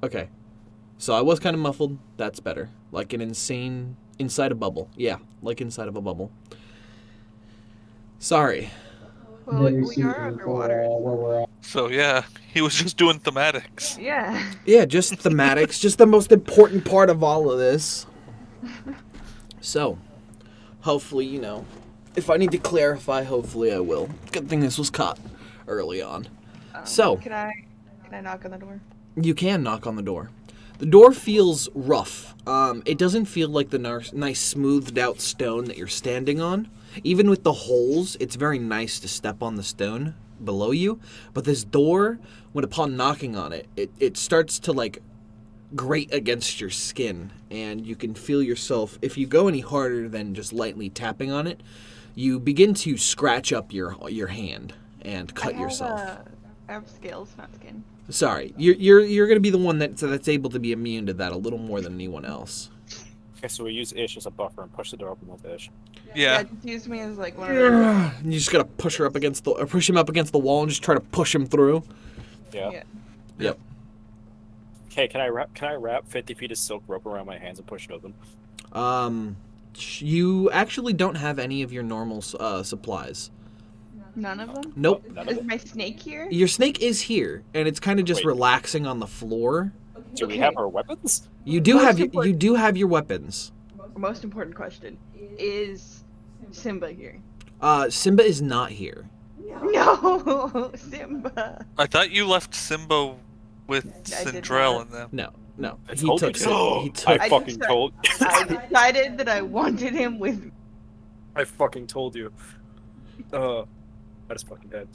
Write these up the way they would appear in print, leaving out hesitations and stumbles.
Okay. So I was kind of muffled. That's better. Like an insane... Inside a bubble. Yeah, like inside of a bubble. Sorry. Well, Very we are suitable for underwater. where we're at. So yeah, he was just doing thematics. Yeah. Yeah, just thematics. Just the most important part of all of this. So, hopefully, if I need to clarify, hopefully I will. Good thing this was caught early on. So, Can I knock on the door? you can knock on the door. The door feels rough. It doesn't feel like the nice smoothed out stone that you're standing on. Even with the holes, it's very nice to step on the stone below you. But this door, when upon knocking on it, it starts to like grate against your skin, and you can feel yourself, if you go any harder than just lightly tapping on it, you begin to scratch up your hand and cut yourself. I have scales, not skin. Sorry, you're gonna be the one that's able to be immune to that a little more than anyone else. Okay, so we use Ish as a buffer and push the door open with Ish. Yeah. Just use me as like one of those. You just gotta push him up against the wall and just try to push him through. Yeah. Yeah. Yep. Okay, can I wrap 50 feet of silk rope around my hands and push it open? You actually don't have any of your normal supplies. None of them? Nope. None of Is it? my snake here? Your snake is here, and it's kind of just Wait. relaxing on the floor. Do we Okay. have our weapons? You do Most have important- your weapons. Most important question. Is Simba here? Simba is not here. No, Simba. I thought you left Simba with I did Cinderella not. and them. No. I He told took you Simba. to. He took. I fucking told. I decided that I wanted him with me. I fucking told you. I just fucking dead.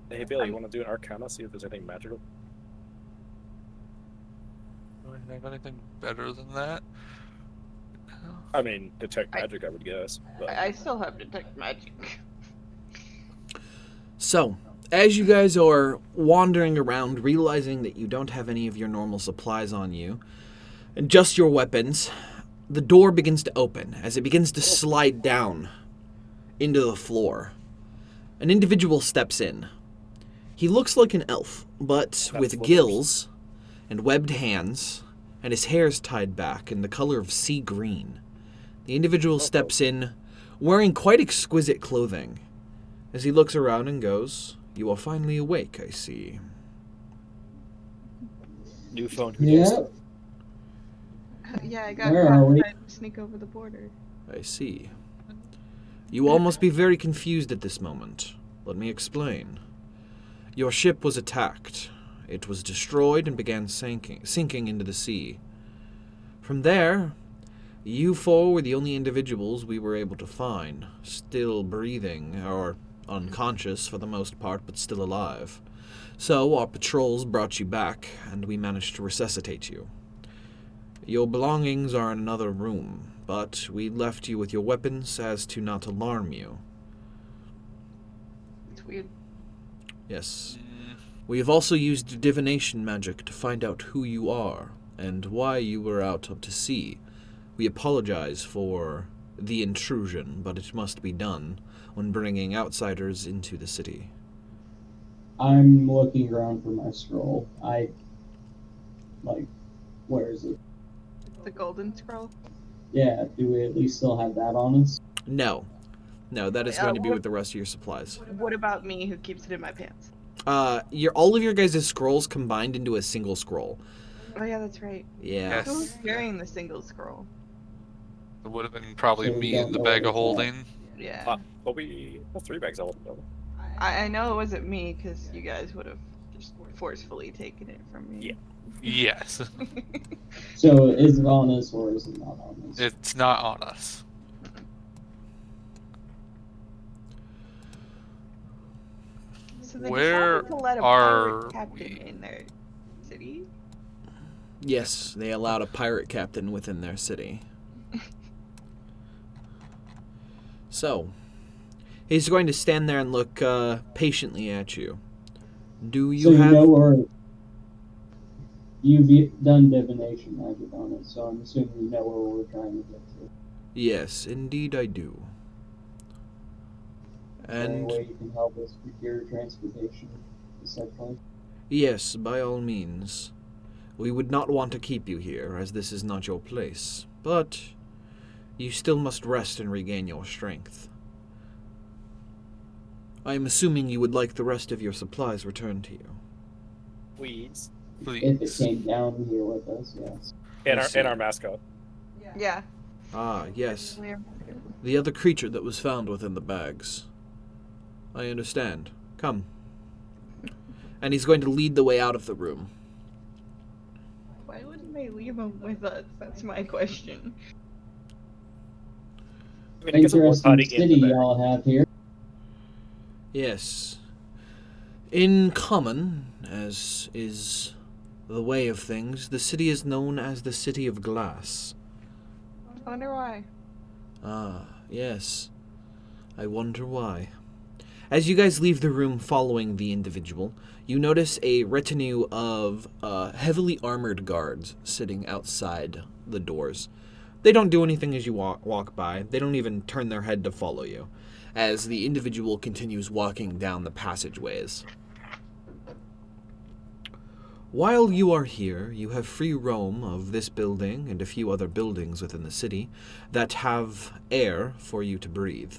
Hey Billy, you want to do an Arcana? See if there's anything magical. Do I have anything better than that? I mean, detect magic, I would guess. But I still have detect magic. So, as you guys are wandering around, realizing that you don't have any of your normal supplies on you, and just your weapons, the door begins to open as it begins to slide down into the floor. An individual steps in. He looks like an elf, but with the gills and webbed hands, and his hair's tied back in the color of sea green. The individual steps in wearing quite exquisite clothing. As he looks around and goes, "You are finally awake, I see." new phone. Who Yeah. knows? Yeah, I got Where caught are we? trying to sneak over the border. I see. You all must be very confused at this moment. Let me explain. Your ship was attacked. It was destroyed and began sinking into the sea. From there, you four were the only individuals we were able to find, still breathing, or unconscious for the most part, but still alive. So our patrols brought you back, and we managed to resuscitate you. Your belongings are in another room, but we left you with your weapons as to not alarm you. It's weird. Yes. We have also used divination magic to find out who you are and why you were out to sea. We apologize for the intrusion, but it must be done when bringing outsiders into the city. I'm looking around for my scroll. Where is it? The golden scroll. Yeah, do we at least still have that on us? No, that is going to be with the rest of your supplies. What about me who keeps it in my pants? All of your guys' scrolls combined into a single scroll. Oh yeah, that's right. Yeah. Yes. Who's carrying the single scroll? It would have been probably So we me don't in the know bag what of it's holding. Yeah. Well, we have 3 bags of holding. I know it wasn't me because you guys would have just forcefully taken it from me. Yeah. Yes. So is it on us or is it not on us? It's not on us. So they Where decided to let a are pirate captain we? in their city. Yes, they allowed a pirate captain within their city. So, he's going to stand there and look patiently at you. Do you So you have... know where you've done divination magic on it, so I'm assuming you know where we're trying to get to. Yes, indeed I do. there any And way you can help us procure transportation to said point? yes, by all means. We would not want to keep you here, as this is not your place. But you still must rest and regain your strength. I am assuming you would like the rest of your supplies returned to you. Please. If it Please. came down here with us, yes. And I our see. and our mascot. Yeah. Ah, yes. We're- The other creature that was found within the bags. I understand. Come. And he's going to lead the way out of the room. Why wouldn't they leave him with us? That's my question. I mean, I guess it was Interesting hiding city in the bag. y'all have here. Yes. In common, as is the way of things, the city is known as the City of Glass. I wonder why. Ah, yes. I wonder why. As you guys leave the room following the individual, you notice a retinue of heavily armored guards sitting outside the doors. They don't do anything as you walk by. They don't even turn their head to follow you, as the individual continues walking down the passageways. While you are here, you have free roam of this building and a few other buildings within the city that have air for you to breathe.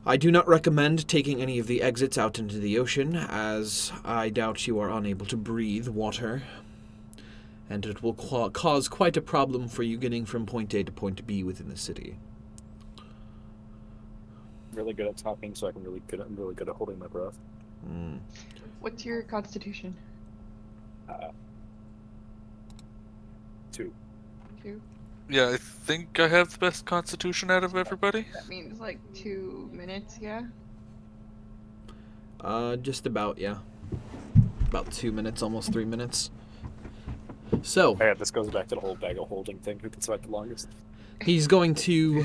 I do not recommend taking any of the exits out into the ocean, as I doubt you are unable to breathe water, and it will cause quite a problem for you getting from point A to point B within the city. I'm really good at talking, so I'm really good at holding my breath. What's your constitution? 2. 2? Yeah, I think I have the best constitution out of everybody. That means like 2 minutes, yeah? Just about, yeah. About 2 minutes, almost 3 minutes. So, Oh, yeah, this goes back to the whole bag of holding thing. Who can survive the longest? he's going to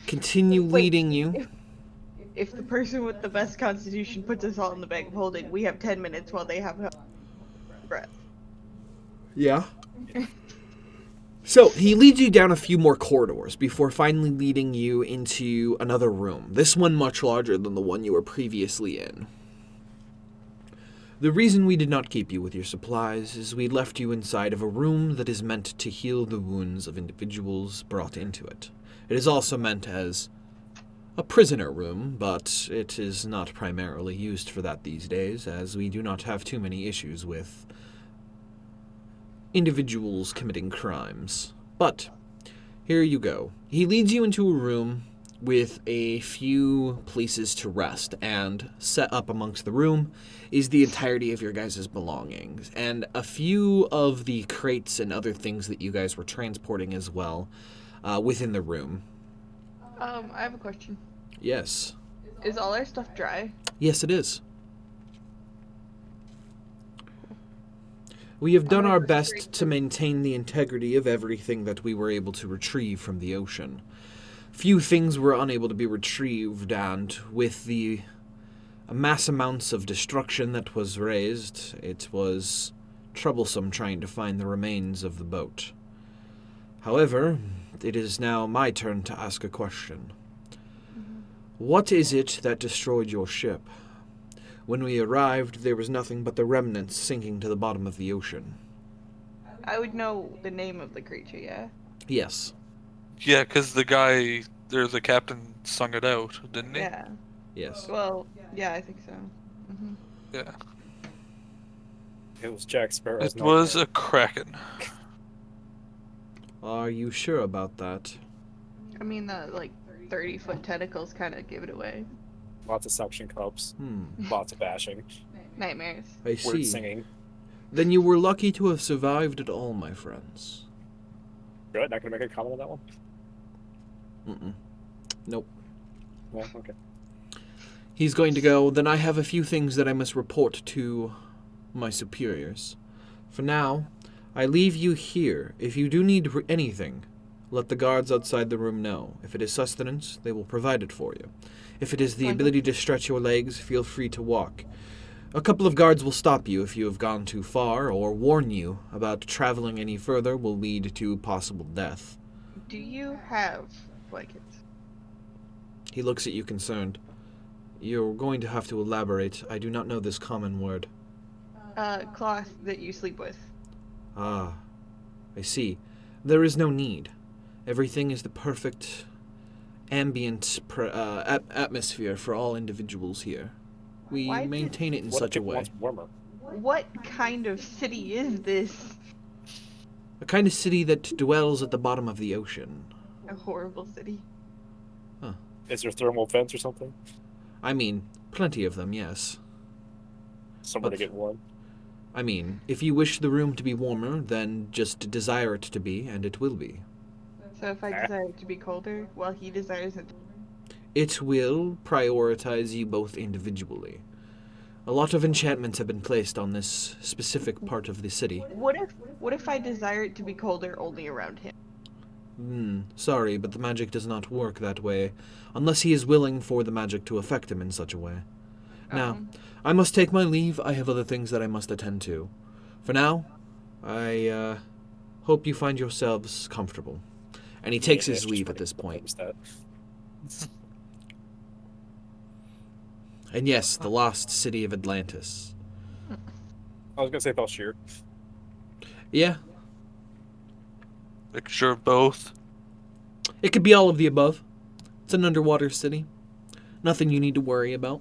continue Wait. leading you. If the person with the best constitution puts us all in the bag of holding, we have 10 minutes while they have breath. Yeah. So, he leads you down a few more corridors before finally leading you into another room. This one much larger than the one you were previously in. The reason we did not keep you with your supplies is we left you inside of a room that is meant to heal the wounds of individuals brought into it. It is also meant as a prisoner room, but it is not primarily used for that these days, as we do not have too many issues with individuals committing crimes. But here you go. He leads you into a room with a few places to rest, and set up amongst the room is the entirety of your guys' belongings, and a few of the crates and other things that you guys were transporting as well within the room. I have a question. Yes. Is all our stuff dry? Yes, it is. We have done our best to maintain the integrity of everything that we were able to retrieve from the ocean. Few things were unable to be retrieved, and with the mass amounts of destruction that was raised, it was troublesome trying to find the remains of the boat. However, it is now my turn to ask a question. What is it that destroyed your ship? When we arrived, there was nothing but the remnants sinking to the bottom of the ocean. I would know the name of the creature, yeah? Yes. Yeah, because the guy, or the captain, sung it out, didn't he? Yeah. Yes. Well, yeah, I think so. Hmm. Yeah. It was Jack Sparrow's It was nightmare. a kraken. Are you sure about that? I mean, the, 30-foot tentacles kind of give it away. Lots of suction cups, lots of bashing, Nightmares. I weird see. singing. Then you were lucky to have survived at all, my friends. Good. Not gonna make a comment on that one. Nope. Well, okay. He's going to go, then I have a few things that I must report to my superiors. For now, I leave you here. If you do need anything, let the guards outside the room know. If it is sustenance, they will provide it for you. If it is the ability to stretch your legs, feel free to walk. A couple of guards will stop you if you have gone too far, or warn you about traveling any further will lead to possible death. Do you have blankets? He looks at you concerned. You're going to have to elaborate. I do not know this common word. Cloth that you sleep with. Ah, I see. There is no need. Everything is the perfect ambient atmosphere for all individuals here. We Why maintain it in What if such a it way. wants warmer? What kind of city is this? A kind of city that dwells at the bottom of the ocean. A horrible city. Is there thermal vents or something? I mean, plenty of them, yes. Somewhere But- to get warm? I mean, if you wish the room to be warmer, then just desire it to be, and it will be. So if I desire it to be colder, well, he desires it. It will prioritize you both individually. A lot of enchantments have been placed on this specific part of the city. What if I desire it to be colder only around him? Sorry, but the magic does not work that way, unless he is willing for the magic to affect him in such a way. Now, I must take my leave. I have other things that I must attend to. For now, I hope you find yourselves comfortable. And he takes his leave at this point. And yes, the lost city of Atlantis. I was gonna say Belshir. Yeah, Mixture of both. it could be all of the above. It's an underwater city. Nothing you need to worry about.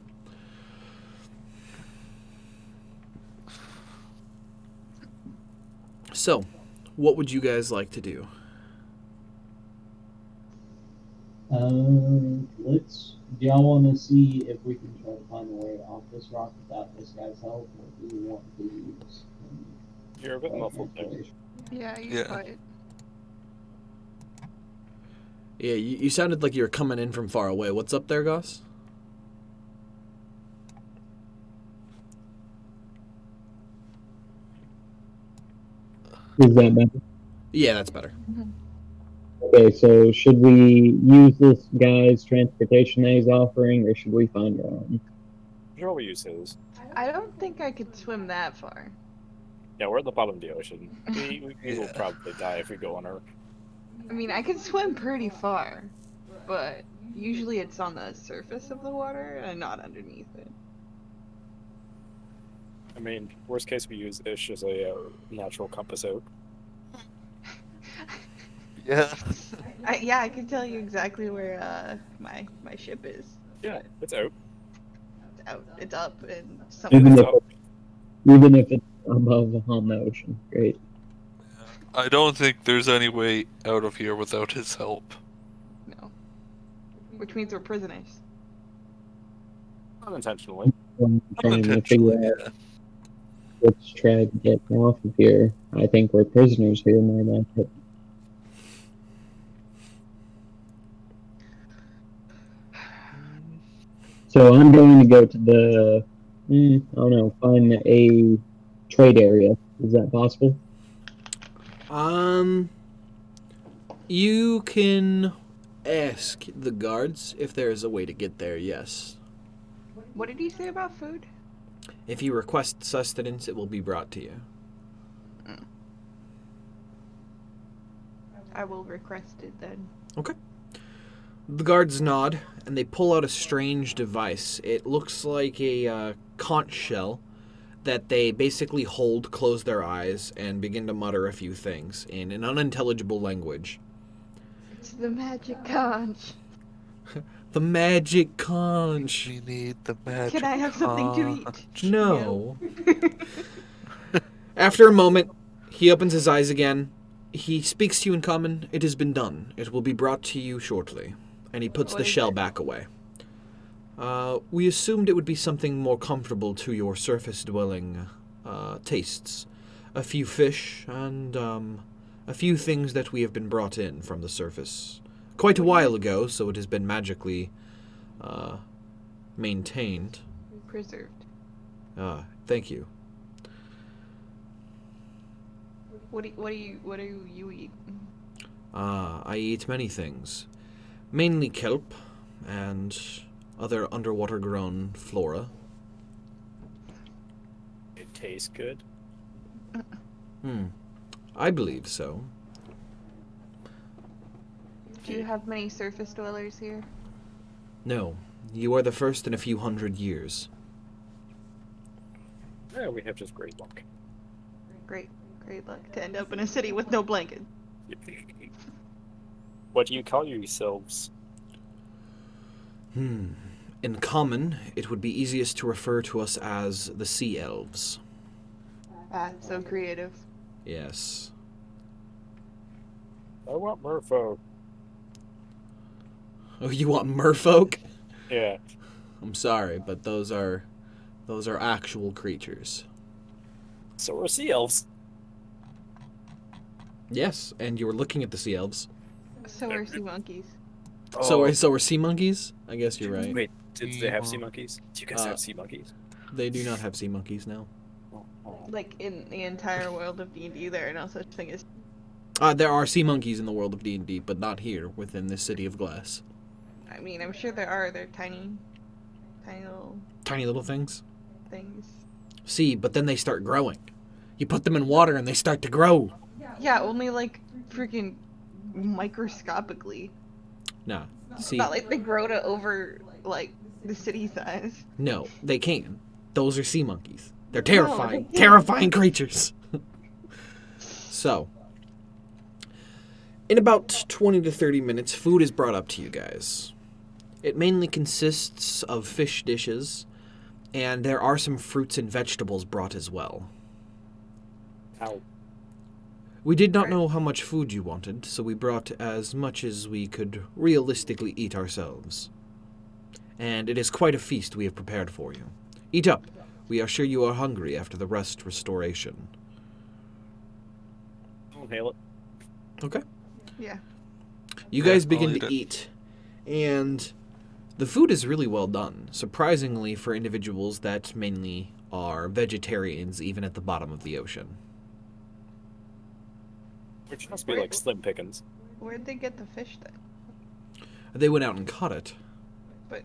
So, what would you guys like to do? Let's. Do y'all want to see if we can try to find a way off this rock without this guy's help, or do you want to use? You're a bit muffled there. Yeah, you're Yeah. quiet. Yeah, you sounded like you were coming in from far away. What's up there, Goss? Is that better? Yeah, that's better. Okay, so should we use this guy's transportation that he's offering, or should we find our own? Sure, we use his. I don't think I could swim that far. Yeah, we're at the bottom of the ocean. We will Yeah. probably die if we go on our. I mean, I can swim pretty far, but usually it's on the surface of the water and not underneath it. I mean, worst case we use Ish as a natural compass out. Yeah. Yeah, I can tell you exactly where my ship is. Yeah, it's out. It's out. It's up and Even somewhere. if it's above on the ocean, great. I don't think there's any way out of here without his help. No. Which means we're prisoners. Unintentionally. I'm trying to figure Unintentionally, out. yeah. Let's try to get off of here. I think we're prisoners here more than it. So I'm going to go to the, I don't know, find a trade area. Is that possible? You can ask the guards if there is a way to get there, yes. What did he say about food? If you request sustenance, it will be brought to you. I will request it then. Okay. The guards nod, and they pull out a strange device. It looks like a conch shell that they basically hold, close their eyes, and begin to mutter a few things in an unintelligible language. It's the magic conch. The magic conch. We need the magic. Can I have something to conch. eat? No. After a moment, he opens his eyes again. He speaks to you in common. It has been done. It will be brought to you shortly. And he puts What the is shell it? back away. We assumed it would be something more comfortable to your surface-dwelling tastes. A few fish and a few things that we have been brought in from the surface. Quite a while ago, so it has been magically maintained. Preserved. Thank you. What do you eat? I eat many things. Mainly kelp and other underwater-grown flora. It tastes good. I believe so. Do you have many surface dwellers here? No, you are the first in a few hundred years. Yeah, we have just great luck. Great luck to end up in a city with no blanket. What do you call yourselves? In common, it would be easiest to refer to us as the Sea Elves. Ah, so creative. Yes. I want merfolk. Oh, you want merfolk? Yeah. I'm sorry, but those are actual creatures. So are sea elves. Yes, and you were looking at the Sea Elves. So are sea monkeys. So are sea monkeys? I guess you're right. Wait, do they have sea monkeys? Do you guys Uh, have sea monkeys? They do not have sea monkeys now. Like in the entire world of D&D, there are no such thing as. There are sea monkeys in the world of D&D, but not here within this city of glass. I mean, I'm sure there are. They're tiny little Tiny little things. things. See, but then they start growing. You put them in water and they start to grow. Yeah, only like freaking microscopically. Nah. See, Not like they grow to over like the city size. no, they can. Those are sea monkeys. They're terrifying, they can't. terrifying creatures. So, in about 20 to 30 minutes, food is brought up to you guys. It mainly consists of fish dishes, and there are some fruits and vegetables brought as well. Ow. We did not know how much food you wanted, so we brought as much as we could realistically eat ourselves. And it is quite a feast we have prepared for you. Eat up. We are sure you are hungry after the rest restoration. I'll inhale it. Okay. Yeah. You Yeah, guys I'll begin eat to it. eat, and the food is really well done, surprisingly for individuals that mainly are vegetarians, even at the bottom of the ocean. Which must be like slim pickings. Where'd they get the fish then? They went out and caught it. But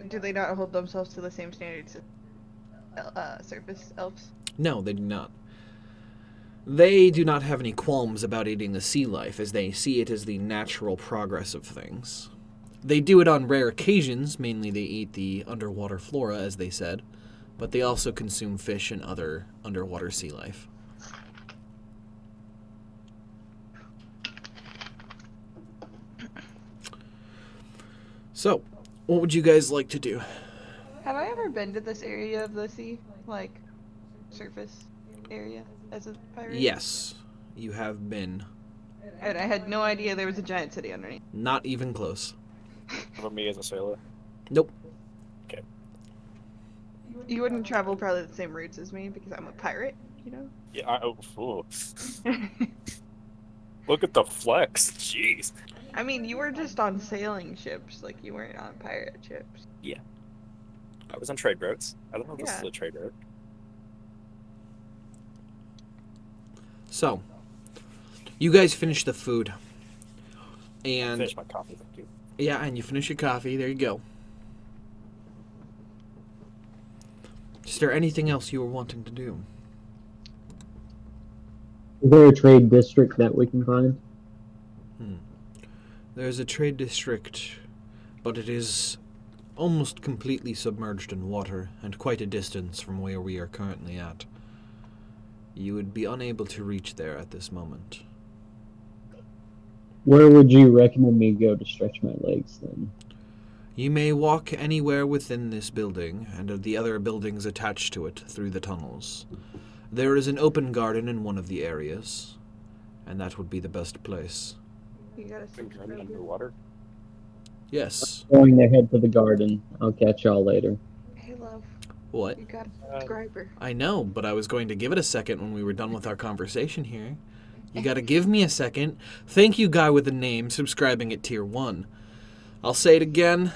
do they not hold themselves to the same standards as surface elves? No, they do not. They do not have any qualms about eating the sea life, as they see it as the natural progress of things. They do it on rare occasions, mainly they eat the underwater flora, as they said, but they also consume fish and other underwater sea life. So, what would you guys like to do? Have I ever been to this area of the sea? Like, surface area as a pirate? Yes, you have been. And I had no idea there was a giant city underneath. Not even close. For me as a sailor. Nope. You wouldn't travel probably the same routes as me because I'm a pirate, you know? Yeah, ooh. Look at the flex. Jeez. I mean, you were just on sailing ships, like you weren't on pirate ships. I was on trade routes. I don't know if this Yeah. is a trade route. So, you guys finish the food. And Finish my coffee, thank you. yeah, and you finish your coffee. There you go. Is there anything else you were wanting to do? Is there a trade district that we can find? There's a trade district, but it is almost completely submerged in water and quite a distance from where we are currently at. You would be unable to reach there at this moment. Where would you recommend me go to stretch my legs then? You may walk anywhere within this building and the other buildings attached to it through the tunnels. There is an open garden in one of the areas, and that would be the best place. You gotta Been search running for underwater. Yes. Going to head to the garden. I'll catch y'all later. Hey, love, What? you got a subscriber. I know, but I was going to give it a second when we were done with our conversation here. You gotta give me a second. Thank you, guy with the name, subscribing at tier 1. I'll say it again.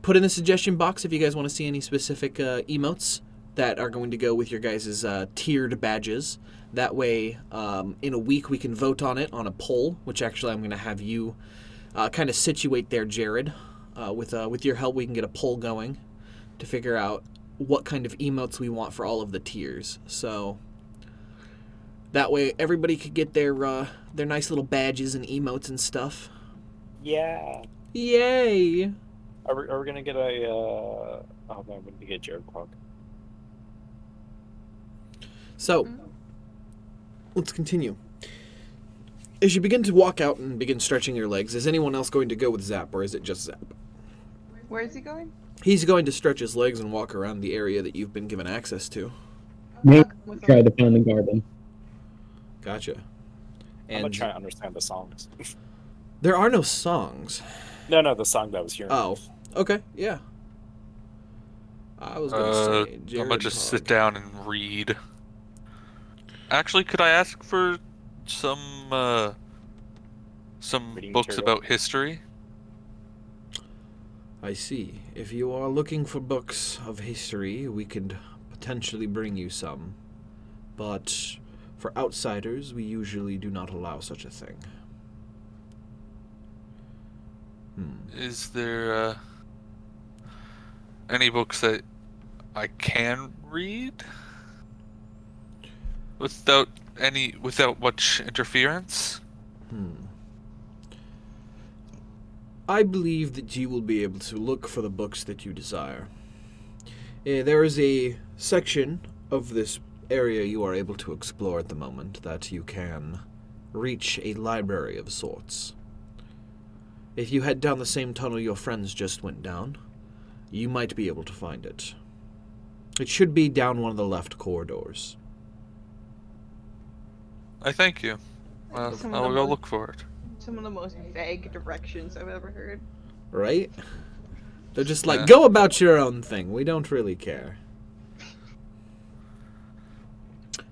Put in the suggestion box if you guys want to see any specific emotes that are going to go with your guys' tiered badges. That way, in a week, we can vote on it on a poll, which actually I'm going to have you kind of situate there, Jared. With your help, we can get a poll going to figure out what kind of emotes we want for all of the tiers. So that way, everybody could get their nice little badges and emotes and stuff. Yeah. Yay! Are we gonna get a? Oh man, we need to get Jared Punk. So, let's continue. As you begin to walk out and begin stretching your legs, is anyone else going to go with Zap, or is it just Zap? Where is he going? He's going to stretch his legs and walk around the area that you've been given access to. Maybe Okay, with try him. to find the garden. Gotcha. I'm gonna And try to understand the songs. there are no songs. No, the song that I was hearing. Oh, okay, yeah. I was going to say I'm Jared gonna just sit Pog. down and read. Actually, could I ask for some Reading books material? about history? I see. If you are looking for books of history, we could potentially bring you some. But for outsiders, we usually do not allow such a thing. Is there any books that I can read without much interference? I believe that you will be able to look for the books that you desire. There is a section of this area you are able to explore at the moment that you can reach a library of sorts. If you head down the same tunnel your friends just went down, you might be able to find it. It should be down one of the left corridors. I thank you. Some of I'll the go most- look for it. Some of the most vague directions I've ever heard. Right? They're just like, Yeah. go about your own thing. We don't really care.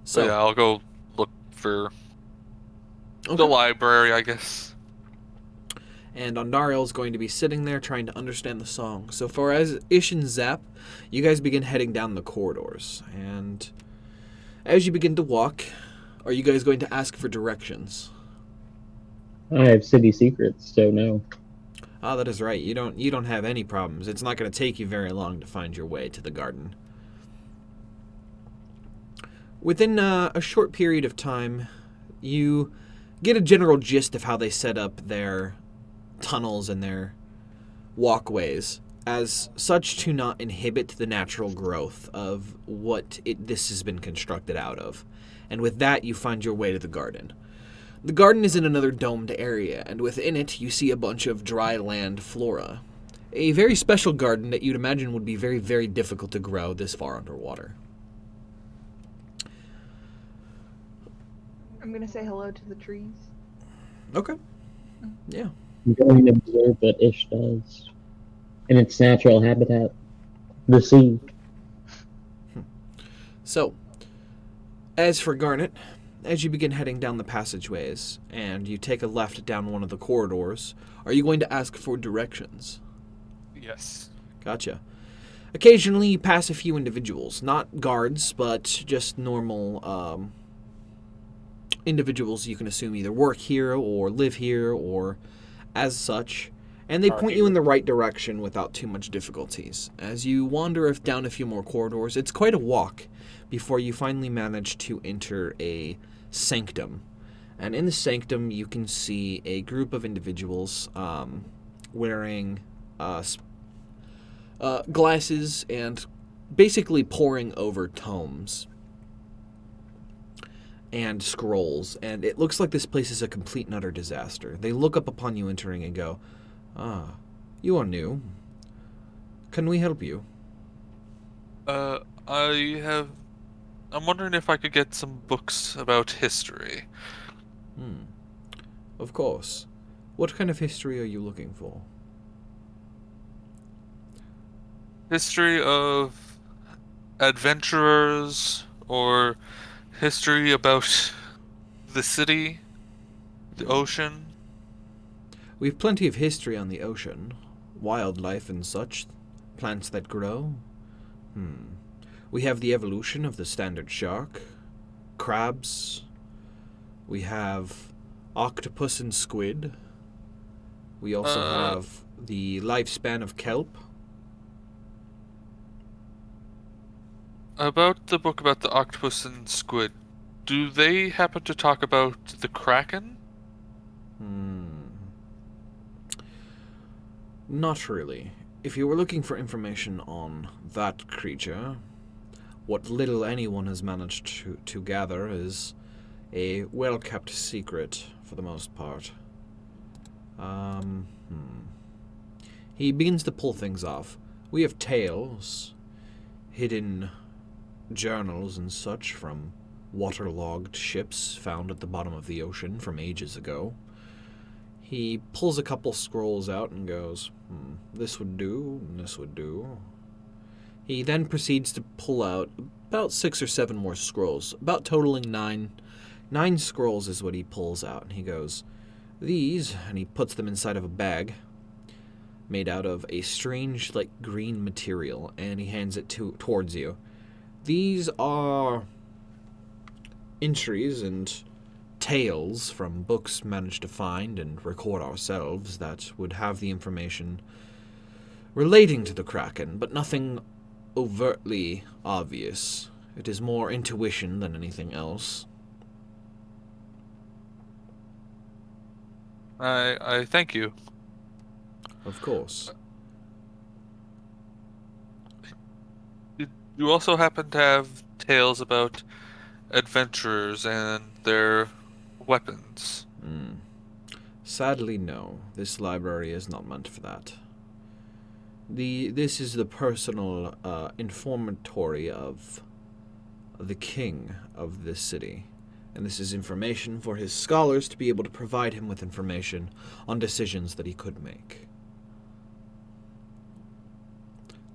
So yeah, I'll go look for the okay. library, I guess. And Ondariel's going to be sitting there trying to understand the song. So for as Ish and Zap, you guys begin heading down the corridors. And as you begin to walk, are you guys going to ask for directions? I have city secrets, so no. Ah, that is right. You don't have any problems. It's not going to take you very long to find your way to the garden. Within a short period of time, you get a general gist of how they set up their tunnels and their walkways as such to not inhibit the natural growth of what this has been constructed out of. And with that, you find your way to the garden. The garden is in another domed area, and within it you see a bunch of dry land flora. A very special garden that you'd imagine would be very, very difficult to grow this far underwater. I'm gonna say hello to the trees. Okay. Yeah. I'm going to observe what Ish does in its natural habitat, the sea. So, as for Garnet, as you begin heading down the passageways, and you take a left down one of the corridors, are you going to ask for directions? Yes. Gotcha. Occasionally you pass a few individuals, not guards, but just normal individuals you can assume either work here or live here or as such, and they point you in the right direction without too much difficulties. As you wander down a few more corridors, it's quite a walk before you finally manage to enter a sanctum. And in the sanctum, you can see a group of individuals wearing glasses and basically poring over tomes and scrolls, and it looks like this place is a complete and utter disaster. They look up upon you entering and go, "Ah, you are new. Can we help you?" I'm wondering if I could get some books about history. Of course. What kind of history are you looking for? History of adventurers, or history about the city, the ocean. We've plenty of history on the ocean, wildlife and such, plants that grow. We have the evolution of the standard shark, crabs. We have octopus and squid. We also have the lifespan of kelp. About the book about the octopus and squid, do they happen to talk about the kraken? Not really. If you were looking for information on that creature, what little anyone has managed to gather is a well-kept secret for the most part. He begins to pull things off. We have tales, hidden journals and such from waterlogged ships found at the bottom of the ocean from ages ago. He pulls a couple scrolls out and goes, this would do, and this would do. He then proceeds to pull out about 6 or 7 more scrolls, about totaling 9. 9 scrolls is what he pulls out, and he goes, these, and he puts them inside of a bag made out of a strange, like, green material, and he hands it towards you. These are entries and tales from books managed to find and record ourselves that would have the information relating to the Kraken, but nothing overtly obvious. It is more intuition than anything else. I thank you. Of course. You also happen to have tales about adventurers and their weapons. Sadly, no. This library is not meant for that. This is the personal informatory of the king of this city. And this is information for his scholars to be able to provide him with information on decisions that he could make.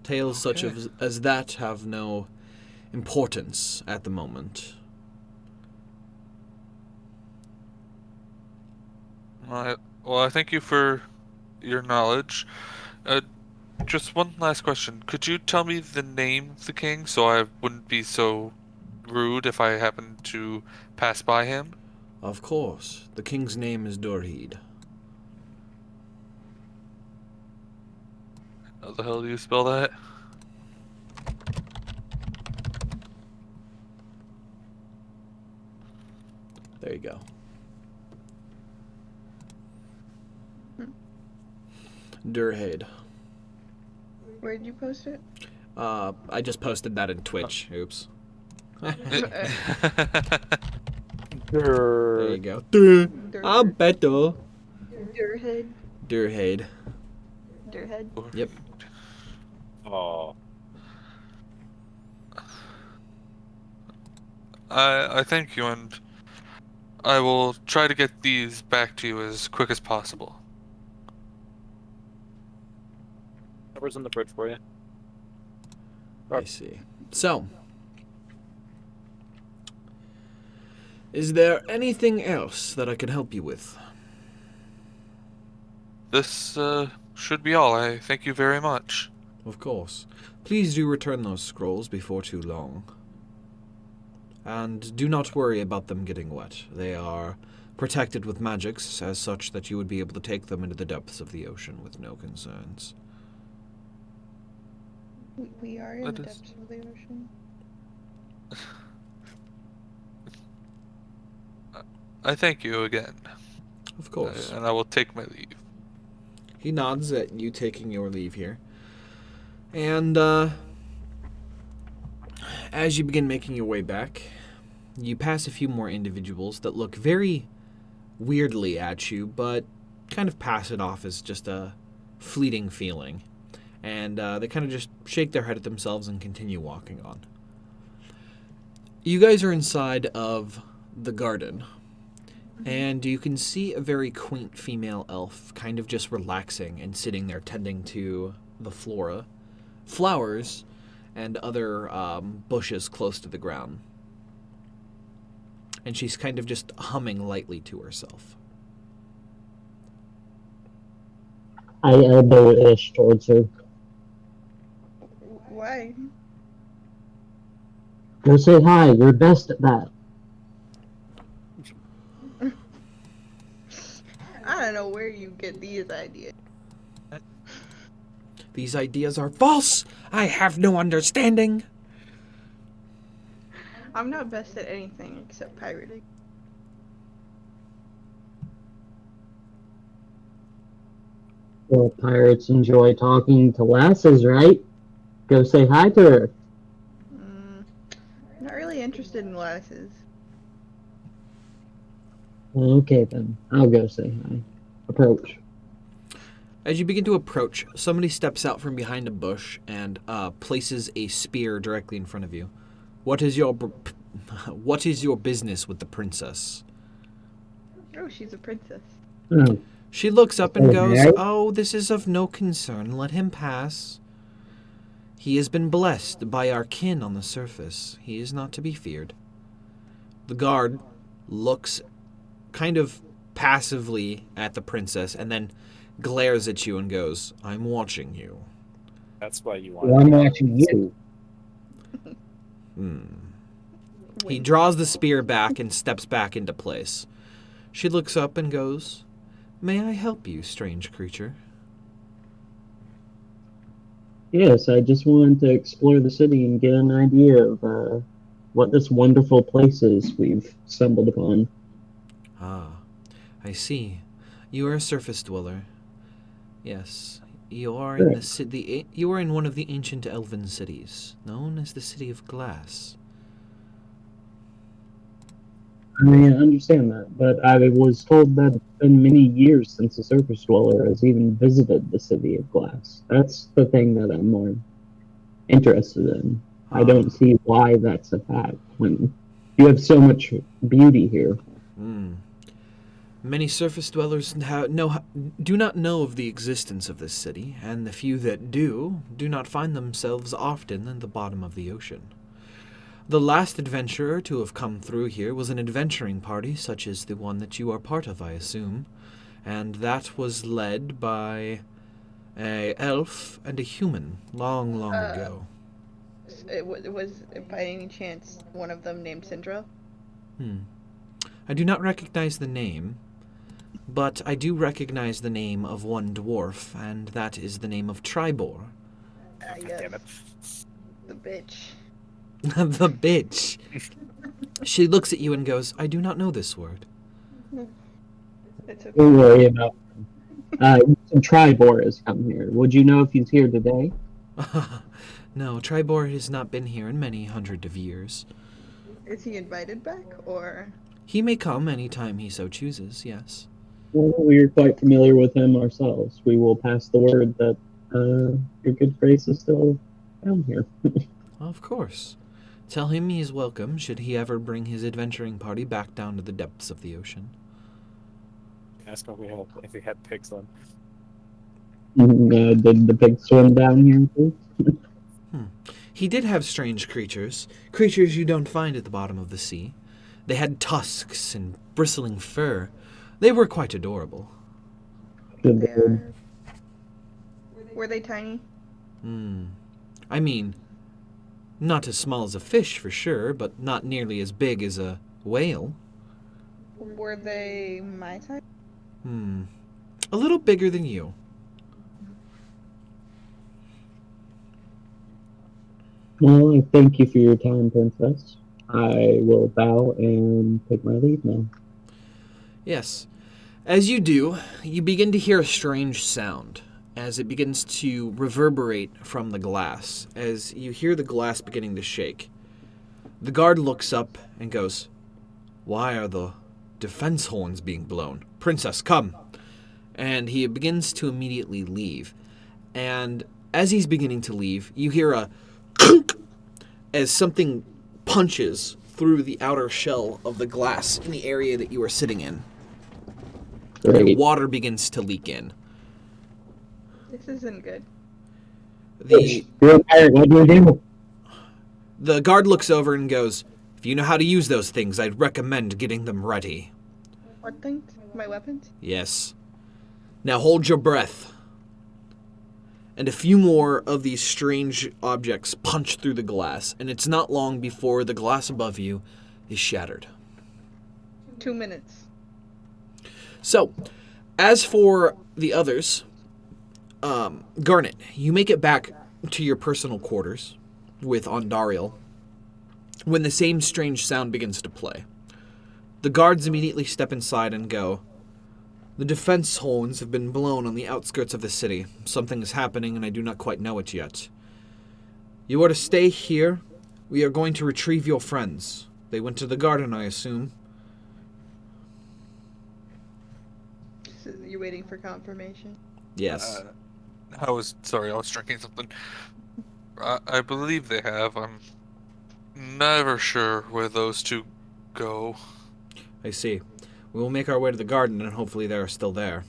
Tales such as that have no importance at the moment. Well, I thank you for your knowledge. Just one last question. Could you tell me the name of the king so I wouldn't be so rude if I happened to pass by him? Of course. The king's name is Durheed. How the hell do you spell that? There you go. Durheed. Where'd you post it? I just posted that in Twitch. Oops. There you go. I'm better. Durhead. Durhead. Durhead. Yep. Oh, I thank you, and I will try to get these back to you as quick as possible. whatever's in the fridge for you. I see. So, is there anything else that I can help you with? This should be all. I thank you very much. Of course. Please do return those scrolls before too long. And do not worry about them getting wet. They are protected with magics as such that you would be able to take them into the depths of the ocean with no concerns. We are in That the is- depths of the ocean. I thank you again, Of course. and I will take my leave. He nods at you taking your leave here. And, as you begin making your way back, you pass a few more individuals that look very weirdly at you, but kind of pass it off as just a fleeting feeling. And they kind of just shake their head at themselves and continue walking on. You guys are inside of the garden, and you can see a very quaint female elf kind of just relaxing and sitting there tending to the flowers, and other bushes close to the ground. And she's kind of just humming lightly to herself. I elbow Ish towards her. Why? Go say hi. You're best at that. I don't know where you get these ideas. These ideas are false! I have no understanding! I'm not best at anything except pirating. Well, pirates enjoy talking to lasses, right? Go say hi to her. Not really interested in lasses. Okay, then. I'll go say hi. Approach. As you begin to approach, somebody steps out from behind a bush and places a spear directly in front of you. What is your business with the princess? Oh, she's a princess. Oh, She looks up and Oh, goes, Mary? "Oh, this is of no concern. Let him pass. He has been blessed by our kin on the surface. He is not to be feared." The guard looks kind of passively at the princess and then glares at you and goes, "I'm watching you." That's why you well, want. I'm watching you. He Wink. draws the spear back and steps back into place. She looks up and goes, "May I help you, strange creature?" Yes, I just wanted to explore the city and get an idea of what this wonderful place is we've stumbled upon. Ah, I see. You are a surface dweller. Yes, you are in you are in one of the ancient elven cities, known as the City of Glass. I understand that, but I was told that it's been many years since a surface dweller has even visited the City of Glass. That's the thing that I'm more interested in. I don't see why that's a fact when you have so much beauty here. Many surface dwellers do not know of the existence of this city, and the few that do not find themselves often in the bottom of the ocean. The last adventurer to have come through here was an adventuring party such as the one that you are part of, I assume, and that was led by a elf and a human long ago. It was by any chance one of them named Syndra? I do not recognize the name, but I do recognize the name of one dwarf, and that is the name of Tribor. Yes. Damn it. The bitch. The bitch. She looks at you and goes, "I do not know this word." It's okay. Don't worry about Tribor has come here. Would you know if he's here today? No, Tribor has not been here in many hundred of years. Is he invited back, or? He may come any time he so chooses, yes. Well, we're quite familiar with him ourselves. We will pass the word that your good grace is still down here. Of course. Tell him he is welcome should he ever bring his adventuring party back down to the depths of the ocean. Ask him if we had pigs on. Did the pig swim down here too? He did have strange creatures you don't find at the bottom of the sea. They had tusks and bristling fur. They were quite adorable. Good They lord. are. Were they tiny? I mean, not as small as a fish for sure, but not nearly as big as a whale. Were they my size? A little bigger than you. Well, I thank you for your time, princess. I will bow and take my leave now. Yes. As you do, you begin to hear a strange sound as it begins to reverberate from the glass, as you hear the glass beginning to shake. The guard looks up and goes, "Why are the defense horns being blown? Princess, come!" And he begins to immediately leave. And as he's beginning to leave, you hear a as something punches through the outer shell of the glass in the area that you are sitting in. And Great. water begins to leak in. This isn't good. You're a pirate. What do we do? The guard looks over and goes, "If you know how to use those things, I'd recommend getting them ready." What things? My weapons? Yes. Now hold your breath. And a few more of these strange objects punch through the glass, and it's not long before the glass above you is shattered. 2 minutes. So, as for the others, Garnet, you make it back to your personal quarters with Ondariel when the same strange sound begins to play. The guards immediately step inside and go, The defense horns have been blown on the outskirts of the city. Something is happening, and I do not quite know it yet. You are to stay here. We are going to retrieve your friends. They went to the garden, I assume. So you're waiting for confirmation? Yes. I was drinking something. I believe they have. I'm never sure where those two go. I see. We will make our way to the garden, and hopefully they are still there.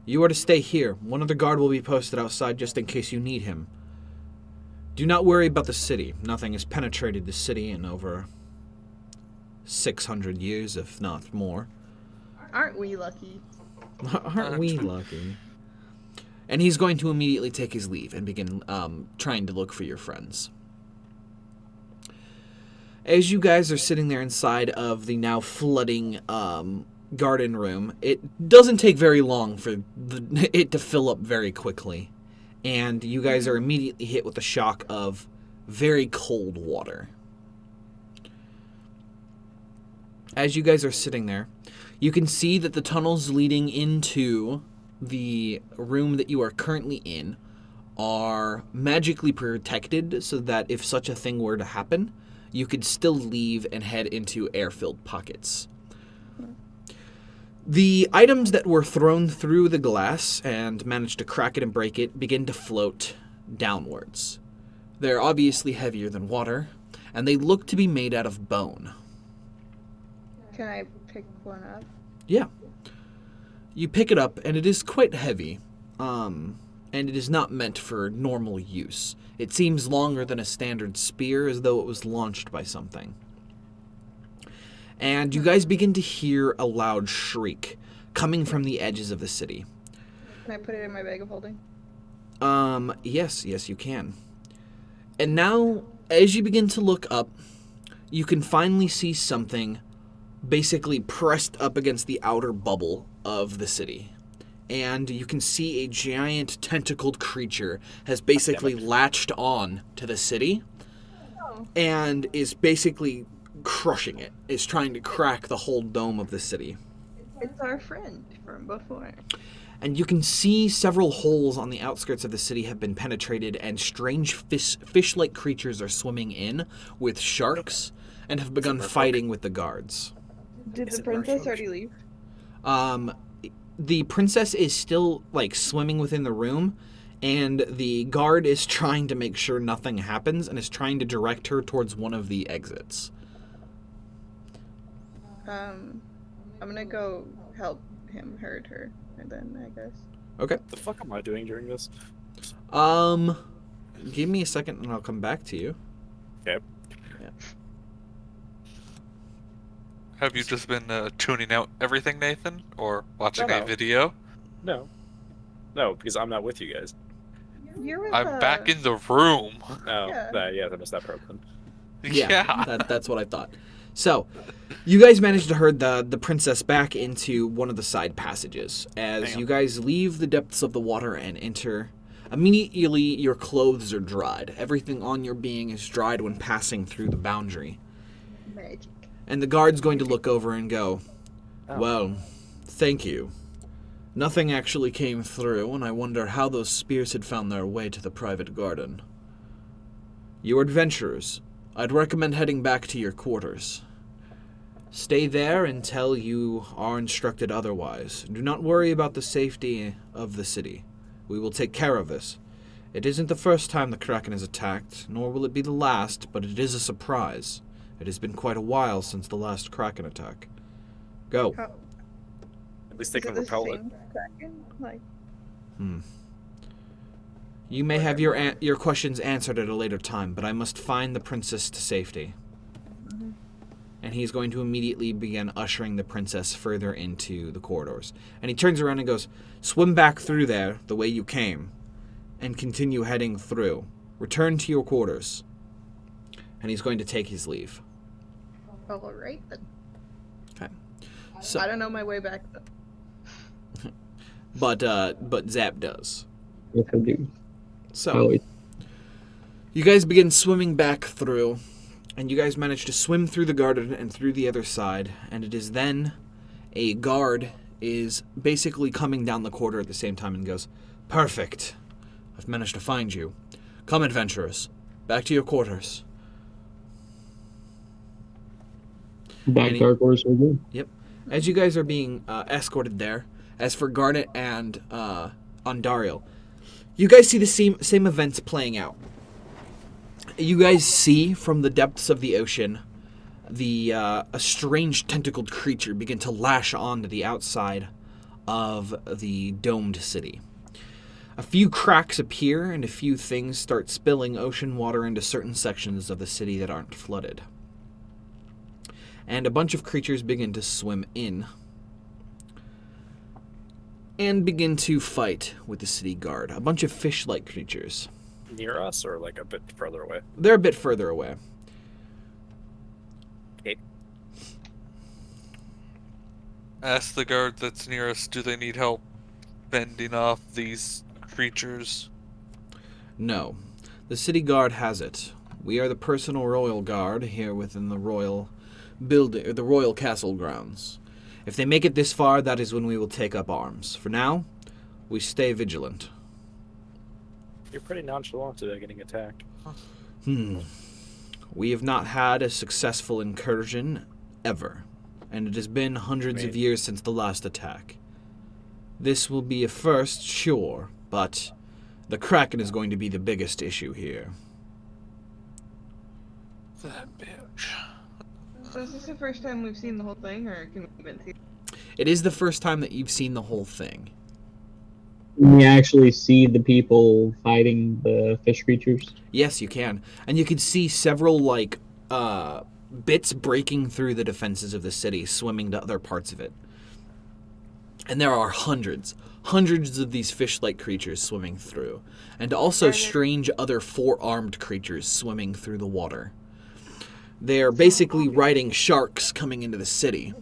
You are to stay here. One other guard will be posted outside just in case you need him. Do not worry about the city. Nothing has penetrated the city in over 600 years, if not more. Aren't we lucky? Aren't we lucky? And he's going to immediately take his leave and begin trying to look for your friends. As you guys are sitting there inside of the now flooding garden room, it doesn't take very long for it to fill up very quickly. And you guys are immediately hit with the shock of very cold water. As you guys are sitting there, you can see that the tunnels leading into the room that you are currently in are magically protected so that if such a thing were to happen, you could still leave and head into air-filled pockets. The items that were thrown through the glass and managed to crack it and break it begin to float downwards. They're obviously heavier than water, and they look to be made out of bone. Can I pick one up? Yeah. You pick it up, and it is quite heavy, and it is not meant for normal use. It seems longer than a standard spear, as though it was launched by something. And you guys begin to hear a loud shriek coming from the edges of the city. Can I put it in my bag of holding? Yes, you can. And now, as you begin to look up, you can finally see something basically pressed up against the outer bubble of the city. And you can see a giant tentacled creature has basically latched on to the city and is basically crushing it, is trying to crack the whole dome of the city. It's our friend from before. And you can see several holes on the outskirts of the city have been penetrated, and strange fish-like creatures are swimming in with sharks and have begun fighting with the guards. Did the princess already leave? The princess is still, swimming within the room, and the guard is trying to make sure nothing happens and is trying to direct her towards one of the exits. I'm gonna go help him herd her, and then I guess. Okay. What the fuck am I doing during this? Give me a second and I'll come back to you. Okay. Yeah. Have you just been tuning out everything, Nathan? Or watching No. a video? No, because I'm not with you guys. You're with I'm back in the room. Oh, Yeah. I missed that part then. Yeah. That's what I thought. So, you guys managed to herd the princess back into one of the side passages. As you guys leave the depths of the water and enter, immediately your clothes are dried. Everything on your being is dried when passing through the boundary. magic. And the guard's going to look over and go, Oh. Well, thank you. Nothing actually came through, and I wonder how those spears had found their way to the private garden. You are adventurers. I'd recommend heading back to your quarters. Stay there until you are instructed otherwise. Do not worry about the safety of the city. We will take care of this. It isn't the first time the Kraken has attacked, nor will it be the last, but it is a surprise. It has been quite a while since the last Kraken attack. Go. How, At least they is can it the repel it. same Kraken? Like, You may have your questions answered at a later time, but I must find the princess to safety. And he's going to immediately begin ushering the princess further into the corridors. And he turns around and goes, swim back through there the way you came, and continue heading through. Return to your quarters. And he's going to take his leave. all right then. Okay. So, I don't know my way back though. but Zap does. Yes, I do. So, Always. you guys begin swimming back through, and you guys manage to swim through the garden and through the other side, and it is then a guard is basically coming down the corridor at the same time and goes, "Perfect. I've managed to find you. Come, adventurers. Back to your quarters." Back to our course we're good. Yep. As you guys are being escorted there, as for Garnet and Ondariel, you guys see the same events playing out. You guys see from the depths of the ocean a strange tentacled creature begin to lash onto the outside of the domed city. A few cracks appear and a few things start spilling ocean water into certain sections of the city that aren't flooded. And a bunch of creatures begin to swim in and begin to fight with the city guard. A bunch of fish-like creatures. Near us or like a bit further away? They're a bit further away. Okay. Ask the guard that's near us, do they need help fending off these creatures? No. The city guard has it. We are the personal royal guard here within the royal building, the royal castle grounds. If they make it this far, that is when we will take up arms. For now, we stay vigilant. You're pretty nonchalant today getting attacked. We have not had a successful incursion ever, and it has been hundreds of years since the last attack. This will be a first, sure, but the Kraken is going to be the biggest issue here. That bitch. So is this the first time we've seen the whole thing, or can we even see? It is the first time that you've seen the whole thing. We actually see the people fighting the fish creatures. Yes, you can. And you can see several, bits breaking through the defenses of the city, swimming to other parts of it. And there are hundreds of these fish-like creatures swimming through. And also strange other four-armed creatures swimming through the water. They are basically riding sharks coming into the city.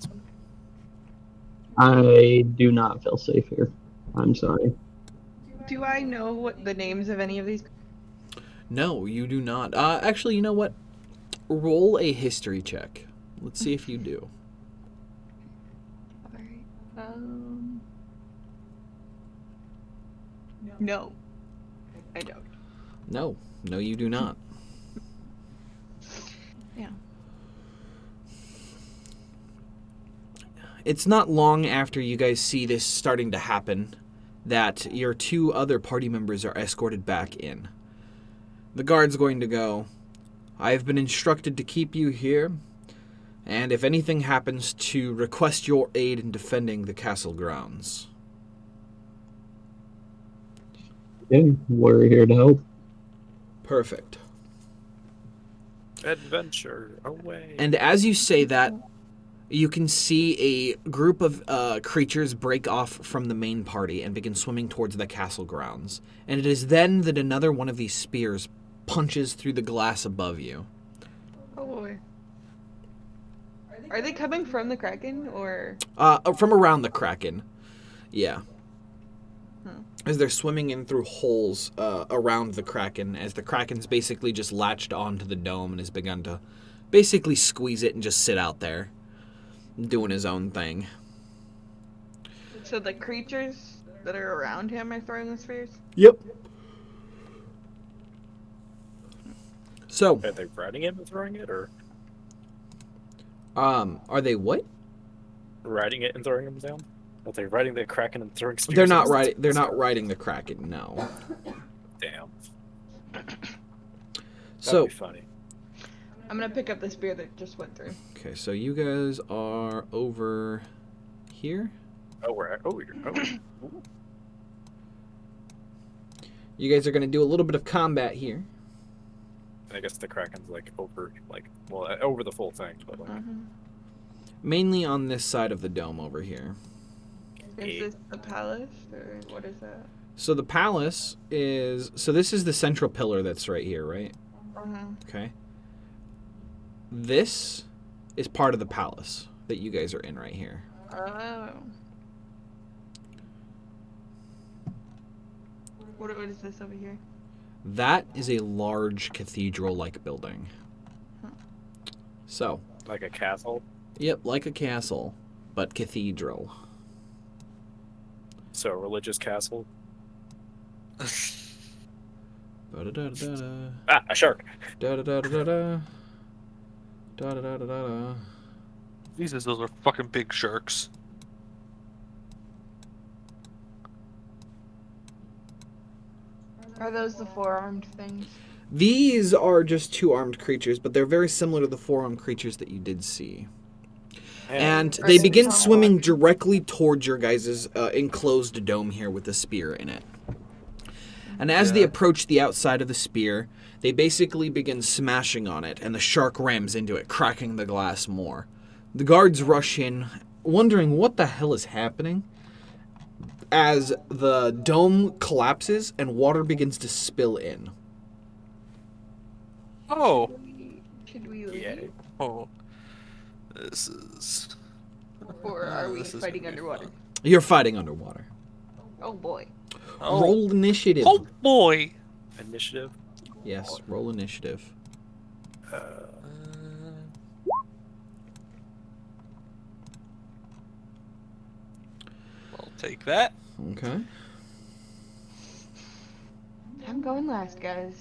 I do not feel safe here. I'm sorry. Do I know what the names of any of these? No, you do not. Actually, you know what? Roll a history check. Let's see if you do. Alright. No. I don't. No, you do not. Yeah. It's not long after you guys see this starting to happen that your two other party members are escorted back in. The guard's going to go, "I have been instructed to keep you here, and if anything happens, to request your aid in defending the castle grounds." Okay, we're here to help. Perfect. Adventure away. And as you say that, you can see a group of creatures break off from the main party and begin swimming towards the castle grounds. And it is then that another one of these spears punches through the glass above you. Oh boy. Are they coming from the Kraken, or? From around the Kraken. Yeah. Hmm. As they're swimming in through holes around the Kraken, as the Kraken's basically just latched onto the dome and has begun to basically squeeze it and just sit out there, doing his own thing. So the creatures that are around him are throwing the spears? Yep. So, Are they riding it and throwing it, or are they what? riding it and throwing them down? Are they riding the Kraken and throwing spears? They're not at riding. us? They're not riding the Kraken. No. Damn. That'd So, be funny. I'm gonna pick up the spear that just went through. okay. So you guys are over here. Oh, we're at, oh, you're, oh. You guys are gonna do a little bit of combat here. I guess the Kraken's like over, over the full thing, but like. Mainly on this side of the dome over here. Is this the palace, or what is that? So the palace is... So this is the central pillar that's right here, right? Okay. This is part of the palace that you guys are in right here. Oh. What is this over here? That is a large cathedral-like building. So, Like a castle? yep, like a castle, but cathedral. So, religious castle. Da-da-da-da-da. Ah, a shark. Da-da-da-da-da. Da-da-da-da-da. Jesus, those are fucking big sharks. Are those the four-armed things? These are just two-armed creatures, but they're very similar to the four-armed creatures that you did see. And Are they they begin not swimming walking? directly towards your guys' enclosed dome here with the spear in it. And as they Yeah. approach the outside of the spear, they basically begin smashing on it, and the shark rams into it, cracking the glass more. The guards rush in, wondering what the hell is happening, as the dome collapses and water begins to spill in. Oh. Should we leave? Yeah. Oh. This is. Or are we This is fighting gonna be underwater? fun. You're fighting underwater. Oh boy. Oh. Roll initiative. Oh boy. Initiative. Yes, roll initiative. I'll take that. Okay. I'm going last, guys.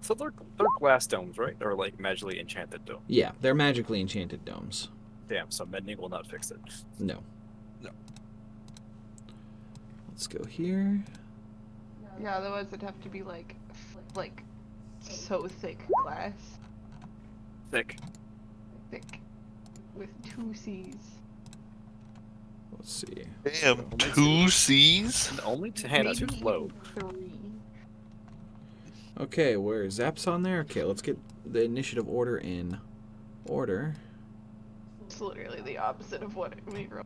So they're glass domes, right? Or like magically enchanted dome. Yeah, they're magically enchanted domes. Damn, so mending will not fix it. No. No. Let's go here. Yeah, otherwise it'd have to be like so thick glass. Thick. Thick. With 2 C's. Let's see. Damn, 2 C's? And only to hand us Maybe flow. 3. Okay, where Zap's on there? Okay, let's get the initiative order in order. It's literally the opposite of what we wrote.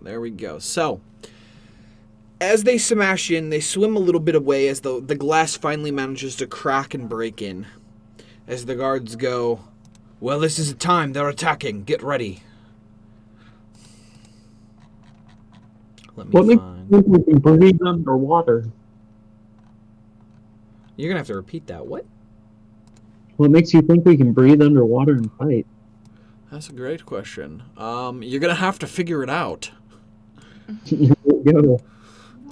There we go. So, as they smash in, they swim a little bit away as the glass finally manages to crack and break in. As the guards go, well, this is the time. They're attacking. Get ready. Let me What makes find. you think we can breathe underwater? You're going to have to repeat that. What? What makes you think we can breathe underwater and fight? That's a great question. You're going to have to figure it out. Yo,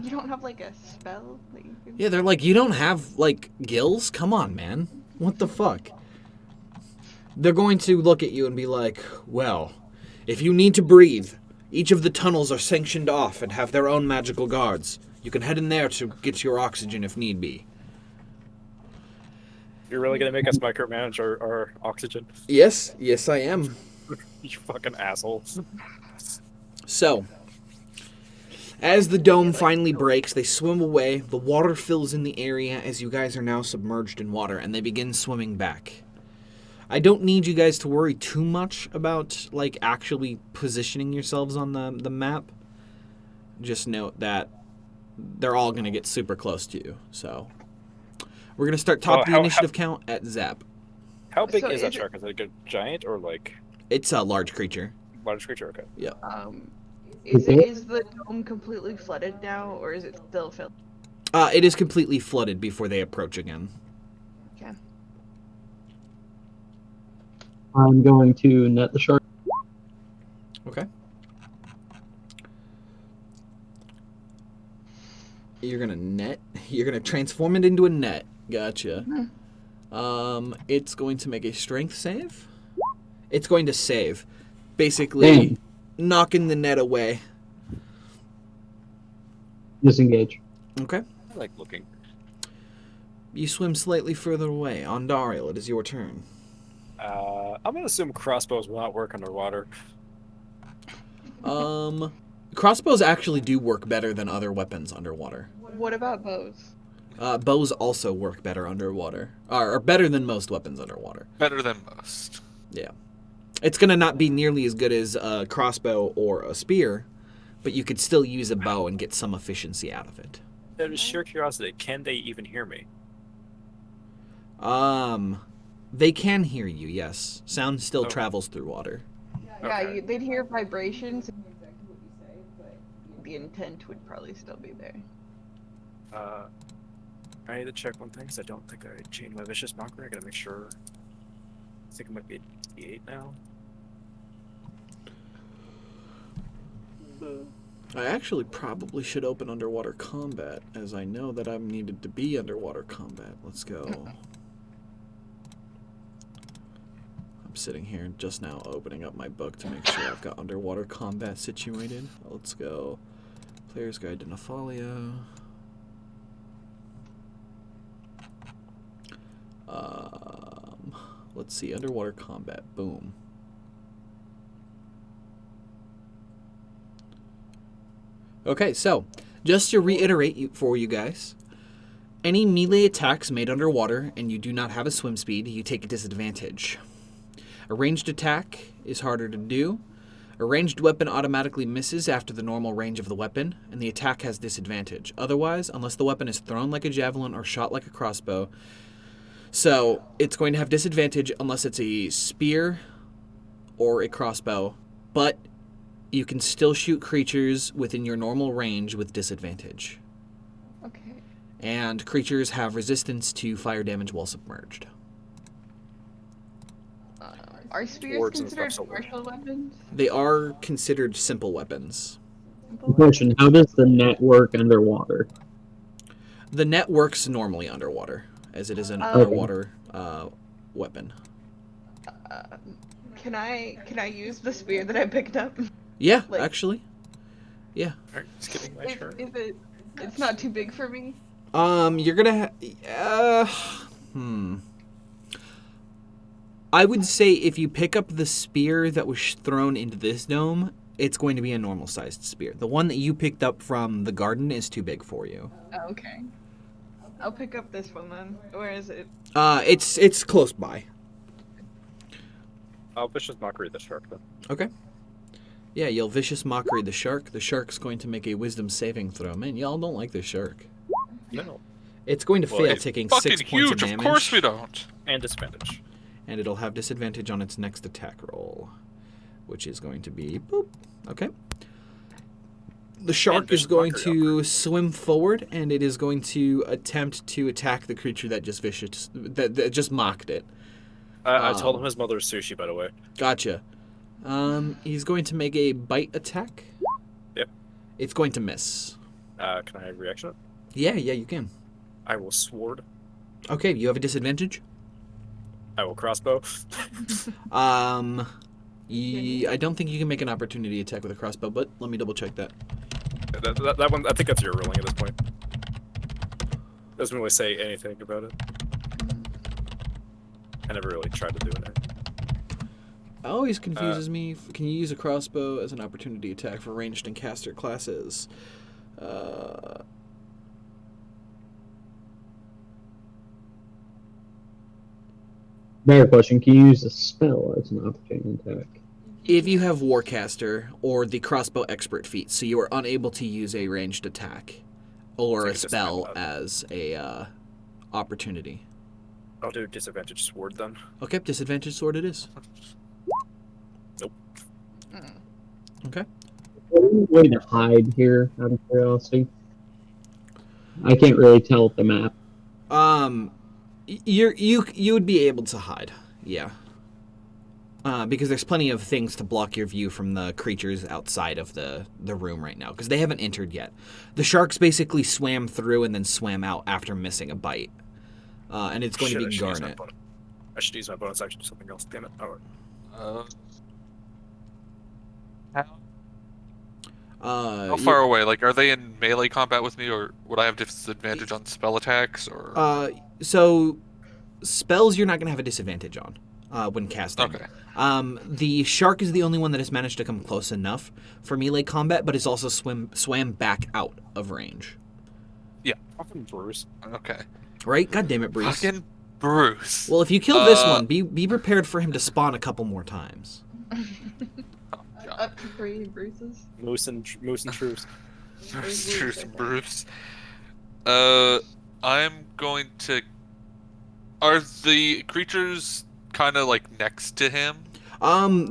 You don't have like a spell that you can. Yeah, they're like, you don't have, like, gills? Come on, man. What the fuck? They're going to look at you and be like, well, if you need to breathe, each of the tunnels are sanctioned off and have their own magical guards. You can head in there to get your oxygen if need be. You're really gonna make us micromanage our oxygen? Yes, yes I am. You fucking asshole. So, as the dome finally breaks, they swim away. The water fills in the area as you guys are now submerged in water, and they begin swimming back. I don't need you guys to worry too much about, like, actually positioning yourselves on the map. Just note that they're all going to get super close to you, so... We're going to start top of the initiative count at Zap. How big So is that is it- shark? Is it a giant or like It's a large creature. large creature? Okay. Is the dome completely flooded now, or is it still filled? It is completely flooded before they approach again. Okay. I'm going to net the shark. Okay. You're gonna transform it into a net. Gotcha. It's going to make a strength save. It's going to save. Basically, Damn. knocking the net away. Disengage. Okay. I like looking. You swim slightly further away. Ondariel, it is your turn. I'm gonna assume crossbows will not work underwater. Crossbows actually do work better than other weapons underwater. What about bows? Bows also work better underwater. Or better than most weapons underwater. Better than most. Yeah. It's going to not be nearly as good as a crossbow or a spear, but you could still use a bow and get some efficiency out of it. Out of sheer curiosity, can they even hear me? They can hear you, yes. Sound still Oh. travels through water. Yeah, Okay. they'd hear vibrations. The intent would probably still be there. I need to check one thing because I don't think I changed my vicious mockery. I gotta make sure. I think it might be a D8 now. I actually probably should open underwater combat, as I know that I'm needed to be underwater combat. Let's go. I'm sitting here just now opening up my book to make sure I've got underwater combat situated. Let's go. Player's Guide to Nephallia. Let's see, underwater combat. Boom. Okay, so just to reiterate for you guys, any melee attacks made underwater and you do not have a swim speed, you take a disadvantage. A ranged attack is harder to do. A ranged weapon automatically misses after the normal range of the weapon, and the attack has disadvantage. Otherwise, unless the weapon is thrown like a javelin or shot like a crossbow, so it's going to have disadvantage unless it's a spear or a crossbow, but you can still shoot creatures within your normal range with disadvantage. Okay. And creatures have resistance to fire damage while submerged. Are spears Swords and considered stuff, so- martial weapons? They are considered simple weapons. Simple weapons? Question: how does the net work underwater? The net works normally underwater, as it is an Okay. underwater weapon. Can I use the spear that I picked up? Yeah, Like- actually. Yeah. Alright, just getting my shirt. It's not too big for me? You're gonna I would say if you pick up the spear that was thrown into this dome, it's going to be a normal-sized spear. The one that you picked up from the garden is too big for you. Oh, okay. I'll pick up this one then. Where is it? It's close by. I'll vicious mockery the shark then. Okay. Yeah, you'll vicious mockery the shark. The shark's going to make a wisdom saving throw. Man, y'all don't like the shark. No. It's going to Well, fail, it's taking Fucking 6 points of huge. Of damage. course we don't. And disadvantage. And it'll have disadvantage on its next attack roll, which is going to be boop. Okay. The shark is vicious going mockery to swim forward, and it is going to attempt to attack the creature that just that just mocked it. I told him his mother's sushi, by the way. Gotcha. He's going to make a bite attack. Yep. It's going to miss. Can I reaction it? Yeah, you can. I will sword. Okay, you have a disadvantage. I will crossbow. I don't think you can make an opportunity attack with a crossbow, but let me double check that. that one, I think that's your ruling at this point. Doesn't really say anything about it. I never really tried to do it. Always confuses me. Can you use a crossbow as an opportunity attack for ranged and caster classes? Better question: can you use a spell as an opportunity attack? If you have Warcaster or the crossbow expert feat, so you are unable to use a ranged attack or So a you just spell spell that. as a opportunity. I'll do disadvantage sword then. Okay, disadvantage sword it is. Nope. Okay. Any way to hide here, out of curiosity? I can't really tell with the map. You would be able to hide, yeah. Because there's plenty of things to block your view from the creatures outside of the room right now, because they haven't entered yet. The sharks basically swam through and then swam out after missing a bite. And it's going to be Garnet. I should use my bonus action to something else. Damn it. Alright. How far away? Like, are they in melee combat with me, or would I have disadvantage on spell attacks? Or So spells you're not going to have a disadvantage on when casting. Okay. The shark is the only one that has managed to come close enough for melee combat, but it's also swam back out of range. Fucking Bruce. Okay. Right? God damn it, Bruce. Fucking Bruce. Well, if you kill this one, be prepared for him to spawn a couple more times. Up to 3 Bruces. Moose and Truce. Bruce. I'm going to. Are the creatures kind of like next to him?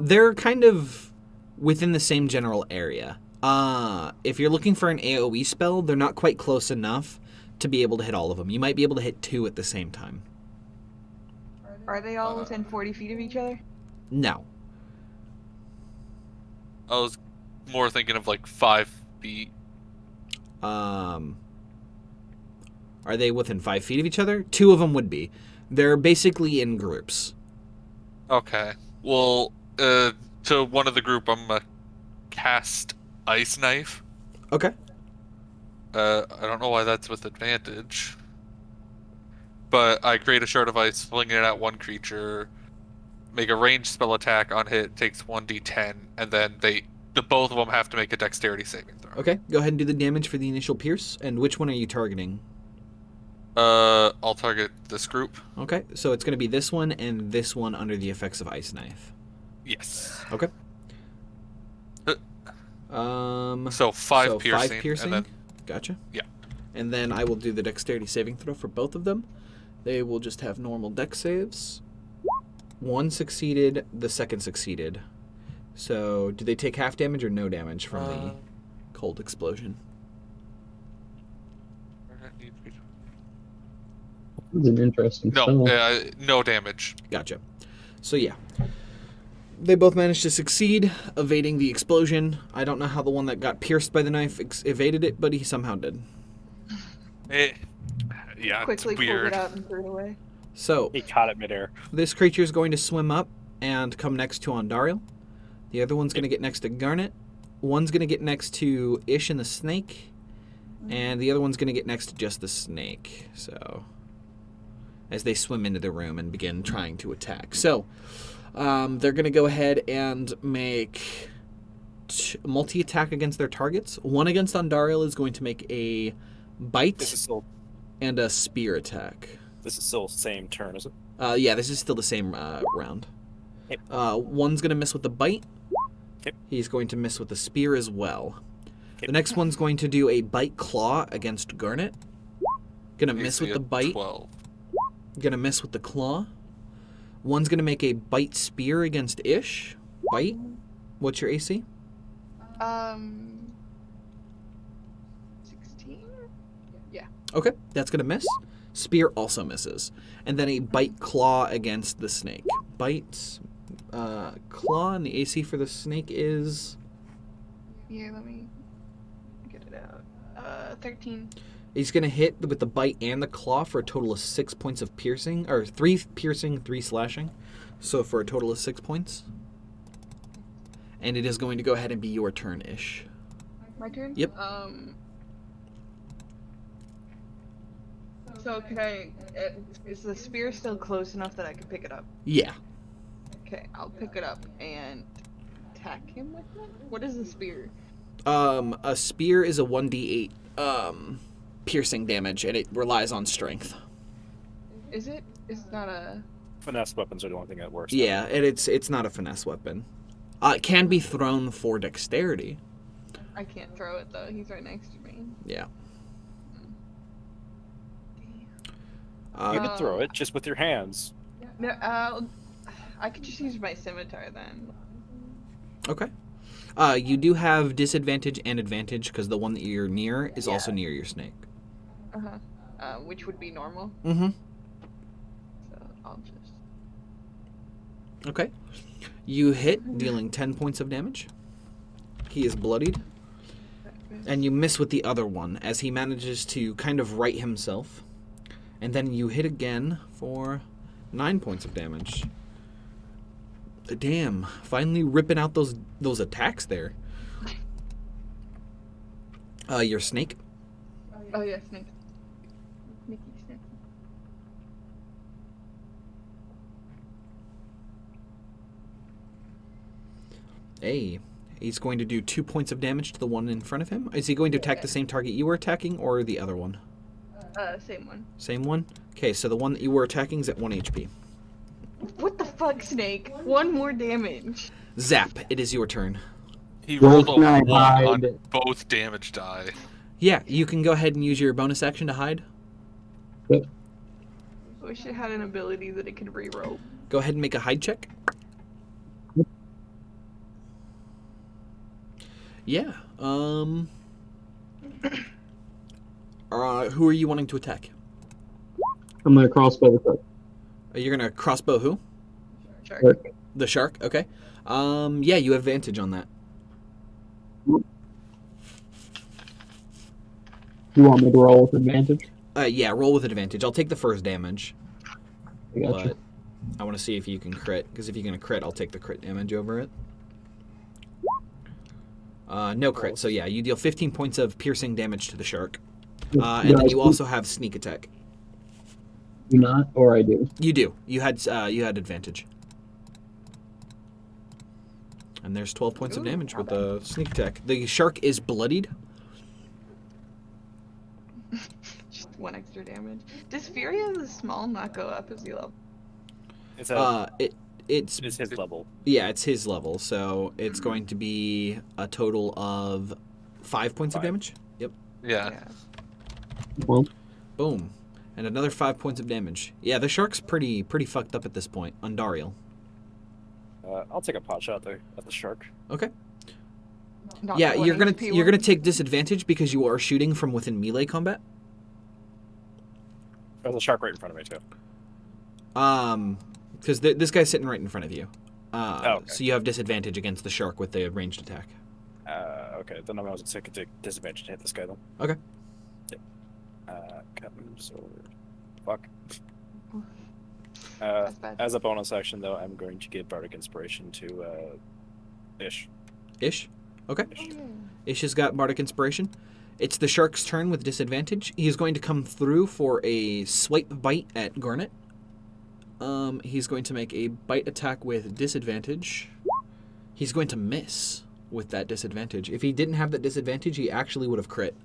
They're kind of within the same general area. If you're looking for an AoE spell, they're not quite close enough to be able to hit all of them. You might be able to hit 2 at the same time. Are they all within 40 feet of each other? No. more thinking of like 5 feet. Are they within 5 feet of each other? 2 of them would be. They're basically in groups. Okay. Well, to one of the group, I'm gonna cast Ice Knife. Okay. I don't know why that's with advantage. But I create a shard of ice, fling it at one creature, make a ranged spell attack on hit, takes 1d10, and then the both of them have to make a dexterity saving throw. Okay, go ahead and do the damage for the initial pierce. And which one are you targeting? I'll target this group. Okay, so it's going to be this one and this one under the effects of Ice Knife. Yes. Okay. So 5 piercing. 5 piercing. And then, Gotcha. yeah. And then I will do the dexterity saving throw for both of them. They will just have normal dex saves. One succeeded, the second succeeded. So, do they take half damage or no damage from the cold explosion? That's an interesting No, spell. no damage. Gotcha. So, yeah. They both managed to succeed, evading the explosion. I don't know how the one that got pierced by the knife evaded it, but he somehow did. Yeah, Quickly it's weird. pulled it out and threw it away. So, He caught it midair. this creature is going to swim up and come next to Ondariel. The other one's going to get next to Garnet. One's going to get next to Ish and the snake. And the other one's going to get next to just the snake. So, as they swim into the room and begin trying to attack. So, they're going to go ahead and make multi-attack against their targets. One against Ondariel is going to make a bite This is still and a spear attack. same turn, is it? Yeah, this is still the same round. Yep. One's going to miss with the bite. Yep. He's going to miss with the spear as well. Yep. The next one's going to do a bite claw against Garnet. Gonna miss with the bite. 12. Gonna miss with the claw. One's gonna make a bite spear against Ish. Bite. What's your AC? 16? Yeah. Okay, that's gonna miss. Spear also misses. And then a bite claw against the snake. Bite, claw, and the AC for the snake is... Yeah, let me get it out. 13. He's gonna hit with the bite and the claw for a total of 6 points of piercing, or 3 piercing, 3 slashing. So for a total of 6 points. And it is going to go ahead and be your turn, Ish. My turn? Yep. So can I... is the spear still close enough that I can pick it up? Yeah. Okay, I'll pick it up and attack him with it? What is the spear? A spear is a 1d8 piercing damage, and it relies on strength. Is it? It's not a... Finesse weapons are the only thing that works. Yeah, and it's not a finesse weapon. It can be thrown for dexterity. I can't throw it though, he's right next to me. Yeah. You could throw it just with your hands. No, I could just use my scimitar then. Okay. You do have disadvantage and advantage because the one that you're near is also near your snake. Which would be normal. Mm-hmm. So I'll just... Okay. You hit, dealing 10 points of damage. He is bloodied. And you miss with the other one as he manages to kind of right himself. And then you hit again for 9 points of damage. Damn, finally ripping out those attacks there. Your snake. Oh yeah, snake. Sneaky snake. Hey, he's going to do 2 points of damage to the one in front of him. Is he going to attack the same target you were attacking or the other one? Same one. Same one? Okay, so the one that you were attacking is at 1 HP. What the fuck, Snake? 1 more damage. Zap, it is your turn. He Well, rolled a can I 1 on hide? both damage die. Yeah, you can go ahead and use your bonus action to hide. I wish it had an ability that it could reroll. Go ahead and make a hide check. Yeah, who are you wanting to attack? I'm gonna crossbow the shark. You're gonna crossbow who? Shark. Shark. The shark, okay. Yeah, you have advantage on that. You want me to roll with advantage? Yeah, roll with advantage. I'll take the first damage, I got but I want to see if you can crit, because if you're going to crit, I'll take the crit damage over it. No crit, so yeah, you deal 15 points of piercing damage to the shark. you. And then you also have sneak attack. Do not, or I do. You do. You had advantage. And there's 12 points of Ooh, damage not with the sneak attack. The shark is bloodied. Just 1 extra damage. Does Fury as a small not go up as you level? It's a, It's it's his level. yeah, it's his level, so it's going to be a total of 5 points of 5. damage. Yep. Yeah. Well, Boom. And another 5 points of damage. Yeah, the shark's pretty fucked up at this point. Undariel. I'll take a pot shot there at the shark. Okay. Not Yeah, the 1 you're gonna HP you're gonna one? take disadvantage because you are shooting from within melee combat. There's a shark right in front of me too. Because this guy's sitting right in front of you. Okay. So you have disadvantage against the shark with the ranged attack. Okay, then I was going to take disadvantage to hit this guy then. Okay. Yep. Captain sword. Fuck. That's bad. As a bonus action though, I'm going to give Bardic Inspiration to Ish. Ish. Okay. Oh, yeah. Ish has got bardic inspiration. It's the shark's turn with disadvantage. He is going to come through for a swipe bite at Garnet. He's going to make a bite attack with disadvantage. He's going to miss with that disadvantage. If he didn't have that disadvantage, he actually would have crit.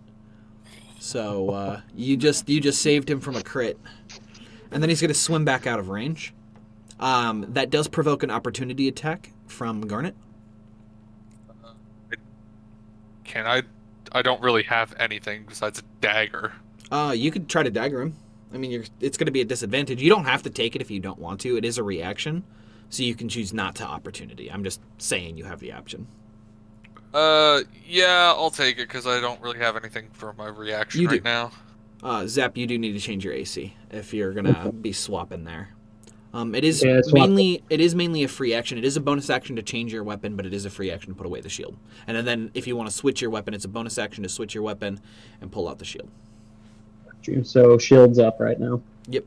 So you just saved him from a crit. And then he's going to swim back out of range. That does provoke an opportunity attack from Garnet. I don't really have anything besides a dagger. You could try to dagger him. I mean, it's going to be a disadvantage. You don't have to take it if you don't want to. It is a reaction, so you can choose not to opportunity. I'm just saying you have the option. Yeah, I'll take it because I don't really have anything for my reaction You do. right now. Zap, you do need to change your AC if you're going to be swapping there. It is Yeah, swap. mainly a free action. It is a bonus action to change your weapon, but it is a free action to put away the shield. And then if you want to switch your weapon, it's a bonus action to switch your weapon and pull out the shield. so shield's up right now. Yep.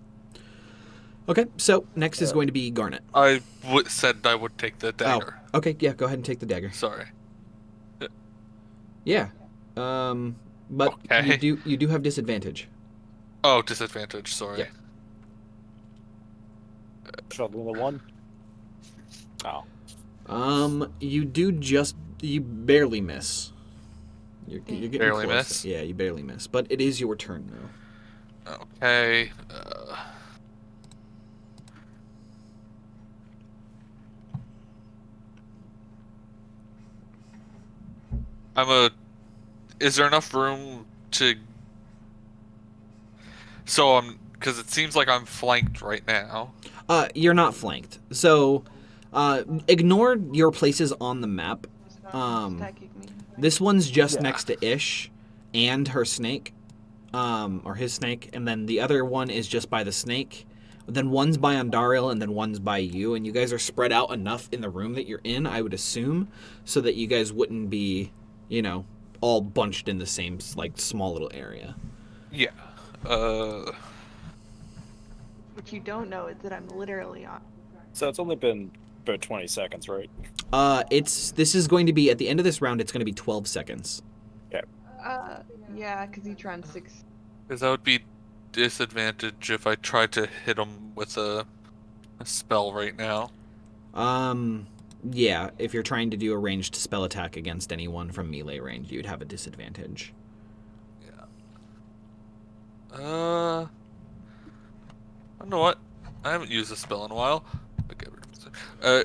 Okay, so next is going to be Garnet. I said I would take the dagger. Oh, okay, yeah, go ahead and take the dagger. Sorry. Yeah. But Okay. you do have disadvantage. Oh, disadvantage. Sorry. Yeah. Shot the 1. Oh. You barely miss. You're getting Barely close. miss? Yeah, you barely miss. But it is your turn now. Okay. Is there enough room to? So because it seems like I'm flanked right now. You're not flanked. So, ignore your places on the map. Attacking me. This one's just next to Ish and her snake, or his snake, and then the other one is just by the snake. Then one's by Andariel, and then one's by you, and you guys are spread out enough in the room that you're in, I would assume, so that you guys wouldn't be, all bunched in the same, small little area. Yeah. What you don't know is that I'm literally on. So it's only been about 20 seconds, right? This is going to be, at the end of this round, it's going to be 12 seconds. Yeah, because each round's 6. Because that would be disadvantage if I tried to hit him with a spell right now. Yeah, if you're trying to do a ranged spell attack against anyone from melee range, you'd have a disadvantage. Yeah. I don't know what. I haven't used a spell in a while. Okay.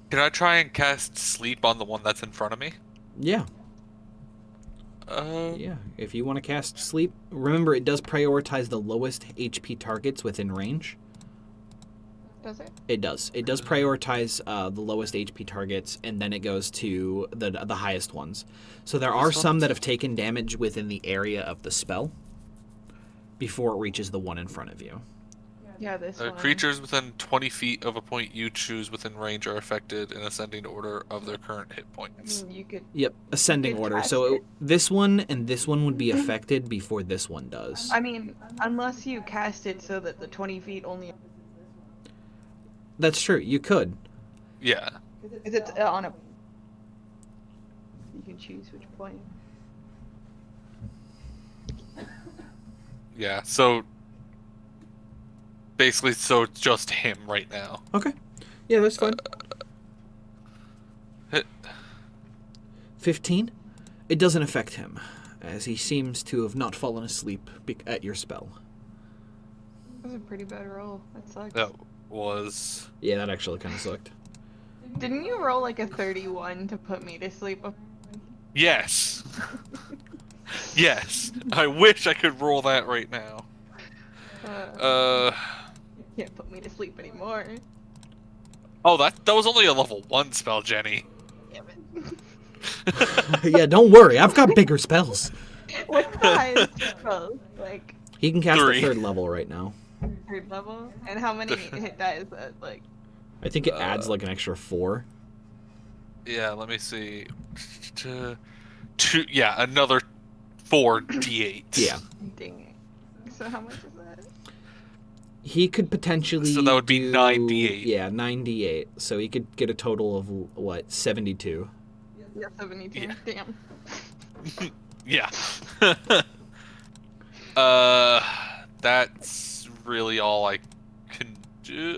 Can I try and cast sleep on the one that's in front of me? Yeah. Yeah, if you want to cast sleep, remember it does prioritize the lowest HP targets within range. Does it? It does. It does prioritize the lowest HP targets, and then it goes to the highest ones. So there are some that have taken damage within the area of the spell before it reaches the one in front of you. Yeah, this one. Creatures within 20 feet of a point you choose within range are affected in ascending order of their current hit points. You could. Yep, ascending could order. cast So it. this one and this one would be affected before this one does. I mean, unless you cast it so that the 20 feet only. That's true. You could. Yeah. Because it's on a. You can choose which point. Yeah, so basically, so it's just him right now. Okay. Yeah, that's fine. Hit. 15. It doesn't affect him, as he seems to have not fallen asleep at your spell. That was a pretty bad roll. That sucks. That was. Yeah, that actually kind of sucked. Didn't you roll like a 31 to put me to sleep? Yes. Yes. I wish I could roll that right now. Can't put me to sleep anymore. Oh, that was only a level 1 spell, Jenny. Damn it. Yeah, don't worry. I've got bigger spells. What size spells? Like He can cast 3. the 3rd level right now. 3rd level? And how many hit die is that? Like, I think it adds like an extra 4. Yeah, let me see. Yeah, another 4d8. Yeah. dang it. So how much is that? He could potentially. So that would be do- 9d8. Yeah, 9d8. So he could get a total of what, 72. Yeah, 72. Yeah. Damn. Yeah. That's really all I can do.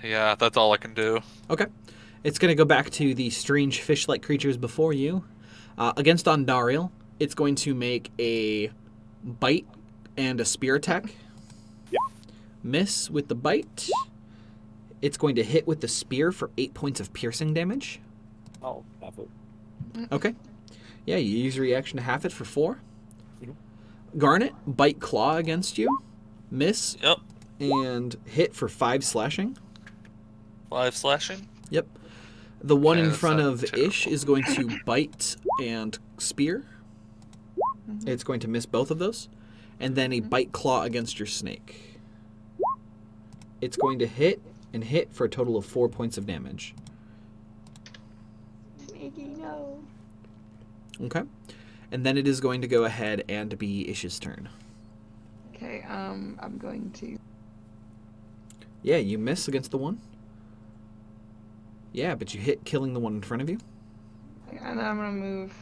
Yeah, that's all I can do. Okay. It's going to go back to the strange fish-like creatures before you. Against Ondariel, it's going to make a bite and a spear attack. Yep. Miss with the bite. It's going to hit with the spear for 8 points of piercing damage. I'll have it. Okay. Yeah, you use your reaction to half it for 4. Mhm. Garnet, bite claw against you. Miss Yep. and hit for 5 slashing. 5 slashing. Yep. The one Okay, in that's front not of Ish is going to bite and spear. Mhm. It's going to miss both of those. And then a bite claw against your snake. It's going to hit and hit for a total of 4 points of damage. Sneaky, no. Okay. And then it is going to go ahead and be Ish's turn. Okay, I'm going to. Yeah, you miss against the one. Yeah, but you hit killing the one in front of you. And then I'm gonna move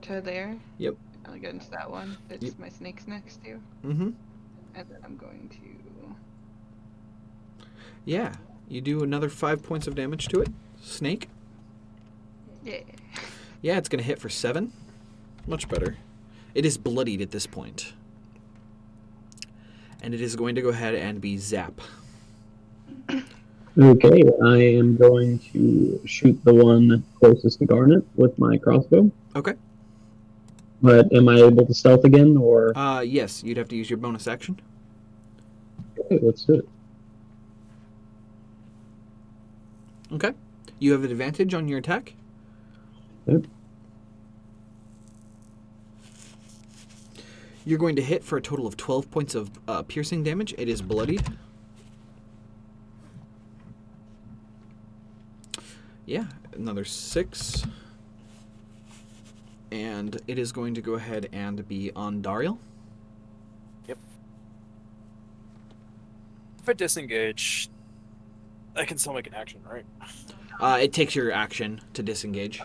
to there. Yep. Against that one. It's Yep. my snake's next to. Mm-hmm. And then I'm going to. Yeah. You do another 5 points of damage to it. Snake. Yeah. Yeah, it's going to hit for 7. Much better. It is bloodied at this point. And it is going to go ahead and be Zap. Okay, I am going to shoot the one closest to Garnet with my crossbow. Okay. But am I able to stealth again, or... Yes, you'd have to use your bonus action. Okay, let's do it. Okay. You have an advantage on your attack. Yep. You're going to hit for a total of 12 points of piercing damage. It is bloodied. Yeah, another 6. And it is going to go ahead and be on Dariel. If I disengage, I can still make an action, right? It takes your action to disengage.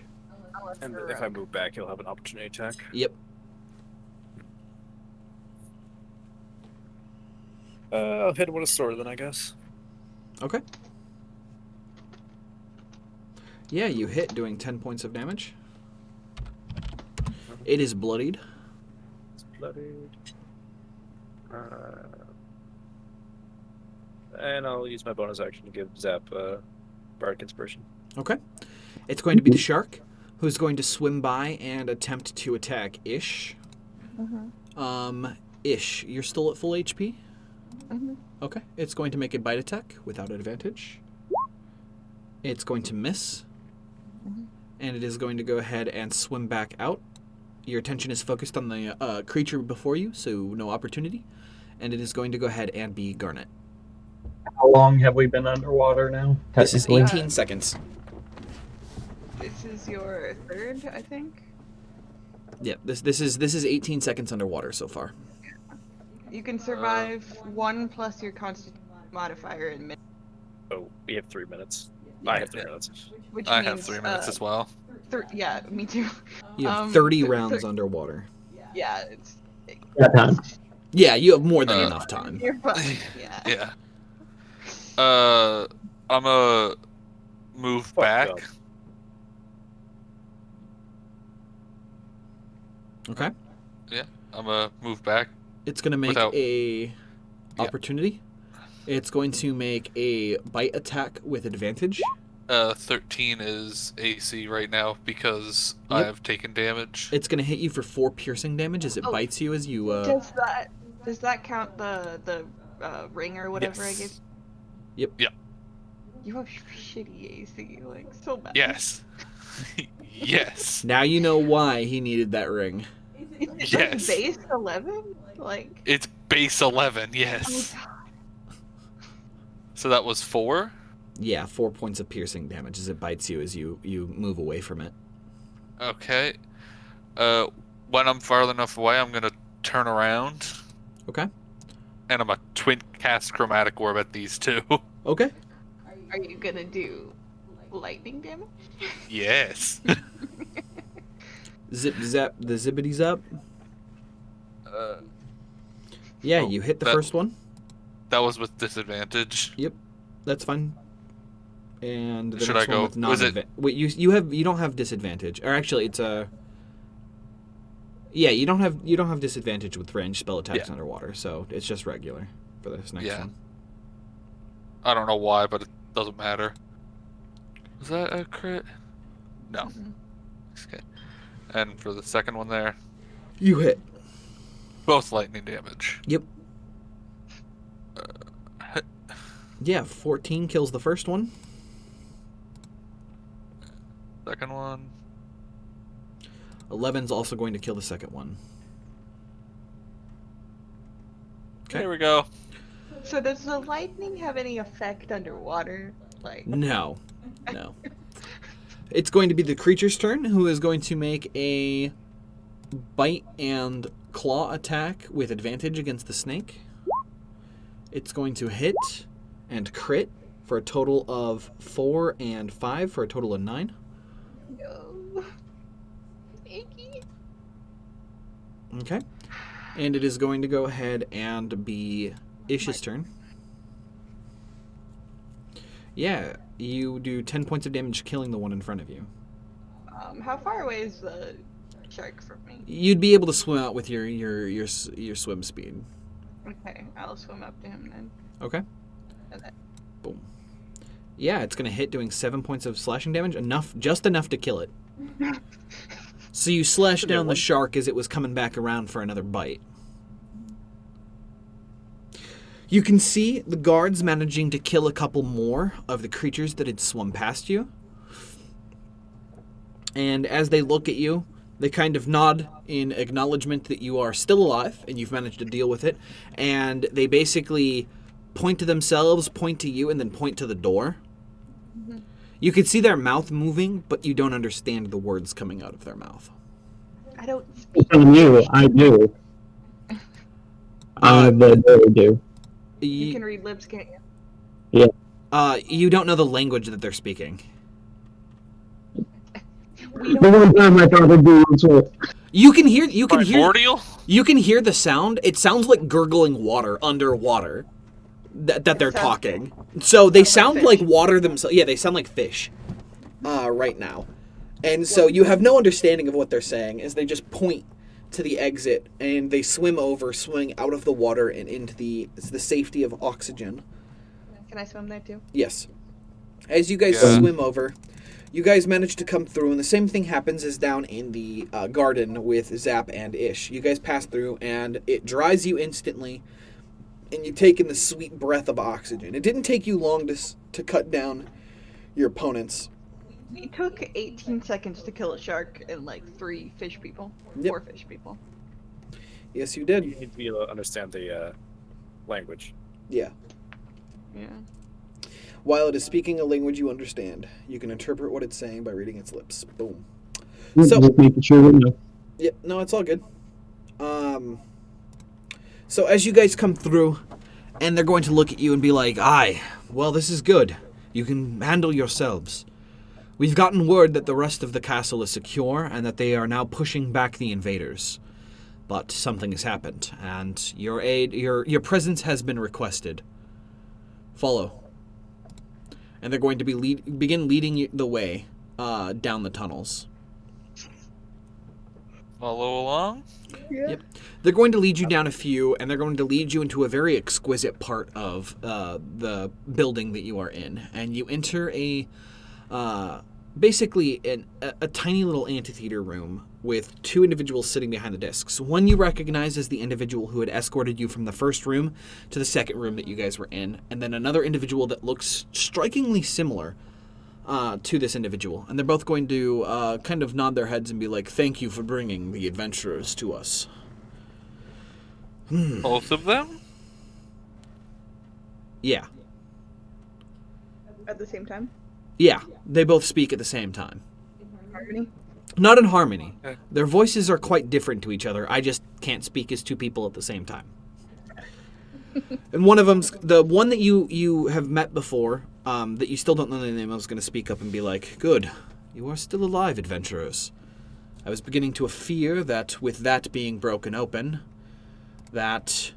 And if I move back, he'll have an opportunity attack. Yep. I'll hit him with a sword then, I guess. Okay. Yeah, you hit, doing 10 points of damage. It is bloodied. It's bloodied. And I'll use my bonus action to give Zap Bardic Inspiration. Okay. It's going to be the shark, who's going to swim by and attempt to attack Ish. Ish, you're still at full HP? Mhm. Okay. It's going to make a bite attack without advantage. It's going to miss. And it is going to go ahead and swim back out. Your attention is focused on the creature before you, so no opportunity. and it is going to go ahead and be Garnet. How long have we been underwater now? This is technically? 18 seconds. This is your third, I think. Yeah, this is 18 seconds underwater so far. You can survive 1 plus your constitution modifier in minutes, Oh, we have 3 minutes. I have 3 Yeah. minutes. which I means have 3 minutes as well. Yeah, me too. You have 30 rounds thir- underwater. Yeah, it's That time. Yeah, you have more than Uh, enough time. you're fine. Yeah. Yeah. I'm gonna move Fuck back. God. Okay. I'm gonna move back. It's going to make Without- a Yeah. opportunity. It's going to make a bite attack with advantage. 13 is AC right now because Yep. I have taken damage. It's going to hit you for 4 piercing damage as it Oh. bites you as you Does that count the ring or whatever I gave? Yep. Yeah. You have shitty AC, like so bad. Yes. Yes. Now you know why he needed that ring. It's Yes. like base 11, like. It's base 11, Oh yes. god. So that was 4? Yeah, 4 points of piercing damage as it bites you as you move away from it. Okay. When I'm far enough away, I'm gonna turn around Okay. and I'm a twin cast chromatic orb at these two. Okay. Are you gonna do lightning damage? Yes. Zip zap the zippity zap. Uh, Yeah, Oh, you hit the that- first one. that was with disadvantage. That's fine. And the Should next I go- one with was it- Wait, you don't have disadvantage. Or actually it's a Yeah, you don't have disadvantage with ranged spell attacks Yeah. underwater, so it's just regular for this next Yeah. one. I don't know why, but it doesn't matter. Was that a crit? No. Mhm. Okay. And for the second one there, You hit. both lightning damage. Yep. Yeah, 14 kills the first one. Second one. 11's also going to kill the second one. Okay. There we go. So does the lightning have any effect underwater? Like. No. No. It's going to be the creature's turn, who is going to make a bite and claw attack with advantage against the snake. It's going to hit and crit for a total of 4 and 5 for a total of 9. No. Icky. Okay. And it is going to go ahead and be Ish's turn. Yeah, you do 10 points of damage killing the one in front of you. How far away is the shark from me? You'd be able to swim out with your swim speed. Okay, I'll swim up to him then. Okay. Okay. Boom. Yeah, it's gonna hit, doing 7 points of slashing damage, just enough to kill it. So you slash down the shark as it was coming back around for another bite. You can see the guards managing to kill a couple more of the creatures that had swum past you. And as they look at you, they kind of nod in acknowledgement that you are still alive and you've managed to deal with it. And they basically point to themselves, point to you, and then point to the door. You can see their mouth moving, but you don't understand the words coming out of their mouth. I don't speak. On you, I do. I do. You can read lips, can't you? You don't know the language that they're speaking. We The don't. one time I thought it'd be so. You can hear Primordial? you can hear the sound. It sounds like gurgling water underwater. That they're Sounds- talking. So they Sounds sound like like water themselves. Yeah, they sound like fish. Right now. And so you have no understanding of what they're saying as they just point to the exit and they swim over, swimming out of the water and into the safety of oxygen. Can I swim there too? Yes. As you guys Yeah. swim over, you guys manage to come through, and the same thing happens as down in the garden with Zap and Ish. You guys pass through, and it dries you instantly, and you take in the sweet breath of oxygen. It didn't take you long to cut down your opponents. We took 18 seconds to kill a shark and like 3 fish people. Yep. 4 fish people. Yes, you You did. need to be able to understand language. Yeah. Yeah. While it is speaking a language you understand, you can interpret what it's saying by reading its lips. Boom. So- Just making sure we know. Yeah, no, it's all good. So as you guys come through, And they're going to look at you and be like, aye, well, this is good. You can handle yourselves. We've gotten word that the rest of the castle is secure and that they are now pushing back the invaders. But something has happened, and your aid, your presence has been requested. Follow. And they're going to be begin leading you the way down the tunnels. Follow along. Yeah. Yep. They're going to lead you down a few, and they're going to lead you into a very exquisite part of the building that you are in. And you enter basically a tiny little amphitheater room with two individuals sitting behind the desks. One you recognize as the individual who had escorted you from the first room to the second room that you guys were in, and then another individual that looks strikingly similar to this individual. And they're both going to kind of nod their heads and be like, thank you for bringing the adventurers to us. Both of them? Yeah. At the same time? Yeah, they both speak at the same time. Harmony? Not in harmony. Okay. Their voices are quite different to each other. I just can't speak as two people at the same time. And one of them's the one that you have met before, that you still don't know the name of, is going to speak up and be like, good, you are still alive, adventurers. I was beginning to fear that with that being broken open, that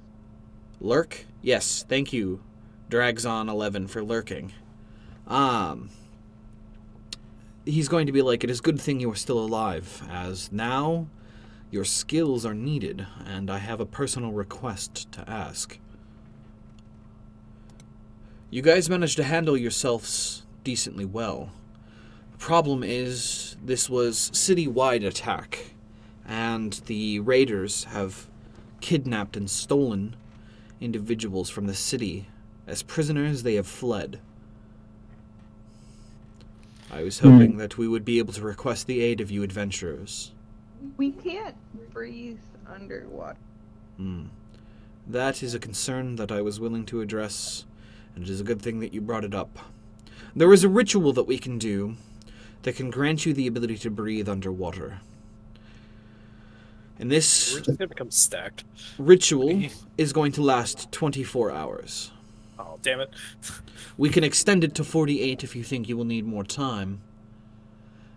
lurk? Yes, thank you, Dragzon11, for lurking. He's going to be like, it is a good thing you are still alive, as now your skills are needed, and I have a personal request to ask. You guys managed to handle yourselves decently well. The problem is, this was city-wide attack, and the raiders have kidnapped and stolen individuals from the city. As prisoners, they have fled. I was hoping that we would be able to request the aid of you adventurers. We can't breathe underwater. That is a concern that I was willing to address, and it is a good thing that you brought it up. There is a ritual that we can do that can grant you the ability to breathe underwater. And this We're just gonna become stacked. ritual is going to last 24 hours. Oh, damn it. We can extend it to 48 if you think you will need more time.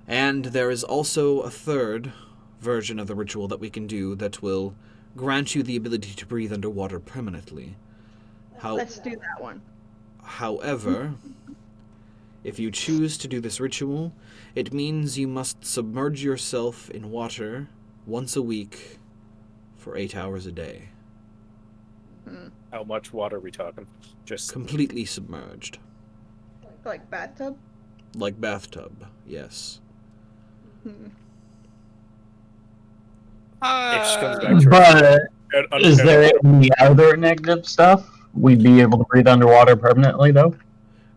And there is also a third version of the ritual that we can do that will grant you the ability to breathe underwater permanently. Let's do that one. However, if you choose to do this ritual, it means you must submerge yourself in water once a week for 8 hours a day. How much water are we talking? Just Completely submerged. Like bathtub? Like bathtub, yes. it just comes back to But is there any other negative stuff? We'd be able to breathe underwater permanently, though?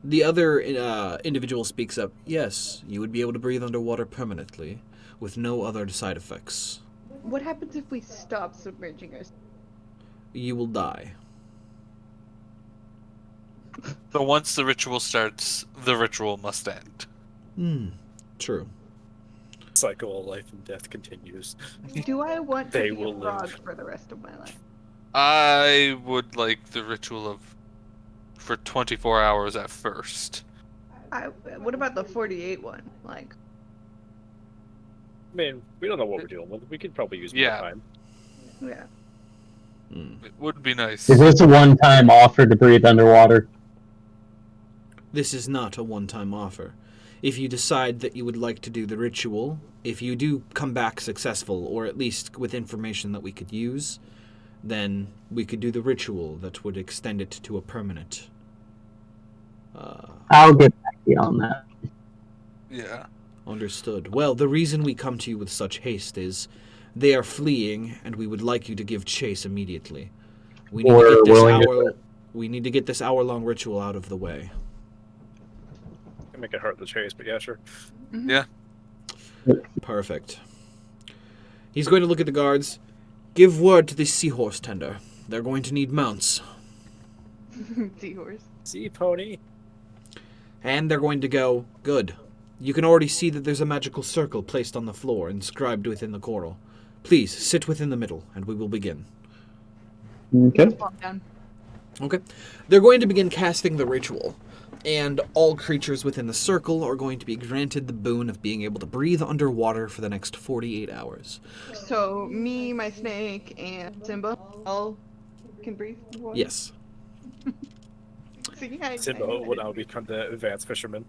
The other individual speaks up, yes, you would be able to breathe underwater permanently with no other side effects. What happens if we stop submerging ourselves? You will die. So once the ritual starts, the ritual must end. True. cycle of life and death continues. Do I want to They be a will live. frog for the rest of my life? I would like the ritual of for 24 hours at first. What about the 48 one? Like, I mean, we don't know what we're dealing with. We could probably use more Yeah. time. yeah. It would be nice. Is this a one-time offer to breathe underwater? This is not a one-time offer. If you decide that you would like to do the ritual, if you do come back successful, or at least with information that we could use, then we could do the ritual that would extend it to a permanent. I'll get back to you on that. Yeah. Understood. Well, the reason we come to you with such haste is they are fleeing, and we would like you to give chase immediately. We need, We're to, get willing this to do hour, we need to get this hour-long ritual out of the way. Can make it hard to chase, but yeah, sure. Yeah. Perfect. He's going to look at the guards. Give word to the seahorse tender. They're going to need mounts. Seahorse. Sea pony. And they're going to go, good. You can already see that there's a magical circle placed on the floor, inscribed within the coral. Please, sit within the middle, and we will begin. Okay. Calm down. Okay. They're going to begin casting the ritual, and all creatures within the circle are going to be granted the boon of being able to breathe underwater for the next 48 hours. So me, my snake, and Simba all can breathe. Water? Yes. See, Simba will now become the advanced fisherman.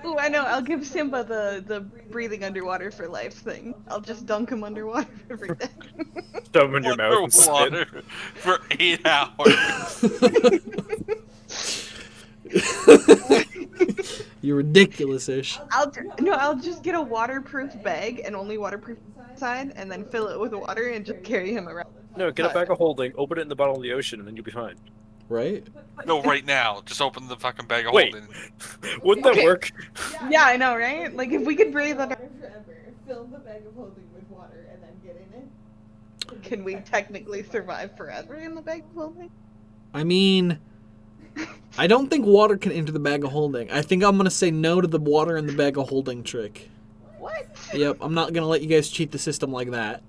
Ooh, I know. I'll give Simba the breathing underwater for life thing. I'll just dunk him underwater every day. Shove him in your mouth and spit. Underwater for 8 hours. You're ridiculous-ish. I'll just get a waterproof bag and only waterproof inside, and then fill it with water and just carry him around. No, get a bag of holding, open it in the bottom of the ocean, and then you'll be fine. Right? No, right now. Just open the fucking bag of Wait. holding. Wouldn't that Okay. work? Yeah, I know, right? Like if we could breathe under, Fill the bag of holding with water and then get in it. can we technically survive forever in the bag of holding? I mean, I don't think water can enter the bag of holding. I think I'm going to say no to the water in the bag of holding trick. What? Yep, I'm not going to let you guys cheat the system like that.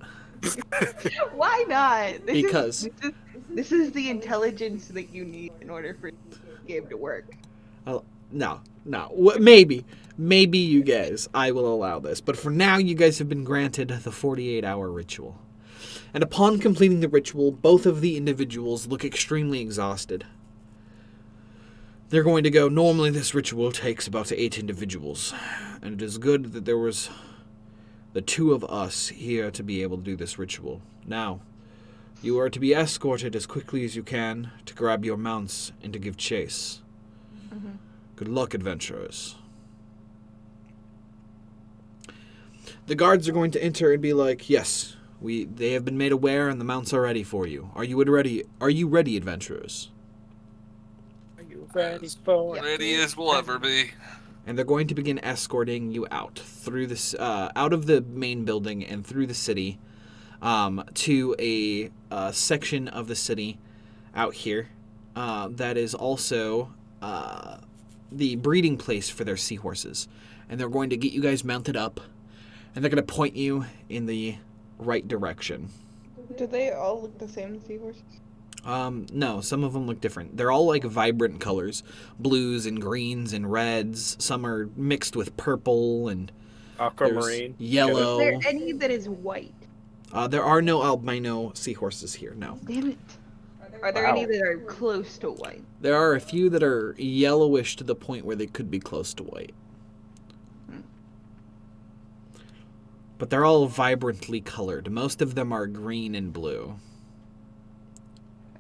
Why not? Because. This is the intelligence that you need in order for the game to work. No. Maybe you guys, I will allow this. But for now, you guys have been granted the 48-hour ritual. And upon completing the ritual, both of the individuals look extremely exhausted. They're going to go, normally this ritual takes about 8 individuals. And it is good that there was the 2 of us here to be able to do this ritual. Now, you are to be escorted as quickly as you can to grab your mounts and to give chase. Mm-hmm. Good luck, adventurers. The guards are going to enter and be like, yes, they have been made aware and the mounts are ready for you. Are you ready, adventurers? Are you ready for Yep. Ready as we'll ever be. And they're going to begin escorting you out through this, out of the main building and through the city, to a section of the city out here that is also the breeding place for their seahorses. And they're going to get you guys mounted up, and they're going to point you in the right direction. Do they all look the same, seahorses? No, some of them look different. They're all like vibrant colors, blues and greens and reds. Some are mixed with purple and aquamarine? yellow. Is there any that is white? There are no albino seahorses here, no. Damn it. Are there Wow. any that are close to white? There are a few that are yellowish to the point where they could be close to white. But they're all vibrantly colored. Most of them are green and blue.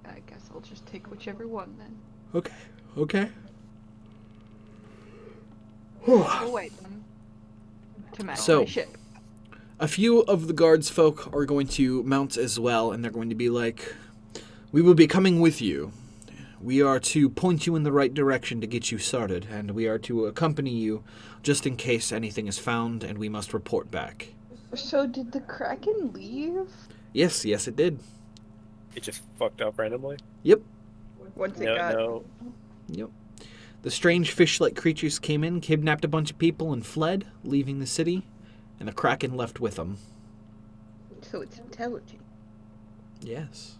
I guess I'll just take whichever one then. Okay. The white one. To match So- my ship. A few of the guards folk are going to mount as well, and they're going to be like, we will be coming with you. We are to point you in the right direction to get you started, and we are to accompany you just in case anything is found, and we must report back. So did the Kraken leave? Yes, it did. It just fucked up randomly? Yep. Once it No, got... no. Yep. The strange fish-like creatures came in, kidnapped a bunch of people, and fled, leaving the city, and the Kraken left with them. So it's intelligent. Yes.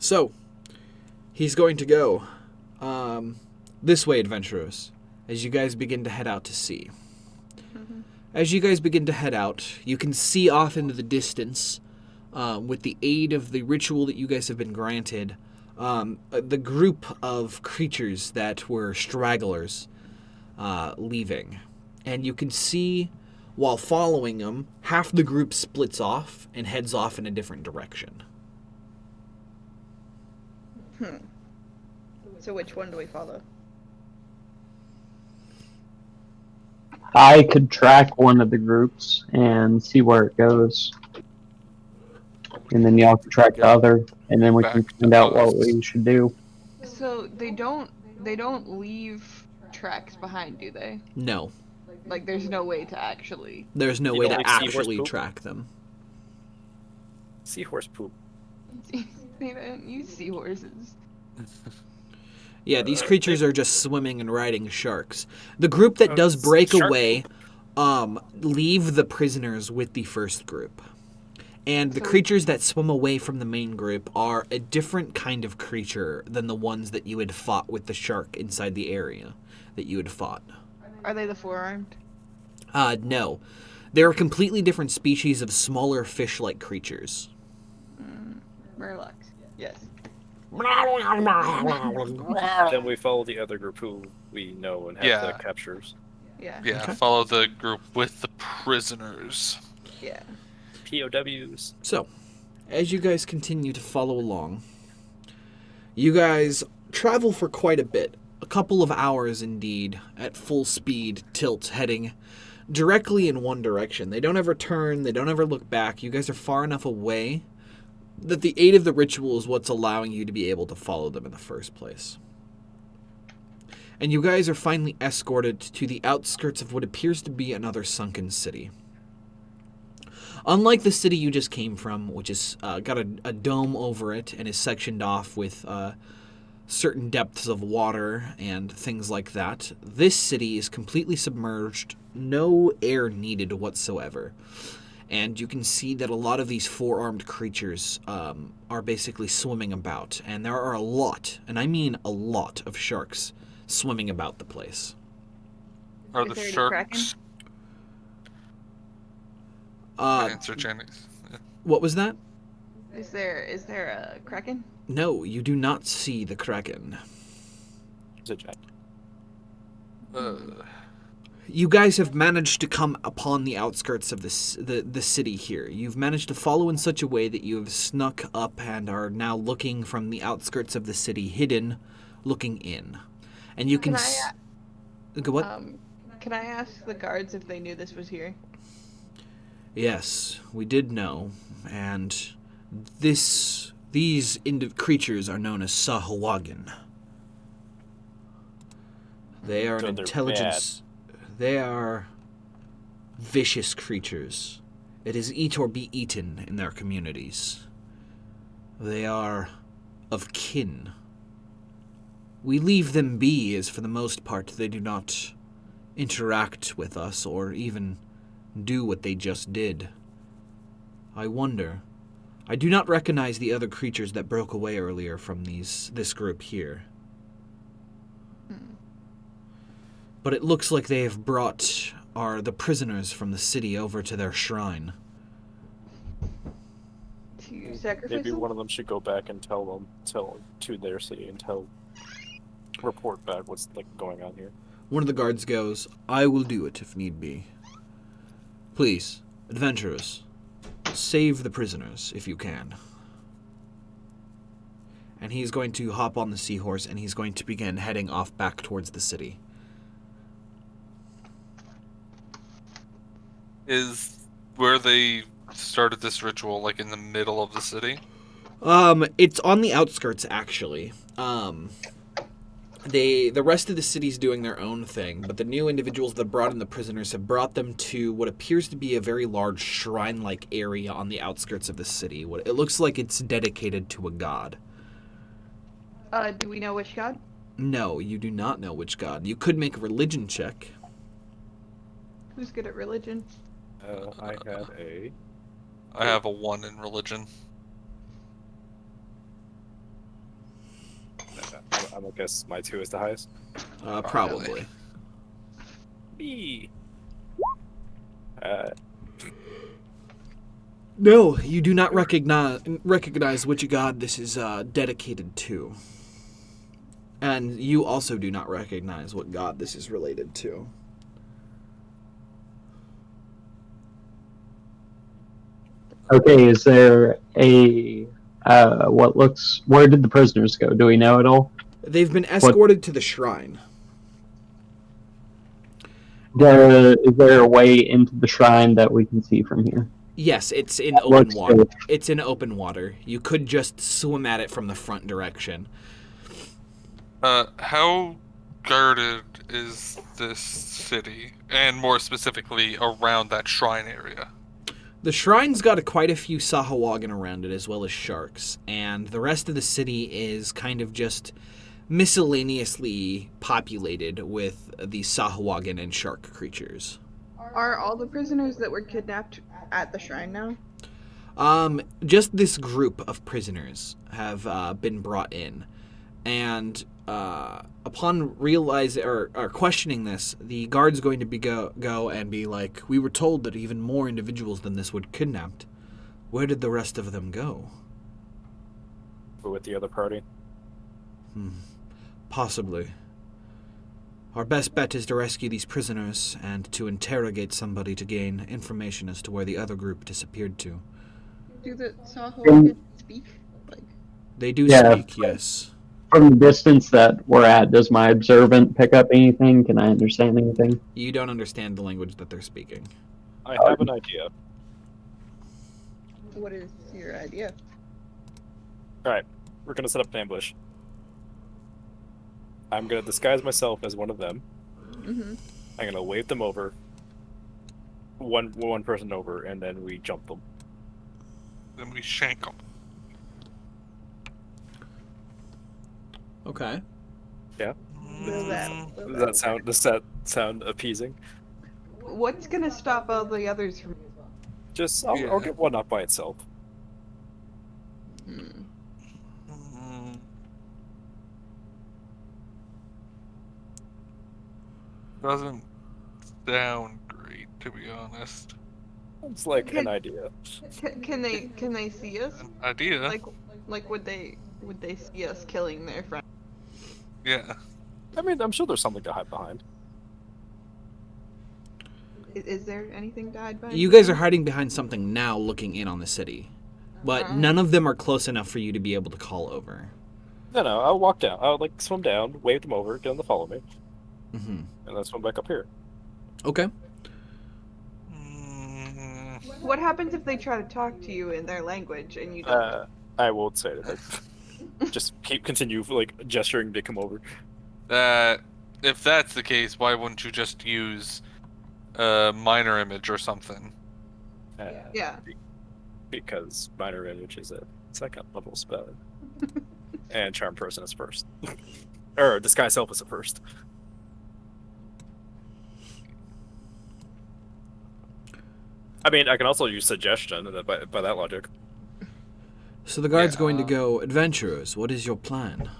So, he's going to go this way, adventurers, as you guys begin to head out to sea. As you guys begin to head out, you can see off into the distance, with the aid of the ritual that you guys have been granted, the group of creatures that were stragglers leaving. And you can see, while following them, half the group splits off and heads off in a different direction. So which one do we follow? I could track one of the groups and see where it goes. And then y'all can track the other, and then we can find out what we should do. So they don't leave tracks behind, do they? No, Like there's no way to actually... there's no You way don't to like seahorse actually poop? track them. Seahorse poop. They don't use seahorses. Yeah, these creatures are just swimming and riding sharks. The group that does break shark away leave the prisoners with the first group. And the So- creatures that swim away from the main group are a different kind of creature than the ones that you had fought with the shark inside the area that you had fought. Are they the four-armed? No. They're a completely different species of smaller fish-like creatures. Murlocs. Yes. Then we follow the other group who we know and have Yeah. the captures. Yeah. Yeah, Okay. follow the group with the prisoners. Yeah. POWs. So, as you guys continue to follow along, you guys travel for quite a bit. A couple of hours, indeed, at full speed, tilt, heading directly in one direction. They don't ever turn, they don't ever look back. You guys are far enough away that the aid of the ritual is what's allowing you to be able to follow them in the first place. And you guys are finally escorted to the outskirts of what appears to be another sunken city. Unlike the city you just came from, which has got a dome over it and is sectioned off with certain depths of water and things like that, this city is completely submerged, no air needed whatsoever. And you can see that a lot of these four-armed creatures are basically swimming about. And there are a lot, and I mean a lot, of sharks swimming about the place. Are Is the there any sharks? Answer Janice. What was that? Is there a kraken? No, you do not see the kraken. Is it Jack? You guys have managed to come upon the outskirts of the city here. You've managed to follow in such a way that you have snuck up and are now looking from the outskirts of the city, hidden, looking in. And you can... What? Can I ask the guards if they knew this was here? Yes, we did know. And these creatures are known as Sahuagin. They are So an they're intelligence... They are vicious creatures. It is eat or be eaten in their communities. They are of kin. We leave them be, as for the most part they do not interact with us or even do what they just did. I wonder. I do not recognize the other creatures that broke away earlier from this group here. But it looks like they have brought the prisoners from the city over to their shrine. To sacrifice Maybe them? one of them should go back and tell to their city and report back what's going on here. One of the guards goes, I will do it if need be. Please, adventurers, save the prisoners if you can. And he's going to hop on the seahorse and he's going to begin heading off back towards the city. Is where they started this ritual, like in the middle of the city? It's on the outskirts, actually. The rest of the city's doing their own thing, but the new individuals that brought in the prisoners have brought them to what appears to be a very large shrine-like area on the outskirts of the city. It looks like it's dedicated to a god. Do we know which god? No, you do not know which god. You could make a religion check. Who's good at religion? I had a... I have a 1 in religion. I'm gonna guess my 2 is the highest. Probably. Me. No, you do not recognize which god this is dedicated to. And you also do not recognize what god this is related to. Okay, is there a where did the prisoners go? Do we know at all? They've been escorted to the shrine. Is there a way into the shrine that we can see from here? Yes, it's in open Looks water. good. It's in open water. You could just swim at it from the front direction. How guarded is this city? And more specifically, around that shrine area? The shrine's got quite a few Sahuagin around it, as well as sharks, and the rest of the city is kind of just miscellaneously populated with the Sahuagin and shark creatures. Are all the prisoners that were kidnapped at the shrine now? Just this group of prisoners have been brought in, and upon realizing or questioning this, the guard's going to go and be like, "We were told that even more individuals than this were kidnapped. Where did the rest of them go?" With the other party. Possibly. Our best bet is to rescue these prisoners and to interrogate somebody to gain information as to where the other group disappeared to. Do the Sahuagin speak? Like, They do Yeah. speak, yes. From the distance that we're at, does my observant pick up anything? Can I understand anything? You don't understand the language that they're speaking. I have an idea. what is your idea? Alright, we're gonna set up an ambush. I'm gonna disguise myself as one of them. Mm-hmm. I'm gonna wave them over. One person over, and then we jump them. Then we shank them. Okay. Yeah? Will Does that sound appeasing? What's gonna stop all the others from? Just I'll get one up by itself. Doesn't sound great, to be honest. It's like an idea. Can they see us? An idea? Like would they see us killing their friend? Yeah. I mean, I'm sure there's something to hide behind. Is there anything to hide behind? You guys are hiding behind something now, looking in on the city. But none of them are close enough for you to be able to call over. No, I'll walk down. I'll swim down, wave them over, get them to follow me, Mm-hmm. and then swim back up here. Okay. What happens if they try to talk to you in their language and you don't? I won't say anything. Just continue gesturing to come over. If that's the case, why wouldn't you just use a minor image or something? Yeah. Because minor image is a second level spell, and charm person is first, or disguise self is a first. I mean, I can also use suggestion, and by that logic. So the guard's going to go, "Adventurers, what is your plan?"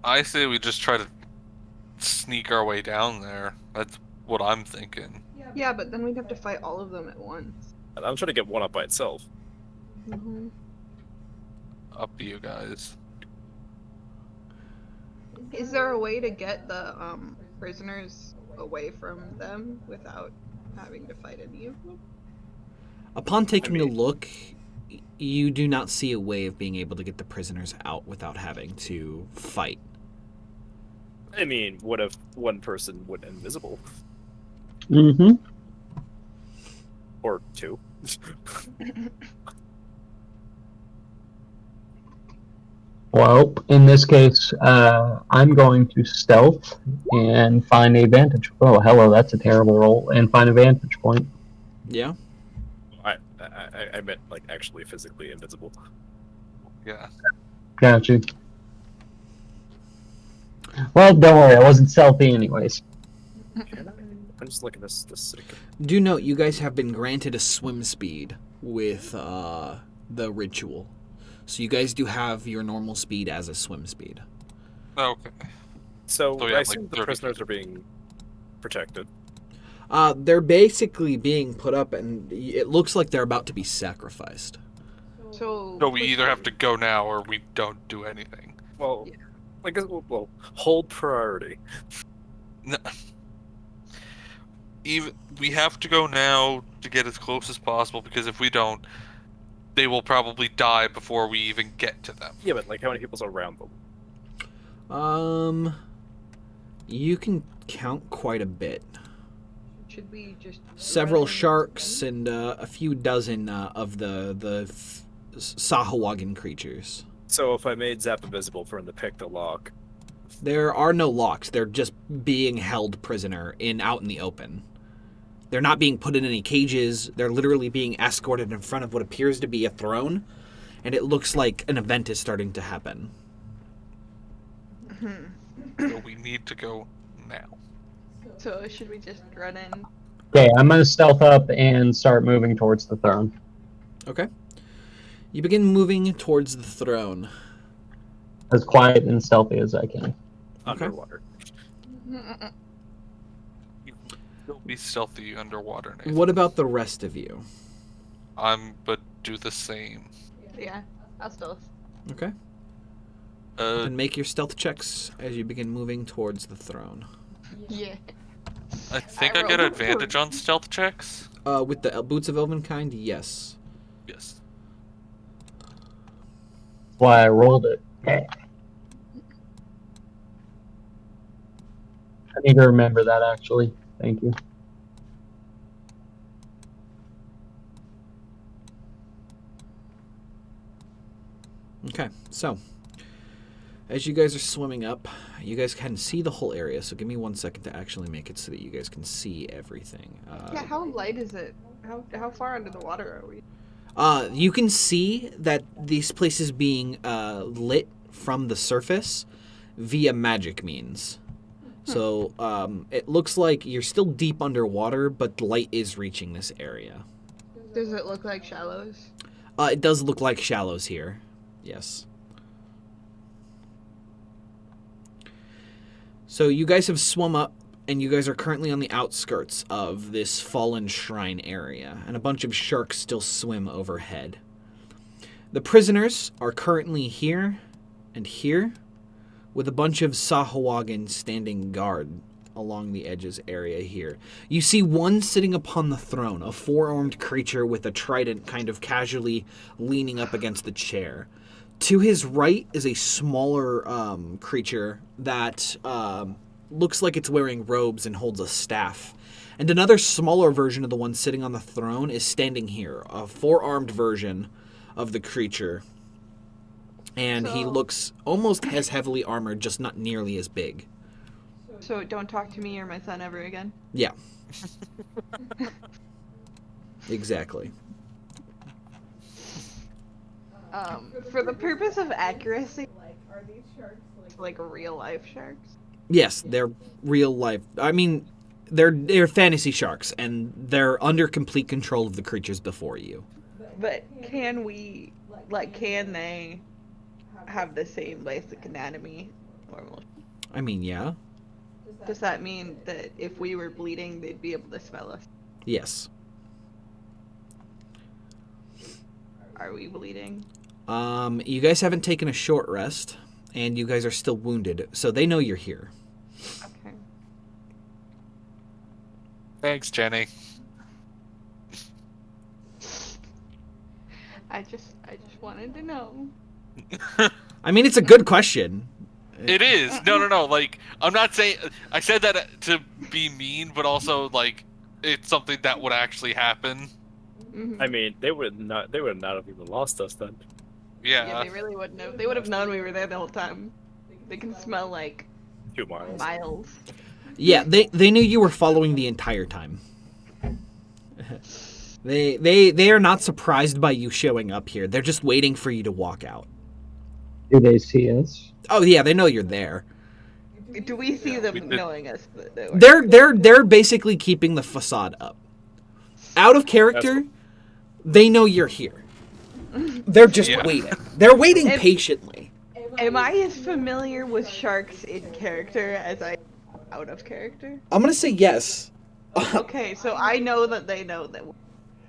I say we just try to sneak our way down there. That's what I'm thinking. Yeah, but then we'd have to fight all of them at once. I'm trying to get one up by itself. Mm-hmm. Up to you guys. Is there a way to get the prisoners away from them without having to fight any of them? Upon taking a look, you do not see a way of being able to get the prisoners out without having to fight. I mean, what if one person went invisible? Mm-hmm. Or two? Well, in this case, I'm going to stealth and find a vantage. Oh, hello, that's a terrible roll. And find a vantage point. Yeah? I meant actually physically invisible. Yeah. Gotcha. Well, don't worry, I wasn't stealthy anyways. I'm just looking at this. Do note, you guys have been granted a swim speed with the ritual. So you guys do have your normal speed as a swim speed. Okay. So yeah, I assume the 30 prisoners are being protected. They're basically being put up, and it looks like they're about to be sacrificed. So So we either have to go now or we don't do anything. Well, Yeah. I guess we'll hold priority. No. We have to go now to get as close as possible, because if we don't, they will probably die before we even get to them. Yeah, but how many people's around them? You can count quite a bit. should we just Several run in sharks and and a few dozen of the Sahuagin creatures. So if I made Zap invisible for him to pick the lock, There are no locks. They're just being held prisoner out in the open. They're not being put in any cages. They're literally being escorted in front of what appears to be a throne, and it looks like an event is starting to happen. So we need to go now. So should we just run in? Okay, I'm gonna stealth up and start moving towards the throne. Okay. You begin moving towards the throne. As quiet and stealthy as I can. Underwater. You'll be stealthy underwater, Nathan. What about the rest of you? But do the same. Yeah, I'll stealth. Okay. Then make your stealth checks as you begin moving towards the throne. Yeah. I think I I get rolled advantage on stealth checks. With the boots of Elvenkind, yes. Yes. That's why I rolled it. Okay. I need to remember that, actually. Thank you. Okay, so as you guys are swimming up, you guys can see the whole area. So give me 1 second to actually make it so that you guys can see everything. Yeah, how light is it? How far under the water are we? You can see that this place is being lit from the surface via magic means. So it looks like you're still deep underwater, but light is reaching this area. Does it look like shallows? It does look like shallows here. Yes. So you guys have swum up, and you guys are currently on the outskirts of this fallen shrine area, and a bunch of sharks still swim overhead. The prisoners are currently here and here, with a bunch of Sahuagin standing guard along the edges area here. You see one sitting upon the throne, a four-armed creature with a trident kind of casually leaning up against the chair. To his right is a smaller creature that looks like it's wearing robes and holds a staff. And another smaller version of the one sitting on the throne is standing here, a four-armed version of the creature. And he looks almost as heavily armored, just not nearly as big. So don't talk to me or my son ever again? Yeah. Exactly. For the purpose of accuracy, Are these sharks like real life sharks? Yes, they're real life. I mean, they're fantasy sharks, and they're under complete control of the creatures before you. But can we, can they have the same basic anatomy? Normal. I mean, yeah. Does that mean that if we were bleeding, they'd be able to smell us? Yes. Are we bleeding? You guys haven't taken a short rest, and you guys are still wounded, so they know you're here. Okay. Thanks, Jenny. I just wanted to know. I mean, it's a good question. It is. No. Like, I'm not saying... I said that to be mean, but also, like, it's something that would actually happen. Mhm. I mean, they would not have even lost us then. Yeah. They really wouldn't have. They would have known we were there the whole time. They can smell 2 miles. miles. Yeah, they knew you were following the entire time. They are not surprised by you showing up here. They're just waiting for you to walk out. Do they see us? Oh yeah, they know you're there. Do we see them we did- knowing us? That we're- They're basically keeping the facade up. Out of character, they know you're here. They're just waiting. They're waiting patiently. Am I as familiar with sharks in character as I am out of character? I'm gonna say yes. Okay, so I know that they know that.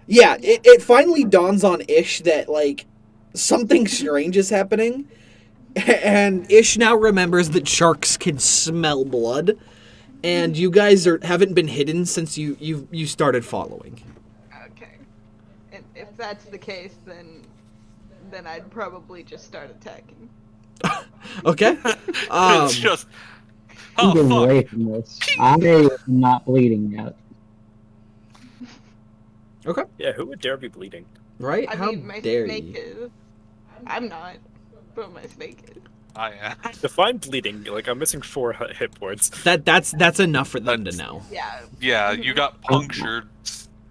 Yeah, it finally dawns on Ish that, like, something strange is happening. And Ish now remembers that sharks can smell blood, and you guys haven't been hidden since you started following. Okay. And if that's the case, then I'd probably just start attacking. Okay. It's just... Oh, Get away fuck. from this. I am not bleeding yet. Okay. Yeah, who would dare be bleeding? Right? I How mean, my dare snake you? is. I'm not, but my snake is. I am. Define bleeding. Like, I'm missing 4 hit points. That's enough for them to That's- know. Yeah. Yeah, you got punctured,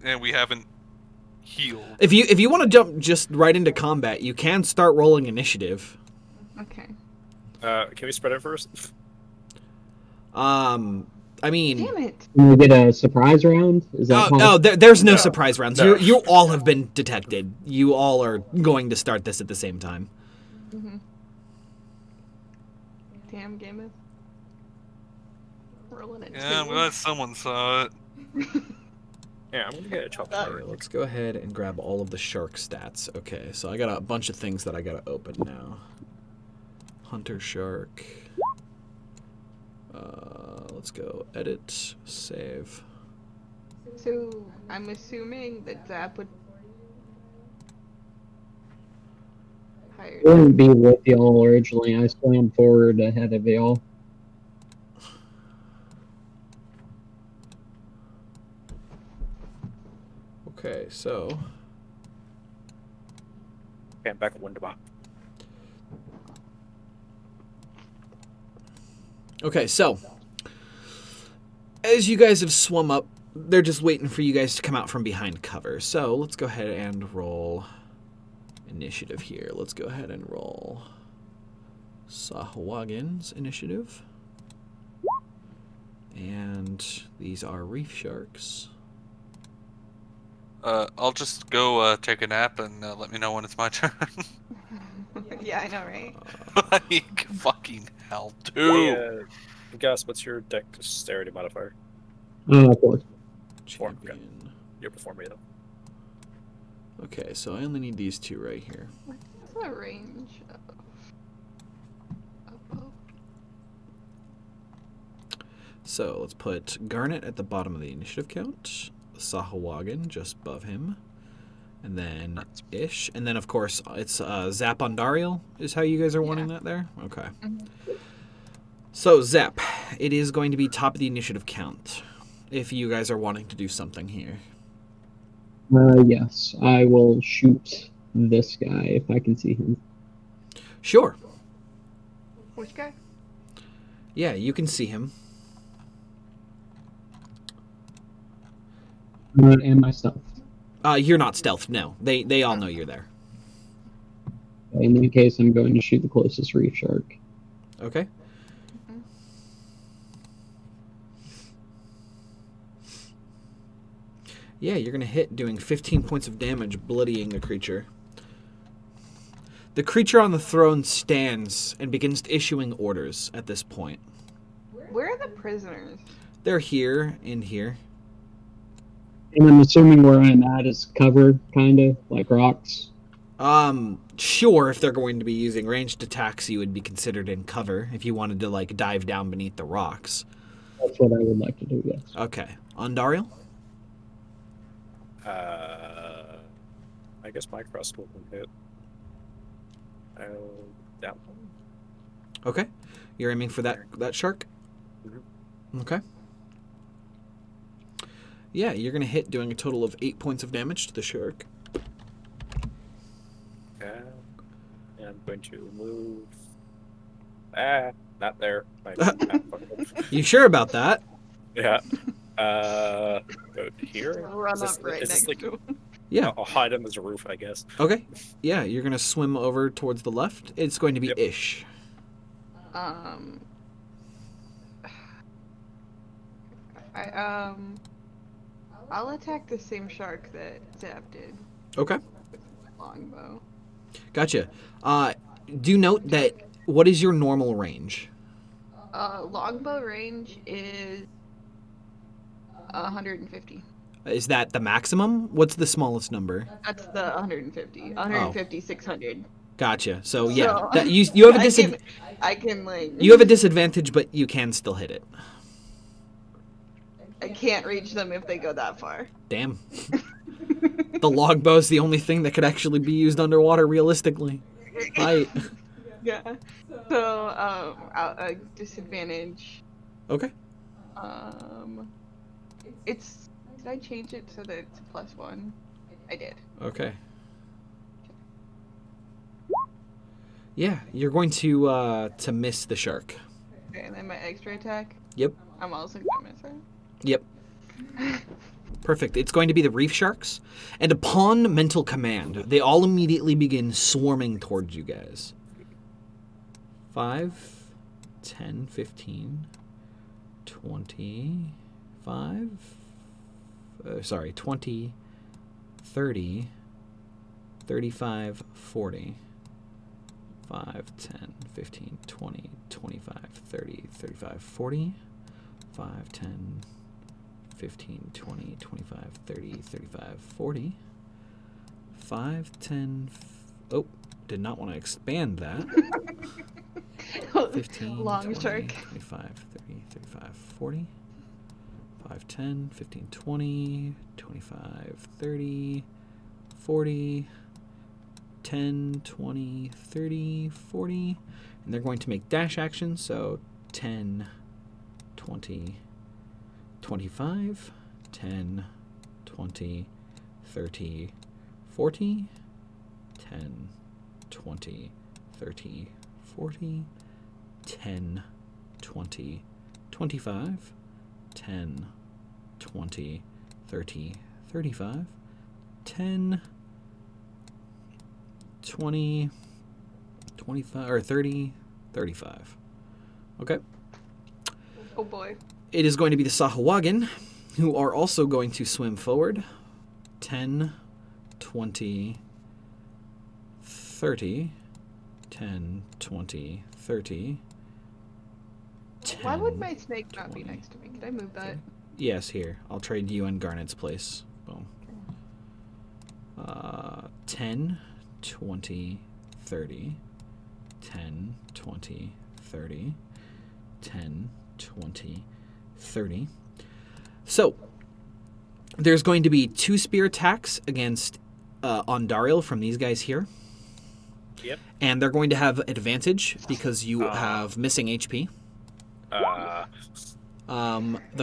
and we haven't healed. If you want to jump just right into combat, you can start rolling initiative. Okay. Can we spread it first? I mean, Damn it. Can we get a surprise round? Is that possible? there's no surprise rounds. No. You all have been detected. You all are going to start this at the same time. Mm-hmm. Damn, Gameth. Rolling it. Yeah, I'm glad someone saw it. Yeah, I'm gonna get a chop. Okay, let's go ahead and grab all of the shark stats. Okay, so I got a bunch of things that I gotta open now. Hunter shark. Let's go edit, save. So, I'm assuming that Zap would hire. I wouldn't be with y'all originally. I swam forward ahead of y'all. Okay, so Okay, I'm back at window box. okay, so as you guys have swum up, they're just waiting for you guys to come out from behind cover. So let's go ahead and roll initiative here. Let's go ahead and roll Sahuagin's initiative. And these are reef sharks. I'll just go take a nap and let me know when it's my turn. Yeah, I know, right? Like, fucking hell, Hey, dude. Gus, what's your dexterity modifier? 4. Champion. You're before me, though. Okay, so I only need these two right here. What's the range of a bow? So let's put Garnet at the bottom of the initiative count, Sahuagin just above him, and then Ish, and then of course it's Zap on Dariel is how you guys are wanting that there? Okay. So Zap, it is going to be top of the initiative count if you guys are wanting to do something here. Yes, I will shoot this guy if I can see him. Sure. Which guy? Yeah, you can see him. And myself. You're not stealthed, no. They all know you're there. In that case, I'm going to shoot the closest reef shark. Okay. Yeah, you're going to hit, doing 15 points of damage, bloodying the creature. The creature on the throne stands and begins issuing orders at this point. Where are the prisoners? They're here and here. And I'm assuming where I'm at is cover, kind of, like rocks. Sure, if they're going to be using ranged attacks, you would be considered in cover if you wanted to, like, dive down beneath the rocks. That's what I would like to do, yes. Okay. Ondariel? I guess my crust will hit. That one. Okay. You're aiming for that shark? Okay. Yeah, you're going to hit, doing a total of 8 points of damage to the shark. Okay. And I'm going to move. Not there. You sure about that? Yeah. Go here. Run Is this- up right is this next like- to him. Yeah. I'll hide him as a roof, I guess. Okay. Yeah, you're going to swim over towards the left. It's going to be Yep. Ish. I'll attack the same shark that Zap did Okay. with my longbow. Gotcha. Do note that what is your normal range? Longbow range is 150. Is that the maximum? What's the smallest number? That's the 150. 150, 600. Gotcha. So yeah, So, that you have a I can like. you have a disadvantage, but you can still hit it. I can't reach them if they go that far. Damn. The longbow is the only thing that could actually be used underwater realistically. Right. Yeah. So a disadvantage. Okay. It's. Did I change it so that it's a +1? I did. Okay. Yeah, you're going to miss the shark. Okay, and then my extra attack. Yep. I'm also gonna miss it. Yep. Perfect. It's going to be the reef sharks. And upon mental command, they all immediately begin swarming towards you guys. 5, 10, 15, 25, 20, 30, 35, 40. 5, 10, 15, 20, 25, 30, 35, 40. 5, 10, 15, 20, 25, 30, 35, 40. 5, 10... Oh, did not want to expand that. 15, Long 20, shark. 25, 30, 35, 40. 5, 10, 15, 20, 25, 30, 40, 10, 20, 30, 40. And they're going to make dash actions, so 10, 20, 25, 10, 20, 30, 40, 10, 20, 30, 40, 10, 20, 25, 10, 20, 30, 35, 10, 20, 25, or 30, 35. Okay? Oh boy. It is going to be the Sahuagin, who are also going to swim forward. 10, 20, 30, 10, 20, 30, 10, Why would my snake not be 20. next to me? Could I move that? Yes, here. I'll trade you and Garnet's place. Boom. 10, 20, 30, 10, 20, 30, 10, 20, 30. So, there's going to be 2 spear attacks against Ondariel from these guys here. Yep. And they're going to have advantage because you have missing HP. The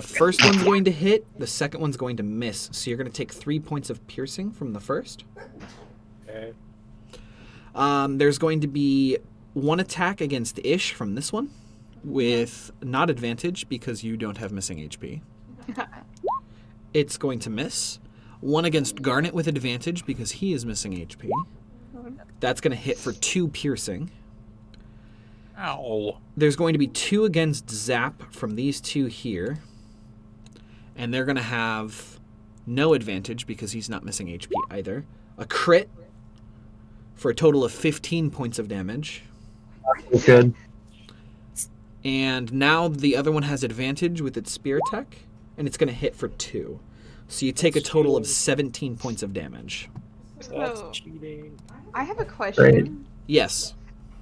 first one's going to hit, the second one's going to miss. So you're going to take 3 points of piercing from the first. Okay. There's going to be 1 attack against Ish from this one with not advantage because you don't have missing HP. It's going to miss. 1 against Garnet with advantage because he is missing HP. That's going to hit for 2 piercing. Ow. There's going to be 2 against Zap from these 2 here. And they're going to have no advantage because he's not missing HP either. A crit for a total of 15 points of damage. Good. And now the other one has advantage with its spear attack, and it's going to hit for 2. So you take a total of 17 points of damage. That's So, cheating. I have a question. Yes.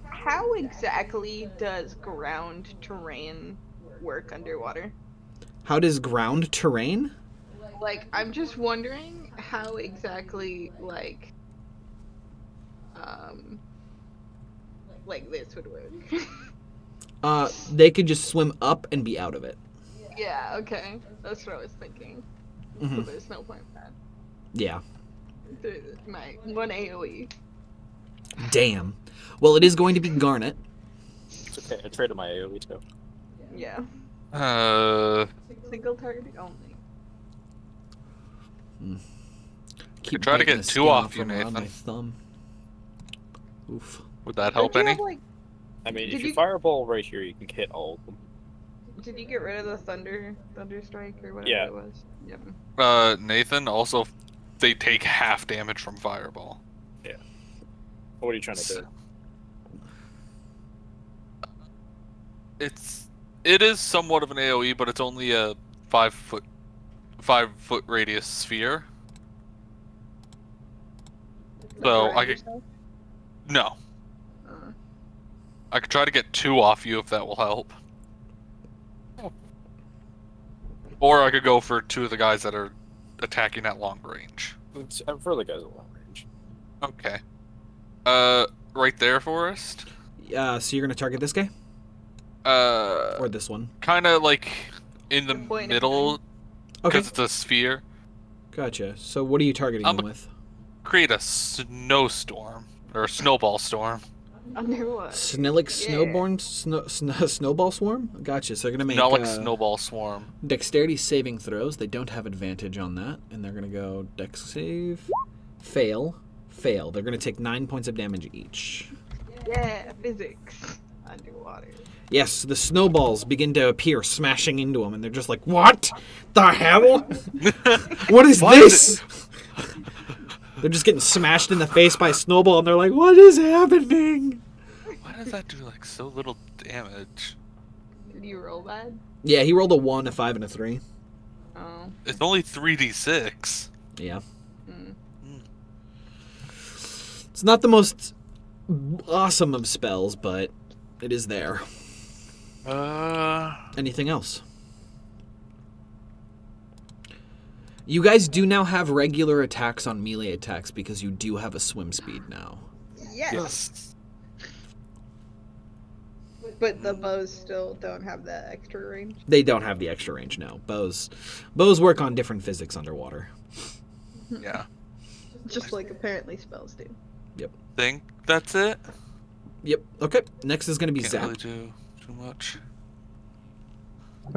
How exactly does ground terrain work underwater? How does ground terrain? Like, I'm just wondering how exactly, like this would work. They could just swim up and be out of it. Yeah, okay. That's what I was thinking. So Mhm. there's no point in that. Yeah. My 1 AoE. Damn. Well, it is going to be Garnet. It's okay. I traded my AoE too. Yeah. Single target only. Keep try to biting get the 2 skin off you, from around Nathan. my thumb. Oof. Would that Don't help you any? have, like, I mean, Did if you you- fireball right here, you can hit all of them. did you get rid of the thunder strike or whatever Yeah. it was? Yep. Nathan, also, they take half damage from fireball. What are you trying to do? It is somewhat of an AoE, but it's only a 5 foot radius sphere. So Around I could yourself? no. Uh, I could try to get 2 off you if that will help. Or I could go for 2 of the guys that are attacking at long range. I'm for the guys at long range. Okay. Right there, Forrest. So you're going to target this guy? Or Or this one? kind of like in the Good point, middle, Okay. because it's a sphere. Gotcha. So what are you targeting I'm them a- with? Create a snowstorm or a snowball storm. Underwater. Snillic Yeah. Snowborn Snowball Swarm? Gotcha. So they're going to make Phenolic Snowball Swarm. dexterity saving throws. They don't have advantage on that. And they're going to go dex save. Fail. Fail. They're going to take 9 points of damage each. Yeah, physics. Underwater. Yes, the snowballs begin to appear, smashing into them, and they're just like, "What the hell? What is this?" They're just getting smashed in the face by a snowball, and they're like, "What is happening?" Why does that do like so little damage? Did you roll bad? Yeah, he rolled a 1, a 5, and a 3. Oh. It's only 3d6. Yeah. Mm. It's not the most awesome of spells, but it is there. Anything else? You guys do now have regular attacks on melee attacks because you do have a swim speed now. Yes. Yes. But the bows still don't have that extra range. They don't have the extra range, no. Bows work on different physics underwater. Yeah. Just like apparently spells do. Think that's it? Yep. Okay. Next is going to be Can't Zap. really do too much.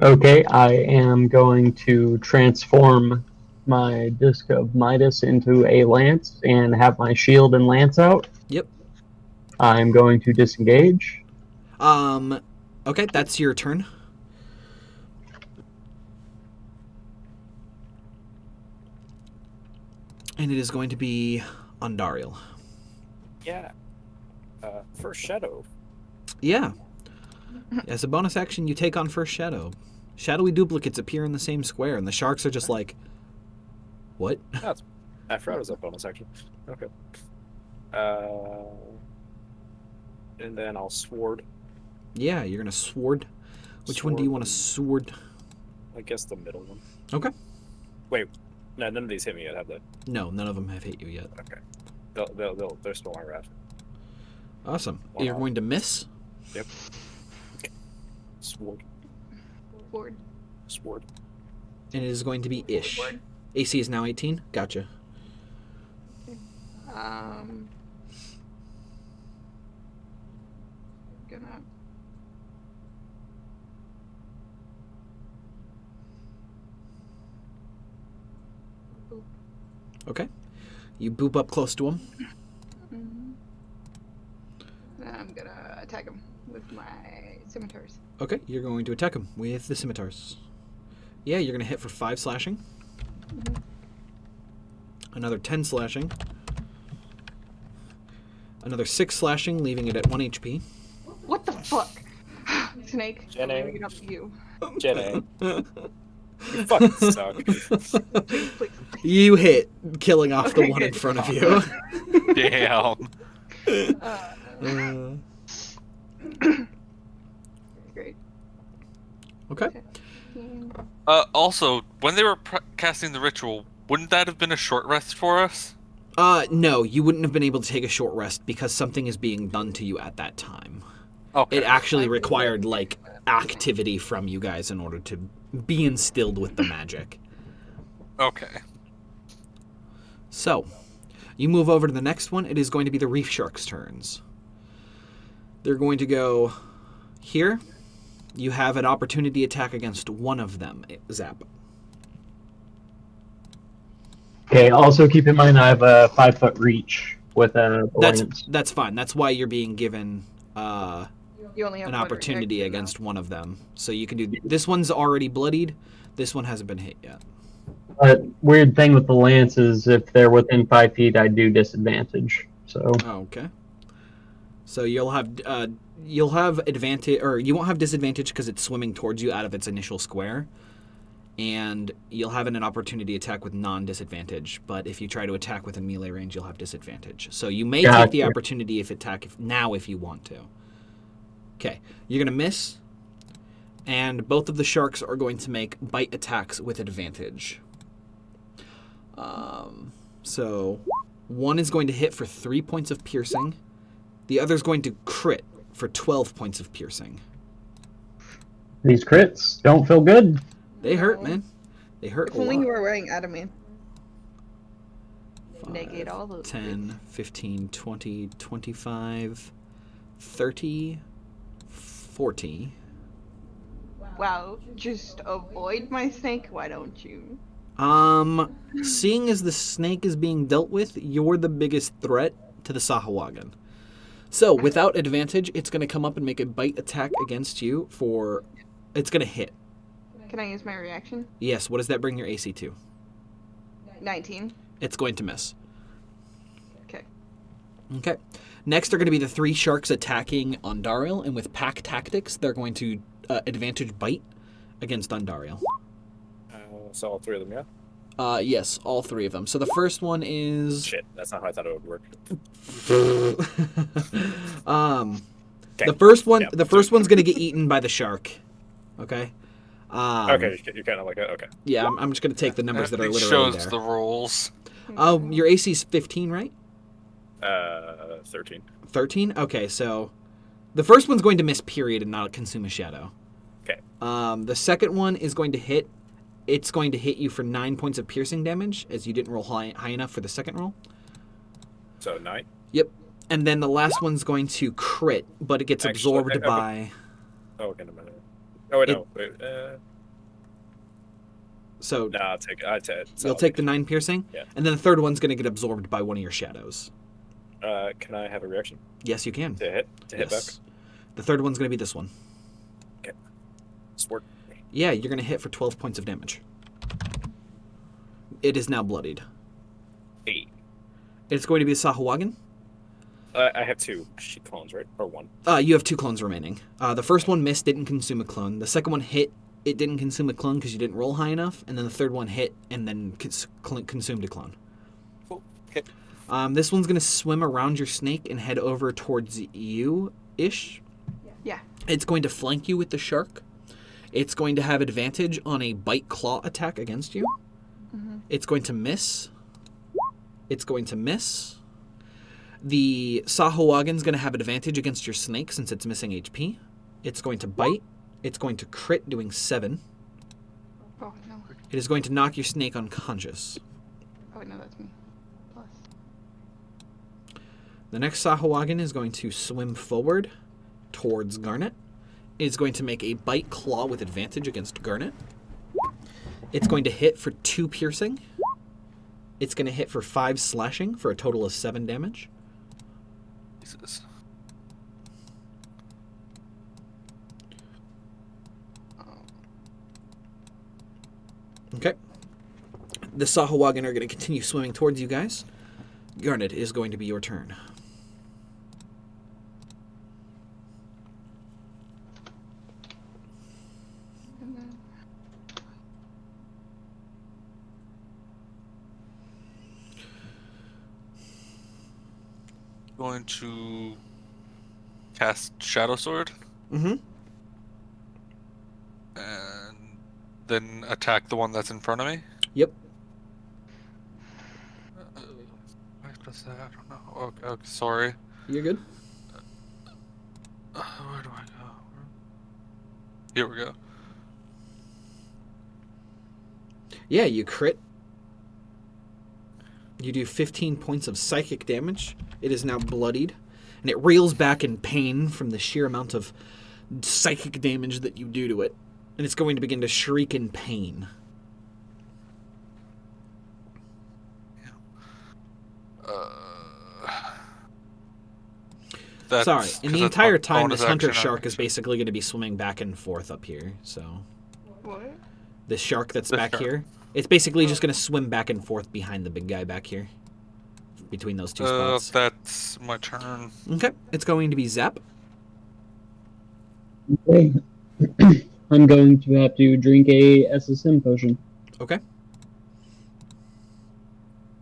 Okay, I am going to transform my Disc of Midas into a lance and have my shield and lance out. Yep. I'm going to disengage. Okay, that's your turn. And it is going to be Ondariel. Yeah. First shadow. Yeah. As a bonus action, you take on First Shadow. Shadowy duplicates appear in the same square, and the sharks are just like, what? I forgot it was a bonus action. Okay. And then I'll sword. Yeah, you're going to sword. Which one do you want to sword? I guess the middle one. Okay. Wait. No, none of these hit me yet, have they? No, none of them have hit you yet. Okay. They're still my wrath. Awesome. Wow. You're going to miss. Yep. Okay. Sword. Board. Sword. And it is going to be Ish. AC is now 18. Gotcha. Gonna. Boop. Okay. You boop up close to him. Then I'm gonna attack him with my scimitars. Okay, you're going to attack him with the scimitars. Yeah, you're going to hit for 5 slashing. Another 10 slashing. Another 6 slashing, leaving it at 1 HP. What the fuck? Snake. Jenny. I'm leaving it up to you. Jenny. You fucking suck. Please, please. You hit, killing off the Okay, one in good. front of you. Damn. Great. Okay. Also, when they were casting the ritual, wouldn't that have been a short rest for us? No, you wouldn't have been able to take a short rest because something is being done to you at that time. Okay. It actually required, like, activity from you guys in order to be instilled with the magic. Okay. So, you move over to the next one. It is going to be the Reef Sharks' turns. They're going to go here. You have an opportunity attack against one of them, Zap. Okay, also keep in mind I have a 5-foot reach with a lance. That's fine. That's why you're being given You only have an one opportunity reaction, against one of them. So you can do... This one's already bloodied. This one hasn't been hit yet. But weird thing with the lance is if they're within 5 feet, I do disadvantage. So Oh, okay. So you'll have advantage, or you won't have disadvantage because it's swimming towards you out of its initial square, and you'll have an opportunity attack with non-disadvantage. But if you try to attack within melee range, you'll have disadvantage. So you may take the Gotcha. opportunity if you want to. Okay, you're gonna miss, and both of the sharks are going to make bite attacks with advantage. So one is going to hit for 3 points of piercing. The other is going to crit for 12 points of piercing. these crits don't feel good. They hurt, man. They hurt If a only you lot. were wearing adamant. 5, Negate all those 10, 15, 20, 25, 30, 40. Wow, just avoid my snake, why don't you? Seeing as the snake is being dealt with, you're the biggest threat to the Sahuagin. So, without advantage, it's going to come up and make a bite attack against you for... It's going to hit. Can I use my reaction? Yes, what does that bring your AC to? 19. It's going to miss. Okay. Okay. Next are going to be the 3 sharks attacking Ondariel, and with pack tactics, they're going to advantage bite against Ondariel. So all 3 of them, yeah? Yes, all 3 of them. So the first one is... Shit, that's not how I thought it would work. The first one, Yeah. the first one's gonna get eaten by the shark. Okay. Okay, you're kind of like, okay. Yeah, I'm just gonna take the numbers that are It literally shows there. the rules. Your AC's 15, right? 13. 13. Okay, so the first one's going to miss period and not consume a shadow. Okay. The second one is going to hit. It's going to hit you for 9 points of piercing damage, as you didn't roll high enough for the second roll. So 9? Yep. And then the last one's going to crit, but it gets Actually, absorbed by... Oh, okay, no matter. Oh, wait, no. Wait, So nah, I'll take it. you'll take the 9 piercing? Yeah. And then the third one's going to get absorbed by one of your shadows. Can I have a reaction? Yes, you can. To hit? To hit back? The third one's going to be this one. Sport. Yeah, you're going to hit for 12 points of damage. It is now bloodied. 8. It's going to be the Sahuagin. I have 2 sheep clones, right? Or 1. You have 2 clones remaining. The first one missed, didn't consume a clone. The second one hit, it didn't consume a clone because you didn't roll high enough. And then the third one hit and then consumed a clone. Cool. Okay. This one's going to swim around your snake and head over towards you-ish. Yeah. It's going to flank you with the shark. It's going to have advantage on a bite claw attack against you. Mm-hmm. It's going to miss. It's going to miss. The Sahuagin's going to have advantage against your snake since it's missing HP. It's going to bite. It's going to crit, doing 7. Oh, no. It is going to knock your snake unconscious. Oh, no, that's me. Plus. The next Sahuagin is going to swim forward towards Garnet. It's going to make a bite claw with advantage against Garnet. It's going to hit for 2 piercing. It's going to hit for 5 slashing for a total of 7 damage. Jesus. Okay. The Sahuagin are going to continue swimming towards you guys. Garnet, it is going to be your turn. Going to cast Shadow Sword Mm-hmm. and then attack the one that's in front of me. Yep. Why does that? I don't know. Okay, sorry. You're good. Where do I go? Here we go. Yeah, you crit. You do 15 points of psychic damage. It is now bloodied, and it reels back in pain from the sheer amount of psychic damage that you do to it. And it's going to begin to shriek in pain. That's Sorry, in 'cause the that's entire my time, bonus this hunter action shark is basically going to be swimming back and forth up here. So, What? this shark that's The back shark. here, it's basically just going to swim back and forth behind the big guy back here. Between those 2 spots. That's my turn. Okay, it's going to be Zap. Okay. I'm going to have to drink a SSM potion. Okay.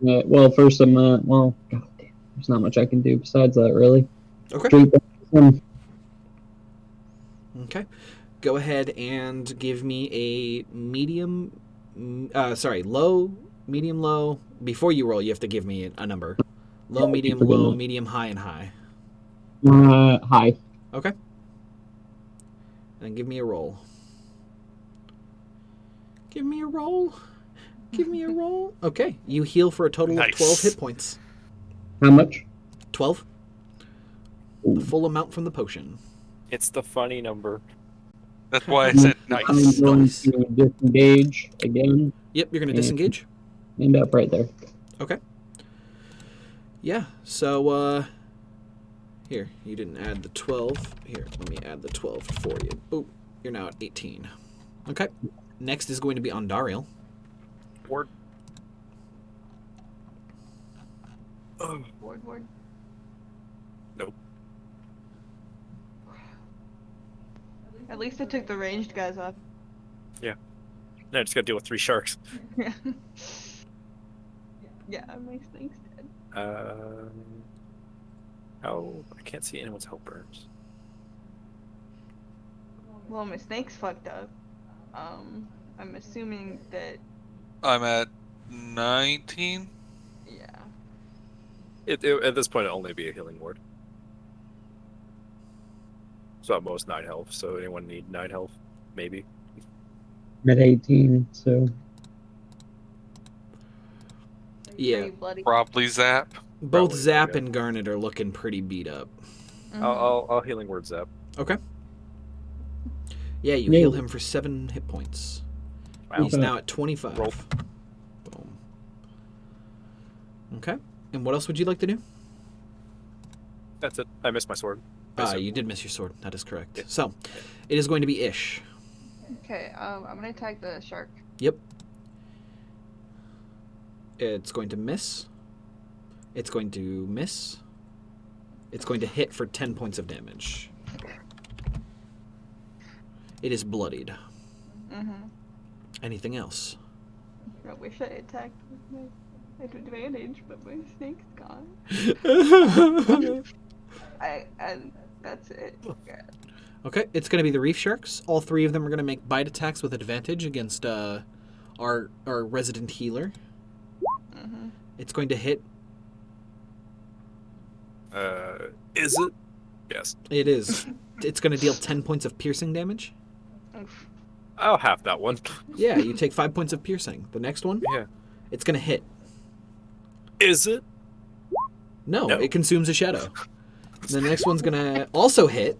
Well, first I'm well, god damn, there's not much I can do besides that, really. Okay. Drink SSM. Okay. Go ahead and give me a low, medium, low. Before you roll, you have to give me a number. Low, medium, low, medium, high, and high. High. Okay. And give me a roll. Give me a roll. Give me a roll. Okay. You heal for a total of Nice. 12 hit points. How much? 12? the full amount from the potion. It's the funny number. That's why I said I'm nice. going Nice. to disengage again. Yep, you're gonna Yeah. disengage. End up right there. Okay. Yeah. So here, you didn't add the 12. Here, let me add the 12 for you. Boop. You're now at 18. Okay. Next is going to be Ondariel. Ward. Ward. Nope. At least I took the ranged guys off. Now I just gotta deal with 3 sharks. Yeah. Yeah, my snake's dead. Oh, I can't see anyone's health burns. Well, my snake's fucked up. I'm assuming that, I'm at 19. yeah. At this point, it'll only be a healing ward. So at most 9 health. So anyone need 9 health? Maybe. I'm at 18, so Yeah. Pretty bloody. Probably Zap. Both Probably, Zap yeah. and Garnet are looking pretty beat up. Mhm. I'll healing word zap. Okay. Yeah, you Yeah. heal him for 7 hit points. Wow. He's now at 25. Roll. Boom. Okay. And what else would you like to do? That's it. I missed my sword. Miss it. You did miss your sword. That is correct. Yeah. So, it is going to be Ish. Okay, I'm gonna attack the shark. Yep. It's going to miss. It's going to miss. It's going to hit for 10 points of damage. It is bloodied. Mm-hmm. Anything else? I wish I attacked with my advantage, but my snake's gone. And that's it. Yeah. Okay, it's going to be the reef sharks. All 3 of them are going to make bite attacks with advantage against our resident healer. Mm-hmm. It's going to hit. Is it? Yes. It is. It's going to deal 10 points of piercing damage. Oof. I'll have that one. Yeah, you take 5 points of piercing. The next one, Yeah. it's going to hit. Is it? No, No. it consumes a shadow. The next one's going to also hit.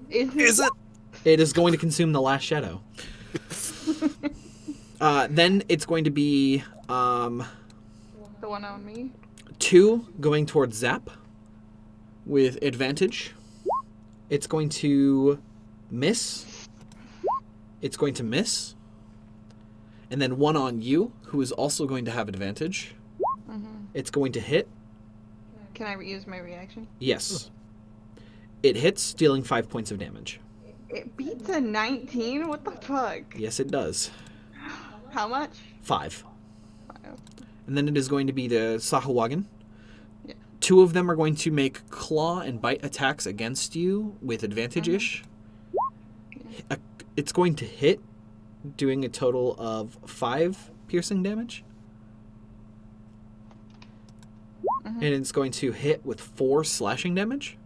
Is it? It is going to consume the last shadow. Then it's going to be The one on me? 2 going towards Zap with advantage. It's going to miss. It's going to miss. And then 1 on you, who is also going to have advantage. Mm-hmm. It's going to hit. Can I reuse my reaction? Yes. It hits, dealing 5 points of damage. It beats a 19? What the fuck? Yes, it does. How much? 5. Five. And then it is going to be the Sahuagin. Yeah. 2 of them are going to make claw and bite attacks against you with advantage-ish. It's going to hit, doing a total of 5 piercing damage. Mhm. And it's going to hit with 4 slashing damage.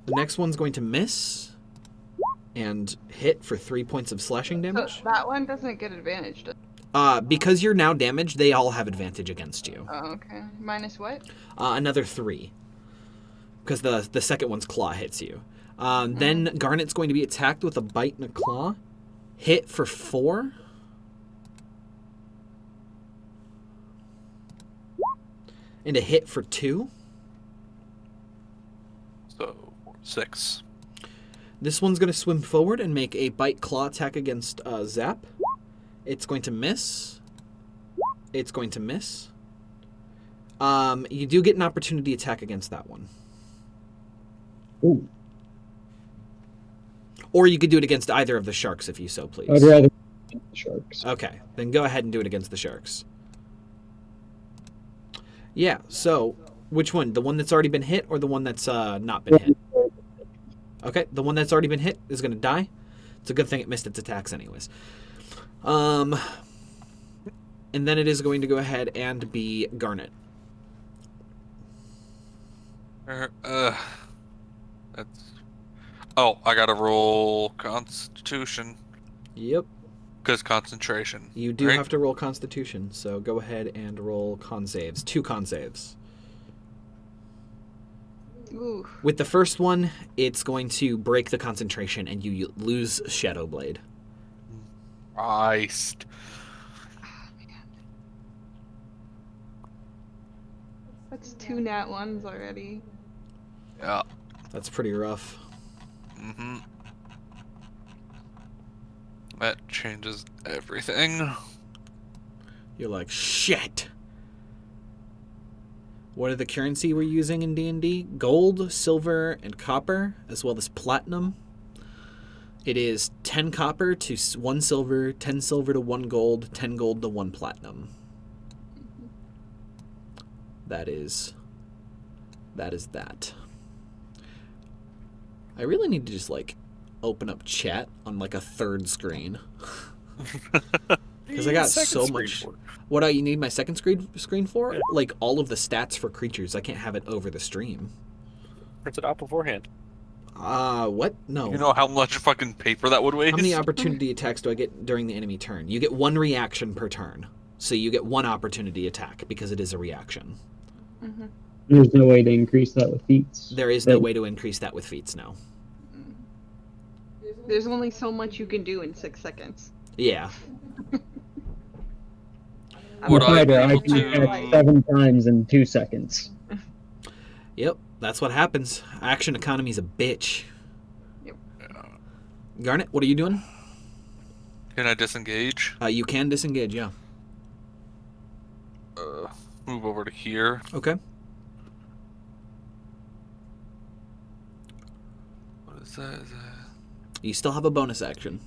The next one's going to miss and hit for 3 points of slashing So damage. that one doesn't get advantage, does it? Because you're now damaged, they all have advantage against you. Oh, okay. Minus what? Another 3. Because the second one's claw hits you. Then Garnet's going to be attacked with a bite and a claw. Hit for 4. And a hit for 2. So 6. This one's going to swim forward and make a bite claw attack against Zap. It's going to miss. It's going to miss. You do get an opportunity attack against that one. ooh, Or you could do it against either of the sharks if you so please. I'd rather the sharks. Okay, then go ahead and do it against the sharks. Yeah, so which one? The one that's already been hit or the one that's not been hit? Okay, the one that's already been hit is going to die. It's a good thing it missed its attacks anyways. And then it is going to go ahead and be Garnet. That's. Oh, I gotta roll Constitution Yep. because concentration. You do right? have to roll Constitution, so go ahead and roll con saves. 2 con saves. Ooh. With the first one, it's going to break the concentration and you lose Shadow Blade. Christ. That's 2 nat 1s already. Yeah. That's pretty rough. Mm-hmm. That changes everything. You're like, shit! What are the currency we're using in D&D? Gold, silver, and copper, as well as platinum. It is 10 copper to 1 silver, 10 silver to 1 gold, 10 gold to 1 platinum. That is that. I really need to just, like, open up chat on, like, a third screen. Because I got so much... What do you need my second screen for? Yeah. Like, all of the stats for creatures. I can't have it over the stream. Print it out beforehand. What? No. You know how much fucking paper that would waste? How many opportunity attacks do I get during the enemy turn? You get 1 reaction per turn. So you get 1 opportunity attack, because it is a reaction. Mm-hmm. There's no way to increase that with feats. There is no way to increase that with feats, no. There's only so much you can do in 6 seconds. Yeah. Would I be Fighter, I able can to... attack 7 times in 2 seconds. Yep, that's what happens. Action economy's a bitch. Yep. Garnet, what are you doing? Can I disengage? You can disengage, yeah. Move over to here. Okay. What is that? You still have a bonus action.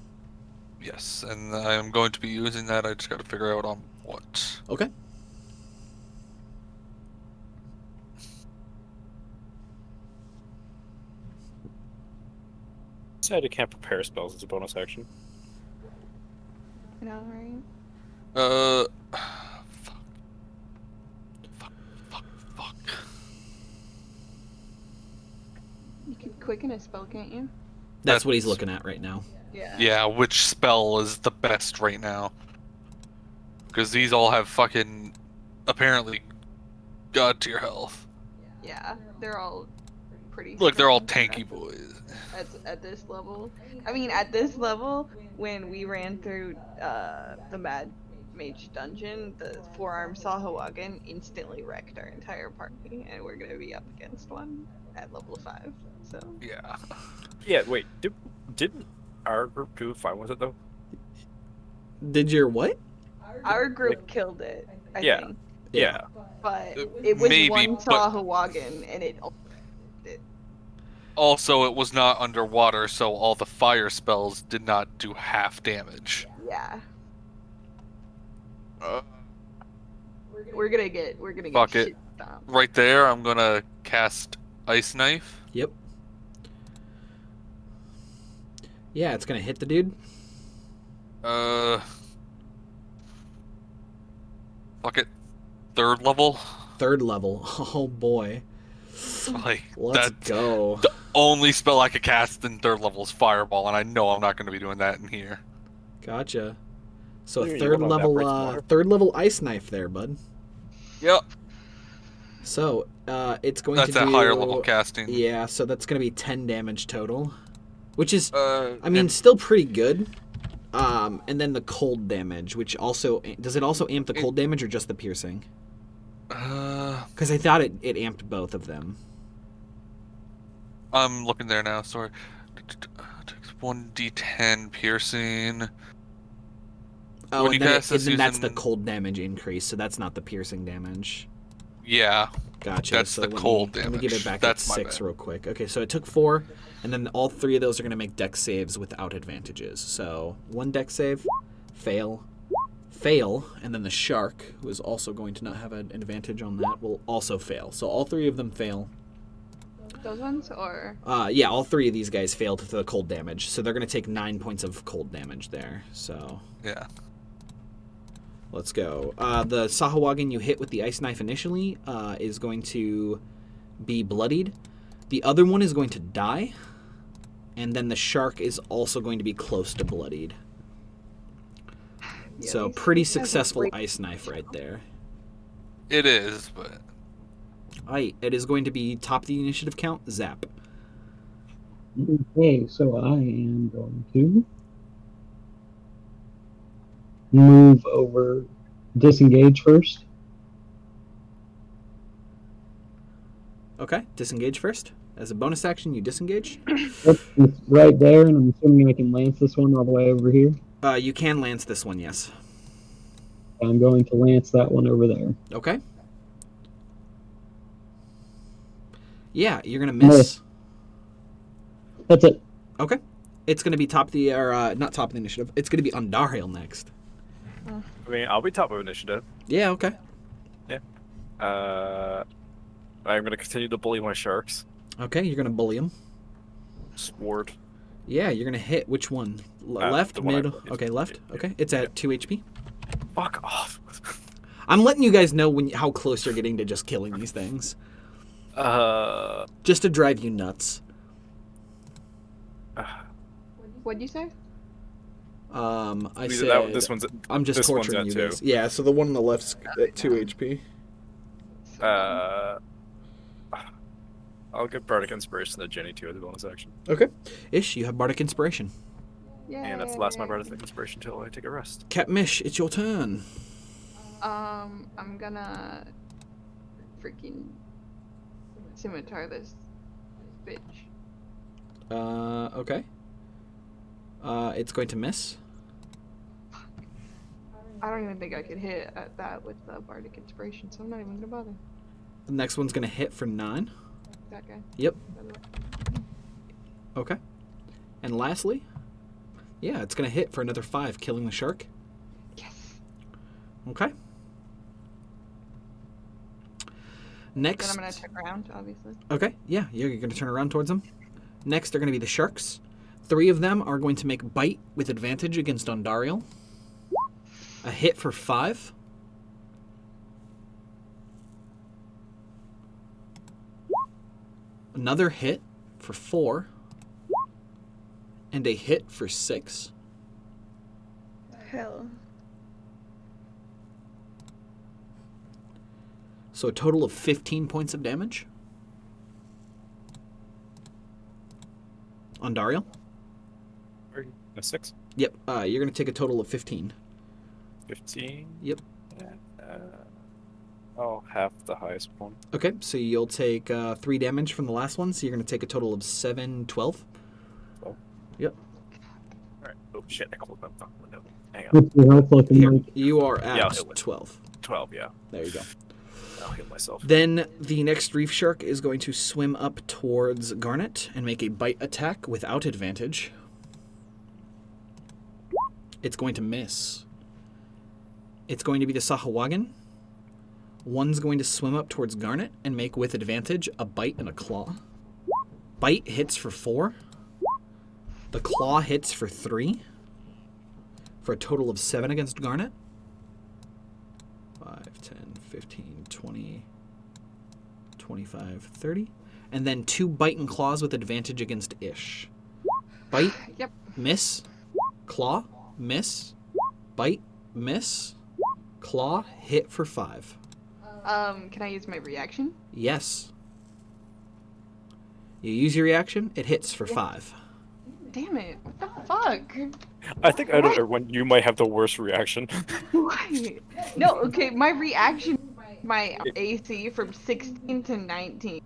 Yes, and I am going to be using that. I just got to figure out on what. Okay. Decided can't prepare spells as a bonus action. You know, right? Fuck. You can quicken a spell, can't you? That's what he's looking at right now. Yeah. Yeah, which spell is the best right now? Because these all have fucking, apparently, god tier health. Yeah, they're all pretty. Look, they're all strong tanky boys. at this level. I mean, at this level, when we ran through the Mad Mage dungeon, the 4-arm Sahuagin instantly wrecked our entire party, and we're gonna be up against one at level 5. So. Yeah. Yeah, wait. Didn't our group do fine with it though? Did your what? Our group killed it. I Yeah. think. Yeah. But it was Maybe, one but- Sahuagin, and it. Also, it was not underwater, so all the fire spells did not do half damage. Yeah. Uh, We're gonna get Fuck it. shit stomped. right there, I'm gonna cast Ice Knife. Yep. Yeah, it's gonna hit the dude. Fuck it. 3rd level. 3rd level. Oh boy. Like, Let's that's go. the only spell I could cast in 3rd level is Fireball, and I know I'm not going to be doing that in here. Gotcha. So a You 3rd wanna level, evaporate some water? 3rd level ice knife there, bud. Yep. So it's going That's to a do. higher level casting. Yeah, so that's going to be 10 damage total, which is, I mean, and still pretty good. And then the cold damage, which also does it also amp the cold damage or just the piercing? Because I thought it amped both of them. I'm looking there now, sorry. Takes 1d10 piercing. Oh, When and you then, cast and this then that's the using- cold damage increase, so that's not the piercing damage. Yeah. Gotcha. That's so the let cold Let me give it damage. back That's at my 6 bad. real quick. Okay, so it took 4, and then all 3 of those are going to make dex saves without advantages. So 1 dex save, fail, and then the shark, who is also going to not have an advantage on that, will also fail. So all 3 of them fail. Those ones, or Yeah, all 3 of these guys failed to the cold damage, so they're going to take 9 points of cold damage there. So Yeah. let's go. The Sahuagin you hit with the ice knife initially is going to be bloodied. The other one is going to die, and then the shark is also going to be close to bloodied. Yeah, So these pretty guys are successful great. ice knife right there. It is, but Alright, it is going to be top of the initiative count, Zap. Okay, so I am going to move over, disengage first. Okay, disengage first. As a bonus action, you disengage. Yep, it's right there, and I'm assuming I can lance this one all the way over here. You can lance this one, yes. I'm going to lance that one over there. Okay. Yeah, you're gonna miss. That's it. Okay. It's gonna be top of the, or not top of the initiative. It's gonna be Andariel next. I mean, I'll be top of initiative. Yeah, okay. I'm gonna continue to bully my sharks. Okay, you're gonna bully him. Sword. Yeah, you're gonna hit which one? Left, the one I mid. bullied. Okay, left. Okay, it's at 2 HP. Fuck off. I'm letting you guys know how close you're getting to just killing these things, just to drive you nuts. What'd you say? I Either said this one's. I'm just this one's torturing at you two. guys. Yeah, so the one on the left's at 2 HP. I'll give Bardic Inspiration to Jenny too as a bonus action. Okay. Ish, you have Bardic Inspiration. Yeah. And that's the last of my Bardic Inspiration until I take a rest. Catmish, it's your turn. I'm gonna freaking scimitar this bitch. Okay. It's going to miss. I don't even think I could hit at that with the Bardic Inspiration, so I'm not even gonna bother. The next one's gonna hit for 9. That guy. Yep. Okay. And lastly, yeah, it's gonna hit for another 5, killing the shark. Yes. Okay. Next. Then I'm gonna turn around, obviously. Okay, yeah, you're gonna turn around towards them. Next are gonna be the sharks. 3 of them are going to make bite with advantage against Ondariel. A hit for 5. Another hit for 4. And a hit for 6. Hell. So a total of 15 points of damage. Ondariel? A 6. Yep, you're going to take a total of 15. 15. Yep. Half the highest one. Okay, so you'll take 3 damage from the last one, so you're going to take a total of 7, 12. 12. Yep. Alright. Oh shit, I closed my fucking window. Hang on. What's your health looking Here, like? you are Yeah, I'll at hit with 12. 12, yeah. There you go. I'll heal myself. Then the next reef shark is going to swim up towards Garnet and make a bite attack without advantage. It's going to miss. It's going to be the Sahuagin. One's going to swim up towards Garnet and make with advantage a bite and a claw. Bite hits for 4. The claw hits for 3. For a total of 7 against Garnet. 5, 10, 15, 20, 25, 30. And then 2 bite and claws with advantage against Ish. Bite, Yep. miss, claw, miss, bite, miss, claw, hit for 5. Can I use my reaction? Yes. You use your reaction, it hits for 5. Damn it. What the fuck? I think out of everyone, you might have the worst reaction. Why? No, okay, my reaction, my AC from 16 to 19.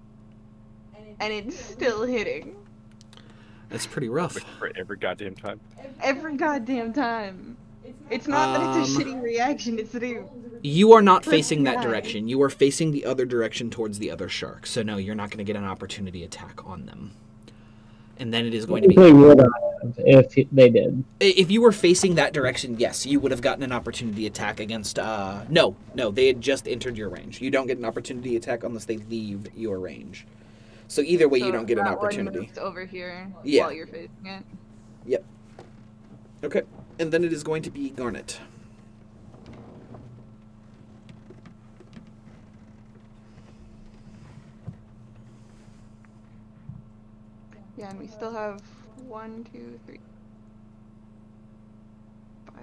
And it's still hitting. That's pretty rough. For every goddamn time. Every goddamn time. It's not that it's a shitty reaction, it's that You are not Good facing that guy. direction. You are facing the other direction towards the other shark. So no, you're not going to get an opportunity attack on them. And then it is going to be... They would have if they did. If you were facing that direction, yes, you would have gotten an opportunity attack against... No, they had just entered your range. You don't get an opportunity attack unless they leave your range. So either way, you don't get an opportunity. One moves over here Yeah. while you're facing it. Yep. Okay. And then it is going to be Garnet. Yeah, and we still have 1, 2, 3, 5,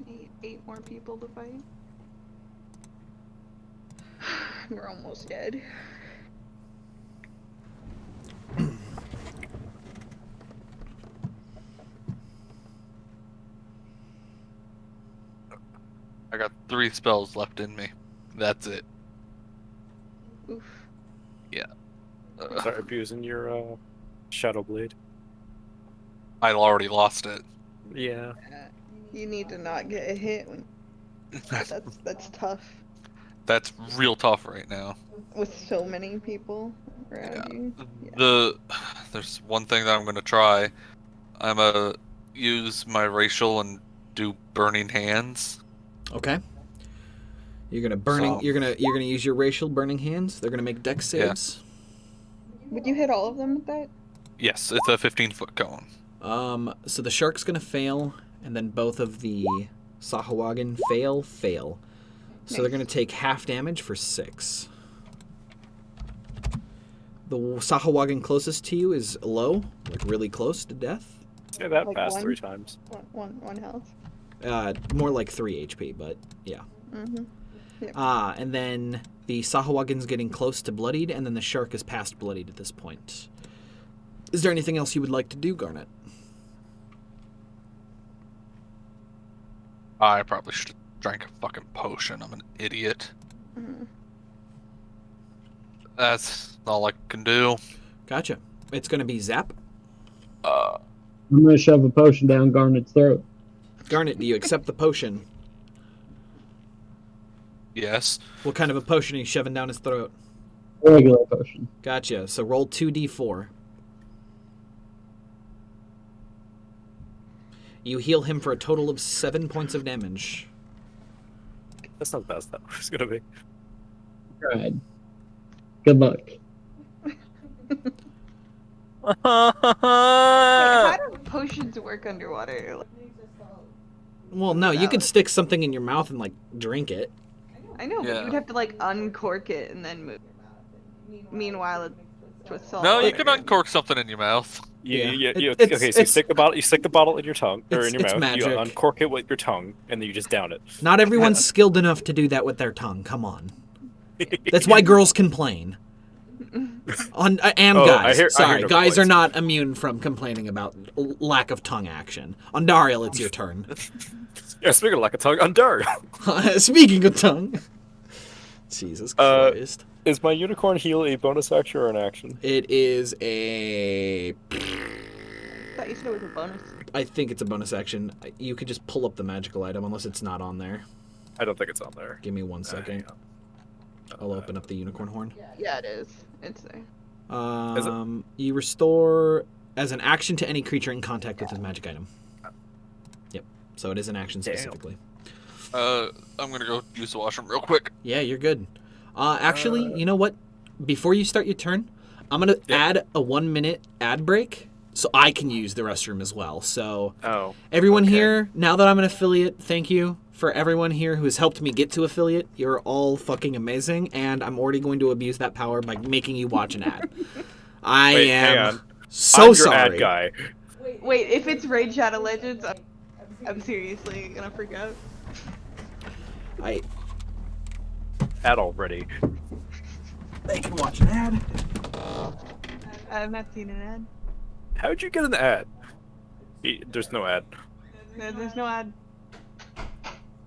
7, 8 more people to fight. We're almost dead. I got 3 spells left in me. That's it. Oof. Start abusing your Shadow Blade. I already lost it. Yeah. You need to not get a hit when that's tough That's real tough right now. with so many people around you. There's one thing that I'm gonna try. I'm gonna use my racial and do burning hands. Okay. You're gonna burning. So- You're gonna use your racial burning hands. They're gonna make dex Yeah. saves. Would you hit all of them with that? Yes, it's a 15-foot cone. So the shark's gonna fail, and then both of the Sahuagin fail. So they're gonna take half damage for 6. The Sahuagin closest to you is low, like really close to death. Say that Like fast one? 3 times. One health. More like 3 HP, but yeah. Mm-hmm. And then the Sahuagin's getting close to bloodied, and then the shark is past bloodied at this point. Is there anything else you would like to do, Garnet? I probably should have drank a fucking potion. I'm an idiot. Mm-hmm. That's all I can do. Gotcha. It's gonna be Zap. I'm gonna shove a potion down Garnet's throat. Garnet, do you accept the potion? Yes. What kind of a potion are you shoving down his throat? Regular potion. Gotcha. So roll 2d4. You heal him for a total of 7 points of damage. That's not the best that was gonna be. Right. Good luck. How do potions work underwater? Like, Well, no, you could stick something in your mouth and, like, drink it. I know, but Yeah. you'd have to like uncork it and then move. Meanwhile, it's with salt. No, you water. can uncork something in your mouth. Yeah. Okay, so you It's- stick the bottle. You stick the bottle in your tongue or in your It's mouth. magic. You uncork it with your tongue, and then you just down it. Not everyone's skilled enough to do that with their tongue. Come on. That's why girls complain. And Oh, guys. I hear Sorry, no guys are complaints. not immune from complaining about lack of tongue action. Ondariel, it's your turn. Yeah, speaking of lack of tongue, Undar. Speaking of tongue. Jesus Christ. Is my unicorn heal a bonus action or an action? It is a... I thought you said it was a bonus. I think it's a bonus action. You could just pull up the magical item unless it's not on there. I don't think it's on there. Give me 1 second. I'll open up the unicorn horn. Yeah, it is. It's there. You restore as an action to any creature in contact with this magic item. Yep. So it is an action specifically. I'm gonna go use the washroom real quick. Yeah, you're good. Actually, you know what? Before you start your turn, I'm gonna add a 1-minute ad break so I can use the restroom as well. So Oh. everyone okay. here, now that I'm an affiliate, thank you for everyone here who has helped me get to affiliate. You're all fucking amazing, and I'm already going to abuse that power by making you watch an ad. Wait, hang am on. so I'm your sorry. ad guy. Wait, if it's Raid Shadow Legends, I'm seriously gonna freak out. Ad already. They can watch an ad. I've not seen an ad. How'd you get an ad? There's no ad. No, there's no ad.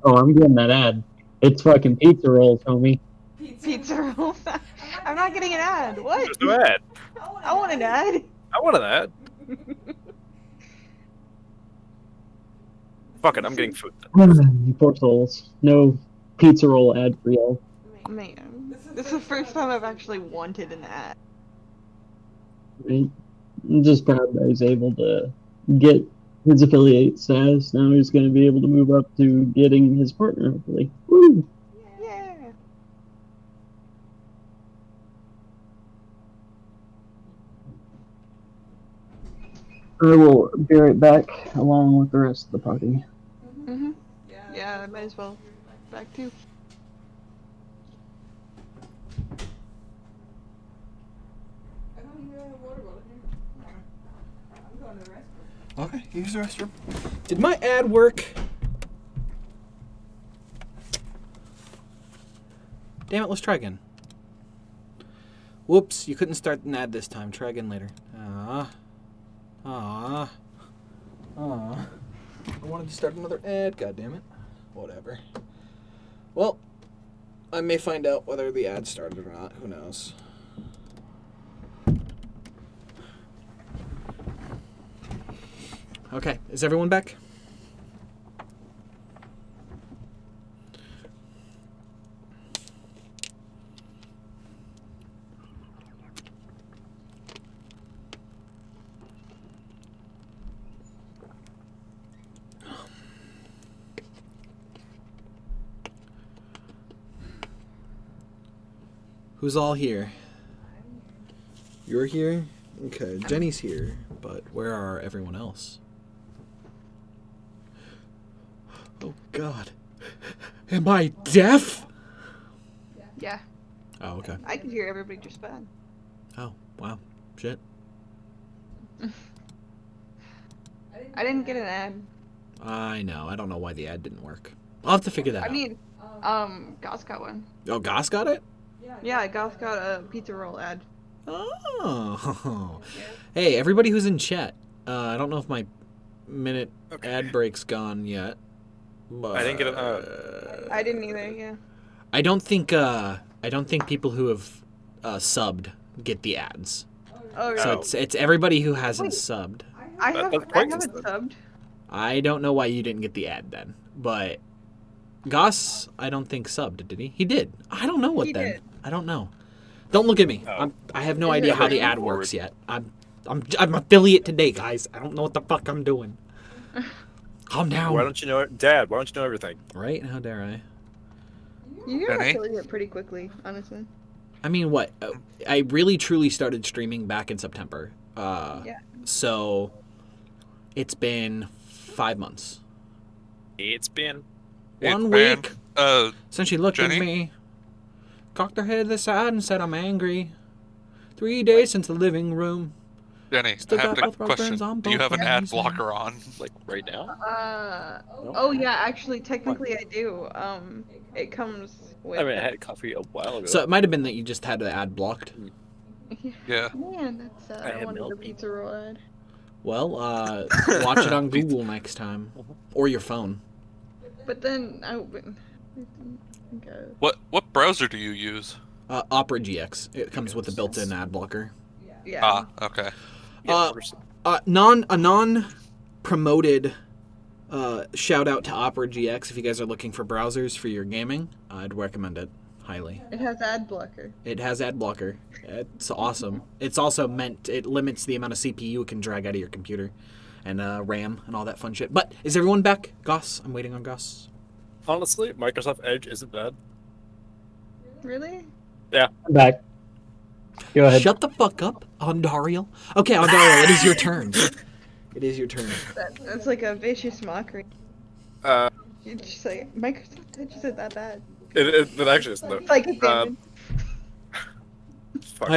Oh, I'm getting that ad. It's fucking pizza rolls, homie. Pizza rolls. I'm not getting an ad. What? There's no ad. I want an ad. I want an ad. Fuck it, I'm getting food. Poor souls. No pizza roll ad for y'all. Man, this is the first time I've actually wanted an ad. Right? I'm just proud that he's able to get his affiliate status. Now he's going to be able to move up to getting his partner, hopefully. Woo! Yeah. I will be right back along with the rest of the party. Mhm. Yeah, I might as well. Back too. I don't even have a water bottle here. I'm going to the restroom. Okay, use the restroom. Did my ad work? Damn it, let's try again. Whoops, you couldn't start an ad this time. Try again later. I wanted to start another ad, God damn it. Whatever. Well, I may find out whether the ad started or not. Who knows? Okay, is everyone back? Who's all here? You're here? Okay, Jenny's here, but where are everyone else? Oh, God. Am I deaf? Yeah, Oh, okay. I can hear everybody just fine. Oh, wow. Shit. I didn't get an ad. I know. I don't know why the ad didn't work. I'll have to figure that I out. mean, Goss got one. Oh, Goss got it? Yeah, Goss got a pizza roll ad. Oh. Hey, everybody who's in chat. I don't know if my minute ad break's gone yet. But I didn't get an I didn't either. Yeah. I don't think people who have subbed get the ads. Oh, So really? it's everybody who hasn't subbed. I That's haven't pointless then. subbed. I don't know why you didn't get the ad then, but Goss, I don't think subbed, did he? He did. I don't know what He then. did. I don't know. Don't look at me. Oh. I have no Is idea it how the working? ad works yet. I'm affiliate today, guys. I don't know what the fuck I'm doing. Calm down. Why don't you know it? Dad, why don't you know everything? Right? How dare I? You got Jenny? affiliate pretty quickly, honestly. I mean, what? I really truly started streaming back in September. Yeah. So it's been 5 months. It's been. One Man, week since she looked Jenny? at me, cocked her head to the side and said, "I'm angry." 3 days since the living room. Jenny, Still I have got a both rug question. burns on Do you both have an ad hands. blocker on? Like right now? Oh yeah, actually, technically I do. It comes with. I mean, I had coffee a while ago. So it might have been that you just had the ad blocked. Yeah. Man, that's I had I wanted milk. a pizza roll ad. Well, watch it on Google next time, or your phone. But then I. Okay. What browser do you use? Opera GX. It comes with a built-in ad blocker. Yeah. Ah, okay. Yeah, Non-promoted shout out to Opera GX. If you guys are looking for browsers for your gaming, I'd recommend it highly. It has ad blocker. It has ad blocker. It's awesome. It's also it limits the amount of CPU it can drag out of your computer, and RAM and all that fun shit. But is everyone back? Goss, I'm waiting on Goss. Honestly, Microsoft Edge isn't bad. Really? I'm back. Go ahead. Shut the fuck up, Ondariel. Okay, Ondariel, it is your turn. It is your turn. That's like a vicious mockery. Uh, You're just like Microsoft Edge isn't that bad. it actually isn't though. Psychic damage. Fuck.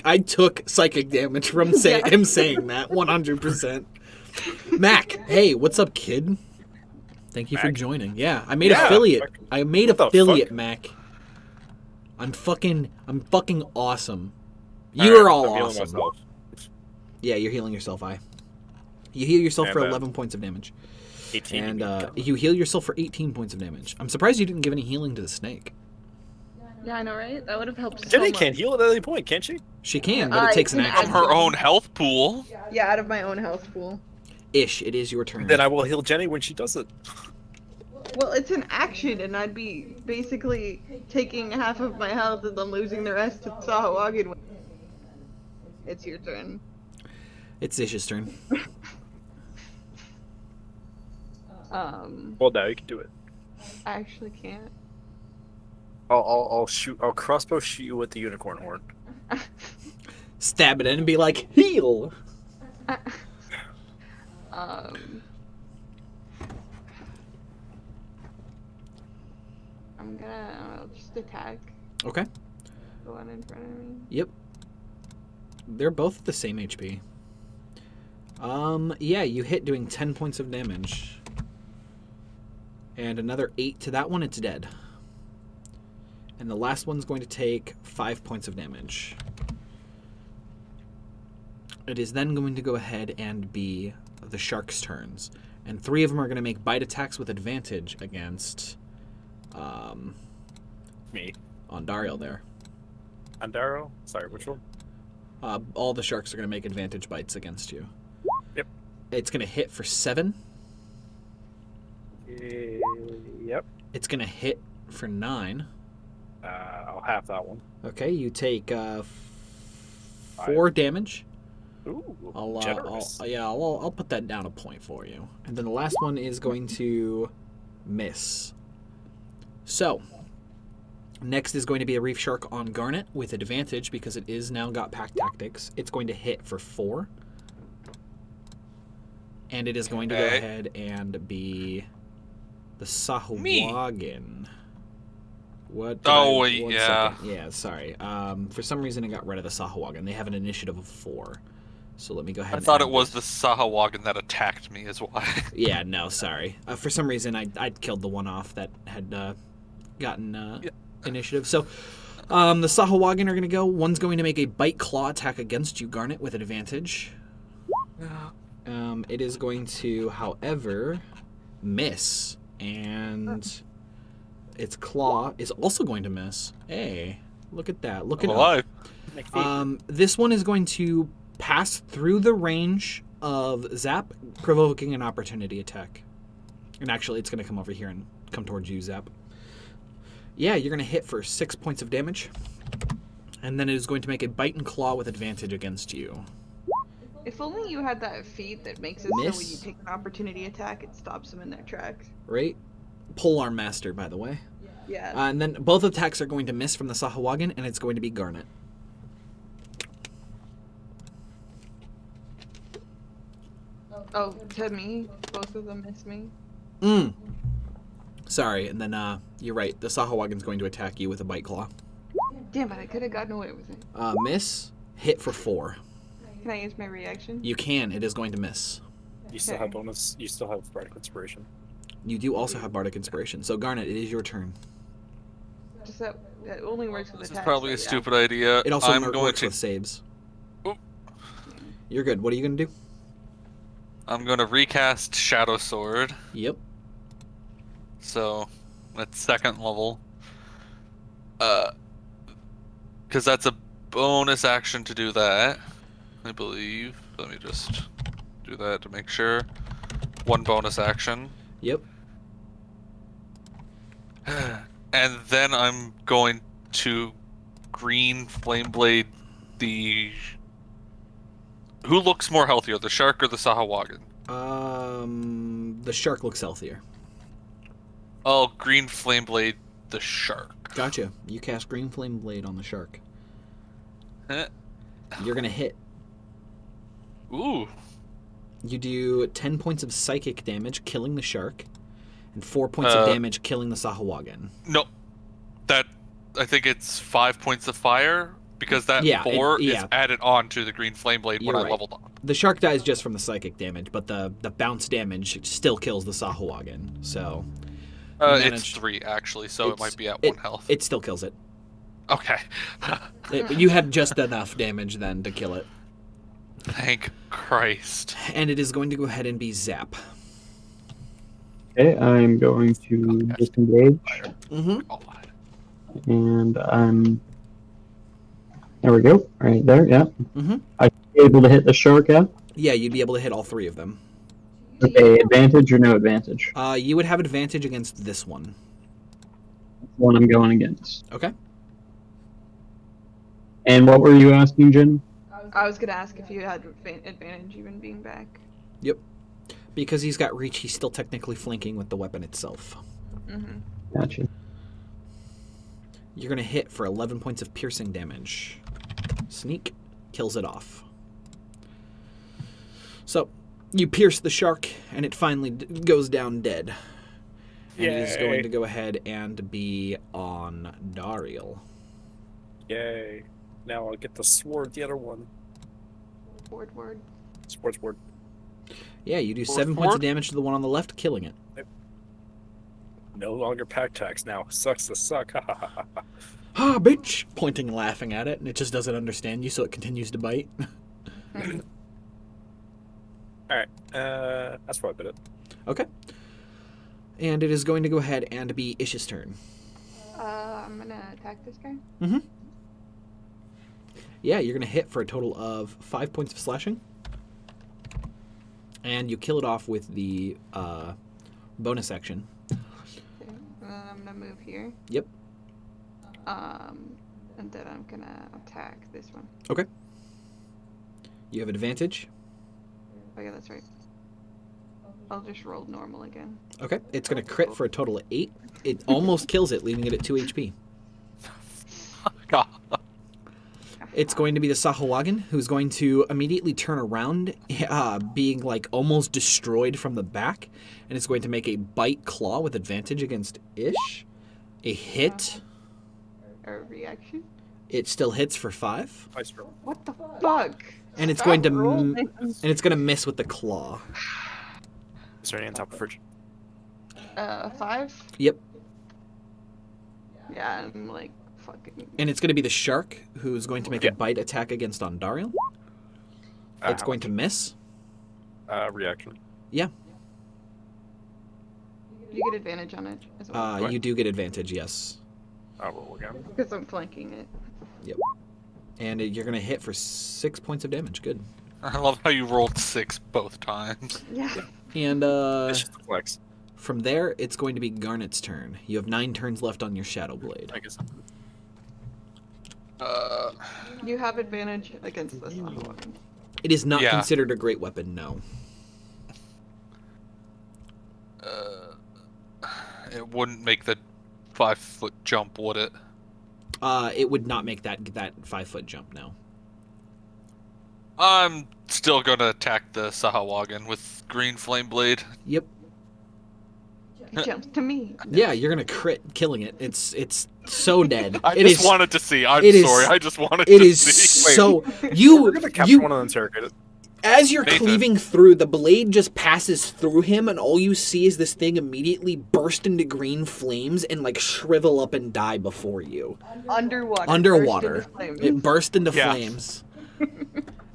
I took psychic damage from him saying that 100%. Mac, hey, what's up, kid? Thank you for Mac? joining. Yeah, I made Yeah, affiliate. fuck. I made What the affiliate, fuck? Mac. I'm fucking awesome. You are all I'm healing awesome. myself. Yeah, you're healing yourself. You heal yourself And, for 11 points of damage, 18. and you heal yourself for 18 points of damage. I'm surprised you didn't give any healing to the snake. Yeah, I know, right? That would have helped. Jenny so much. can't heal at any point, can't she? She can, but it takes it's an an From action. her own health pool. Yeah, out of my own health pool. Ish, it is your turn. Then I will heal Jenny when she does it. Well, it's an action, and I'd be basically taking half of my health and then losing the rest to Sahawagan. It's your turn. It's Ish's turn. Well, now you can do it. I actually can't. I'll shoot. I'll crossbow shoot you with the unicorn horn. Stab it in and be like, heal! I'll just attack Okay. the one in front of me. Yep. They're both the same HP. Yeah, you hit doing 10 points of damage. And another 8 to that one, it's dead. And the last one's going to take 5 points of damage. It is then going to go ahead and be the shark's turns. And 3 of them are going to make bite attacks with advantage against Me. Ondariel there. Andaro? Sorry, which one? All the sharks are going to make advantage bites against you. Yep. It's going to hit for 7. Yep. It's going to hit for 9. I'll have that one. Okay, you take 4 damage. Ooh, I'll generous. I'll put that down a point for you. And then the last one is going to miss. So, next is going to be a reef shark on Garnet with advantage because it is now got pack tactics. It's going to hit for 4. And it is going to go Okay. ahead and be the Sahuagin. What? Oh, one yeah. second. Yeah, sorry. For some reason, it got rid of the Sahuagin. They have an initiative of 4. So let me go ahead I and thought add it was this. the Sahuagin that attacked me, is why. Yeah, no, sorry. For some reason, I'd killed the one off that had gotten initiative. So the Sahuagin are going to go. One's going to make a bite claw attack against you, Garnet, with advantage. It is going to, however, miss. And its claw is also going to miss. Hey, look at that. Look at I'm alive. This one is going to pass through the range of Zap, provoking an opportunity attack. And actually, it's going to come over here and come towards you, Zap. Yeah, you're going to hit for 6 points of damage. And then it is going to make a bite and claw with advantage against you. If only you had that feat that makes it so when you Miss. take an opportunity attack, it stops them in their tracks. Right? Polearm Master, by the way. Yeah. And then both attacks are going to miss from the Sahuagin, and it's going to be Garnet. Oh, to me, both of them miss me. Sorry, and then you're right. The Sahuagin's going to attack you with a bite claw. Damn it, I could have gotten away with it. Miss, hit for 4. Can I use my reaction? You can. It is going to miss. You still have bonus. You still have Bardic Inspiration. You do also have Bardic Inspiration. So, Garnet, it is your turn. Just that only works with This is attacks. probably a so yeah. stupid idea. It also I'm going works to with saves. Oop. You're good. What are you going to do? I'm going to recast Shadow Sword. Yep. So, at 2nd level. Because that's a bonus action to do that, I believe. Let me just do that to make sure. 1 bonus action. Yep. And then I'm going to green flame blade the... Who looks more healthier, the shark or the Sahuagin? The shark looks healthier. Oh, green flame blade the shark. Gotcha. You cast Green Flame Blade on the shark. Eh. You're going to hit. Ooh. You do 10 points of psychic damage, killing the shark, and 4 points of damage, killing the Sahuagin. No. That, I think it's 5 points of fire, because that Yeah, 4 it- yeah. is added on to the green flame blade when You're I right. leveled up. The shark dies just from the psychic damage, but the bounce damage still kills the Sahuagin. So It's managed- 3, actually, so it it's- might be at it- 1 health. it still kills it. Okay. You had just enough damage then to kill it. Thank Christ. And it is going to go ahead and be Zap. Okay, I'm going to disengage, Mm-hmm. Oh, and I'm. There we go. Right there, yeah. Mm-hmm. I should be able to hit the shark, yeah? Yeah, you'd be able to hit all 3 of them. Okay, advantage or no advantage? You would have advantage against this one. One I'm going against. Okay. And what were you asking, Jen? I was gonna ask if you had advantage even being back. Yep. Because he's got reach, he's still technically flanking with the weapon itself. Mm-hmm. Gotcha. You're going to hit for 11 points of piercing damage. Sneak kills it off. So, you pierce the shark, and it finally goes down dead. And it is going Yay. to go ahead and be on Dariel. Yay. Now I'll get the sword, the other one. Word. Sword. Yeah, you do Fourth 7 points of ward? damage to the one on the left, killing it. No longer pack tax now. Sucks to suck. Ha ha ha ha. Ah, bitch! Pointing and laughing at it, and it just doesn't understand you, so it continues to bite. Alright. That's probably it. Okay. And it is going to go ahead and be Ish's turn. I'm gonna attack this guy. Mm-hmm. Yeah, you're going to hit for a total of 5 points of slashing. And you kill it off with the bonus action. Okay. I'm gonna move here. Yep. And then I'm gonna attack this one. Okay. You have advantage. Oh yeah, that's right. I'll just roll normal again. Okay. It's going to crit for a total of 8. It almost kills it, leaving it at 2 HP. God. It's going to be the Sahuagin, who's going to immediately turn around, being like almost destroyed from the back, and it's going to make a bite claw with advantage against Ish. A hit. A reaction? It still hits for 5, Nice roll. What the fuck? and it's Stop going to rolling. and it's going to miss with the claw. Is there any on top of the fridge? 5? Yep. Yeah, I'm like fucking. And it's going to be the shark who's going to make a bite attack against Ondariel. It's how going to miss. Reaction. Yeah. You get advantage on it as well. You do get advantage, yes. I'll roll again. Because I'm flanking it. Yep. And you're going to hit for 6 points of damage. Good. I love how you rolled 6 both times. Yeah. And It's just a flex. from there, it's going to be Garnet's turn. You have 9 turns left on your Shadow Blade. I guess. You have advantage against this one. It is not Yeah. considered a great weapon, no. It wouldn't make the 5-foot jump, would it? It would not make that 5-foot jump, no. I'm still gonna attack the Sahuagin with green flame blade. Yep. He jumps to me. Yeah, you're gonna crit, killing it. It's so dead. I It just is- wanted to see. I'm it is- sorry. I just wanted It to is see. so We're you gonna capture you one and interrogate it. as you're Nathan. cleaving through, the blade just passes through him, and all you see is this thing immediately burst into green flames and like shrivel up and die before you. Underwater. Underwater. burst into flames. It burst into Yeah. flames.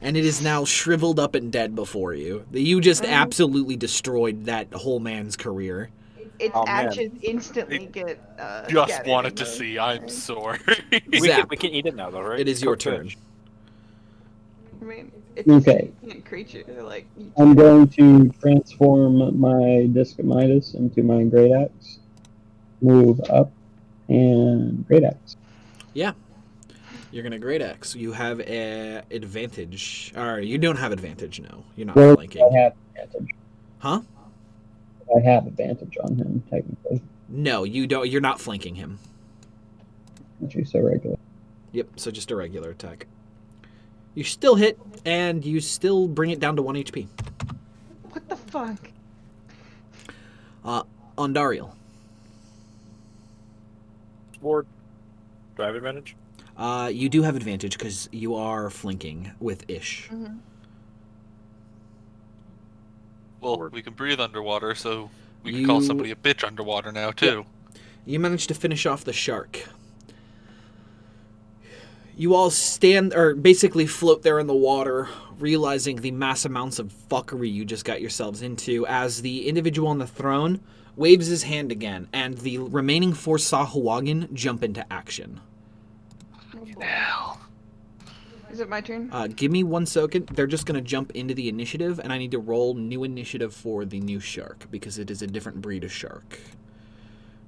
And it is now shriveled up and dead before you. You just absolutely destroyed that whole man's career. Its Oh, man. ashes instantly get Just scattered wanted in to the- see. I'm sorry. Zap. We can eat it now, though, right? It is your Cooked turn. fish. I mean, it's Okay. a sentient creature. Like, you I'm going to transform my Disc of Midas into my Great Axe. Move up and Great Axe. Yeah. You're gonna great axe. You have a advantage. Or you don't have advantage, no. You're not Well, flanking. I have advantage. Huh? I have advantage on him, technically. No, you don't. You're not flanking him. Which is so regular. Yep, so just a regular attack. You still hit, and you still bring it down to 1 HP. what the fuck? Ondariel. Ward. Do I have advantage? You do have advantage because you are flanking with Ish. Well, we can breathe underwater, so we can call You- somebody a bitch underwater now too. You managed to finish off the shark. You all stand, or basically float there in the water, realizing the mass amounts of fuckery you just got yourselves into, as the individual on the throne waves his hand again, and the remaining 4 Sahuagin jump into action. Hell. Is it my turn? Give me 1 second. They're just going to jump into the initiative, and I need to roll new initiative for the new shark, because it is a different breed of shark.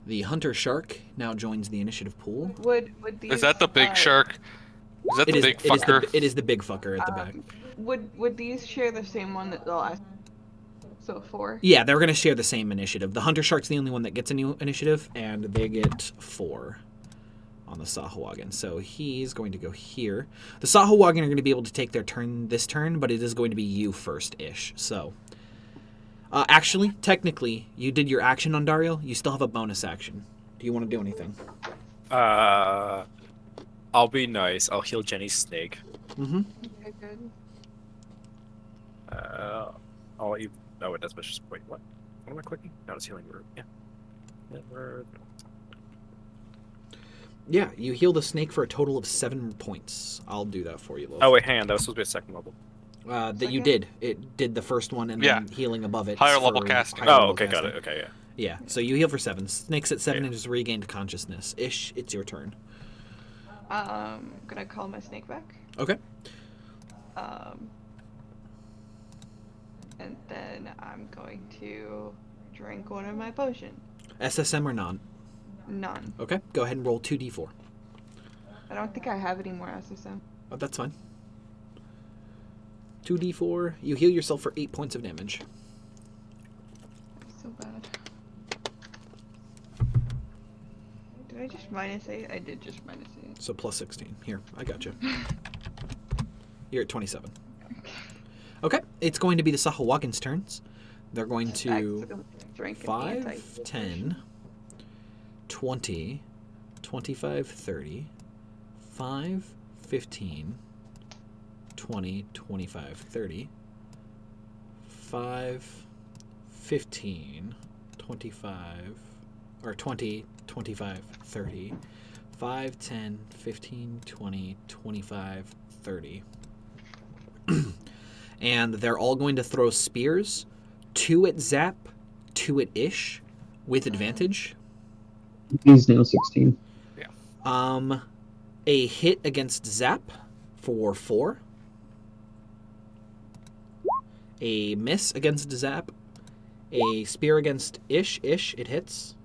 The hunter shark now joins the initiative pool. Would these, Is that the big shark? Is that It the is, big it is fucker? it is the big fucker at the back. Would these share the same one that they'll ask? So 4. Yeah, they're going to share the same initiative. The hunter shark's the only one that gets a new initiative, and they get 4 on the Sahuagin. So he's going to go here. The Sahuagin are going to be able to take their turn this turn, but it is going to be you first-ish. So, actually, technically, you did your action on Dario. You still have a bonus action. Do you want to do anything? I'll be nice. I'll heal Jenny's snake. Mm-hmm. Okay, good. I'll let you. Oh, it does. Wait, what? What am I clicking? No, it's healing root. Yeah. Yeah, you heal the snake for a total of 7 points. I'll do that for you, Loaf. Oh wait, hang on. That was supposed to be a second level. That you Second? did. It did the first one, and then healing above it. Higher level casting. higher Oh, level okay, got casting. it. Okay, yeah. Yeah, so you heal for 7. Snake's at 7 Yeah. and has regained consciousness. Ish, it's your turn. Gonna call my snake back. Okay. And then I'm going to drink one of my potions. SSM or non? None. Okay, go ahead and roll 2d4. I don't think I have any more SSM. Oh, that's fine. 2d4. You heal yourself for 8 points of damage. So bad. Did I just minus 8? I did just minus 8. So plus 16. Here, I got you. You're at 27. Okay, it's going to be the Sahuagins' turns. They're going to Drink an 5, 10, 20, 25, 30, 5, 15, 20, 25, 30, 5, 15, 25, or 20, 25, 30, 5, 10, 15, 20, 25, 30. And they're all going to throw spears, 2 at Zap, 2 at Ish, with advantage. He's now 16. A hit against Zap for 4. A miss against Zap. A spear against Ish. Ish, it hits.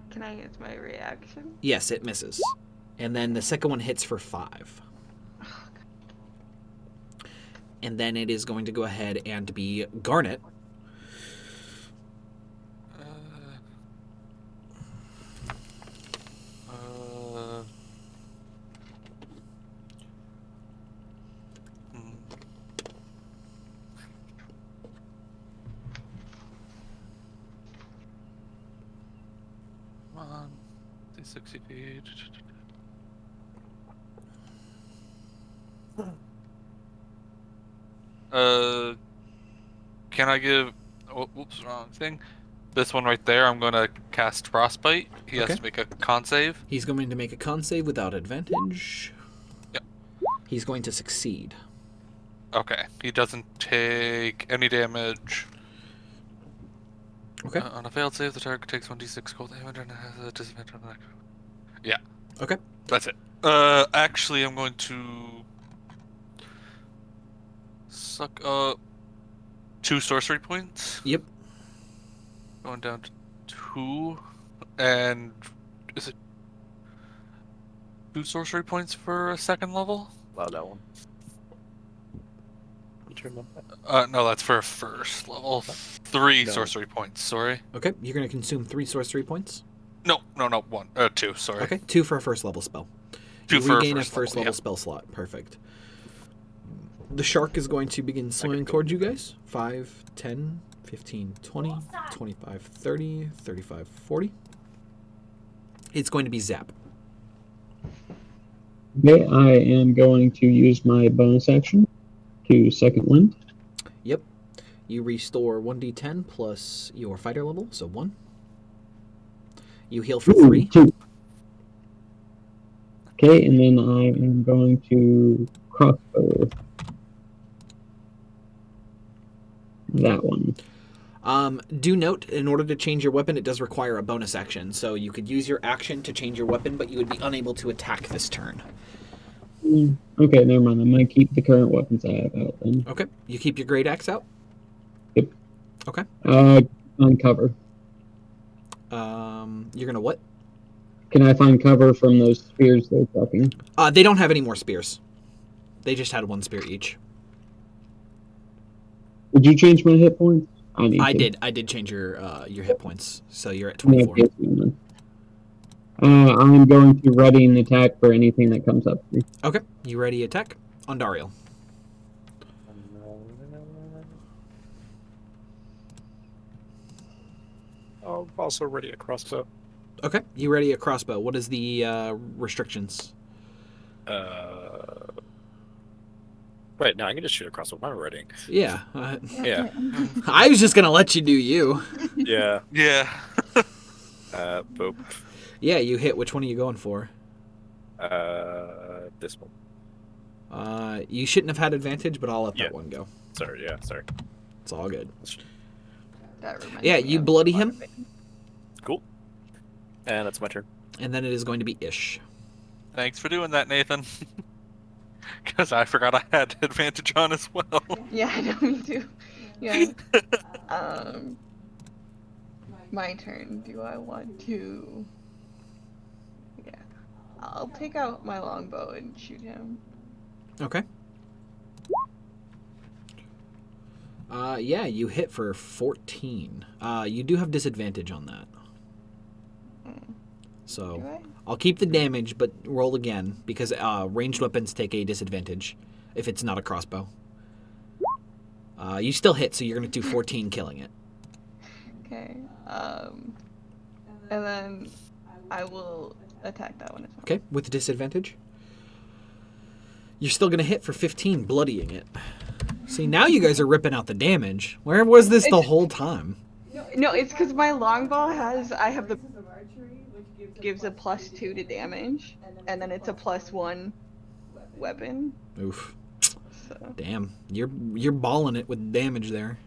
Can I use my reaction? Yes, it misses. And then the second one hits for 5. And then it is going to go ahead and be Garnet. Come on. 60 feet. Can I give... Oh, whoops, wrong thing. This one right there, I'm going to cast Frostbite. He has Okay. to make a con save. He's going to make a con save without advantage. Yep. He's going to succeed. Okay. He doesn't take any damage. Okay. On a failed save, the target takes 1d6 cold damage and has a disadvantage on that. Yeah. Okay. That's it. Actually, I'm going to suck up 2 sorcery points. Yep. Going down to 2, and is it 2 sorcery points for a second level? Allow that one. You turn them back. No, that's for a first level. 3 No. sorcery points. Sorry. Okay, you're going to consume 3 sorcery points. No, 1. 2. Sorry. Okay, 2 for a first level spell. 2 You for regain a a first level spell slot. Perfect. The shark is going to begin swimming towards you guys. 5, 10, 15, 20, 25, 30, 35, 40. It's going to be Zap. Okay, I am going to use my bonus action to second wind. Yep. You restore 1d10 plus your fighter level, so 1. You heal for 3. 2. Okay, and then I am going to crossbow that one. Do note, in order to change your weapon, it does require a bonus action. So you could use your action to change your weapon, but you would be unable to attack this turn. Okay, never mind. I might keep the current weapons I have out then. Okay. You keep your great axe out? Yep. Okay. On cover. You're gonna what? Can I find cover from those spears they're talking? They don't have any more spears. They just had 1 spear each. Did you change my hit points? I did. I did change your hit points, so you're at Yeah, 24. yes, then. I'm going to ready an attack for anything that comes up to me. Okay. You ready? Attack on Dariel. Oh, also ready a crossbow. Okay. You ready a crossbow. What is the restrictions? Wait, no, I can just shoot a crossbow. I'm ready. Yeah. Yeah. I was just gonna let you do you. Yeah. Yeah. Boop. Yeah, you hit. Which one are you going for? This one. You shouldn't have had advantage, but I'll let Yeah. that one go. Sorry, yeah, sorry. It's all good. That reminds Yeah, me you of bloody the him, water thing. Cool. And that's my turn. and then it is going to be Ish. Thanks for doing that, Nathan. Because I forgot I had advantage on as well. Yeah, I know, me too. Yeah. My turn. Do I want to? Yeah. I'll take out my longbow and shoot him. Okay. Yeah, you hit for 14. You do have disadvantage on that. Do So I? I'll keep the damage, but roll again because ranged weapons take a disadvantage if it's not a crossbow. You still hit, so you're gonna do 14 killing it. Okay. And then I will attack that one as well. Okay, with the disadvantage. You're still gonna hit for 15, bloodying it. See, now you guys are ripping out the damage. Where was this the whole time? No, it's because my longbow I have the Of archery, which gives a +2 to damage, and then it's a +1 weapon. Oof. So Damn. You're balling it with damage there.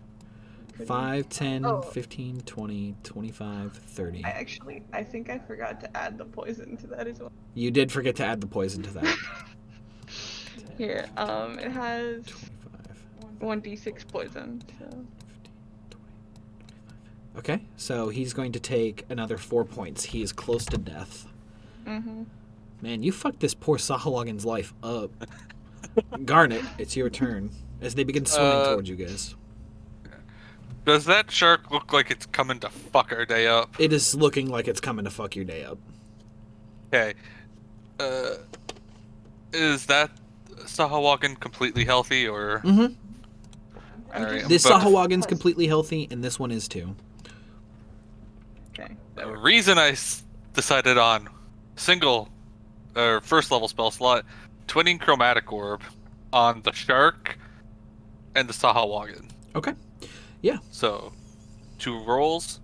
5, 10, Oh. 15, 20, 25, 30. I think I forgot to add the poison to that as well. You did forget to add the poison to that. Here, it has 25. 1d6 poison. So 20. Okay, so he's going to take another 4 points. He is close to death. Man, you fucked this poor Sahawagan's life up. Garnet, it's your turn. As they begin swimming towards you guys. Does that shark look like it's coming to fuck our day up? It is looking like it's coming to fuck your day up. Okay. Is that Sahawagan completely healthy, or? Mm-hmm. Alright, This I'm about to- Sahawagan's completely healthy, and this one is too. okay. The reason I decided on single or first level spell slot, twinning chromatic orb on the shark and the Sahawagan. Okay. Yeah. So, 2 rolls.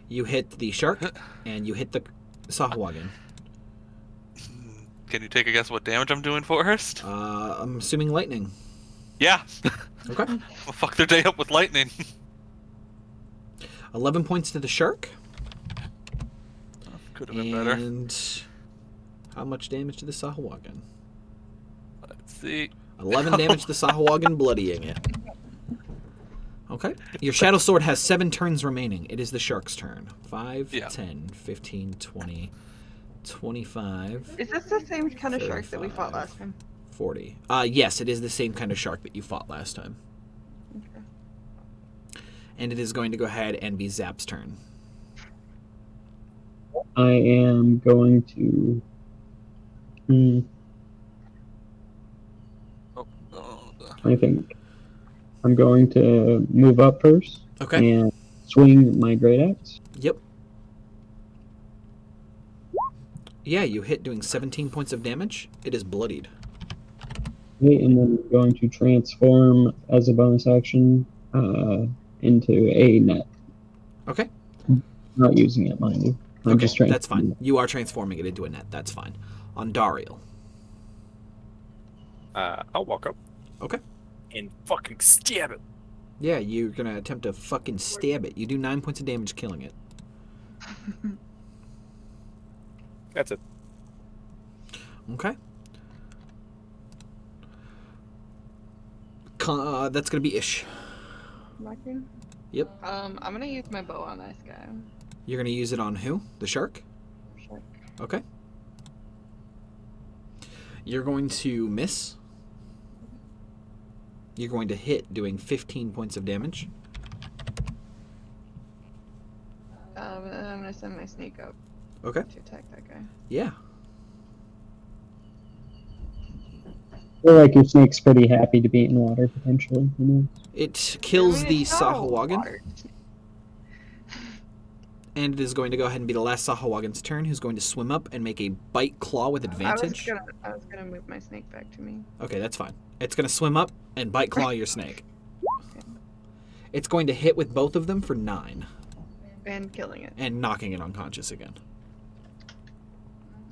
You hit the shark, and you hit the Sahawagan. Can you take a guess what damage I'm doing first? I'm assuming lightning. Yeah. Okay. I'll fuck their day up with lightning. 11 points to the shark. Could have been better. And how much damage to the Sahawagan? Let's see. 11 damage to the Sahawagan, bloodying it. Okay. Your Shadow Sword has 7 turns remaining. It is the shark's turn. 5, Yeah. 10, 15, 20, 25, Is this the same kind of shark that we fought 35. last time? 40. Yes, it is the same kind of shark that you fought last time. Okay. And it is going to go ahead and be Zap's turn. I am going to. I think I'm going to move up first Okay. and swing my great axe. Yep. Yeah, you hit doing 17 points of damage. It is bloodied. Okay, and then I'm going to transform as a bonus action into a net. Okay. Not using it, mind you. I'm Okay, just trying. that's fine. You are transforming it into a net. That's fine. On Dariel. I'll walk up Okay. and fucking stab it. Yeah, you're going to attempt to fucking stab it. You do 9 points of damage killing it. That's it. Okay. That's going to be Ish. My turn? Yep. I'm gonna use my bow on this guy. You're going to use it on who? The shark? Shark. Okay. You're going to miss. You're going to hit, doing 15 points of damage. And then I'm gonna send my snake up Okay. to attack that guy. Yeah. I feel like your snake's pretty happy to be in water, potentially. You know? It kills I mean, the it's not a Sahawagan, water snake. and it is going to go ahead and be the last Sahawagan's turn, who's going to swim up and make a bite claw with advantage. I was gonna move my snake back to me. Okay, that's fine. It's going to swim up and bite claw your snake. It's going to hit with both of them for 9. And killing it. and knocking it unconscious again.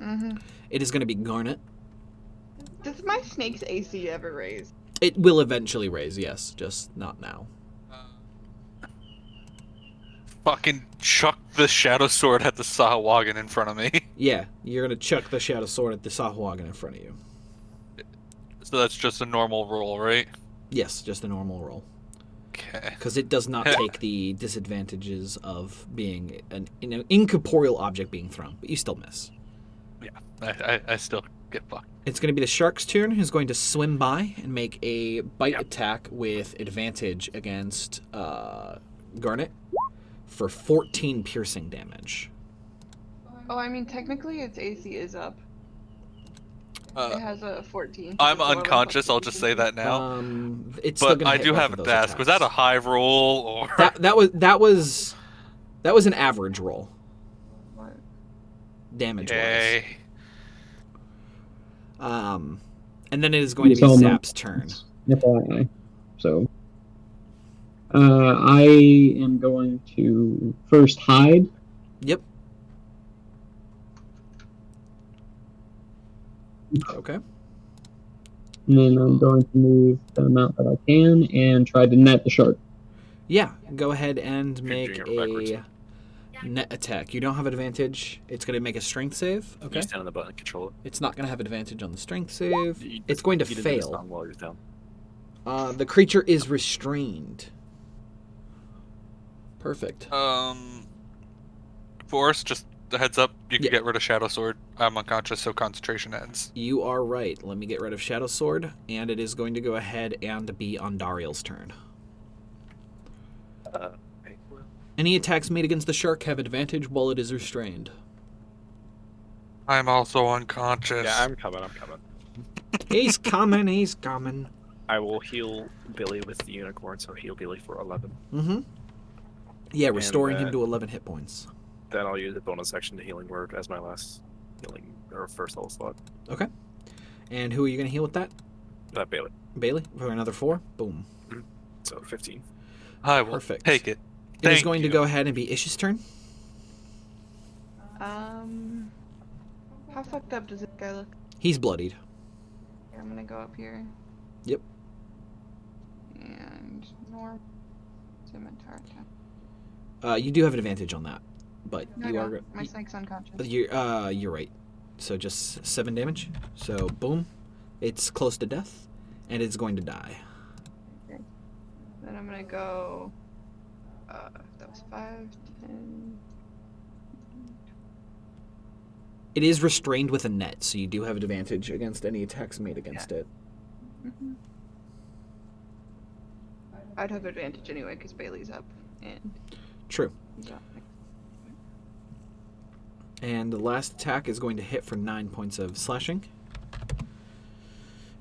Mm-hmm. It is going to be Garnet. Does my snake's AC ever raise? It will eventually raise, yes, just not now. Fucking chuck the shadow sword at the Sahuagin in front of me. Yeah, you're going to chuck the Shadow Sword at the Sahuagin in front of you. So that's just a normal roll, right? Yes, just a normal roll. Okay. Because it does not take the disadvantages of being an incorporeal object being thrown, but you still miss. Yeah, I still get fucked. It's going to be the shark's turn, who's going to swim by and make a bite attack with advantage against Garnet for 14 piercing damage. Oh, I mean, technically its AC is up. It has a 14. I'm unconscious, I'll just say that now. It's still But gonna I hit do both have of a those task. Was that a attacks. high roll or That was an average roll, damage wise. Okay. And then it is going to be So, Zap's turn. FYI. So, I am going to first hide. Yep. Okay. And then I'm going to move the amount that I can and try to net the shark. Yeah, go ahead and make doing it backwards. a net attack. You don't have advantage. It's going to make a strength save. You Okay. stand on the button and control it. It's not going to have advantage on the strength save. You- It's going to you didn't do this fail. while you're down. The creature is restrained. Perfect. Forrest, just a heads up, you can Yeah. get rid of Shadow Sword. I'm unconscious, so concentration ends. You are right. Let me get rid of Shadow Sword, and it is going to go ahead and be on Dariel's turn. Okay, well, Any attacks made against the shark have advantage while it is restrained. I'm also unconscious. yeah, I'm coming. He's coming, he's coming. I will heal Billy with the unicorn, so heal Billy for 11. Mm-hmm. Yeah, restoring him then- to 11 hit points. Then I'll use the bonus action to Healing Word as my last healing or first level slot. Okay. And who are you going to heal with that? Bailey. Bailey? For another 4? Boom. So 15. I will Perfect. take it. It is Thank going to you. go ahead and be Ish's turn. How fucked up does this guy look? He's bloodied. Here, I'm gonna go up here. Yep. And north. Scimitar attack. You do have an advantage on that, but No, you no, are my snake's unconscious. you're right. So just 7 damage. So boom, it's close to death, and it's going to die. Then I'm gonna go. That was 5, 10. It is restrained with a net, so you do have an advantage against any attacks made against it. Mm-hmm. I'd have advantage anyway because Bailey's up and True. he's up. And the last attack is going to hit for 9 points of slashing.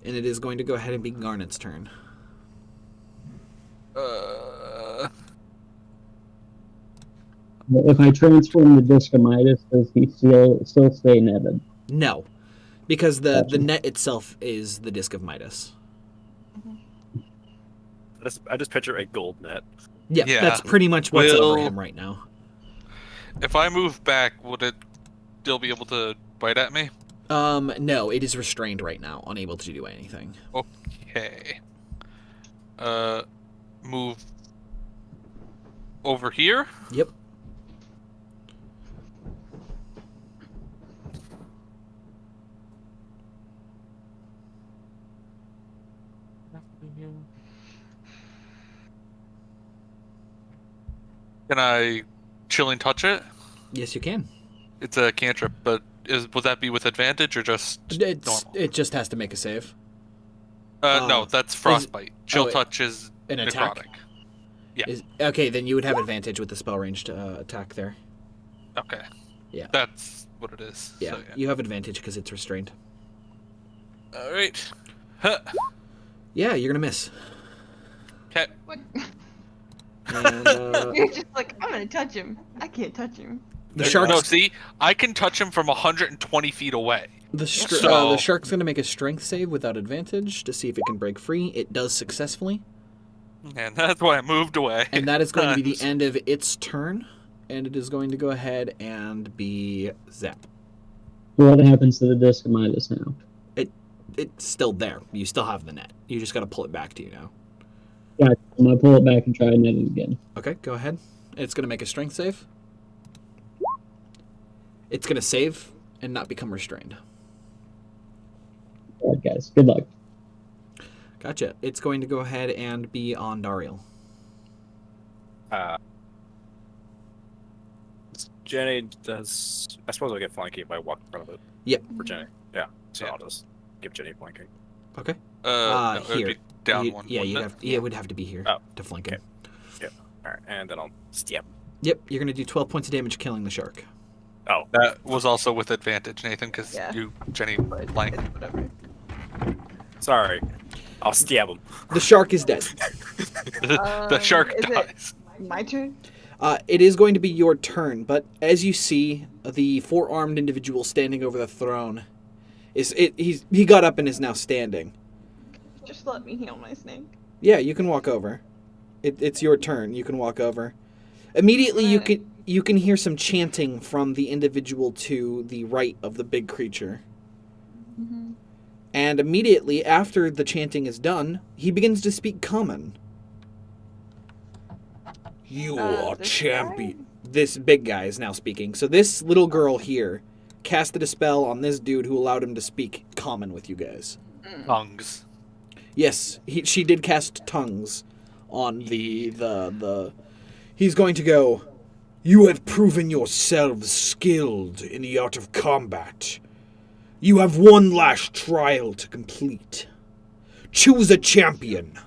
And it is going to go ahead and be Garnet's turn. If I transform the disc of Midas, does he still stay netted? No, because the Gotcha. net itself is the Disc of Midas. I just picture a gold net. Yeah, Yeah. that's pretty much what's over Will- him right now. If I move back, would it still be able to bite at me? No, it is restrained right now, unable to do anything. Okay. Move over here? Yep. Can I chilling touch it? Yes, you can. It's a cantrip, but would that be with advantage or just normal? It just has to make a save. No, that's frostbite. Chill touch is An attack? necrotic. Yeah. Okay, then you would have advantage with the spell ranged attack there. Okay. Yeah. That's what it is. Yeah, So, you have advantage because it's restrained. All right. Huh. Yeah, you're gonna miss. Okay. What? And, You're just like, I'm gonna touch him. I can't touch him. the shark's No, see, I can touch him from 120 feet away. the So- shark's gonna make a strength save without advantage to see if it can break free. It does successfully, And that's why I moved away. and that is going to be the Times. end of its turn. and it is going to go ahead and be Zap. What happens to the disc of Midas now? It's still there. You still have the net. You just got to pull it back to you now. Yeah, I'm gonna pull it back and try and net it again. Okay, go ahead. It's going to make a strength save. It's going to save and not become restrained. All right, guys. Good luck. Gotcha. It's going to go ahead and be on Dariel. Jenny does. I suppose I'll get flanking if I walk in front of it. Yep. For Jenny. Yeah. So Yeah. I'll just give Jenny flanking. Okay. No, it would Here. be down You- one. yeah, wouldn't it would have to be here Oh, to flank him. All right, and then I'll stab. Yep, you're going to do 12 points of damage killing the shark. Oh, That was also with advantage, Nathan, because Yeah. you, Jenny, But flank. it's whatever. sorry. I'll stab him. The shark is dead. The shark is it- dies. My turn? It is going to be your turn, but as you see, the four-armed individual standing over the throne, he got up and is now standing. Just let me heal my snake. Yeah, you can walk over. It's your turn. You can walk over. Immediately, you can hear some chanting from the individual to the right of the big creature. Mm-hmm. And immediately after the chanting is done, he begins to speak common. You are this champion. This big guy is now speaking. So this little girl here casted a spell on this dude who allowed him to speak common with you guys. Tongues. Yes, she did cast tongues on the. He's going to go. You have proven yourselves skilled in the art of combat. You have one last trial to complete. Choose a champion,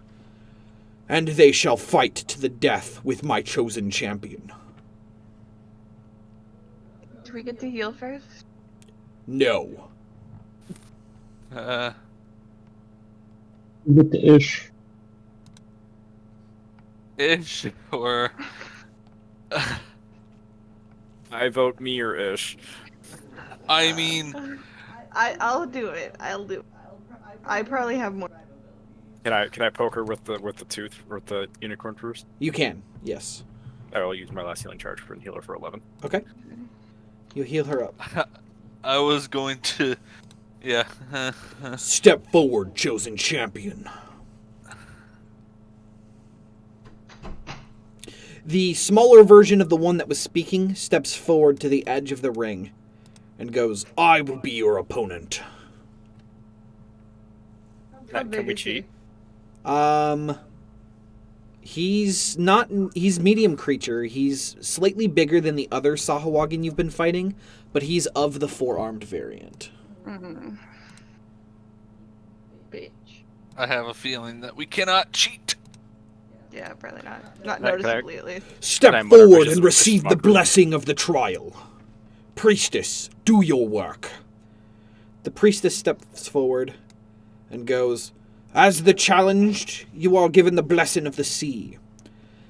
and they shall fight to the death with my chosen champion. Do we get to heal first? No. With the ish. Ish or I vote me or Ish. I mean, I'll do it. I'll do. I probably have more. Can I poke her with the tooth with the unicorn first? You can, yes. I will use my last healing charge for heal her for 11. Okay. You heal her up. I was going to, yeah. Step forward, chosen champion. The smaller version of the one that was speaking steps forward to the edge of the ring and goes, I will be your opponent. How Can big we is he? cheat? He's medium creature. He's slightly bigger than the other Sahuagin you've been fighting, but he's of the four-armed variant. Mm-hmm. Bitch. I have a feeling that we cannot cheat. Yeah, probably not. Not Can I- noticeably, at least. Step Can I mutter forward vicious- and receive the vicious mockery? blessing of the trial. Priestess, do your work. The priestess steps forward and goes, As the challenged, you are given the blessing of the sea.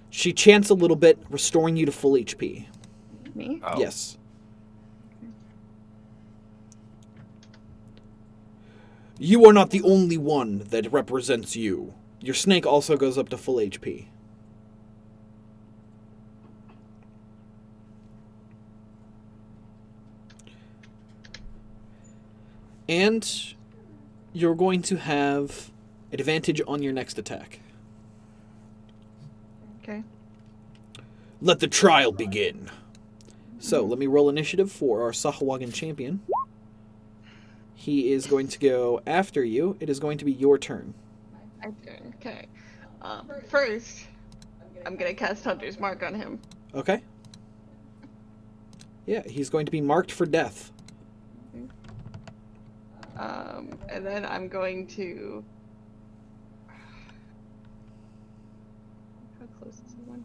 She chants a little bit, restoring you to full HP. Me? Oh. Yes. You are not the only one that represents you. Your snake also goes up to full HP. And you're going to have advantage on your next attack. Okay. Let the trial begin. So, let me roll initiative for our Sahuagin champion. He is going to go after you. It is going to be your turn. Okay. First, I'm gonna cast Hunter's Mark on him. Okay? Yeah, he's going to be marked for death. And then I'm going to. How close is he? 1,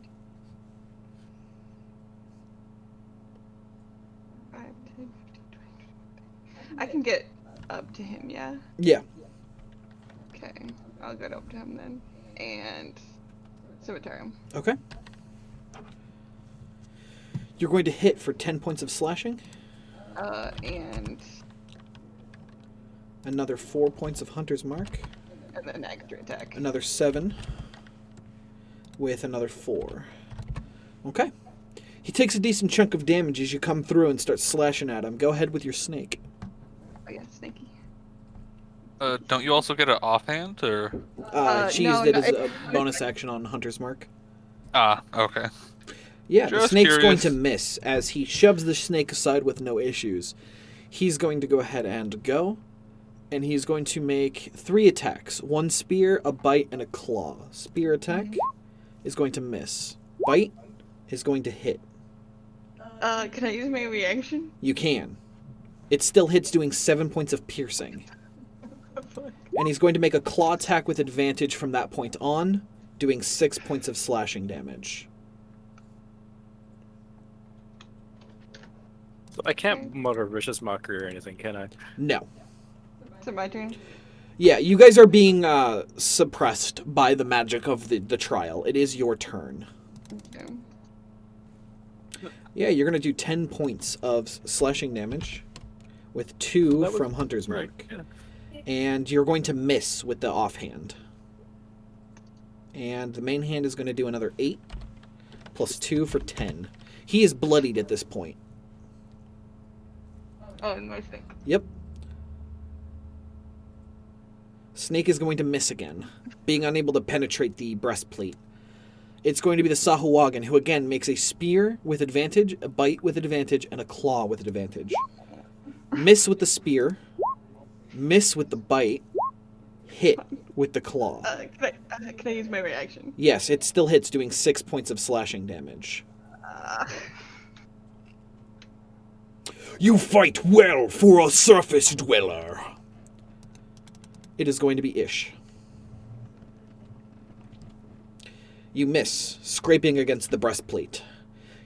2, 5, 10, 15, 20. I can get up to him, yeah? Yeah. Okay. I'll get up to him then. And scimitar him. Okay. You're going to hit for 10 points of slashing. And Another 4 points of Hunter's Mark. then extra attack. Another 7. With another 4. Okay. He takes a decent chunk of damage as you come through and start slashing at him. Go ahead with your snake. Oh yeah, snaky. Don't you also get an offhand, or? She No, used it no, as a bonus action on Hunter's Mark. Ah, okay. Yeah, the Just snake's going curious. to miss as he shoves the snake aside with no issues. He's going to go ahead and go, and he's going to make 3 attacks. 1 spear, a bite, and a claw. Spear attack is going to miss. Bite is going to hit. Can I use my reaction? You can. It still hits, doing 7 points of piercing. And he's going to make a claw attack with advantage from that point on, doing 6 points of slashing damage. So I can't mutter vicious mockery or anything, can I? No. Is it my turn? Yeah, you guys are being suppressed by the magic of the trial. It is your turn. Okay. Yeah, you're going to do 10 points of slashing damage with 2 That was from Hunter's right, Mark. yeah. And you're going to miss with the offhand. And the main hand is going to do another 8 plus 2 for 10. He is bloodied at this point. Oh, my thing. Yep. Snake is going to miss again, being unable to penetrate the breastplate. It's going to be the Sahuagin, who again makes a spear with advantage, a bite with advantage, and a claw with advantage. Miss with the spear, miss with the bite, hit with the claw. Can I use my reaction? Yes, it still hits, doing 6 points of slashing damage. You fight well for a surface dweller. It is going to be Ish. You miss, scraping against the breastplate.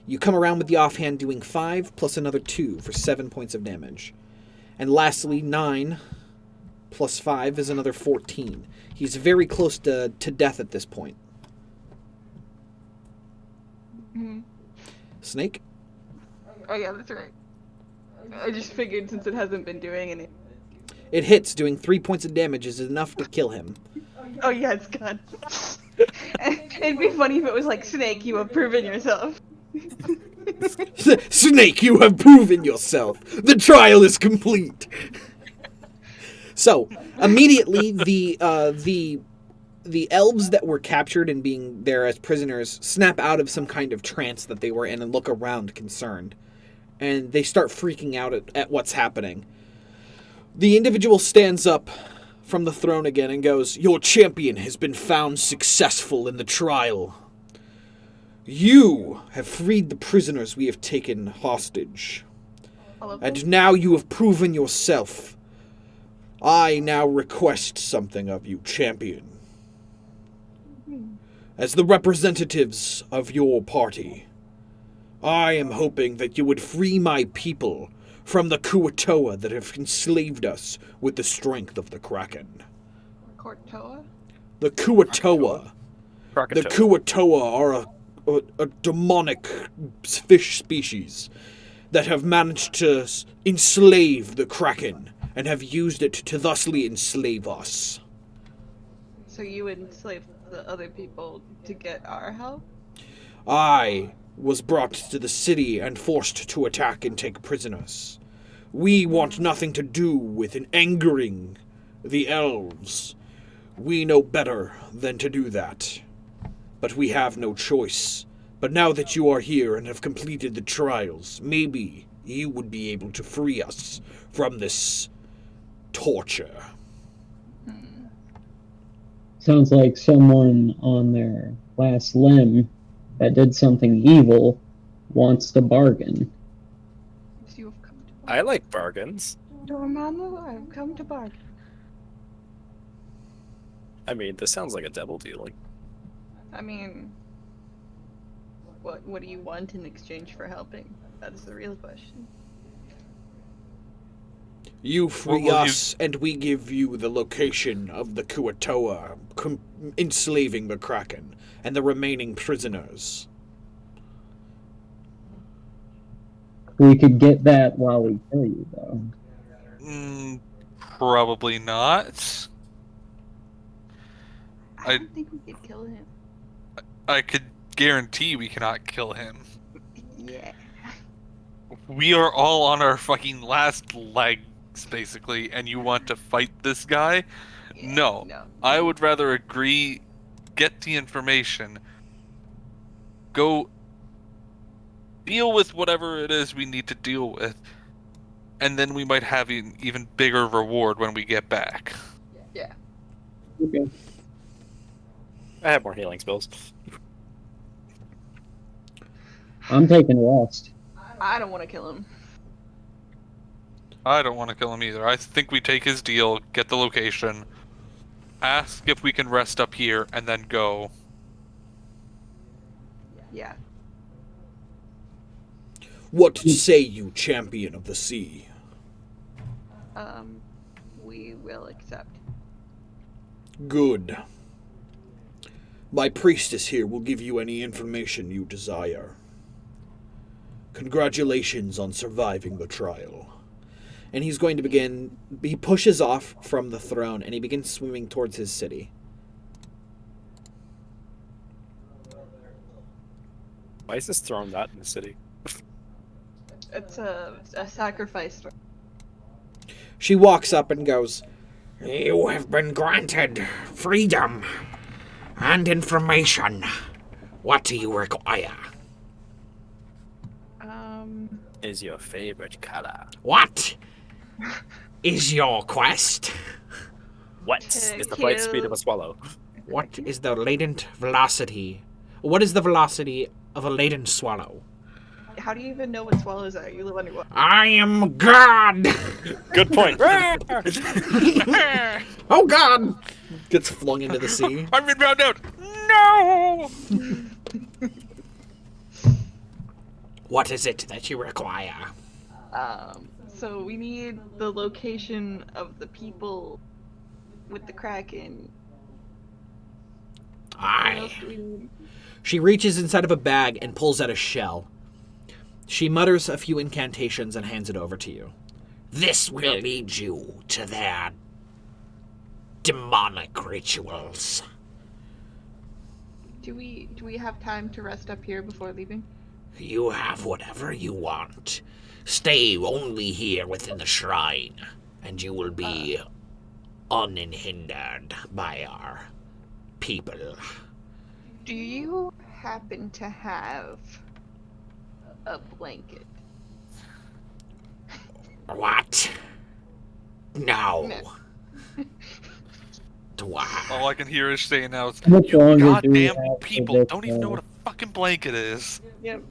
You come around with the offhand, doing 5 plus another 2 for 7 points of damage. And lastly, 9 plus 5 is another 14. He's very close to death at this point. Snake? Oh yeah, that's right. I just figured since it hasn't been doing any. It hits, doing 3 points of damage is enough to kill him. Oh yeah, it's gone. It'd be funny if it was like, Snake, you have proven yourself. Snake, you have proven yourself. The trial is complete. So, immediately, the elves that were captured and being there as prisoners snap out of some kind of trance that they were in and look around concerned. And they start freaking out at what's happening. The individual stands up from the throne again and goes, "Your champion has been found successful in the trial. You have freed the prisoners we have taken hostage. And now you have proven yourself. I now request something of you, champion. As the representatives of your party, I am hoping that you would free my people from the Kuatoa that have enslaved us with the strength of the Kraken. Kortoa? The Kuatoa. The Krakatoa. Kuatoa are a demonic fish species that have managed to enslave the Kraken and have used it to thusly enslave us. So you would enslave the other people to get our help? I was brought to the city and forced to attack and take prisoners. We want nothing to do with angering the elves. We know better than to do that. But we have no choice. But now that you are here and have completed the trials, maybe you would be able to free us from this torture. Sounds like someone on their last limb that did something evil wants to bargain. So you have come to I like bargains. Dormammu, I've come to bargain. I mean, this sounds like a devil dealing. I mean, what do you want in exchange for helping? That's the real question. You free Well, us, and we give you the location of the Kuatoa, enslaving the Kraken, and the remaining prisoners. We could get that while we kill you, though. Probably not. I don't think we could kill him. I could guarantee we cannot kill him. Yeah. We are all on our fucking last legs, basically, and you want to fight this guy? Yeah, No. no. I would rather agree, get the information, go deal with whatever it is we need to deal with, and then we might have an even bigger reward when we get back. Yeah. Okay. I have more healing spells. I'm taking a rest. I don't want to kill him. I don't want to kill him either. I think we take his deal, get the location, ask if we can rest up here, and then go. Yeah. What say you, champion of the sea? We will accept. Good. My priestess here will give you any information you desire. Congratulations on surviving the trial. And he's going to begin... He pushes off from the throne, and he begins swimming towards his city. Why is this throne not in the city? It's a sacrifice. She walks up and goes, "You have been granted freedom and information. What do you require?" Is your favorite color? What is your quest? What To is the flight kill- speed of a swallow? What is the latent velocity? What is the velocity of a latent swallow? How do you even know what swallows are? You live underwater. I am God! Good point. Oh God! Gets flung into the sea. I'm in round out! No! What is it that you require? So we need the location of the people with the Kraken. What else do we need? She reaches inside of a bag and pulls out a shell. She mutters a few incantations and hands it over to you. This will lead you to their demonic rituals. Do we have time to rest up here before leaving? You have whatever you want. Stay only here within the shrine, and you will be unhindered by our people. Do you happen to have a blanket? What? No. All I can hear is saying now is, How much you longer do we goddamn have for people this, don't even know what a fucking blanket is. Yep.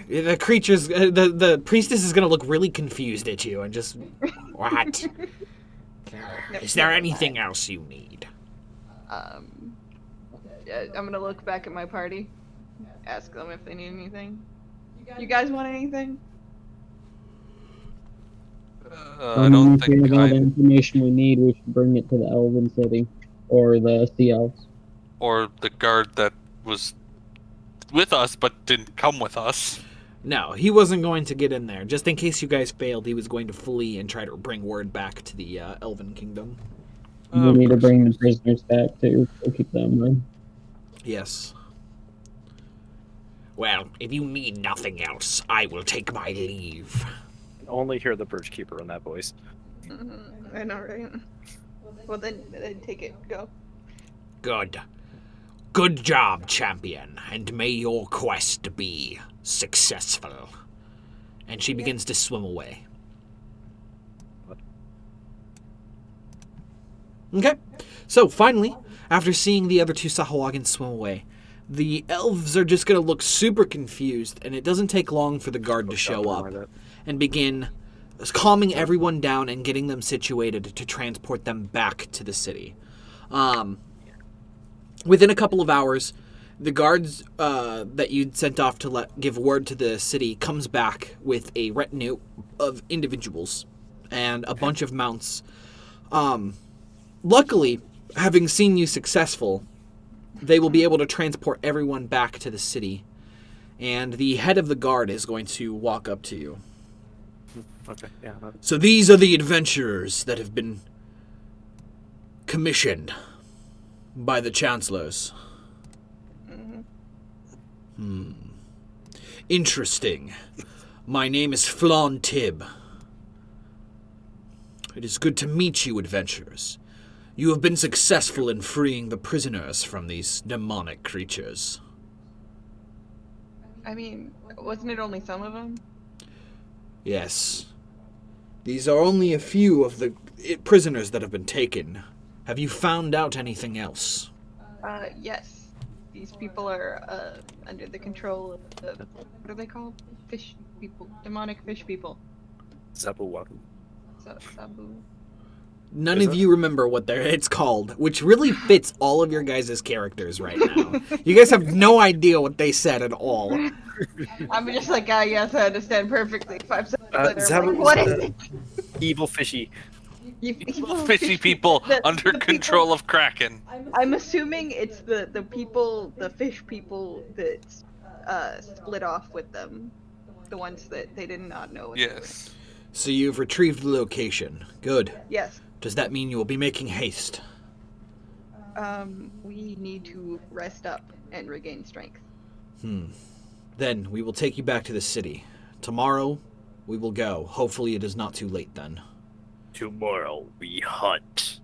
The creature's the priestess is gonna look really confused at you and just what? Is there anything else you need? I'm gonna look back at my party, ask them if they need anything. You guys want anything? I don't if we think have all the information we need, we should bring it to the Elven City. Or the Sea Elves. Or the guard that was with us but didn't come with us. No, he wasn't going to get in there. Just in case you guys failed, he was going to flee and try to bring word back to the Elven Kingdom. We need to bring the prisoners back too, so keep that in mind. Yes. Well, if you need nothing else, I will take my leave. Only hear the Bridge Keeper in that voice. Mm-hmm. I know, right? Well, then take it. Go. Good. Good job, champion, and may your quest be successful. And she begins to swim away. Okay. So, finally, after seeing the other two Sahawagans swim away, the elves are just going to look super confused, and it doesn't take long for the guard to show up and begin calming everyone down and getting them situated to transport them back to the city. Within a couple of hours, the guards that you'd sent off to give word to the city comes back with a retinue of individuals and a bunch of mounts. Luckily, having seen you successful, they will be able to transport everyone back to the city. And the head of the guard is going to walk up to you. Okay, yeah. So these are the adventurers that have been commissioned by the chancellors. Interesting. My name is Flan Tib. It is good to meet you, adventurers. You have been successful in freeing the prisoners from these demonic creatures. I mean, wasn't it only some of them? Yes. These are only a few of the prisoners that have been taken. Have you found out anything else? Yes. These people are under the control of the, what are they called? Fish people. Demonic fish people. Zabuwaku. Sabu. None Is of it? you remember what it's called, which really fits all of your guys' characters right now. You guys have no idea what they said at all. I'm just like, ah, yes, I understand perfectly. 5 seconds later, I'm Zabu- like, what is it? Evil fishy. You evil Fishy fish people the- under the control of Kraken. I'm assuming it's the people, the fish people that split off with them. The ones that they did not know. What they were. Yes. So you've retrieved the location. Good. Yes. Does that mean you will be making haste? We need to rest up and regain strength. Then we will take you back to the city. Tomorrow, we will go. Hopefully it is not too late then. Tomorrow we hunt.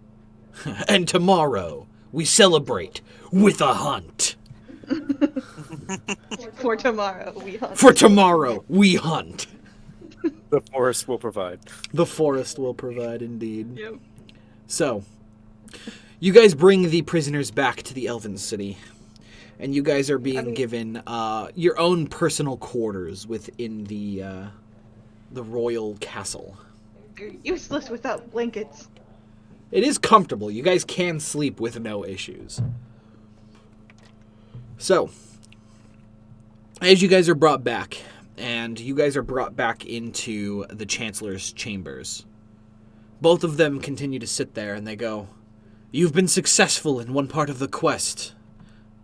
And tomorrow, we celebrate with a hunt. For tomorrow, we hunt. For tomorrow, we hunt. The forest will provide. The forest will provide, indeed. Yep. So, you guys bring the prisoners back to the Elven City, and you guys are being given your own personal quarters within the royal castle. You're useless without blankets. It is comfortable. You guys can sleep with no issues. So, as you guys are brought back, and you guys are brought back into the Chancellor's chambers, both of them continue to sit there, and they go, "You've been successful in one part of the quest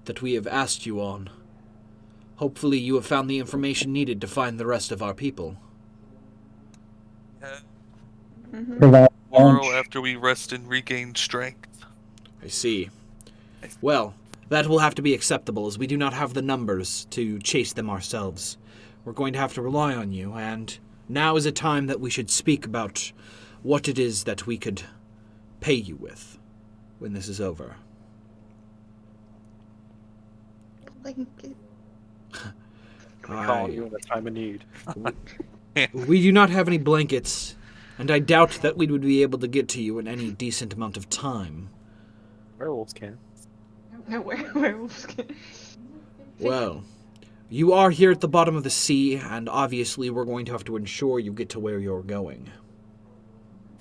that we have asked you on. Hopefully you have found the information needed to find the rest of our people." Provide Tomorrow lunch. after we rest and regain strength. I see. Well, that will have to be acceptable, as we do not have the numbers to chase them ourselves. We're going to have to rely on you, and now is a time that we should speak about what it is that we could pay you with when this is over. Blanket. We're calling you in a time of need. We do not have any blankets, and I doubt that we would be able to get to you in any decent amount of time. Werewolves can. No, werewolves can. Well, you are here at the bottom of the sea, and obviously we're going to have to ensure you get to where you're going.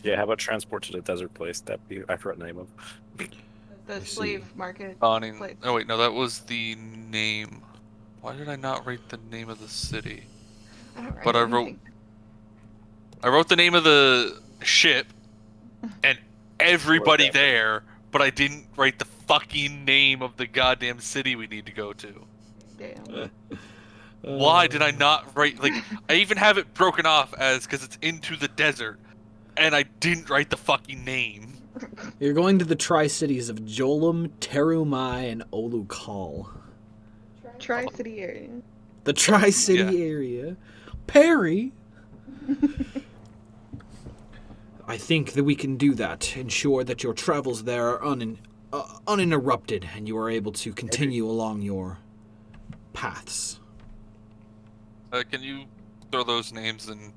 Yeah, how about transport to the desert place? I forgot the name of. The slave market. Conning. place. Oh wait, no, that was the name. Why did I not write the name of the city? I don't But I wrote the name of the ship and everybody Okay. there, but I didn't write the fucking name of the goddamn city we need to go to. Damn. Why did I not write, like, I even have it broken off as, because it's into the desert, and I didn't write the fucking name. You're going to the Tri-Cities of Jolum, Terumai, and Olukal. Tri-City area. The Tri-City area. Perry! I think that we can do that. Ensure that your travels there are uninterrupted, and you are able to continue along your paths. Can you throw those names in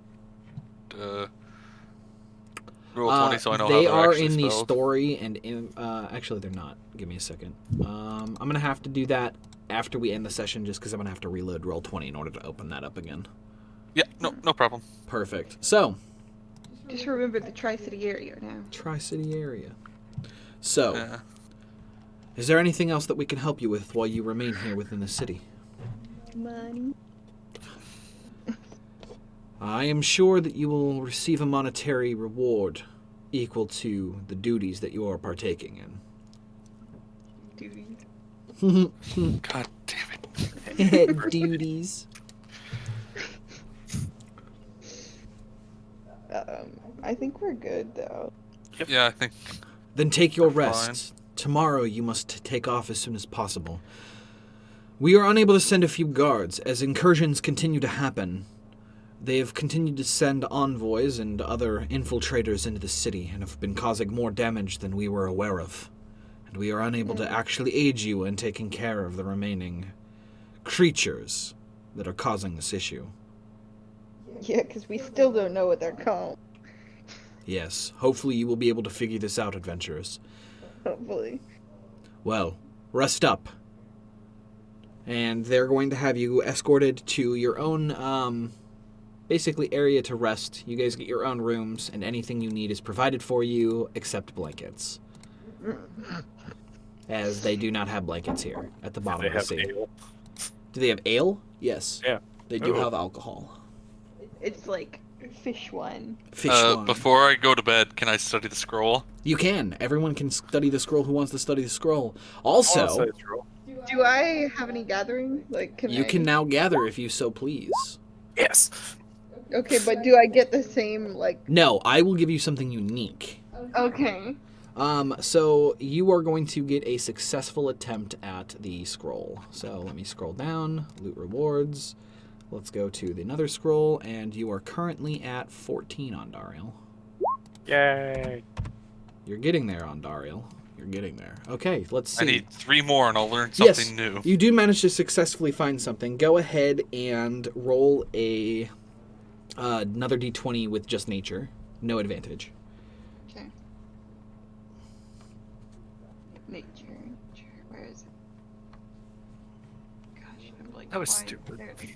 Roll 20 so I know how they they're are actually in the spelled? story, and in, actually they're not. Give me a second. I'm going to have to do that after we end the session, just because I'm going to have to reload Roll 20 in order to open that up again. Yeah, no problem. Perfect. So, Just remember the Tri-City area now. Tri-City area. So, Yeah. is there anything else that we can help you with while you remain here within the city? Money. I am sure that you will receive a monetary reward equal to the duties that you are partaking Duty. in. God damn it. Duties. I think we're good though. Yeah, I think. Then take your Fine. rest. Tomorrow you must take off as soon as possible. We are unable to send a few guards as incursions continue to happen. They have continued to send envoys and other infiltrators into the city and have been causing more damage than we were aware of. And we are unable to actually aid you in taking care of the remaining creatures that are causing this issue. Yeah, because we still don't know what they're called. Yes, hopefully you will be able to figure this out, adventurers. Hopefully. Well, rest up. And they're going to have you escorted to your own, basically area to rest. You guys get your own rooms, and anything you need is provided for you except blankets. As they do not have blankets here at the bottom They of the have sea. ale. Do they have ale? Yes. Yeah. They do Ooh. have alcohol. It's like fish wine. Fish wine. Before I go to bed, can I study the scroll? You can. Everyone can study the scroll who wants to study the scroll. Also, Do I have any gathering? Like, you can now gather if you so please. Yes. Okay, but do I get the same, like... No, I will give you something unique. Okay. So you are going to get a successful attempt at the scroll. So let me scroll down, loot rewards. Let's go to another scroll, and you are currently at 14 on Dariel. Yay. You're getting there on Dariel. You're getting there. Okay, let's see. I need 3 more and I'll learn something new. You do manage to successfully find something. Go ahead and roll a another d20 with just nature. No advantage. Okay. Nature. Where is it? Gosh, I'm like... That was why- stupid. there it is.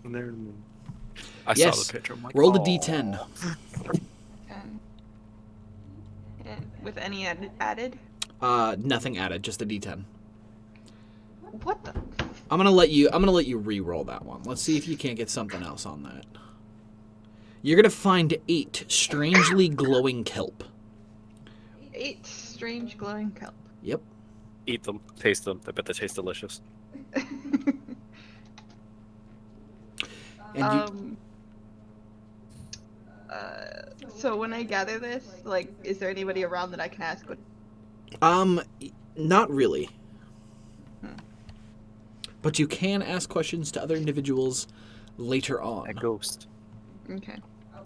And there, I Yes. saw the picture. I'm like, Roll a "Aw." d10. 10. And with any added? Nothing added, just a d10. What the? I'm gonna let you re-roll that one. Let's see if you can't get something else on that. You're gonna find 8 strangely glowing kelp. 8 strange glowing kelp. Yep. Eat them, taste them. I bet they taste delicious. And So when I gather this, like, is there anybody around that I can ask what? not really. But you can ask questions to other individuals later A on. ghost. Okay.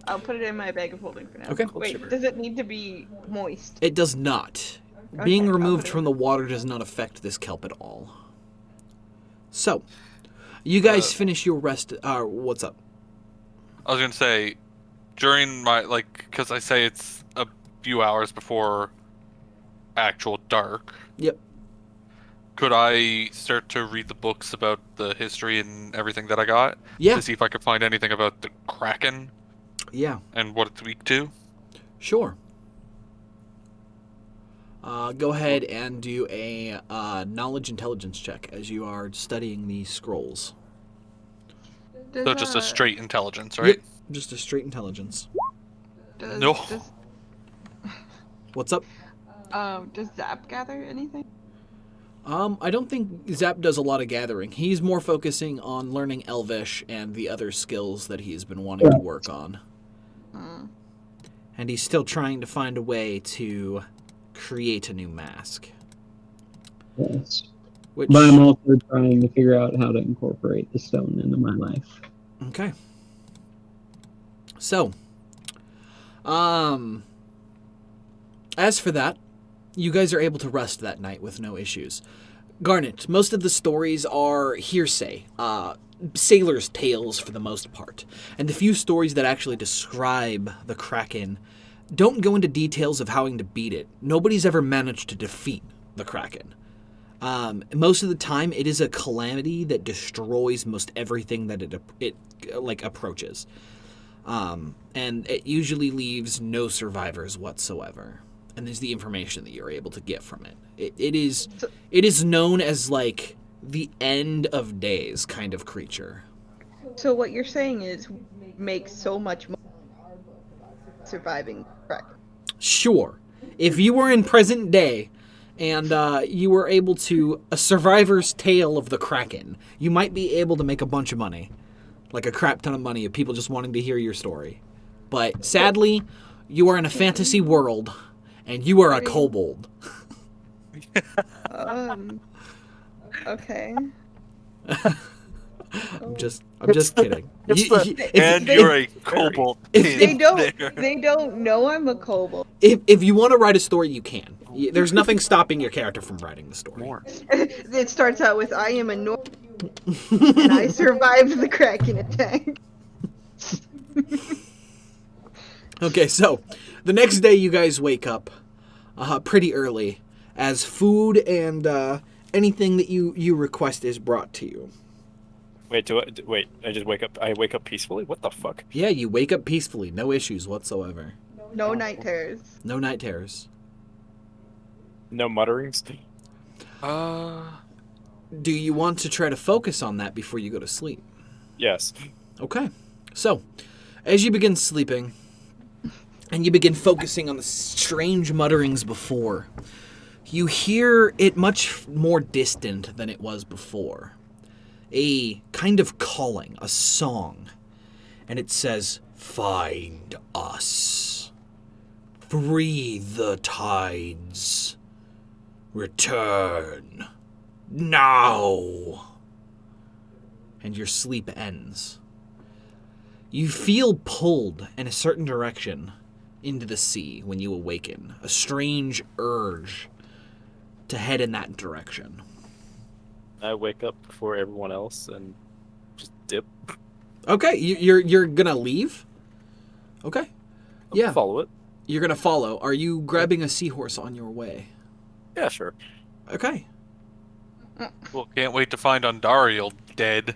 I'll put it in my bag of holding for now. Okay. Wait, does it need to be moist? It does not. Being Okay, I'll removed put it from the water does not affect this kelp at all. So, you guys finish your rest. What's up? I was gonna say, during my, because I say it's a few hours before actual dark. Yep. Could I start to read the books about the history and everything that I got? Yeah. To see if I could find anything about the Kraken Yeah. and what it's weak to? Sure. Go ahead and do a knowledge intelligence check as you are studying these scrolls. So just a straight intelligence, right? Yep. Just a straight intelligence. No. What's up? Does Zap gather anything? I don't think Zap does a lot of gathering. He's more focusing on learning Elvish and the other skills that he's been wanting to work on. And he's still trying to find a way to create a new mask. Yes. Which, But I'm also trying to figure out how to incorporate the stone into my life. okay. So, as for that, you guys are able to rest that night with no issues. Garnet, most of the stories are hearsay, sailors' tales for the most part, and the few stories that actually describe the Kraken don't go into details of how to beat it. Nobody's ever managed to defeat the Kraken. Most of the time, it is a calamity that destroys most everything that it approaches. And it usually leaves no survivors whatsoever. And there's the information that you're able to get from it. It is known as like the end of days kind of creature. So what you're saying is make so much money surviving, correct? Sure. If you were in present day and you were able to a survivor's tale of the Kraken, you might be able to make a bunch of money. Like a crap ton of money of people just wanting to hear your story. But sadly, you are in a fantasy world, and you are a I mean- kobold. Okay. I'm just kidding. It's You- the- you- And they- you're a kobold. if- They in don't. there. They don't know I'm a kobold. if you want to write a story, you can. There's nothing stopping your character from writing the story. More. It starts out with I am a and I survived the Kraken attack. Okay, so the next day you guys wake up pretty early as food and anything that you request is brought to you. Wait, I just wake up. I wake up peacefully. What the fuck? Yeah, you wake up peacefully, no issues whatsoever. No night terrors. No night terrors. No mutterings. Do you want to try to focus on that before you go to sleep? Yes. Okay. So, as you begin sleeping, and you begin focusing on the strange mutterings before, you hear it much more distant than it was before. A kind of calling, a song. And it says, "Find us. Free the tides. Return. Now." And your sleep ends. You feel pulled in a certain direction into the sea when you awaken. A strange urge to head in that direction. I wake up before everyone else and just dip. Okay, you're gonna leave? Okay. Yeah, Follow it. you're gonna follow. Are you grabbing a seahorse on your way? Yeah, sure. Okay. Well, can't wait to find Ondariel dead.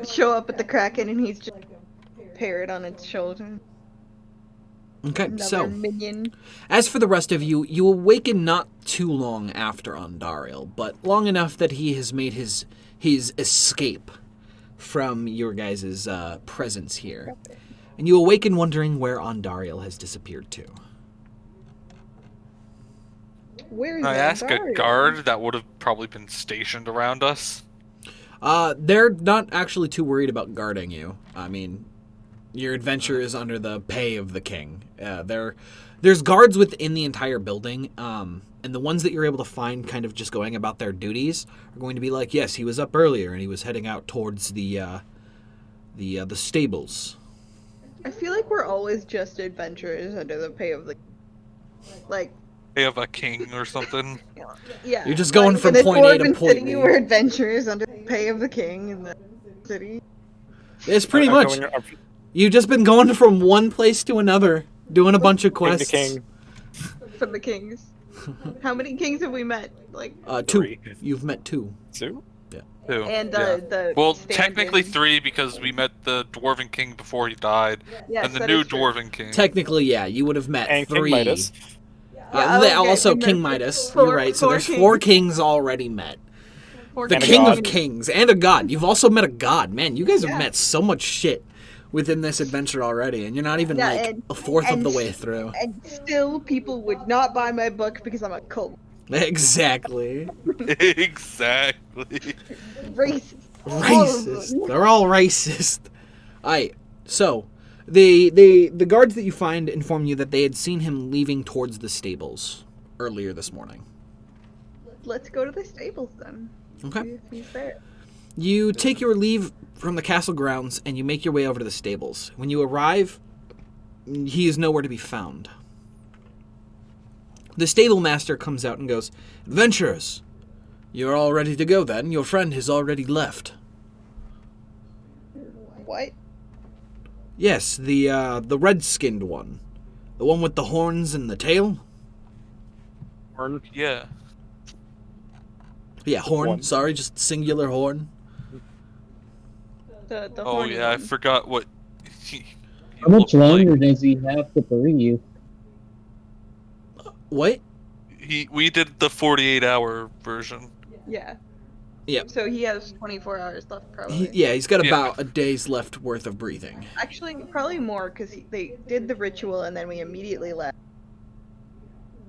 Show up at the Kraken and he's just parrot on its shoulder. Okay, Another so minion. as for the rest of you, you awaken not too long after Ondariel, but long enough that he has made his escape from your guys' presence here. And you awaken wondering where Ondariel has disappeared to. Where is Can I ask a Andariel? guard that would have probably been stationed around us? They're not actually too worried about guarding you. I mean, your adventure is under the pay of the king. There's guards within the entire building, and the ones that you're able to find kind of just going about their duties are going to be like, yes, he was up earlier and he was heading out towards the stables. I feel like we're always just adventurers under the pay of the, like, They have a king or something. yeah. You're just going like, from in a point A to dwarven point city, B. We're adventurers under the pay of the king in the city. It's pretty I'm much. going- I'm You've just been going from one place to another, doing a bunch of king to quests. king. For the kings. How many kings have we met? Like, Two. 3. You've met two. Two? Too. and Yeah. the Well, stand-in. technically 3 because we met the Dwarven King before he died, Yes, and the that new is true. Dwarven King. Technically, yeah, you would have met And King three. Midas. Yeah, They okay, also and King there's Midas. four- You're right. So four there's 4 kings. kings already met. Four The And a king of god. kings and a god. You've also met a god. Man, you guys have Yeah. met so much shit within this adventure already, and you're not even Yeah, like and- a fourth of and the way through. And still, people would not buy my book because I'm a cult. Exactly. Exactly. Racist. All of Racist. them. They're all racist. Alright, so the guards that you find inform you that they had seen him leaving towards the stables earlier this morning. Let's go to the stables then. Okay. See if he's there. You take your leave from the castle grounds and you make your way over to the stables. When you arrive, he is nowhere to be found. The stable master comes out and goes, "Adventurers, you're all ready to go then. Your friend has already left." What? Yes, the red-skinned one. The one with the horns and the tail? Horn. Yeah. Yeah, horn. One. Sorry, just singular horn. The Oh horny yeah, I one. forgot what. He How much looked like. longer does he have to bury you? What? We did the 48-hour version. Yeah. Yep. So he has 24 hours left, probably. He's got Yeah. about a day's left worth of breathing. Actually, probably more because they did the ritual and then we immediately left.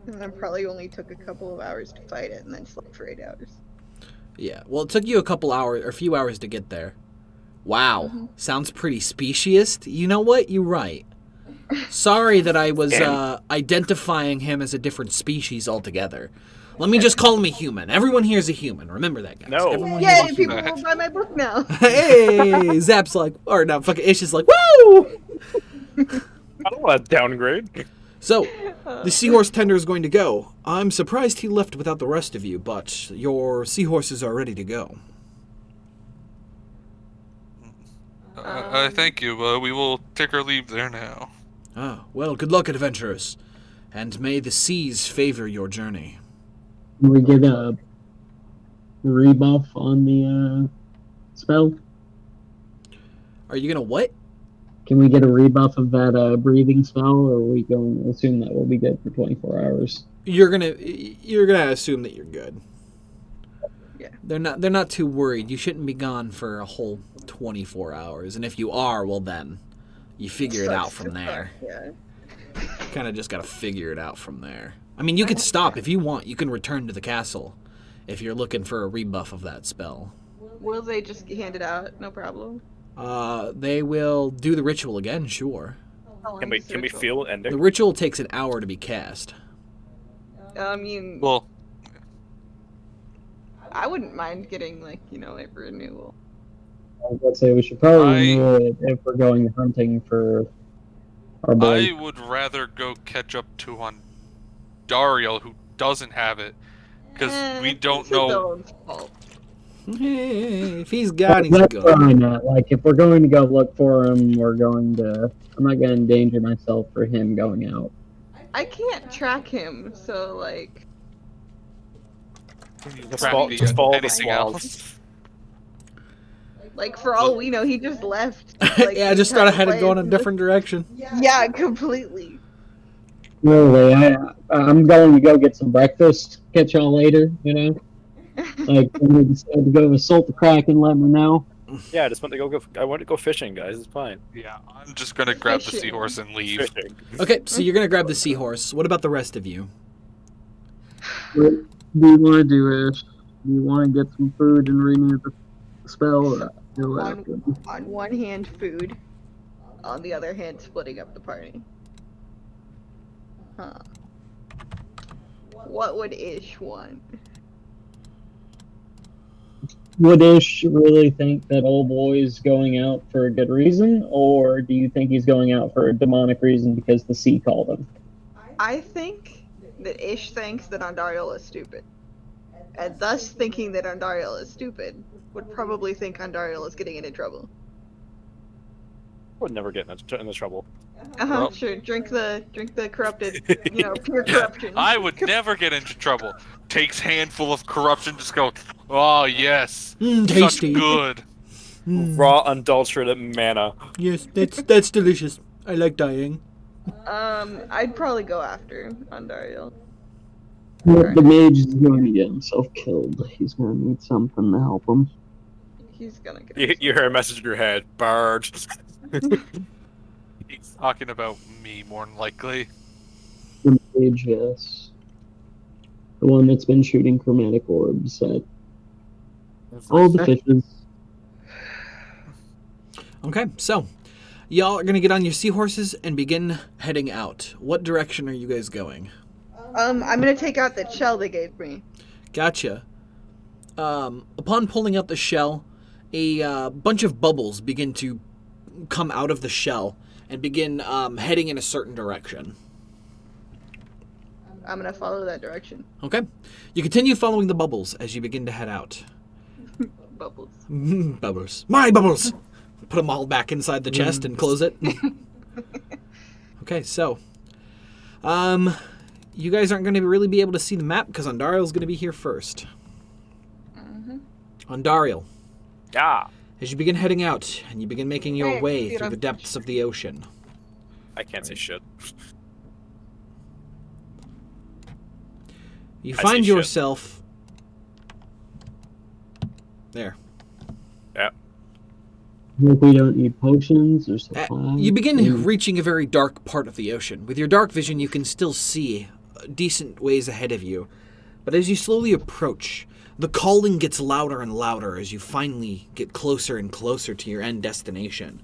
And then probably only took a couple of hours to fight it and then slept for 8 hours. Yeah, well, it took you a couple hours, or a few hours to get there. Wow, Mhm. sounds pretty speciest. You know what? You're right. Sorry that I was identifying him as a different species altogether. Let me just call him a human. Everyone here is a human. Remember that, guys. No. Everyone here is a Yay, human. people will buy my book now. Hey, Zap's like, or no, fucking Ish is like, woo! I don't want to downgrade. So, the seahorse tender is going to go. I'm surprised he left without the rest of you, but your seahorses are ready to go. I thank you. We will take our leave there now. Ah, well, good luck, adventurers. And may the seas favor your journey. Can we get a rebuff on the spell? Are you gonna what? Can we get a rebuff of that breathing spell, or are we going to assume that will be good for 24 hours? You're gonna assume that you're good. Yeah. They're not too worried. You shouldn't be gone for a whole 24 hours, and if you are, well then, you figure it out from there. Yeah. Kind of just gotta figure it out from there. I mean, you could stop if you want. You can return to the castle if you're looking for a rebuff of that spell. Will they just hand it out? No problem. They will do the ritual again, sure. How long Can we is the ritual? feel The ending? ritual takes an hour to be cast. I mean, Well, I wouldn't mind getting like a renewal. I was going to say we should probably I- do it if we're going hunting for our boy. I would rather go catch up to Dariel, who doesn't have it, because we don't It's his know. own fault. Hey, if he's gone, he's That's gone. fine. Like, if we're going to go look for him, I'm not going to endanger myself for him going out. I can't track him, so like. Just follow the anything swallows. else. Like for all we know, he just left. Like, Yeah, I just thought I had to go in a different direction. Yeah, completely. Really, I'm going to go get some breakfast. Catch y'all later, you know? Like, when we decide to go assault the Kraken, let me know. Yeah, I just want to go. I want to go fishing, guys. It's fine. Yeah, I'm just gonna grab the Fishing. seahorse and leave. Fishing. Okay, so you're gonna grab the seahorse. What about the rest of you? What do you want to do, Ish? Do you want to get some food and renew the spell? On one hand, food. On the other hand, splitting up the party. Huh. What would Ish want? Would Ish really think that old boy's going out for a good reason, or do you think he's going out for a demonic reason because the sea called him? I think that Ish thinks that Andariel is stupid. And thus thinking that Andariel is stupid would probably think Andariel is getting into trouble. Would never get into trouble. Well- Sure. Drink the corrupted, pure corruption. I would never get into trouble. Takes handful of corruption, just go, oh yes, Tasty. such good. Raw, unadulterated mana. Yes, that's delicious. I like dying. I'd probably go after Andariel. The mage is going to get himself killed. He's going to need something to help him. He's gonna get. You hear a message in your head. Bird. He's talking about me, more than likely. The mage, yes. The one that's been shooting chromatic orbs at all the fishes. Okay, so y'all are gonna get on your seahorses and begin heading out. What direction are you guys going? I'm gonna take out the shell they gave me. Gotcha. Upon pulling out the shell, a bunch of bubbles begin to come out of the shell and begin heading in a certain direction. I'm gonna follow that direction. Okay. You continue following the bubbles as you begin to head out. Bubbles. Bubbles. My bubbles! Put them all back inside the chest and close it. Okay, so. You guys aren't going to really be able to see the map because Andariel's going to be here first. Andariel, Yeah. as you begin heading out and you begin making your Hey, way you through know- the depths of the ocean, I can't say shit. you I find see shit. yourself there. Yeah. Hope we don't need potions or supplies. You begin reaching a very dark part of the ocean. With your dark vision, you can still see decent ways ahead of you. But as you slowly approach, the calling gets louder and louder as you finally get closer and closer to your end destination.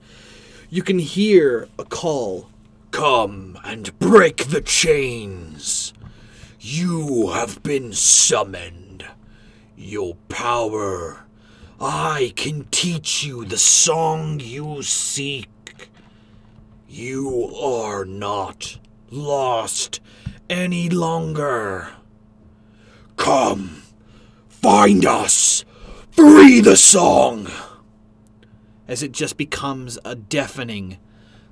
You can hear a call Come and break the chains. You have been summoned. Your power. I can teach you the song you seek. You are not lost any longer. Come, find us, free the song. As it just becomes a deafening,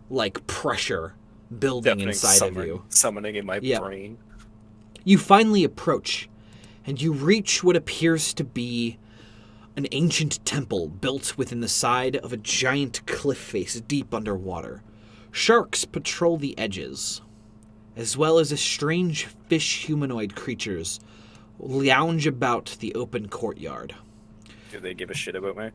like, pressure building Deafening inside of you. Summoning in my Yeah. brain. You finally approach, and you reach what appears to be an ancient temple built within the side of a giant cliff face deep underwater. Sharks patrol the edges, as well as strange fish humanoid creatures lounge about the open courtyard. Do they give a shit about me?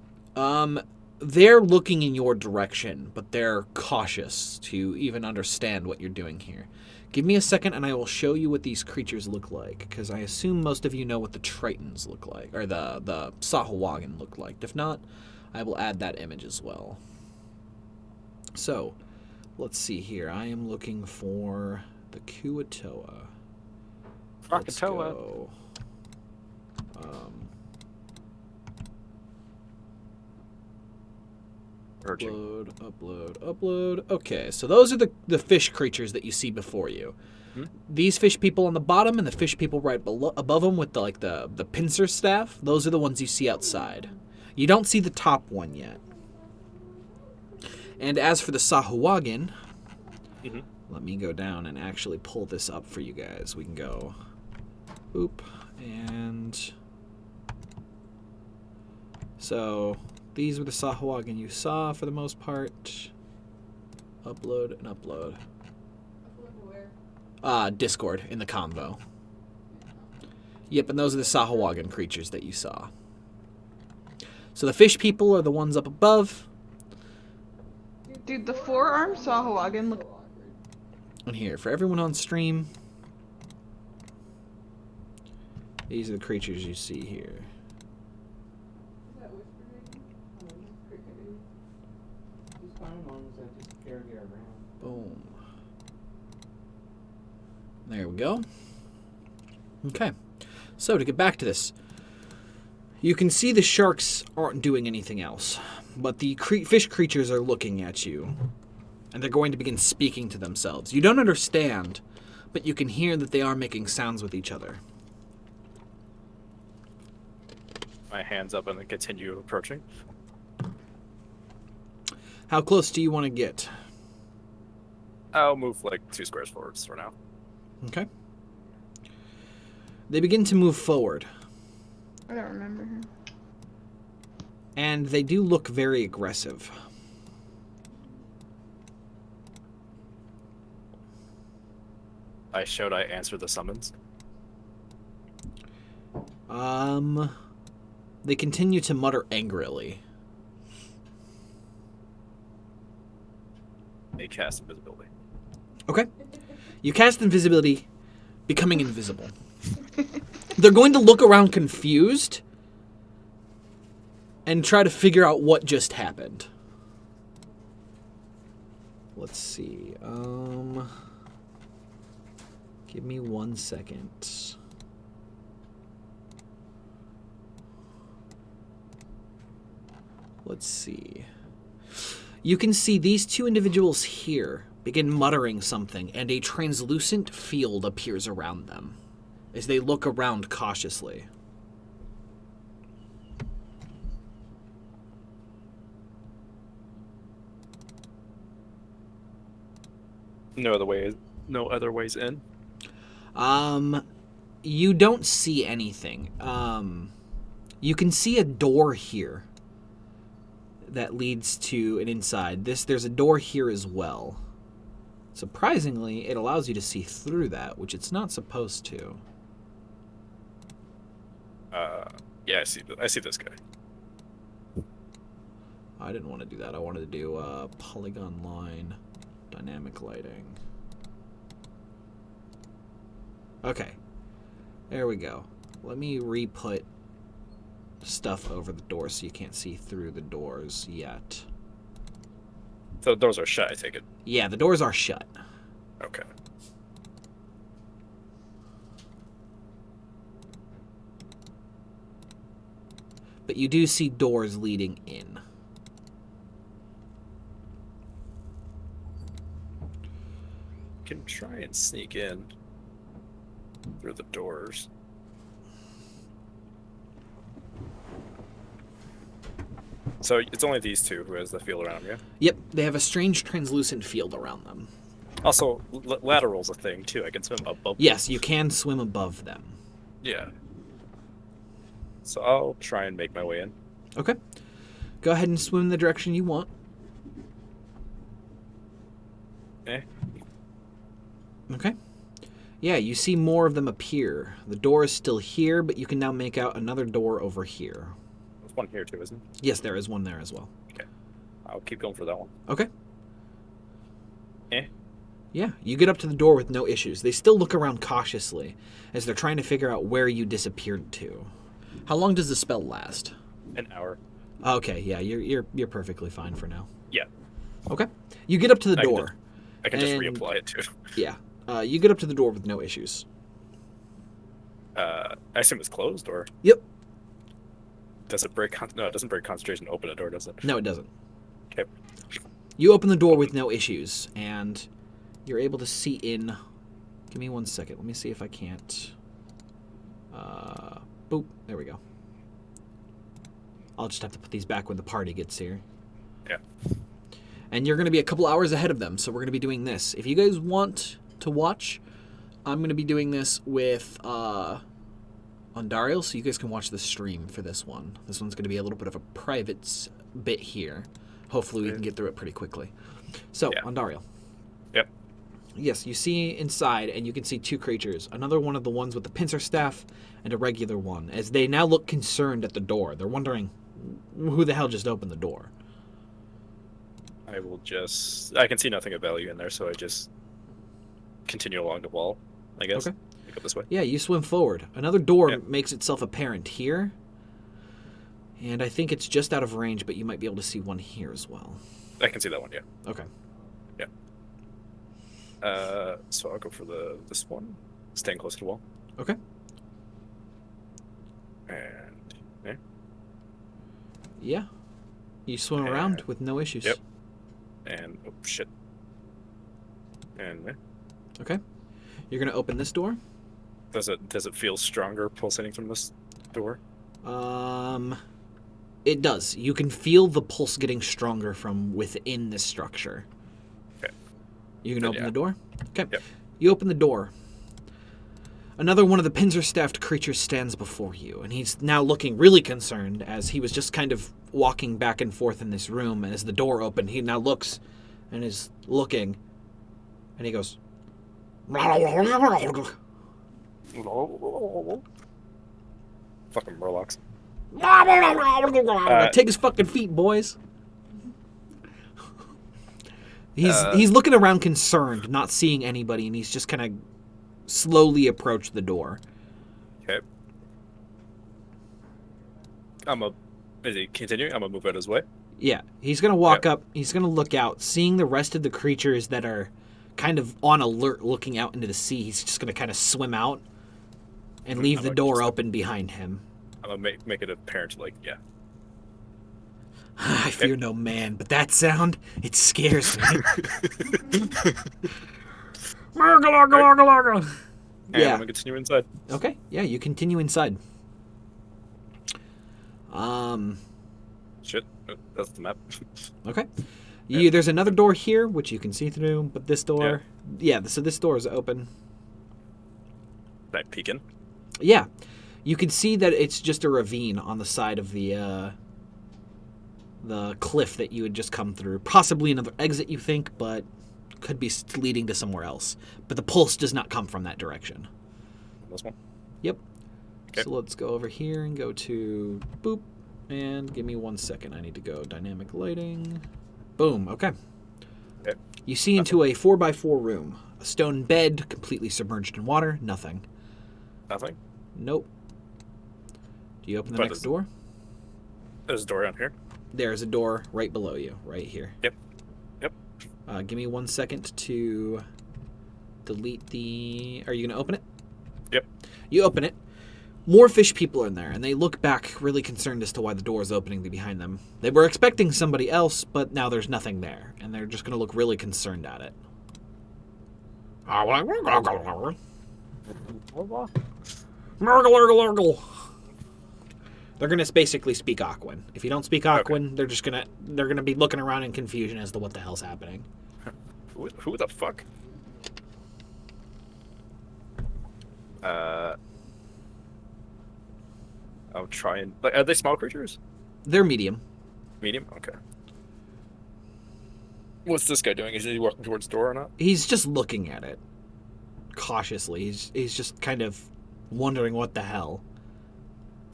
They're looking in your direction, but they're cautious to even understand what you're doing here. Give me a second and I will show you what these creatures look like, because I assume most of you know what the Tritons look like, or the Sahuagin look like. If not, I will add that image as well. So, let's see here. I am looking for the Kuatoa. Let's Krakatoa. go. Urging. Upload. Okay, so those are the fish creatures that you see before you. Hmm? These fish people on the bottom and the fish people right above them with the pincer staff, those are the ones you see outside. You don't see the top one yet. And as for the Sahuagin, let me go down and actually pull this up for you guys. We can go, oop, and so these were the Sahuagin you saw for the most part. Upload and upload. Discord in the convo. Yep, and those are the Sahuagin creatures that you saw. So the fish people are the ones up above. Dude, the 4-armed Sahuagin look. And here, for everyone on stream, these are the creatures you see here. Boom. There we go. Okay. So, to get back to this, you can see the sharks aren't doing anything else, but the fish creatures are looking at you, and they're going to begin speaking to themselves. You don't understand, but you can hear that they are making sounds with each other. My hands up and then continue approaching. How close do you want to get? I'll move like 2 squares forwards for now. Okay. They begin to move forward, I don't remember her. and they do look very aggressive. I answered the summons. They continue to mutter angrily. They cast invisibility. Okay. You cast invisibility, becoming invisible. They're going to look around confused and try to figure out what just happened. Let's see. Give me 1 second. Let's see. You can see these 2 individuals here begin muttering something, and a translucent field appears around them as they look around cautiously. No other ways in. You don't see anything. You can see a door here that leads to an inside. There's a door here as well. Surprisingly, it allows you to see through that, which it's not supposed to. Yeah, I see this guy. I didn't want to do that. I wanted to do polygon line, dynamic lighting. Okay. There we go. Let me re-put stuff over the door so you can't see through the doors yet. The doors are shut, I take it. Yeah, the doors are shut. Okay. But you do see doors leading in. Can try and sneak in through the doors. So it's only these two who has the field around you. Yep, they have a strange translucent field around them. Also, lateral's a thing too. I can swim above. Yes, them. you can swim above them. Yeah. So I'll try and make my way in. Okay. Go ahead and swim the direction you want. Eh. Okay. Yeah, you see more of them appear. The door is still here, but you can now make out another door over here. There's one here too, isn't there? Yes, there is one there as well. Okay. I'll keep going for that one. Okay. Eh. Yeah, you get up to the door with no issues. They still look around cautiously as they're trying to figure out where you disappeared to. How long does the spell last? An hour. Okay, yeah, you're perfectly fine for now. Yeah. Okay. You get up to the I can door. I can just And- reapply it too. Yeah. You get up to the door with no issues. I assume it's closed, or Yep. does it break? No, it doesn't break concentration to open a door, does it? No, it doesn't. Okay. You open the door with no issues, and you're able to see in. Give me 1 second. Let me see if I can't. Boop. There we go. I'll just have to put these back when the party gets here. Yeah. And you're going to be a couple hours ahead of them, so we're going to be doing this. If you guys want to watch, I'm going to be doing this with Ondariel, so you guys can watch the stream for this one. This one's going to be a little bit of a private bit here. Hopefully we can get through it pretty quickly. So, Yeah. Ondariel. Yep. Yes, you see inside, and you can see two creatures. Another one of the ones with the pincer staff, and a regular one. As they now look concerned at the door. They're wondering, who the hell just opened the door? I will just. I can see nothing of value in there, so I just continue along the wall, I guess. Okay. Go this way. Yeah, you swim forward. Another door Yeah. makes itself apparent here. And I think it's just out of range, but you might be able to see one here as well. I can see that one, yeah. Okay. So I'll go for this one, staying close to the wall. Okay. And yeah. Yeah. You swim around And- with no issues. Yep. And oh shit. And yeah. Okay. You're going to open this door. Does it feel stronger pulsating from this door? It does. You can feel the pulse getting stronger from within this structure. Okay. You can Then, open yeah. the door? Okay. Yep. You open the door. Another one of the pincer-staffed creatures stands before you, and he's now looking really concerned as he was just kind of walking back and forth in this room. And as the door opened, he now looks and is looking, and he goes, Fucking Murlocs. take his fucking feet, boys. He's looking around concerned, not seeing anybody, and he's just kind of slowly approached the door. Okay. Is he continuing? I'm gonna move out his way. Yeah, he's gonna walk up. He's gonna look out, seeing the rest of the creatures that are kind of on alert, looking out into the sea. He's just gonna kind of swim out and leave I'm the gonna door just- open behind him. I'm gonna make it apparent, like, yeah. I fear no man, but that sound, it scares me. And I'm Yeah. gonna continue inside. Okay. Yeah, you continue inside. Shit, that's the map. Okay. There's another door here, which you can see through, but this door... Yeah, so this door is open. Can I peek in? Yeah. You can see that it's just a ravine on the side of the cliff that you had just come through. Possibly another exit, you think, but could be leading to somewhere else. But the pulse does not come from that direction. This one. Yep. Okay. So let's go over here and go to boop. And give me 1 second. I need to go dynamic lighting. Boom. Okay. Okay. You see into a 4x4 room. A stone bed completely submerged in water. Nothing. Nothing. Nope. Do you open the But next is- door? There's a door down here. There's a door right below you, right here. Yep. Yep. Give me 1 second to delete the... Are you going to open it? Yep. You open it. More fish people are in there, and they look back really concerned as to why the door is opening behind them. They were expecting somebody else, but now there's nothing there, and they're just going to look really concerned at it. They're going to basically speak Aquan. If you don't speak Aquan, they're gonna be looking around in confusion as to what the hell's happening. Who the fuck? I'll try and... Like, are they small creatures? They're medium. Medium? Okay. What's this guy doing? Is he walking towards the door or not? He's just looking at it cautiously. He's just kind of wondering what the hell.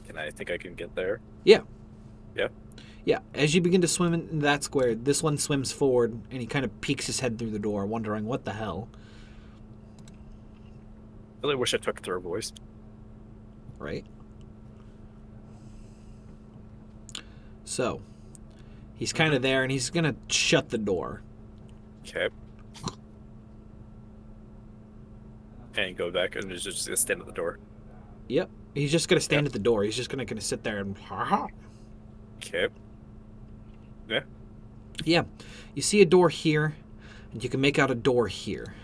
Can I think I can get there? Yeah. Yeah? Yeah. As you begin to swim in that square, this one swims forward, and he kind of peeks his head through the door, wondering what the hell. I really wish I took third voice. Right? So, he's kind of there, and he's going to shut the door. Okay. And go back and just stand at the door. Yep. He's just going to stand at the door. He's just going to sit there and... Okay. Yeah. Yeah. You see a door here, and you can make out a door here.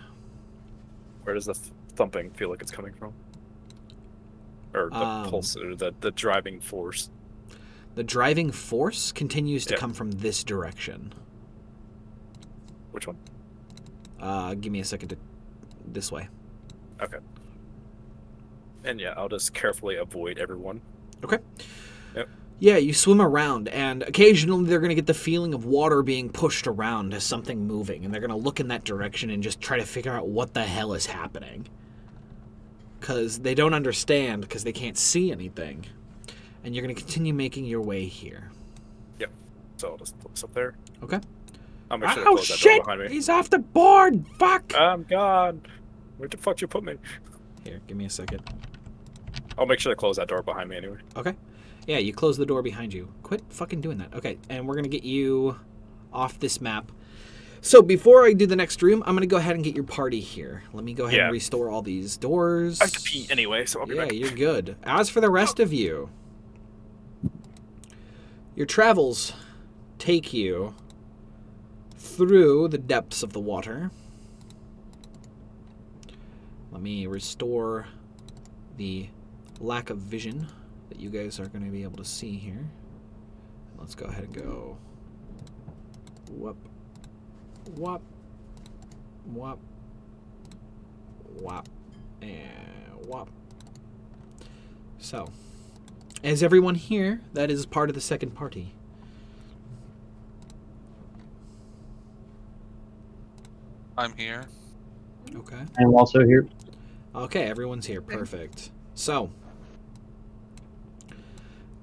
Where does the thumping feel like it's coming from? Or the pulse, or the driving force? The driving force continues to come from this direction. Which one? Give me a second. This way. Okay. And yeah, I'll just carefully avoid everyone. Okay. Yep. Yeah, you swim around, and occasionally they're going to get the feeling of water being pushed around as something moving, and they're going to look in that direction and just try to figure out what the hell is happening. Because they don't understand, because they can't see anything. And you're going to continue making your way here. Yep. So I'll just put this up there. Okay. I'll make sure to Oh, close that shit! door behind me. He's off the board! Fuck! I'm gone! Where the fuck you put me? Here, give me a second. I'll make sure to close that door behind me anyway. Okay. Yeah, you close the door behind you. Quit fucking doing that. Okay, and we're going to get you off this map. So before I do the next room, I'm going to go ahead and get your party here. Let me go ahead and restore all these doors. I have to pee anyway, so I'll be back. Yeah, you're good. As for the rest of you, your travels take you through the depths of the water. Let me restore the lack of vision that you guys are going to be able to see here. Let's go ahead and go whoop, whoop, whoop, whoop, and whoop. So, as everyone here, that is part of the second party. I'm here. Okay. I'm also here. Okay, everyone's here. Perfect. So,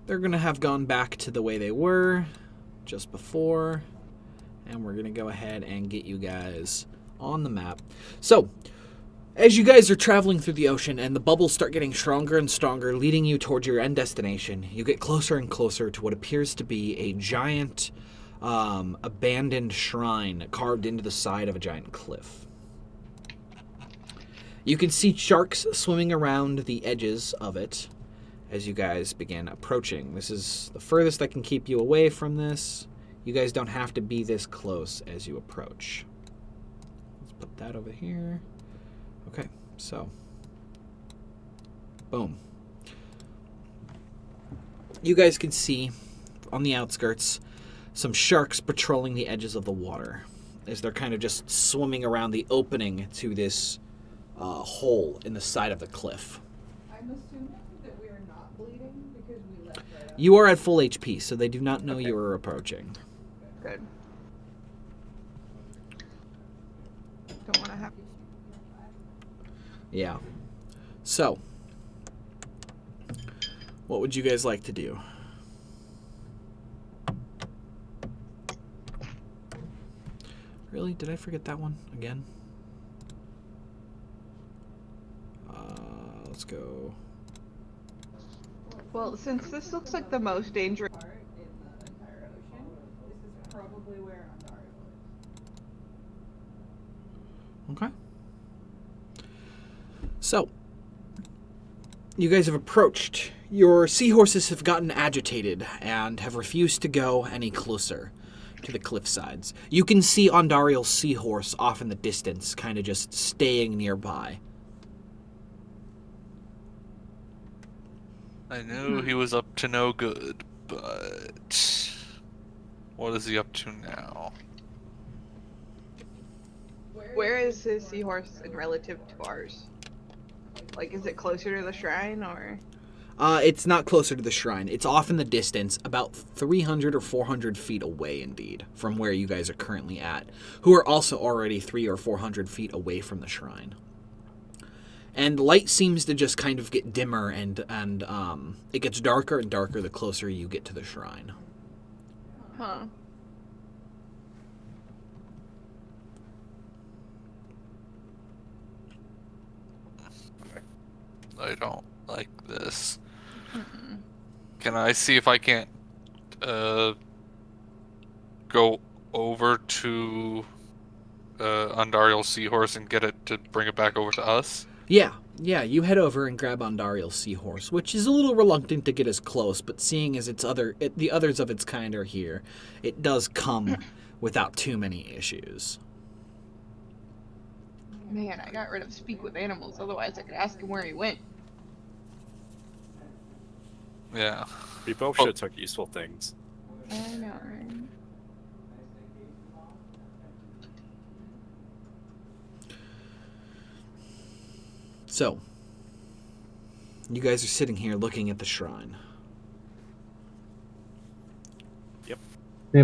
they're going to have gone back to the way they were just before, and we're going to go ahead and get you guys on the map. So, as you guys are traveling through the ocean and the bubbles start getting stronger and stronger, leading you towards your end destination, you get closer and closer to what appears to be a giant abandoned shrine carved into the side of a giant cliff. You can see sharks swimming around the edges of it as you guys begin approaching. This is the furthest I can keep you away from this. You guys don't have to be this close as you approach. Let's put that over here. Okay, so. Boom. You guys can see on the outskirts some sharks patrolling the edges of the water as they're kind of just swimming around the opening to this hole in the side of the cliff. I'm assuming that we are not bleeding because we left right after. You are at full HP, so they do not know you are approaching. Good. Don't want to have. Yeah. So, what would you guys like to do? Really? Did I forget that one again? Let's go. Well, since this looks like the most dangerous. Part in the entire ocean, this is probably where Ontario is. Okay. So, you guys have approached. Your seahorses have gotten agitated and have refused to go any closer to the cliff sides. You can see Ondariel's seahorse off in the distance, kind of just staying nearby. I knew he was up to no good, but what is he up to now? Where is his seahorse in relative to ours? Like, is it closer to the shrine, or? It's not closer to the shrine. It's off in the distance, about 300 or 400 feet away, indeed, from where you guys are currently at, who are also already 300 or 400 feet away from the shrine. And light seems to just kind of get dimmer, and it gets darker and darker the closer you get to the shrine. Huh. I don't like this. Mm-mm. Can I see if I can't go over to Andariel's seahorse and get it to bring it back over to us? Yeah, you head over and grab Ondariel's seahorse, which is a little reluctant to get as close, but seeing as the others of its kind are here, it does come without too many issues. Man, I got rid of speak with animals, otherwise I could ask him where he went. Yeah. We both should have took useful things. I know, right? So, you guys are sitting here looking at the shrine. Yep. Yeah.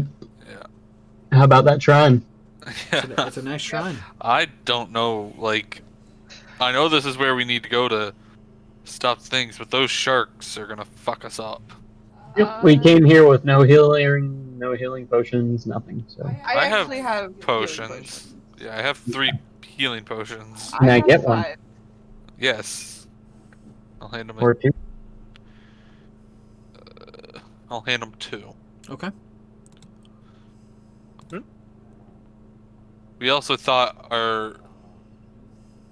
How about that shrine? It's a nice shrine. I don't know, like, I know this is where we need to go to stop things, but those sharks are gonna fuck us up. Yep. We came here with no healing potions, nothing. So I have actually have healing Potions. Yeah, I have 3 healing potions. Can I have get one? 5. Yes. I'll hand them. or two. I'll hand them 2. Okay. We also thought our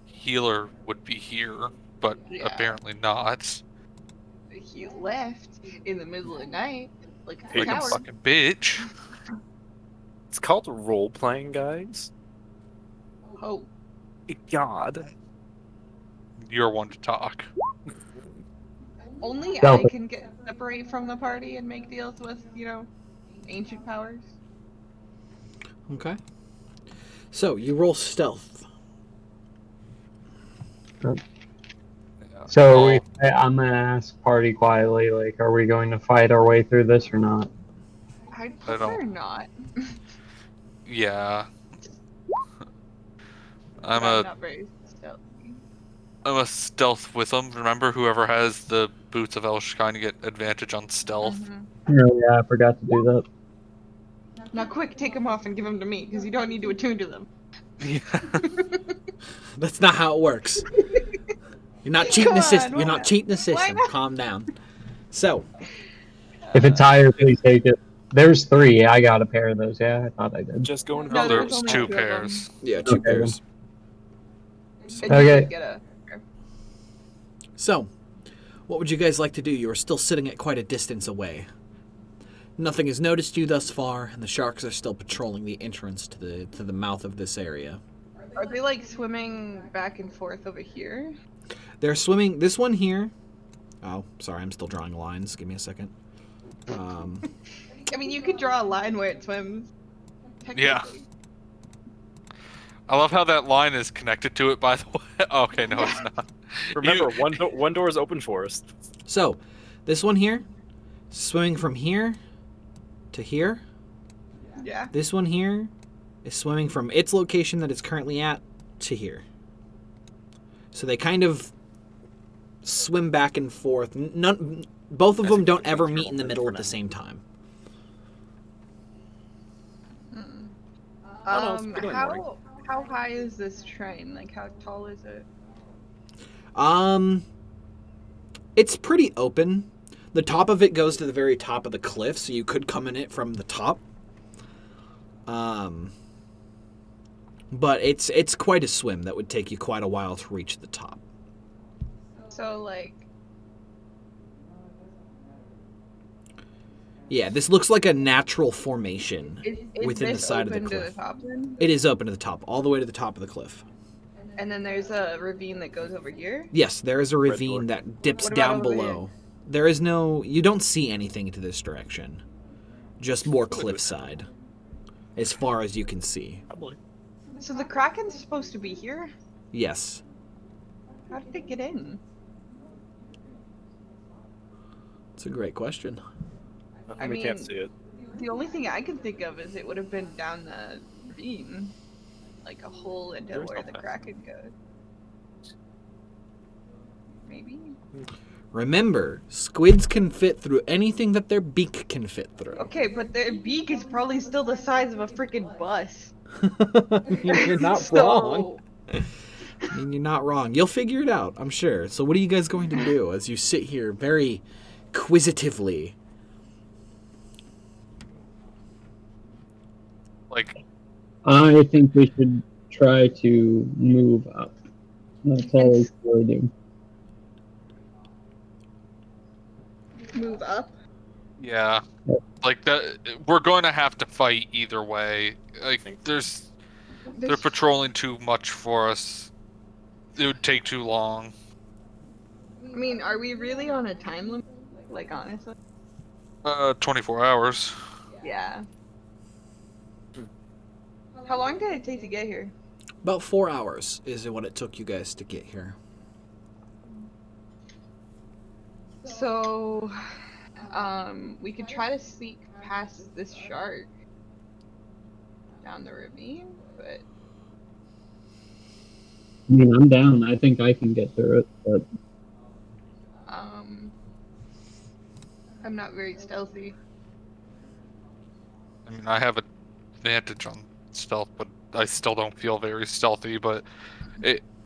healer would be here, but Yeah. apparently not. He left in the middle of the night, like a Hey, Like a coward. fucking bitch. It's called role playing, guys. Oh, God. You're one to talk. only I Selfish. can separate from the party and make deals with, ancient powers. Okay. So, you roll stealth. Yeah. So Well, I'm gonna ask party quietly, like, are we going to fight our way through this or not? I'd I don't- prefer not. yeah. I'm I'm not very stealthy. a stealth with them. Remember, whoever has the boots of Elshkine get advantage on stealth. Mhm. No, yeah, I forgot to do that. Now, quick, take them off and give them to me, because you don't need to attune to them. Yeah. That's not how it works. You're not cheating the Come system. on, You're why not not? cheating the Why system. not? Calm down. So, If it's higher, please take it. There's 3. I got a pair of those. Yeah, I thought I did. Just going No, to there's There's only 2 2 of them. pairs. yeah, 2 Okay, pairs. And Okay. you would get a. So, what would you guys like to do? You are still sitting at quite a distance away. Nothing has noticed you thus far, and the sharks are still patrolling the entrance to the mouth of this area. Are they like swimming back and forth over here? They're swimming. This one here. Oh, sorry, I'm still drawing lines. Give me a second. I mean, you could draw a line where it swims. Yeah. technically. I love how that line is connected to it, by the way. Okay, no, it's not. Remember, one door is open for us. So, this one here, swimming from here to here. Yeah. This one here is swimming from its location that it's currently at to here. So they kind of swim back and forth. Both of them don't ever meet in the middle at the same time. no, it's beginning morning. How high is this train? Like, how tall is it? It's pretty open. The top of it goes to the very top of the cliff, so you could come in it from the top. But it's quite a swim that would take you quite a while to reach the top. So like, Yeah, this looks like a natural formation is within the this side of the open to the cliff. top then? It is open to the top, all the way to the top of the cliff. And then there's a ravine that goes over here. Yes, there is a Red ravine door. that dips What about down over here? below. There is no... You don't see anything into this direction. Just more cliffside. As far as you can see. Probably. So the Kraken's supposed to be here? Yes. How did it get in? It's a great question. I We can't mean- see it. The only thing I can think of is it would have been down the ravine. Like a hole into There's where no the path. Kraken goes. Maybe? Remember, squids can fit through anything that their beak can fit through. Okay, but their beak is probably still the size of a freaking bus. You're not So- wrong. I mean, you're not wrong. You'll figure it out, I'm sure. So what are you guys going to do as you sit here very quizzitively? Like, I think we should try to move up. That's all we're doing. Move up. yeah. Like, that, we're going to have to fight either way. Like, they're This- patrolling too much for us. It would take too long. I mean, are we really on a time limit? Like, honestly? 24 hours. Yeah. How long did it take to get here? About 4 hours is what it took you guys to get here. So, we could try to sneak past this shark down the ravine, but I mean, I'm down. I think I can get through it, but I'm not very stealthy. I mean, I have an advantage on stealth, but I still don't feel very stealthy. But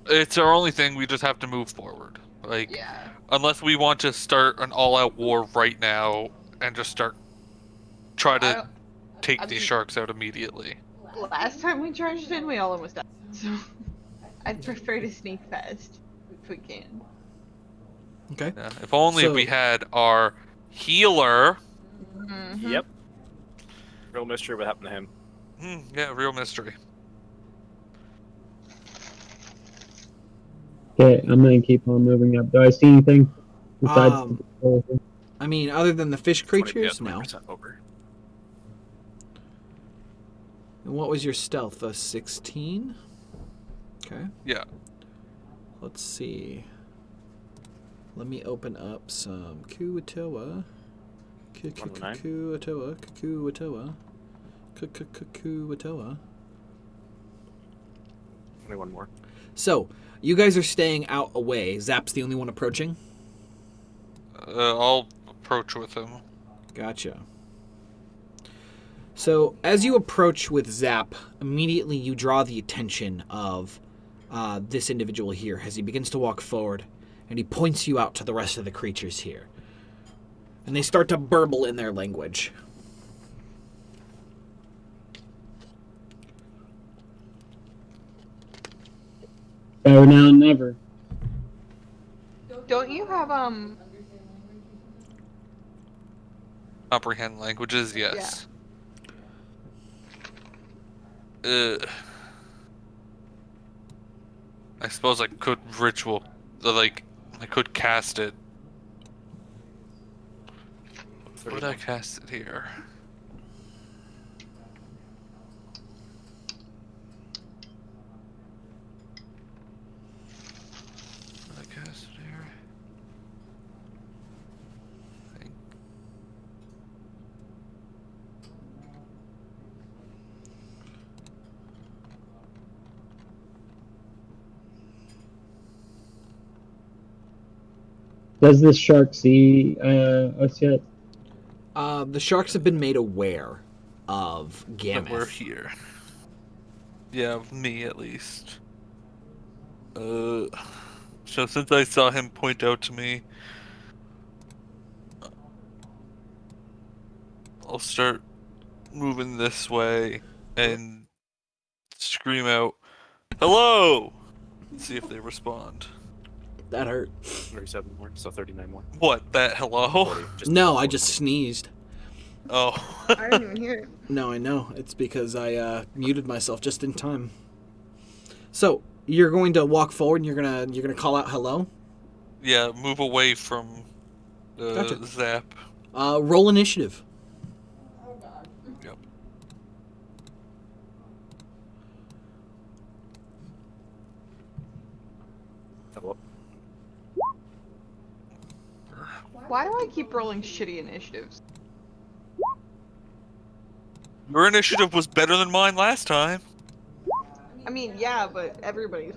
it's our only thing. We just have to move forward. Like, Yeah. unless we want to start an all-out war right now and just try I to don't- take I these mean- sharks out immediately. Last time we charged in, we all almost died. So, I'd prefer to sneak past if we can. Okay. Yeah, if only So- we had our healer. Mhm. Yep. Real mystery what happened to him. Yeah, real mystery. okay, I'm gonna keep on moving up. Do I see anything besides Um, the patrol here? I mean, other than the fish 20 creatures, yeah, no. 20% over. And what was your stealth? A 16? Okay. Yeah. Let's see. Let me open up some Kuatoa. 109. Kuatoa. Kuatoa. Kuatoa. 21 more. So, you guys are staying out away. Zap's the only one approaching? I'll approach with him. Gotcha. So, as you approach with Zap, immediately you draw the attention of this individual here as he begins to walk forward, and he points you out to the rest of the creatures here. And they start to burble in their language. Better now than never. Don't you have Comprehend languages, yes. I suppose I could ritual, like, I could cast it. Would I cast it here? Would I cast it here? I think. Does this shark see us yet? The sharks have been made aware of That we're Gameth. here. Yeah, me at least. So since I saw him point out to me, I'll start moving this way and scream out, "Hello!" See if they respond. That hurt. 37 more, so 39 more. What? That hello? 40, No, I just sneezed. Oh. I didn't even hear it. No, I know. It's because I muted myself just in time. So you're going to walk forward and you're gonna call out hello. Yeah, move away from Gotcha. Zap. Roll initiative. Oh god. Yep. Hello. Why do I keep rolling shitty initiatives? Your initiative was better than mine last time. I mean, yeah, but everybody's.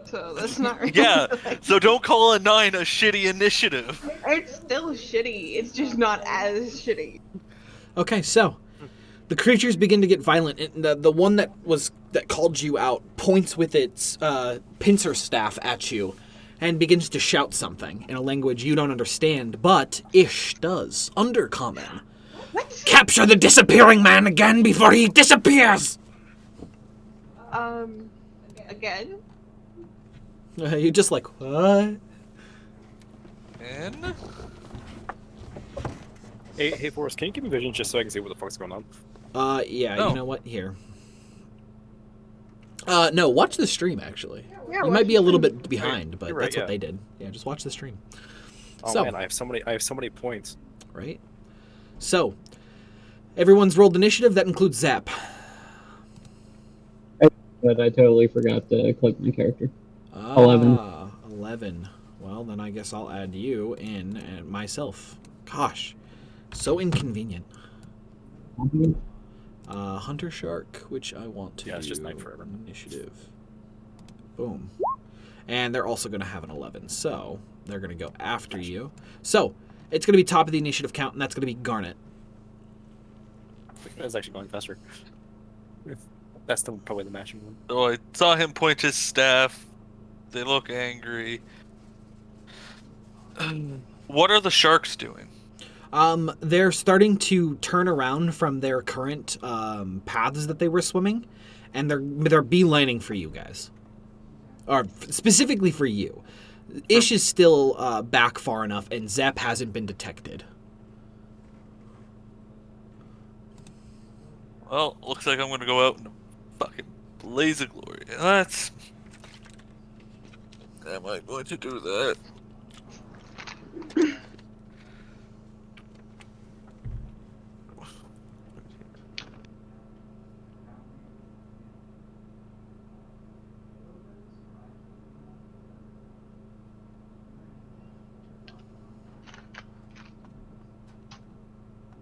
So that's not really. Yeah, like- so don't call a 9 a shitty initiative. It's still shitty. It's just not as shitty. Okay, so the creatures begin to get violent. And the one that called you out points with its pincer staff at you and begins to shout something in a language you don't understand, but Ish does. Undercommon. What? Capture the disappearing man again before he disappears! Again? You're just like, what? And Hey, Forrest, can you give me vision just so I can see what the fuck's going on? Yeah, No. you know what? Here. No, watch the stream, actually. Yeah, You watch might be a the little stream. bit behind, but You're right, that's what yeah. they did. Yeah, just watch the stream. Oh So- man, I have so many points. Right? So, everyone's rolled initiative. That includes Zap. But I totally forgot to click my character. 11. Well, then I guess I'll add you in and myself. Gosh, so inconvenient. Hunter Shark, which I want to Yeah, it's do just night forever. initiative. Boom. And they're also going to have an 11, so they're going to go after you. So, it's going to be top of the initiative count, and that's going to be Garnet. It's actually going faster. That's probably the matching one. oh, I saw him point his staff. They look angry. What are the sharks doing? They're starting to turn around from their current paths that they were swimming, and they're beelining for you guys, or specifically for you. Ish is still back far enough, and Zep hasn't been detected. Well, looks like I'm gonna go out in a fucking blaze of glory. Am I going to do that?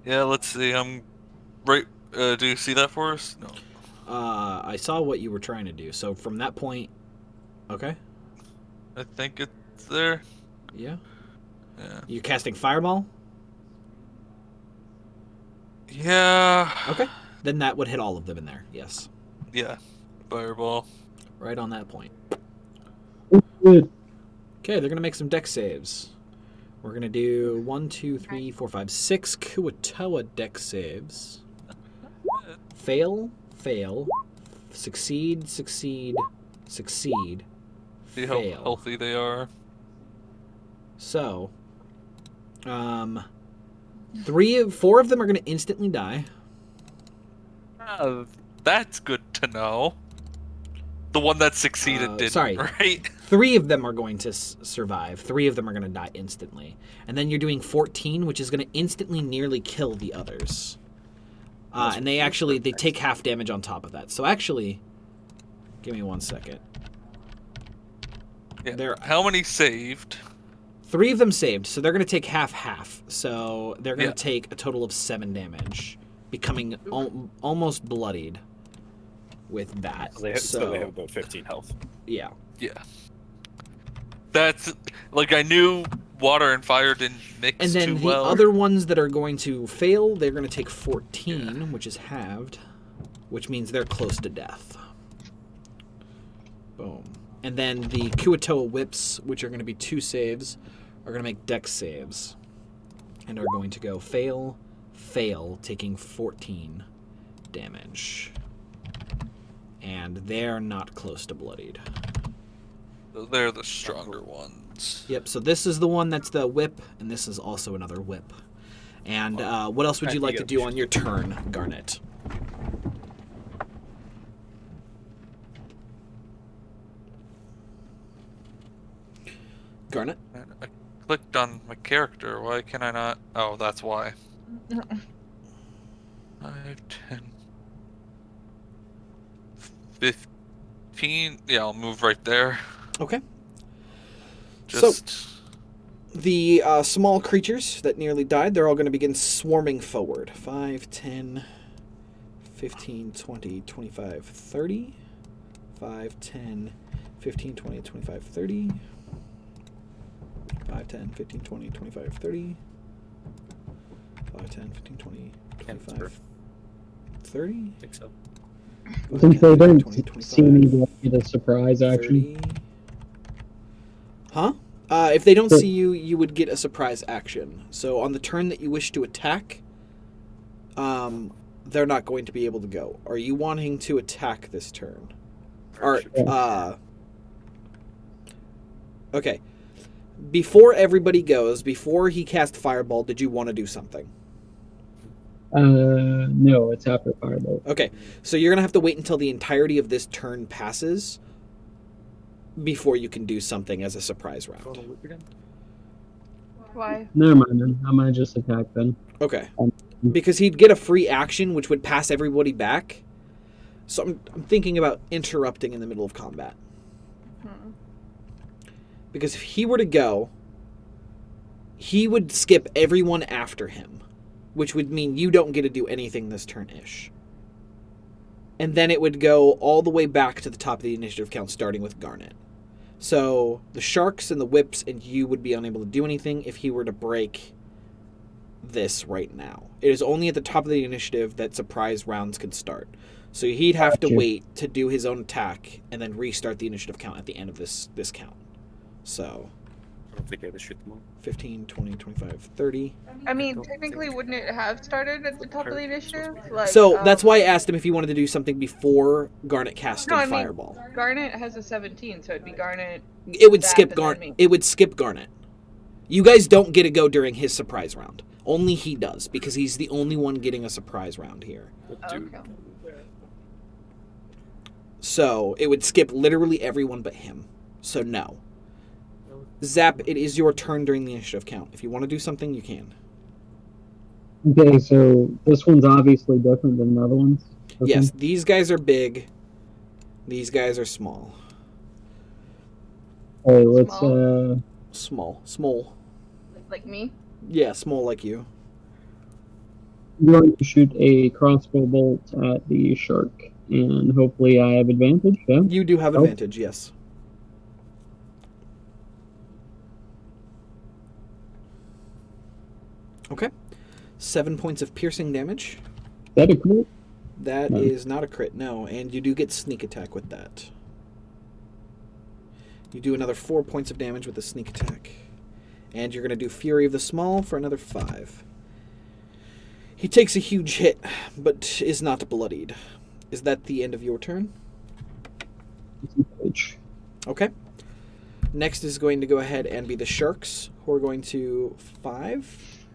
Yeah, let's see. I'm right. Do you see that for us? No. I saw what you were trying to do. So from that point, okay, I think it's there. yeah, Yeah. you're casting Fireball. Yeah. Okay, then that would hit all of them in there. Yes, Yeah. Fireball. right on that point. Good. Okay, they're gonna make some deck saves. We're gonna do 1, 2, 3, 4, 5, 6 Kuatoa deck saves. Fail, fail, succeed, succeed, succeed, See how fail. healthy they are. So, 4 of them are gonna instantly die. That's good to know. The one that succeeded didn't, sorry. right? 3 of them are going to survive. 3 of them are going to die instantly. And then you're doing 14, which is going to instantly nearly kill the others. And they take half damage on top of that. So actually, give me 1 second. Yeah. There- How many saved? 3 of them saved, so they're going to take half. So they're going to Yeah. take a total of 7 damage, becoming almost bloodied with that. So they have about 15 health. Yeah. Yeah. That's like I knew water and fire didn't mix And then too the well. other ones that are going to fail, they're going to take 14, which is halved, which means they're close to death. Boom. And then the Kuatoa whips, which are going to be 2 saves, are going to make dex saves. And are going to go fail, fail, taking 14 damage. And they're not close to bloodied. They're the stronger ones. correct. Yep, so this is the one that's the whip, and this is also another whip. And what else would you like to do on your turn, Garnet? Garnet? Man, I clicked on my character. Why can I not? Oh, that's why. 5, 10, 15. Yeah, I'll move right there. Okay. Just. The small creatures that nearly died, they're all going to begin swarming forward. 5, 10, 15, 20, 25, 30. 5, 10, 15, 20, 25, 30. 5, 10, 15, 20, 25, 30. 5, 10, 15, 20, 25, 30. I think so. Since they don't see me, do I get a surprise action? 30. Huh? If they don't see you, you would get a surprise action. So on the turn that you wish to attack, they're not going to be able to go. Are you wanting to attack this turn? Or, okay. Before everybody goes, before he cast Fireball, did you want to do something? No, it's after Fireball. Okay, so you're going to have to wait until the entirety of this turn passes before you can do something as a surprise round. Why? Never mind then. I might just attack then. Okay. Because he'd get a free action, which would pass everybody back. So I'm thinking about interrupting in the middle of combat. Because if he were to go, he would skip everyone after him, which would mean you don't get to do anything this turn-ish. And then it would go all the way back to the top of the initiative count, starting with Garnet. So the sharks and the whips and you would be unable to do anything if he were to break this right now. It is only at the top of the initiative that surprise rounds could start. So he'd have to wait to do his own attack and then restart the initiative count at the end of this count. So I don't think I have to shoot them all. 15, 20, 25, 30. I mean, technically, wouldn't it have started at the top of the initiative? Like, So that's why I asked him if he wanted to do something before Garnet casted No, I mean, Fireball. Garnet has a 17, so it'd be Garnet. It would Zap, skip and then Garnet. me. It would skip Garnet. You guys don't get to go during his surprise round. Only he does, because he's the only one getting a surprise round here. Okay. So it would skip literally everyone but him. So no. Zap, it is your turn during the initiative count. If you want to do something, you can. Okay, so this one's obviously different than the other ones. Okay. Yes, these guys are big. These guys are small. Hey, let's Small. Like me? Yeah, small like you. I'm going to shoot a crossbow bolt at the shark, and hopefully I have advantage. Yeah. You do have advantage, yes. Okay. 7 points of piercing damage. Is that a crit? That No. is not a crit, no. And you do get sneak attack with that. You do another 4 points of damage with the sneak attack. And you're going to do Fury of the Small for another 5. He takes a huge hit, but is not bloodied. Is that the end of your turn? Okay. Next is going to go ahead and be the Sharks, who are going to 5,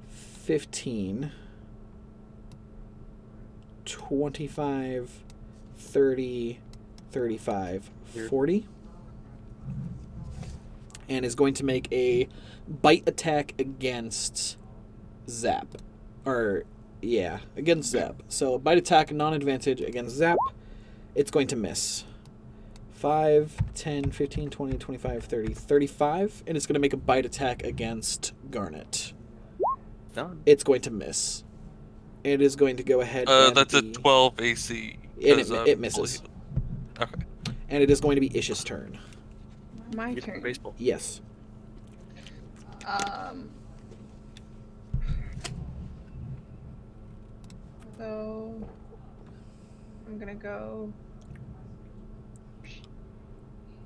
15, 25, 30, 35, 40. And is going to make a bite attack against Zap. Against Zap. So a bite attack, non-advantage against Zap. It's going to miss. 5, 10, 15, 20, 25, 30, 35. And it's going to make a bite attack against Garnet. Done. It's going to miss. It is going to go ahead and That's a be... 12 AC. And 'cause it I'm misses. fully- Okay. And it is going to be Ish's turn. My Get turn. baseball. Yes. So I'm gonna go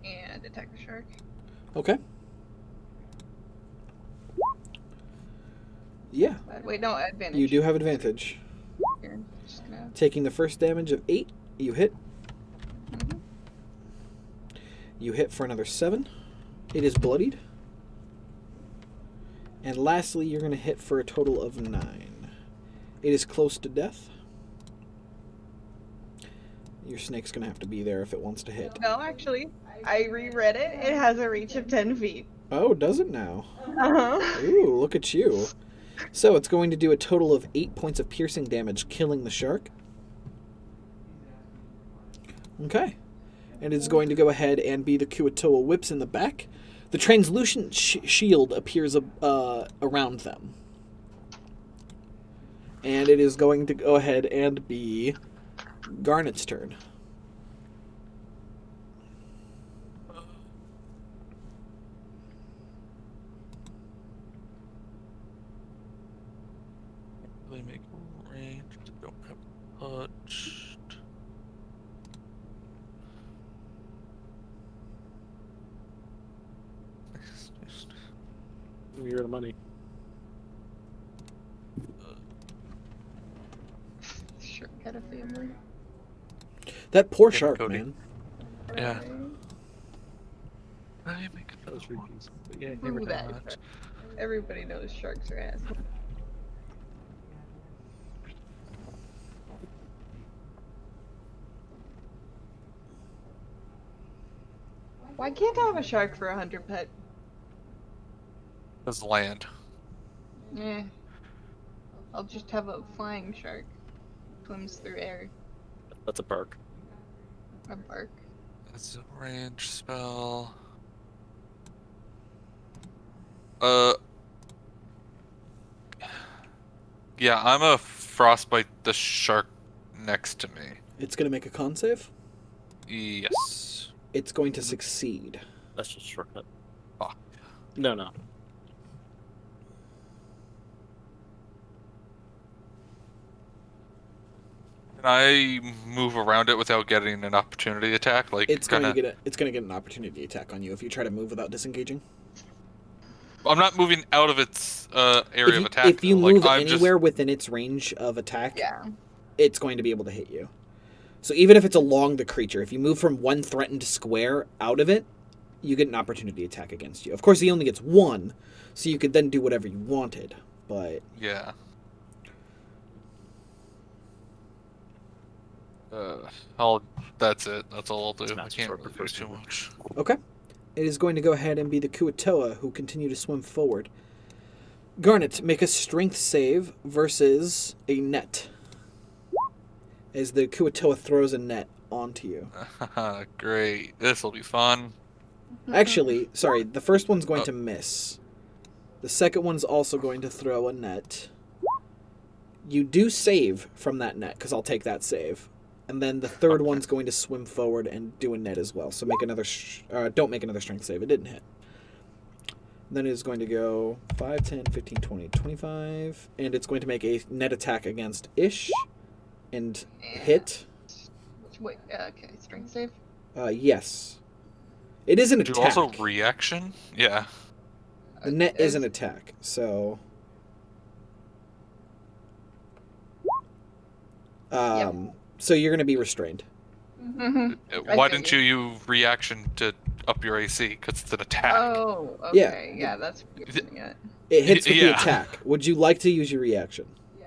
and attack the shark. Okay. Yeah. Wait, no, advantage. You do have advantage. Here, just gonna... Taking the first damage of 8, you hit. Mhm. You hit for another 7. It is bloodied. And lastly, you're going to hit for a total of 9. It is close to death. Your snake's going to have to be there if it wants to hit. No, actually, I reread it. It has a reach of 10 feet. Oh, does it now? Uh-huh. Ooh, look at you. So it's going to do a total of 8 points of piercing damage, killing the shark. Okay. And it's going to go ahead and be the Kuatoa whips in the back. The translucent shield appears around them. And it is going to go ahead and be Garnet's turn. Really make range. Don't have touched. You're the money. Sure, got a family. That poor Yeah, shark, Cody. man. Yeah. I make That was another one. repeats. But yeah, Ooh, never done that is that. right. Everybody knows sharks are assholes. Why can't I have a shark for 100 pet? That's land. Eh. I'll just have a flying shark. Swims through air. That's a perk. A bark. That's a range spell. Yeah, I'm a frostbite the shark next to me. It's going to make a con save. Yes. It's going to succeed. That's just a shortcut. Fuck. No, no. Can I move around it without getting an opportunity attack? Like It's going kinda... to get an opportunity attack on you if you try to move without disengaging. I'm not moving out of its area of attack. If you though. move Like, I'm anywhere within its range of attack, Yeah. it's going to be able to hit you. So even if it's along the creature, if you move from one threatened square out of it, you get an opportunity attack against you. Of course, he only gets one, so you could then do whatever you wanted. But Yeah. That's it. That's all I'll do. I Smash can't sword really do first too move. much. okay, it is going to go ahead and be the Kuatoa who continue to swim forward. Garnet, make a strength save versus a net. As the Kuatoa throws a net onto you. Great. This will be fun. Actually, sorry, the first one's going to miss. The second one's also going to throw a net. You do save from that net, because I'll take that save. And then the third Okay. one's going to swim forward and do a net as well. So make another... don't make another strength save. It didn't hit. Then it's going to go 5, 10, 15, 20, 25. And it's going to make a net attack against Ish. And hit. Wait, okay, strength save? Yes. It is an Do attack. also reaction? Yeah. The net is an attack, so... So you're going to be restrained. Mm-hmm. Why didn't you use reaction to up your AC? Because it's an attack. Oh, okay. Yeah, that's what you're getting at. It hits with the Yeah. attack. Would you like to use your reaction?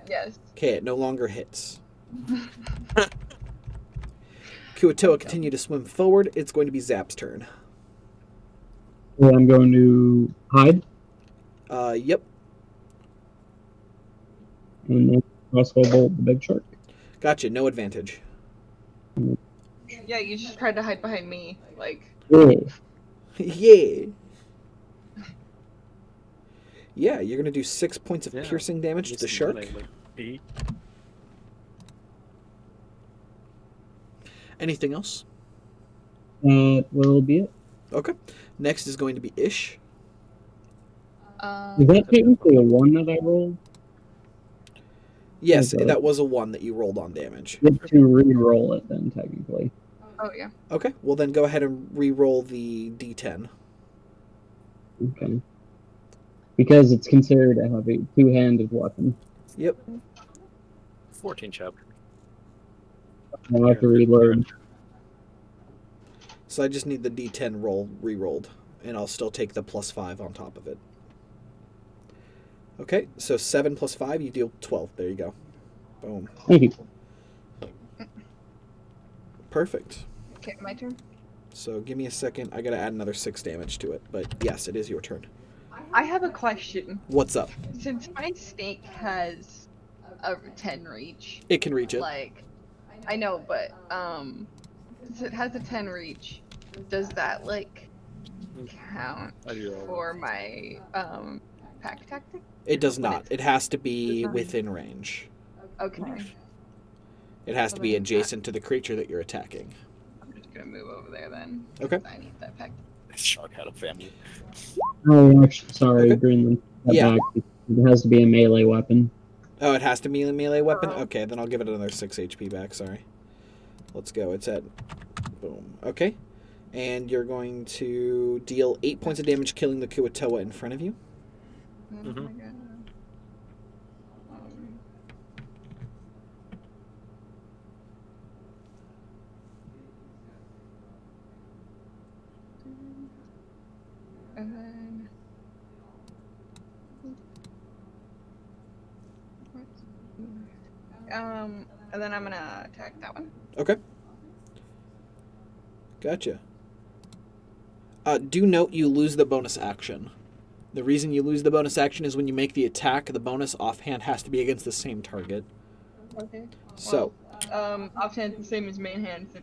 Yes. Okay, it no longer hits. Kuatoa continue to swim forward. It's going to be Zap's turn. So I'm going to hide Yep. and then crossbow bolt the big shark. Gotcha. No advantage. Yeah, you just tried to hide behind me. Like, Yeah. Yeah. Yeah, you're going to do 6 points of Yeah. piercing damage to the shark. Like 8. Anything else? Will be it. Okay. Next is going to be Ish. Is that technically a 1 that I rolled? Yes, Okay. that was a 1 that you rolled on damage. Get to re-roll it then, technically. oh yeah. Okay, well then go ahead and re-roll the d10. Okay. Because it's considered a heavy two-handed weapon. Yep. 14 chapter. I'll have to reload. So I just need the d10 roll re-rolled. and I'll still take the +5 on top of it. Okay, so 7 + 5, you deal 12. There you go. Boom. Thank you. Perfect. Okay, my turn. So give me a second. I gotta add another 6 damage to it. But yes, it is your turn. I have a question. What's up? Since my snake has a 10 reach, It can reach it. like, I know, but since it has a 10 reach, does that like count I do all for my pack tactic? It does But not. it's- It has to be Does not. within range. Okay. It has to be adjacent to the creature that you're attacking. I'm just gonna move over there then. Okay. 'Cause I need that pack. Shark had a family. Oh, actually, sorry, Okay. Greenland. Step Yeah. back. It has to be a melee weapon. Oh, it has to be a melee weapon? Uh-oh. Okay, then I'll give it another 6 HP back. Sorry. Let's go. It's at... Boom. Okay. And you're going to deal 8 points of damage, killing the Kuatoa in front of you. Oh my God. And then... and then I'm gonna attack that one. Okay. Gotcha. Do note you lose the bonus action. The reason you lose the bonus action is when you make the attack, the bonus offhand has to be against the same target. Okay. So, Offhand the same as main hand. So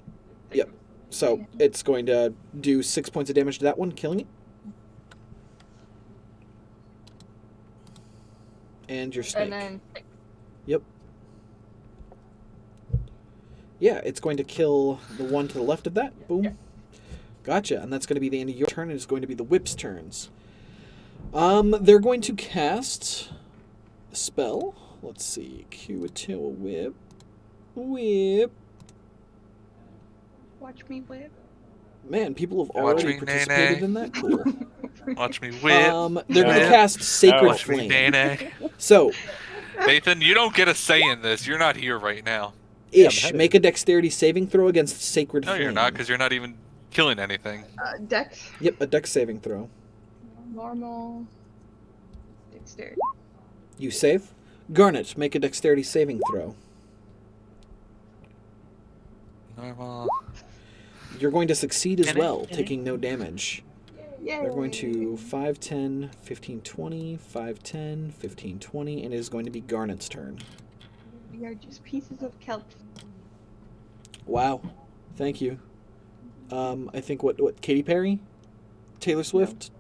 Yep. so it's going to do 6 points of damage to that one, killing it. And your snake. And then Yep. Yeah, it's going to kill the one to the left of that. Boom. Yeah. Gotcha. And that's going to be the end of your turn, and it's going to be the whip's turns. They're going to cast a spell. Let's see. Kuatoa whip. Whip. watch me whip. Man, people have Watch already me, participated nay-nay. in that. Cool. Watch me whip. They're going to No. cast Sacred Watch Watch me, Flame. nay-nay. So, Nathan, you don't get a say in this. You're not here right now. Yeah, I'm Ish, headed. make a dexterity saving throw against Sacred No, Flame. you're not, because you're not even killing anything. Dex. Yep, a dex saving throw. Normal. Dexterity. You save. Garnet, make a dexterity saving throw. Normal. You're going to succeed as Can I- well, can I- taking no damage. Yay. They're going to 5, 10, 15, 20, 5, 10, 15, 20, and it is going to be Garnet's turn. We are just pieces of kelp. Wow. Thank you. I think what Katy Perry? Taylor Swift?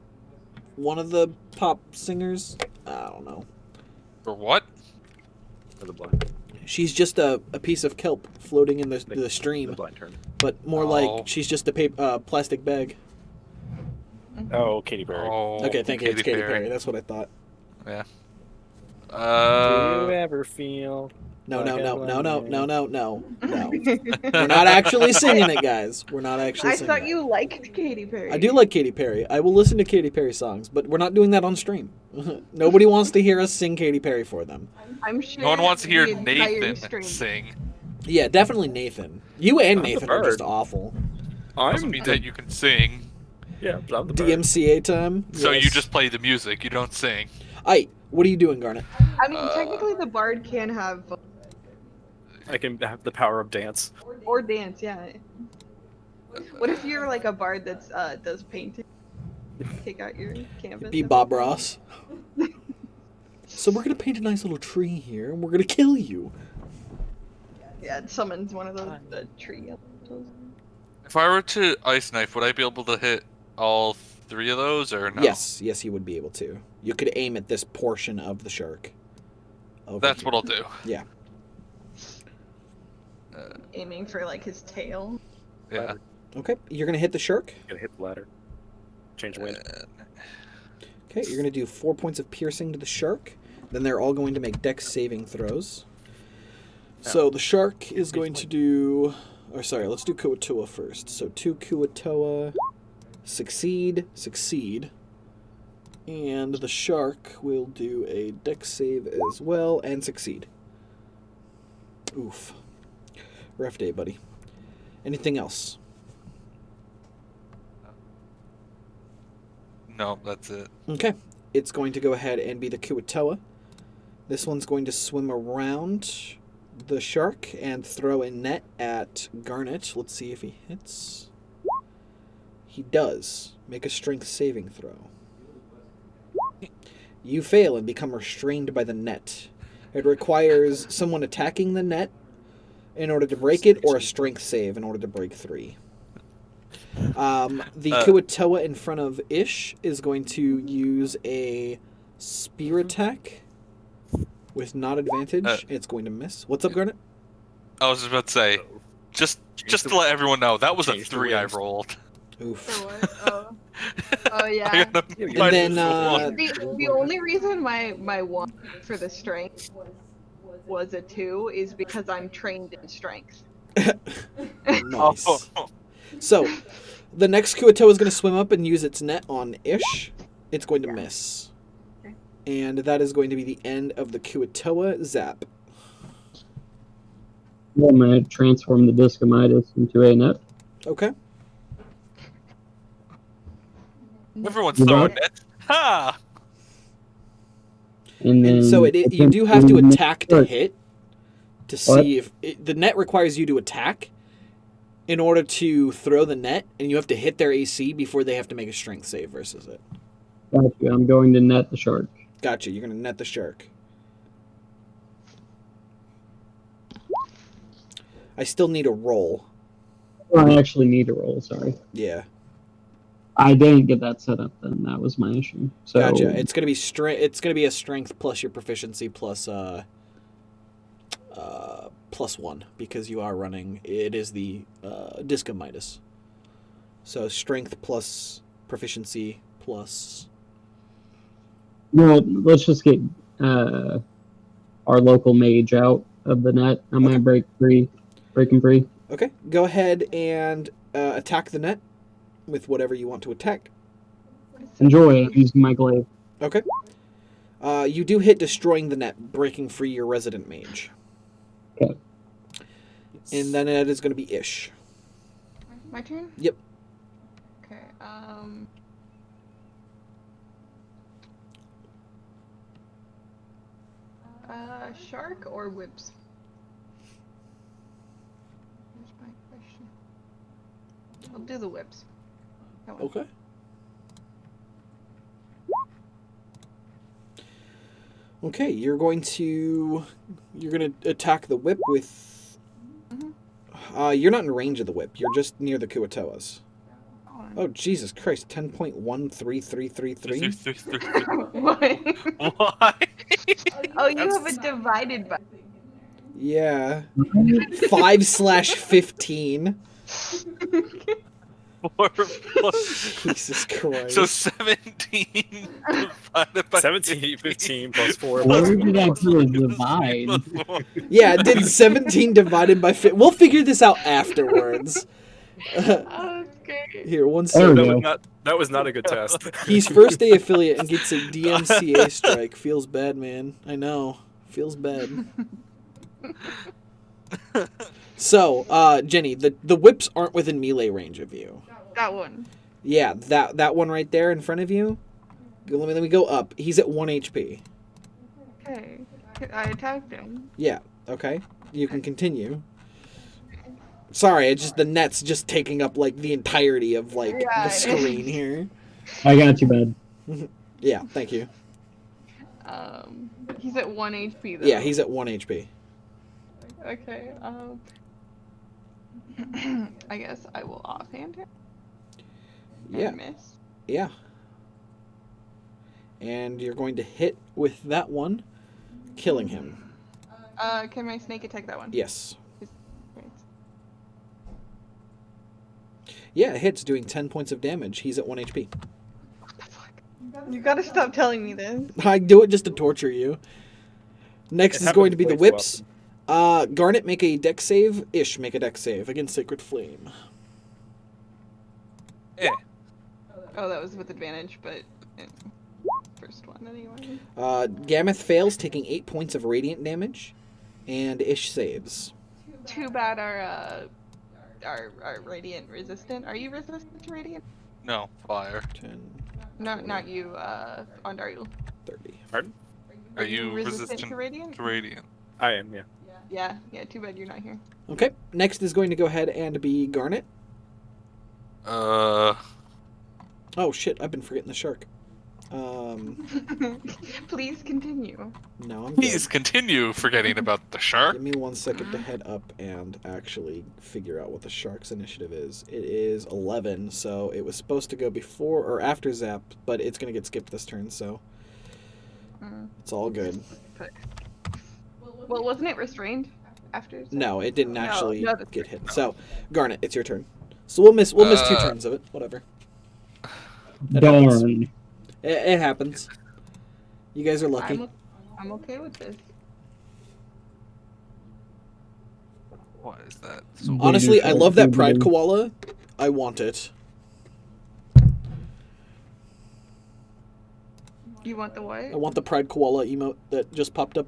One of the pop singers? I don't know. For what? For the blind. She's just a piece of kelp floating in the The stream, blind turn. but more Oh. like she's just a plastic bag. Oh, Katy Perry. Oh, Okay, thank you. It's Katy Perry. That's what I thought. Yeah. Do you ever feel? No, Like no, a no, no, no, lemonade. no, no, no, no. We're not actually singing it, guys. We're not actually I singing thought it. you liked Katy Perry. I do like Katy Perry. I will listen to Katy Perry songs, but we're not doing that on stream. Nobody wants to hear us sing Katy Perry for them. I'm sure. No one wants to hear the entire Nathan stream- sing. Yeah, definitely Nathan. You and I'm the Nathan are just bird. awful. Doesn't I'm mean that you can sing. yeah, but I'm the bird. DMCA time. So you Yes. just play the music. You don't sing. Aight, what are you doing, Garnet? I mean, technically, the bard can have I can have the power of dance. or dance. Yeah. What if you're like a bard that's does painting? Take out your canvas. Be and- Bob Ross. So we're gonna paint a nice little tree here, and we're gonna kill you. Yeah, it summons one of those the tree elementals. If I were to ice knife, would I be able to hit all 3 of those, or no? Yes, you would be able to. You could aim at this portion of the shark. Over That's here. what I'll do. Yeah. Aiming for like his tail. Yeah. Okay, you're gonna hit the shark. Gonna hit the ladder. Change wind. Okay, you're gonna do 4 points of piercing to the shark. Then they're all going to make dex saving throws. So the shark is going to do... Or sorry, let's do Kuatoa first. So 2 Kuatoa. Succeed. And the shark will do a dex save as well and succeed. Oof. Rough day, buddy. Anything else? No, that's it. Okay. It's going to go ahead and be the Kuatoa. This one's going to swim around the shark and throw a net at Garnet. Let's see if he hits. He does. Make a strength saving throw. You fail and become restrained by the net. It requires someone attacking the net in order to break it, or a strength save in order to break 3. The Kuatoa in front of Ish is going to use a spear attack with not advantage. It's going to miss. What's up, Garnet? I was about to say, just to let everyone know, that was a Change the 3 I wind. rolled. Oof. For what? Oh. Oh I yeah. got a And minus then, 1. The only reson my 1 for the strength was a 2 is because I'm trained in strength. Nice. Oh. So, the next Kuatoa is going to swim up and use its net on Ish. It's going to miss. Okay. And that is going to be the end of the Kuatoa Zap. I'm going to transform the Disc of Midas into a net. Okay. Everyone's You throwing got it. Ha! And then And so you do have to attack to hit to see if... the net requires you to attack in order to throw the net, and you have to hit their AC before they have to make a strength save versus it. Gotcha. I'm going to net the shark. Gotcha. You're going to net the shark. I still need a roll. I actually need a roll, sorry. Yeah. I didn't get that set up then. That was my issue. So, Gotcha. It's gonna be It's gonna be a strength plus your proficiency plus plus 1 because you are running. It is the Disc of Midas. So strength plus proficiency plus. No, let's just get our local mage out of the net. I'm going to break him free. Okay. Go ahead and attack the net with whatever you want to attack. Enjoy using my glaive. Okay. You do hit destroying the net, breaking free your resident mage. Okay. And then it is going to be Ish. My turn? Yep. Okay, shark or whips? Here's my question. I'll do the whips. That one. Okay. Okay, you're gonna attack the whip with. You're not in range of the whip. You're just near the Kuatoas. Oh Jesus Christ! 10.13333. What? Why? Oh, you have it divided by. Yeah. 5/15. 4 plus... Jesus Christ. So 17 divided by 17, 15 plus 4 Where plus did I 1 put a divide? plus 4. Yeah, it did 17 divided by 50. We'll figure this out afterwards. Oh, it's great. Here, one There we second. go. That was not a good test. He's first day affiliate and gets a DMCA strike. Feels bad, man. I know. Feels bad. So, Jenny, the whips aren't within melee range of you. That one. Yeah, that one right there in front of you. Let me go up. He's at 1 HP. Okay. I attacked him. Yeah, okay. You can continue. Sorry, it's just the net's just taking up like the entirety of like Yeah, the screen here. I got you, bud. Yeah, thank you. He's at 1 HP though. Yeah, he's at 1 HP. Okay, I guess I will offhand him. Yeah. And miss. Yeah. And you're going to hit with that one, killing him. Can my snake attack that one? Yes. Great. Yeah, it hits, doing 10 points of damage. He's at 1 HP. What the fuck? You gotta stop telling me this. I do it just to torture you. Next It is going to be the happens way too whips. Garnet, make a dex save. Ish, make a dex save against Sacred Flame. Yeah. Oh, that was with advantage, but first one anyway. Gameth fails, taking 8 points of radiant damage, and Ish saves. Too bad our radiant resistant. Are you resistant to radiant? No, fire. 10. Not you, Ondaril. 30. Pardon? Are you resistant to radiant? to radiant? I am, yeah. Yeah, too bad you're not here. Okay, next is going to go ahead and be Garnet. Oh shit, I've been forgetting the shark. Please continue. No, I'm Please good. continue forgetting about the shark. Give me 1 second to head up and actually figure out what the shark's initiative is. It is 11, so it was supposed to go before or after Zap, but it's going to get skipped this turn, so it's all good. Well, wasn't it restrained after? No, it didn't actually no, that's get right. hit. So, Garnet, it's your turn. So we'll miss 2 turns of it. Whatever. It happens. Darn. It happens. You guys are lucky. I'm okay with this. What is that? So Honestly, I love that Pride Koala. I want it. You want the what? I want the Pride Koala emote that just popped up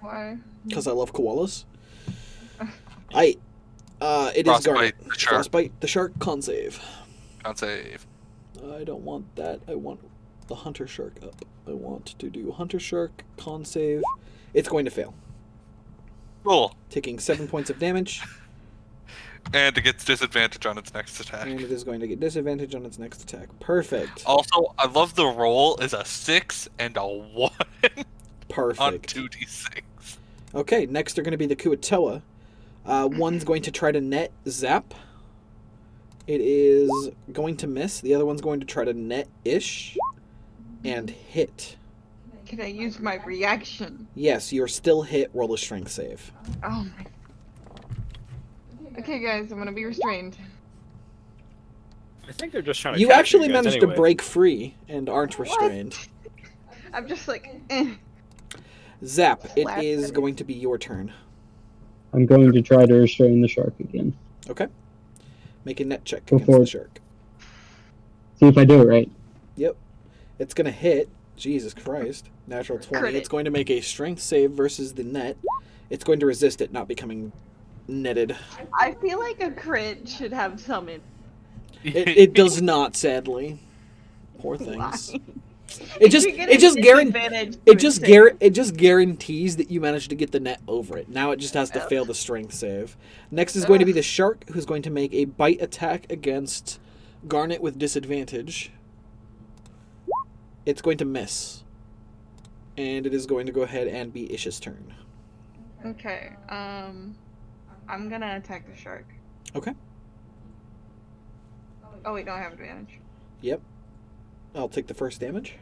Why? because I love koalas. It is Frostbite Garnet. the shark. Frostbite the shark. Con save. Can't save. I don't want that. I want the Hunter Shark up. I want to do Hunter Shark. Con save. It's going to fail. Cool. Taking 7 points of damage. And it gets disadvantage on its next attack. And it is going to get disadvantage on its next attack. Perfect. Also, I love the roll is a 6 and a 1 on Perfect. 2d6. Okay, next are going to be the Kuatoa. One's going to try to net Zap. It is going to miss. The other one's going to try to net Ish and hit. Can I use my reaction? Yes, you're still hit. Roll a strength save. Oh my. Okay, guys, I'm gonna be restrained. I think they're just trying to. You capture actually guys managed anyway. to break free and aren't restrained. I'm just like, eh. Zap, it Slap is it. going to be your turn. I'm going to try to restrain the shark again. Okay. Make a net check against Before- the shark. See if I do it right. Yep. It's going to hit. Jesus Christ. Natural 20. Crit. It's going to make a strength save versus the net. It's going to resist it not becoming netted. I feel like a crit should have some in. It does not, sadly. Poor things. Why? It just You get it a just guarantees disadvantage it to just save. it just guarantees that you managed to get the net over it. Now it just has to fail the strength save. Next is going to be the shark, who's going to make a bite attack against Garnet with disadvantage. It's going to miss. And it is going to go ahead and be Ish's turn. Okay, I'm gonna attack the shark. Okay. Oh wait, no, I have advantage. Yep. I'll take the first damage.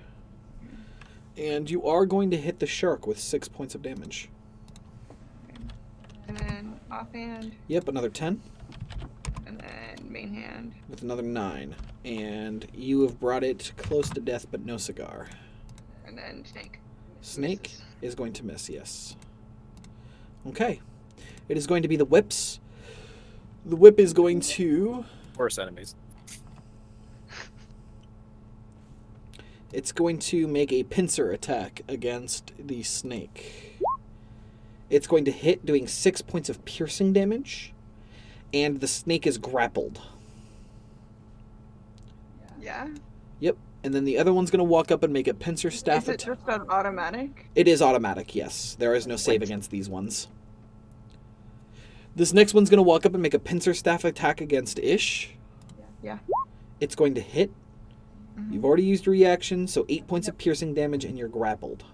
And you are going to hit the shark with 6 points of damage. And then offhand, Yep, another 10 and then main hand. with another 9. And you have brought it close to death, but no cigar. And then snake. Snake Misses. is going to miss, yes. Okay. It is going to be the whips. The whip is going to... Worst enemies. It's going to make a pincer attack against the snake. It's going to hit, doing 6 points of piercing damage. And the snake is grappled. Yeah. Yep. And then the other one's going to walk up and make a pincer staff Is it attack. just an automatic? It is automatic, yes. There is no save against these ones. This next one's going to walk up and make a pincer staff attack against Ish. Yeah. It's going to hit. You've already used your reaction, so 8 points of piercing damage and you're grappled.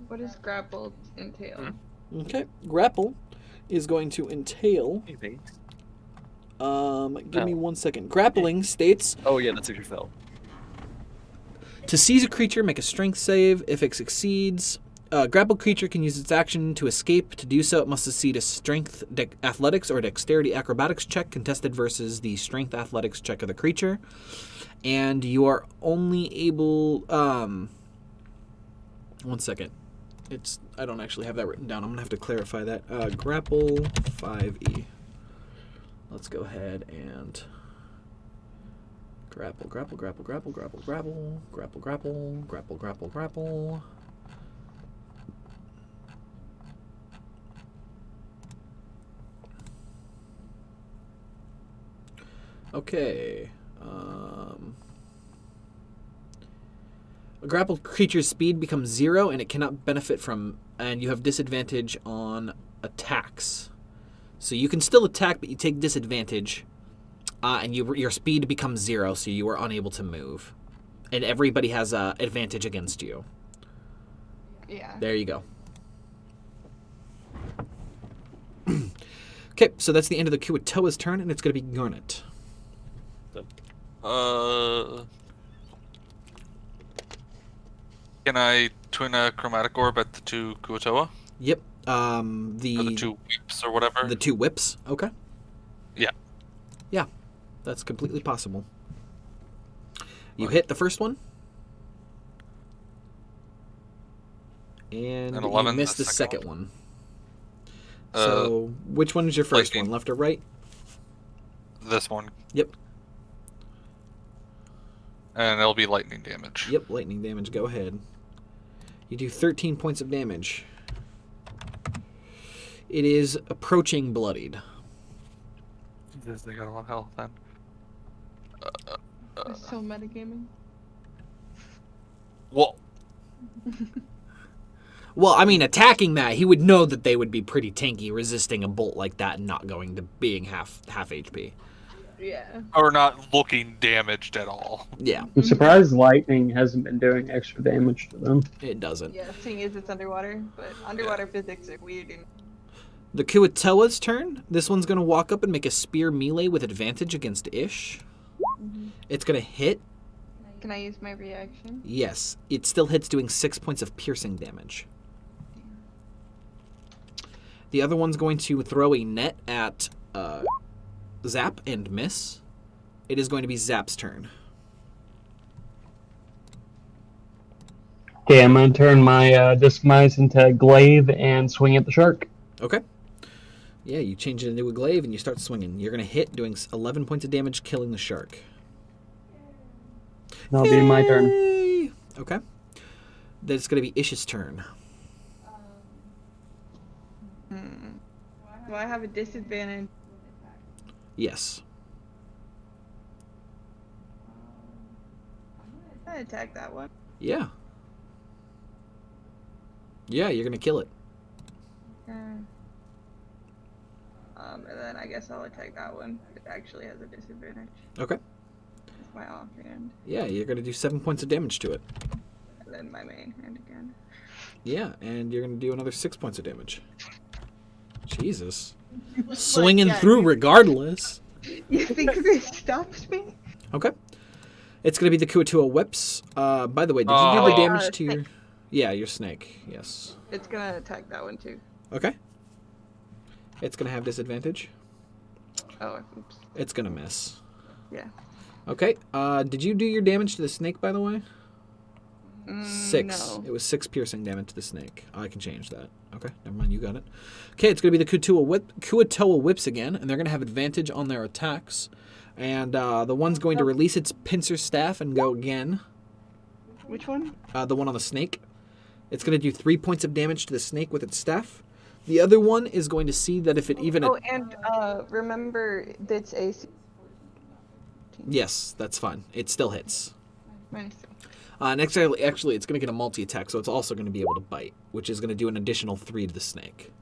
What does grappled entail? Okay. Grapple is going to entail... Anything. Give me 1 second. Grappling states... Oh yeah, that's if you fell. To seize a creature, make a strength save. If it succeeds, a grappled creature can use its action to escape. To do so, it must succeed a strength athletics or dexterity acrobatics check contested versus the strength athletics check of the creature. And you are only able... 1 second. I don't actually have that written down. I'm going to have to clarify that. Grapple 5e. Let's go ahead and... Grapple. Okay. A grappled creature's speed becomes 0, and it cannot benefit from, and you have disadvantage on attacks. So you can still attack, but you take disadvantage, and your speed becomes 0, so you are unable to move. And everybody has advantage against you. Yeah. There you go. Okay, so that's the end of the Kuatoa's turn, and it's going to be Garnet. Can I twin a chromatic orb at the 2 Kuatoa? Yep. Or the 2 whips or whatever? The 2 whips. Okay. Yeah. Yeah, that's completely possible. You hit the first one. And And you 11 missed the the second second one. So, which one is your first lightning. one, left or right? This one. Yep. And it'll be lightning damage. Yep, lightning damage. Go ahead. You do 13 points of damage. It is approaching bloodied. Jesus, they got a lot of health then. It's so metagaming. Well, Well, I mean, attacking that, he would know that they would be pretty tanky resisting a bolt like that and not going to being half HP. Yeah. or not looking damaged at all. Yeah, I'm surprised lightning hasn't been doing extra damage to them. it doesn't. Yeah, seeing as it's underwater, but underwater physics are weird. And The Kuatoa's turn. This one's going to walk up and make a spear melee with advantage against Ish. It's going to hit. can I use my reaction? Yes, it still hits, doing 6 points of piercing damage. The other one's going to throw a net at Zap and miss. It is going to be Zap's turn. Okay, I'm gonna turn my disc mice into glaive and swing at the shark. Okay. Yeah, you change it into a glaive and you start swinging. You're going to hit, doing 11 points of damage, killing the shark. That'll be my turn. Yay! Okay. Then it's going to be Ish's turn. Do I have a disadvantage? Yes. I attack that one. Yeah. Yeah, you're going to kill it. And then I guess I'll attack that one. It actually has a disadvantage. Okay. It's my offhand. Yeah, you're going to do 7 points of damage to it. And then my main hand again. Yeah, and you're going to do another 6 points of damage. Jesus. Swinging yeah, through regardless. You think this stops me? Okay. It's going to be the Kuatoa whips. By the way, did you do the Oh. damage to your... Yeah, your snake. Yes. It's gonna attack that one too. Okay. It's going to have disadvantage. Oh, oops. It's going to miss. Yeah. Okay. Did you do your damage to the snake, by the way? 6. No. It was 6 piercing damage to the snake. I can change that. Okay, never mind. You got it. Okay, it's going to be the Kuatoa whips again, and they're going to have advantage on their attacks. And the one's going to release its pincer staff and go again. Which one? The one on the snake. It's going to do 3 points of damage to the snake with its staff. The other one is going to see that if it even... Oh, and remember that's AC. Yes, that's fine. It still hits. -2. Next, actually, it's going to get a multi-attack, so it's also going to be able to bite, which is going to do an additional 3 to the snake.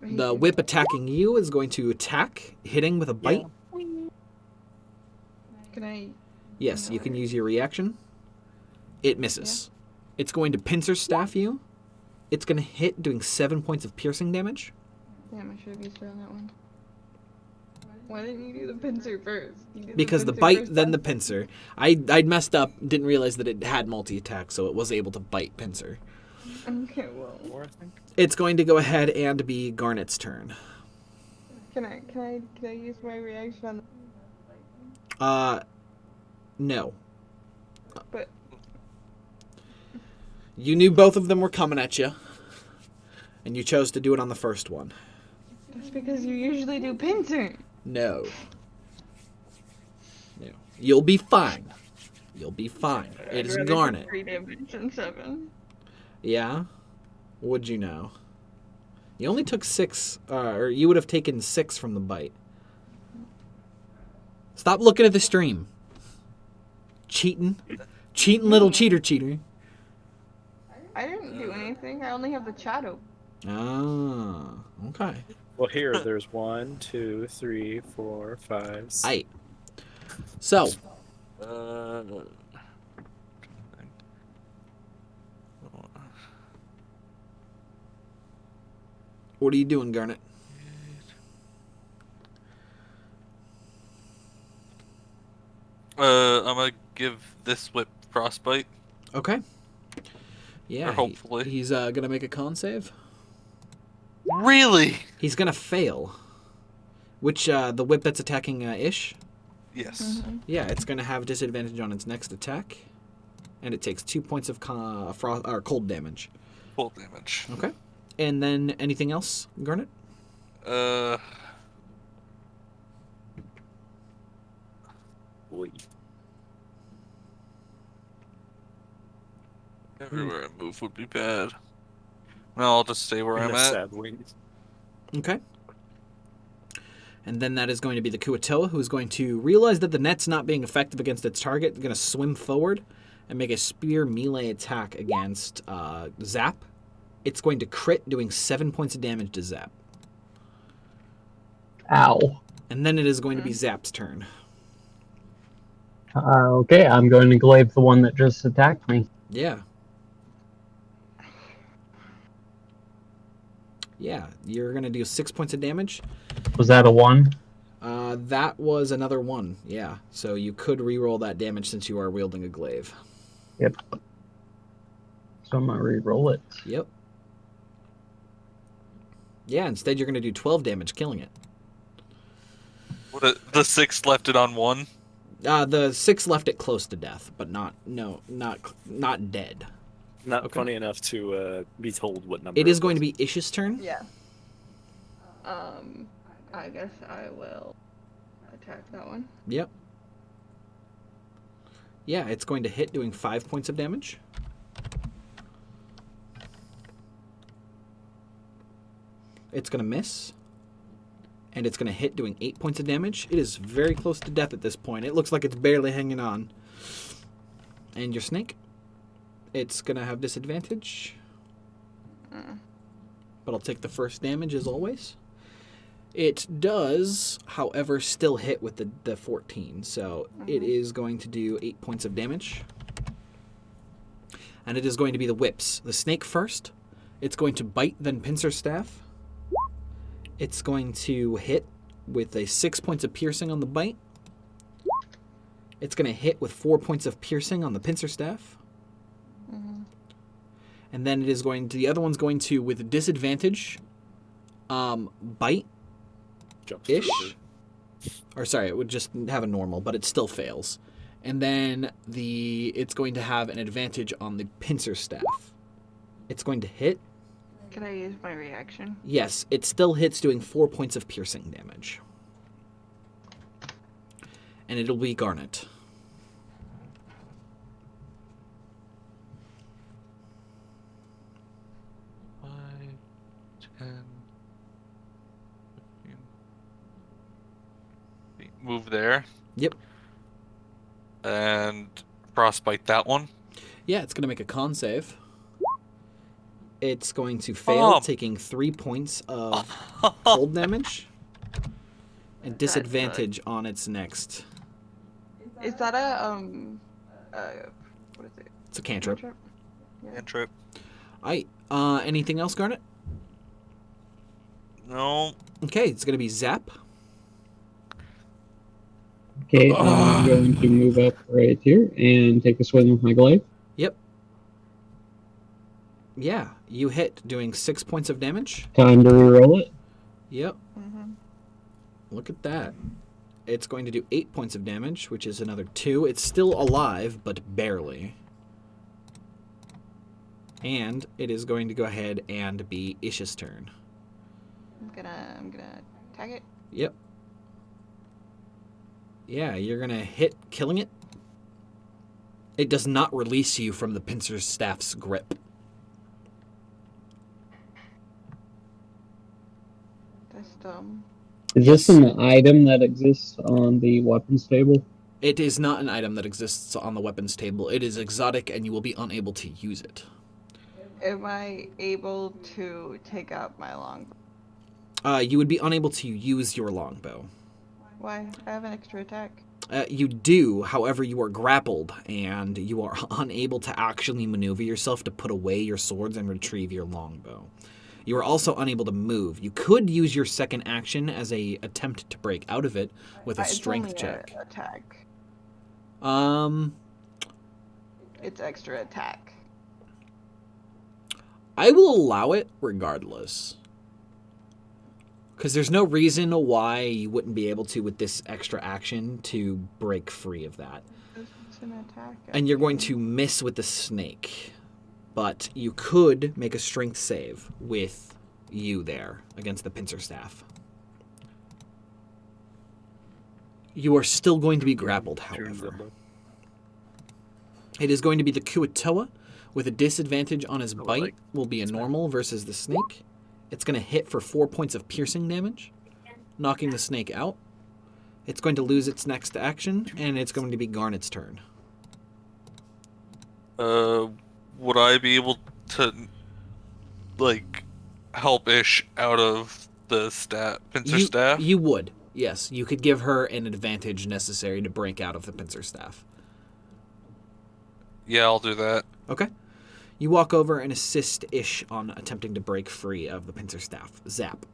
The whip attacking you is going to attack, hitting with a bite. Can I? Yes, you can use your reaction. It misses. It's going to pincer staff you. It's going to hit, doing 7 points of piercing damage. Damn, I should have used her on that one. Why didn't you do the pincer first? You did Because the pincer bite, first then the time. pincer. I'd messed up, didn't realize that it had multi-attack, so it was able to bite pincer. Okay, well, Or I think. It's going to go ahead and be Garnet's turn. can I use my reaction on? No. But You knew both of them were coming at you, and you chose to do it on the first one. that's because you usually do pincer. No. No. You'll be fine. You'll be fine. It is I'd rather do Garnet. 3 damage than 7. Yeah? What'd you know? You only took 6, or you would have taken 6 from the bite. Stop looking at the stream. Cheating little cheater. I didn't do anything. I only have the chat open. Ah, okay. Well, here, there's 1, 2, 3, 4, 5, 6. Aight. So, what are you doing, Garnet? I'm gonna give this whip frostbite. Okay. Yeah. Or hopefully. He's gonna make a con save. Really? He's gonna fail. Which the whip that's attacking Ish? Yes. Yeah, it's gonna have disadvantage on its next attack, and it takes 2 points of cold damage. Full damage. Okay. And then anything else, Garnet? Boy. Everywhere I move would be bad. No, I'll just stay where I'm The at. sad wings. Okay. And then that is going to be the Kuatoa, who is going to realize that the net's not being effective against its target. Going to swim forward and make a spear melee attack against Zap. It's going to crit, doing 7 points of damage to Zap. Ow. And then it is going to be Zap's turn. Okay, I'm going to glaive the one that just attacked me. Yeah. Yeah, you're going to do 6 points of damage. Was that a 1? That was another 1, yeah. So you could re-roll that damage since you are wielding a glaive. Yep. So I'm going to re-roll it. Yep. Yeah, instead you're going to do 12 damage, killing it. The 6 left it on 1? The 6 left it close to death, but not dead. Not Okay. funny enough to be told what number. It is going to be Ish's turn. Yeah. I guess I will attack that one. Yep. Yeah, it's going to hit, doing 5 points of damage. It's going to miss. And it's going to hit, doing 8 points of damage. It is very close to death at this point. It looks like it's barely hanging on. And your snake? It's going to have disadvantage. But I'll take the first damage as always. It does, however, still hit with the 14. So it is going to do 8 points of damage. And it is going to be the whips. The snake first. It's going to bite, then pincer staff. It's going to hit with a 6 points of piercing on the bite. It's going to hit with 4 points of piercing on the pincer staff. And then it is going to, the other one's going to, with disadvantage, bite Jumps ish. through. Or sorry, it would just have a normal, but it still fails. And then it's going to have an advantage on the pincer staff. It's going to hit. Can I use my reaction? Yes, it still hits, doing 4 points of piercing damage. And it'll be Garnet. Move there. Yep. And frostbite that one. Yeah, it's going to make a con save. It's going to fail, Oh. taking 3 points of cold damage. And disadvantage on its next. Is that a what is it? It's a cantrip. Cantrip. Anything else, Garnet? No. Okay, it's going to be Zap. Okay, I'm going to move up right here and take a swing with my glaive. Yep. Yeah, you hit, doing 6 points of damage. Time to reroll it. Yep. Look at that. It's going to do 8 points of damage, which is another 2. It's still alive, but barely. And it is going to go ahead and be Ish's turn. I'm gonna tag it. Yep. Yeah, you're going to hit, killing it. It does not release you from the pincer staff's grip. That's dumb. Is this an item that exists on the weapons table? It is not an item that exists on the weapons table. It is exotic, and you will be unable to use it. Am I able to take out my longbow? You would be unable to use your longbow. Why? I have an extra attack. You do, however, you are grappled, and you are unable to actually maneuver yourself to put away your swords and retrieve your longbow. You are also unable to move. You could use your second action as a attempt to break out of it with a strength it's check. only attack. It's extra attack. I will allow it regardless. Because there's no reason why you wouldn't be able to, with this extra action, to break free of that. It's an attack. And you're going to miss with the snake. But you could make a strength save with you there against the pincer staff. You are still going to be grappled, however. It is going to be the Kuatoa with a disadvantage on his bite. Will be a normal versus the snake. It's going to hit for 4 points of piercing damage, knocking the snake out. It's going to lose its next action, and it's going to be Garnet's turn. Would I be able to, like, help Ish out of the pincer staff? You would, yes. You could give her an advantage necessary to break out of the pincer staff. Yeah, I'll do that. Okay. You walk over and assist Ish on attempting to break free of the pincer staff. Zap.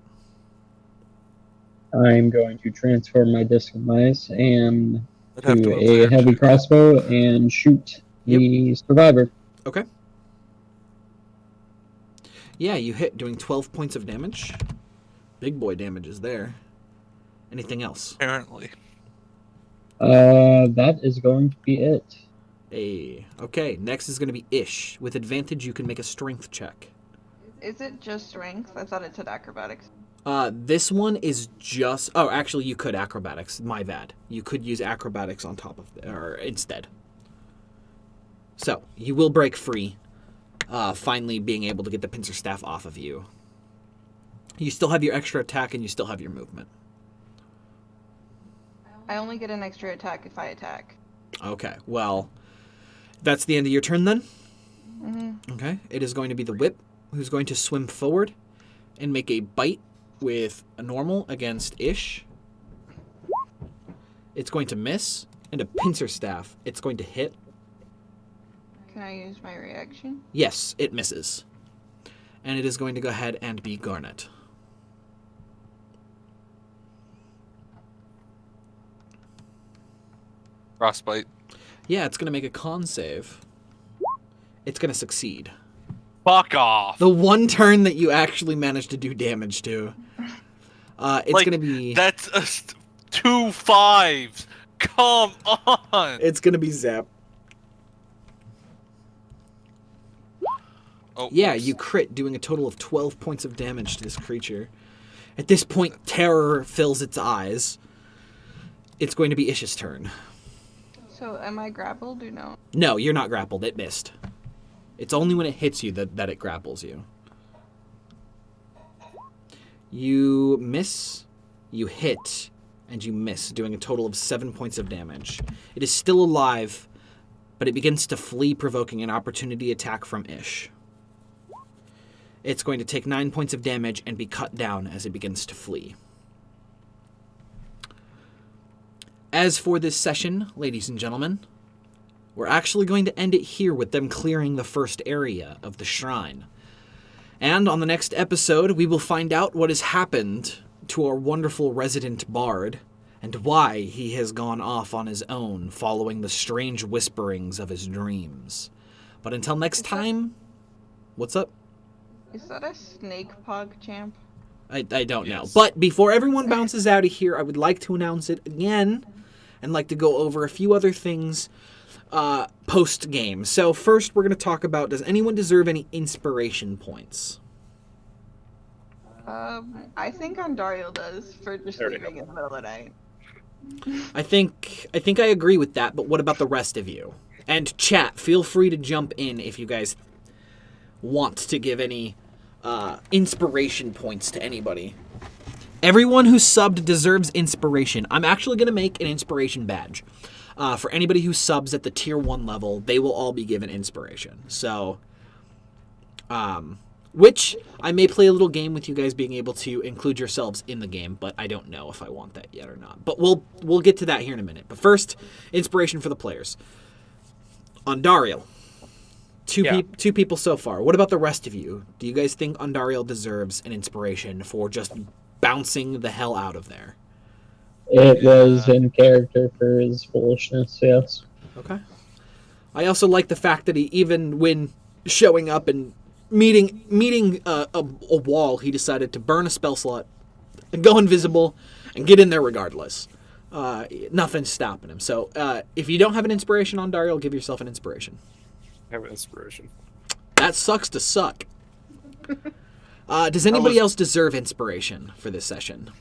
I'm going to transfer my disc of mice and I'd have to to a move heavy that. crossbow and shoot the survivor. Okay. Yeah, you hit, doing 12 points of damage. Big boy damage is there. Anything else? Apparently. That is going to be it. Okay, next is going to be Ish. With advantage, you can make a strength check. Is it just strength? I thought it said acrobatics. This one is just... Oh, actually, you could acrobatics. My bad. You could use acrobatics on top of... or instead. So, you will break free. Finally being able to get the pincer staff off of you. You still have your extra attack, and you still have your movement. I only get an extra attack if I attack. Okay, well... That's the end of your turn, then? Mm-hmm. Okay, it is going to be the whip, who's going to swim forward and make a bite with a normal against Ish. It's going to miss, and a pincer staff. It's going to hit. Can I use my reaction? Yes, it misses. And it is going to go ahead and be Garnet. Frostbite. Yeah, it's going to make a con save. It's going to succeed. Fuck off. The one turn that you actually managed to do damage to. It's Like, going to be... That's 2 5s. Come on. It's going to be Zap. Oh, Yeah, oops. you crit, doing a total of 12 points of damage to this creature. At this point, terror fills its eyes. It's going to be Ish's turn. So, am I grappled or no? No, you're not grappled. It missed. It's only when it hits you that it grapples you. You miss, you hit, and you miss, doing a total of 7 points of damage. It is still alive, but it begins to flee, provoking an opportunity attack from Ish. It's going to take 9 points of damage and be cut down as it begins to flee. As for this session, ladies and gentlemen, we're actually going to end it here with them clearing the first area of the shrine. And on the next episode, we will find out what has happened to our wonderful resident bard and why he has gone off on his own following the strange whisperings of his dreams. But until next time, what's up? Is that a snake pug champ? I don't know. Yes. But before everyone bounces out of here, I would like to announce it again and like to go over a few other things post-game. So first, we're going to talk about, does anyone deserve any inspiration points? I think Ondario does for just There we leaving in the middle of the night. I think I agree with that, but what about the rest of you? And chat, feel free to jump in if you guys want to give any inspiration points to anybody. Everyone who subbed deserves inspiration. I'm actually going to make an inspiration badge. For anybody who subs at the tier 1 level, they will all be given inspiration. So, which I may play a little game with you guys being able to include yourselves in the game, but I don't know if I want that yet or not. But we'll get to that here in a minute. But first, inspiration for the players. Ondariel. Two people so far. What about the rest of you? Do you guys think Ondariel deserves an inspiration for just bouncing the hell out of there? It was in character for his foolishness, yes. Okay. I also like the fact that he, even when showing up and meeting a wall, he decided to burn a spell slot and go invisible and get in there regardless. Nothing's stopping him. So if you don't have an inspiration on Dario, give yourself an inspiration. I have an inspiration. That sucks to suck. Does anybody else deserve inspiration for this session?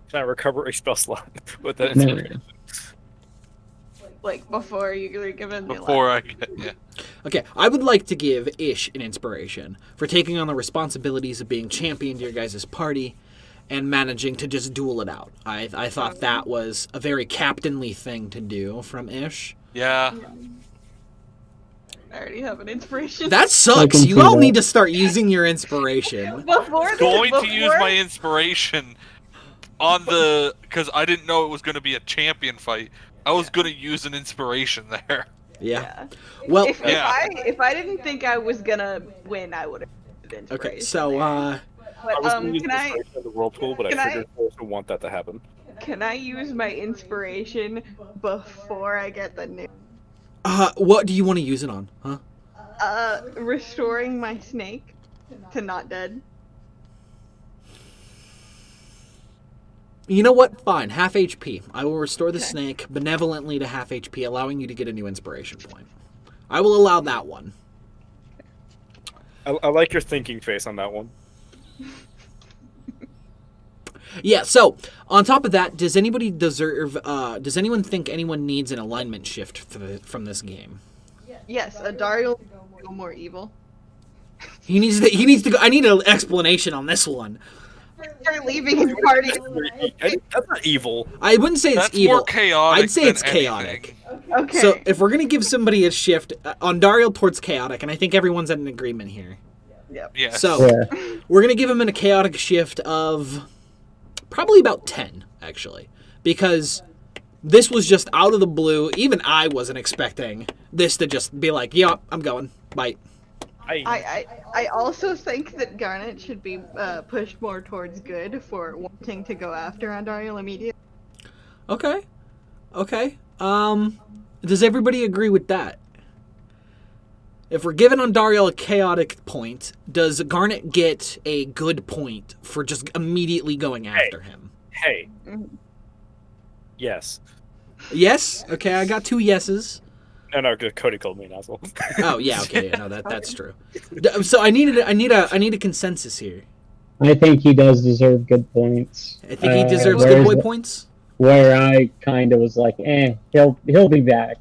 Can I recover a spell slot with that inspiration? Like before you're given the Before I get, yeah. Okay, I would like to give Ish an inspiration for taking on the responsibilities of being champion to your guys' party and managing to just duel it out. I thought that was a very captainly thing to do from Ish. Yeah. I already have an inspiration. That sucks. You all need to start using your inspiration. Going to use my inspiration on the... Because I didn't know it was going to be a champion fight. I was going to use an inspiration there. Yeah. Well, if I didn't think I was gonna win, I would have used inspiration. Okay, so But I was going to use can inspiration in the whirlpool, but I figured I also want that to happen. Can I use my inspiration before I get the new? What do you want to use it on, huh? Restoring my snake to not dead. You know what? Fine. Half HP. I will restore the snake benevolently to half HP, allowing you to get a new inspiration point. I will allow that one. I like your thinking face on that one. Yeah, so, on top of that, does anybody deserve, does anyone think anyone needs an alignment shift from this game? Yes, Dario will go more evil. He needs to go, I need an explanation on this one. For leaving his party. That's not evil. I wouldn't say it's That's evil. more chaotic I'd say than it's chaotic. Okay. So, if we're going to give somebody a shift, on Dario towards chaotic, and I think everyone's at an agreement here. Yep. Yes. So, we're going to give him a chaotic shift of probably about 10, actually. Because this was just out of the blue. Even I wasn't expecting this to just be like, yeah, I'm going. Bye. I also think that Garnet should be pushed more towards good for wanting to go after Andariel immediately. Okay. Does everybody agree with that? If we're giving Ondariel a chaotic point, does Garnet get a good point for just immediately going after him? Hey. Yes. Yes? Okay, I got 2 yeses. No, Cody called me an asshole. Oh yeah, okay, no, that's true. So I need a consensus here. I think he does deserve good points. I think he deserves good boy points. Where I kind of was like, he'll be back.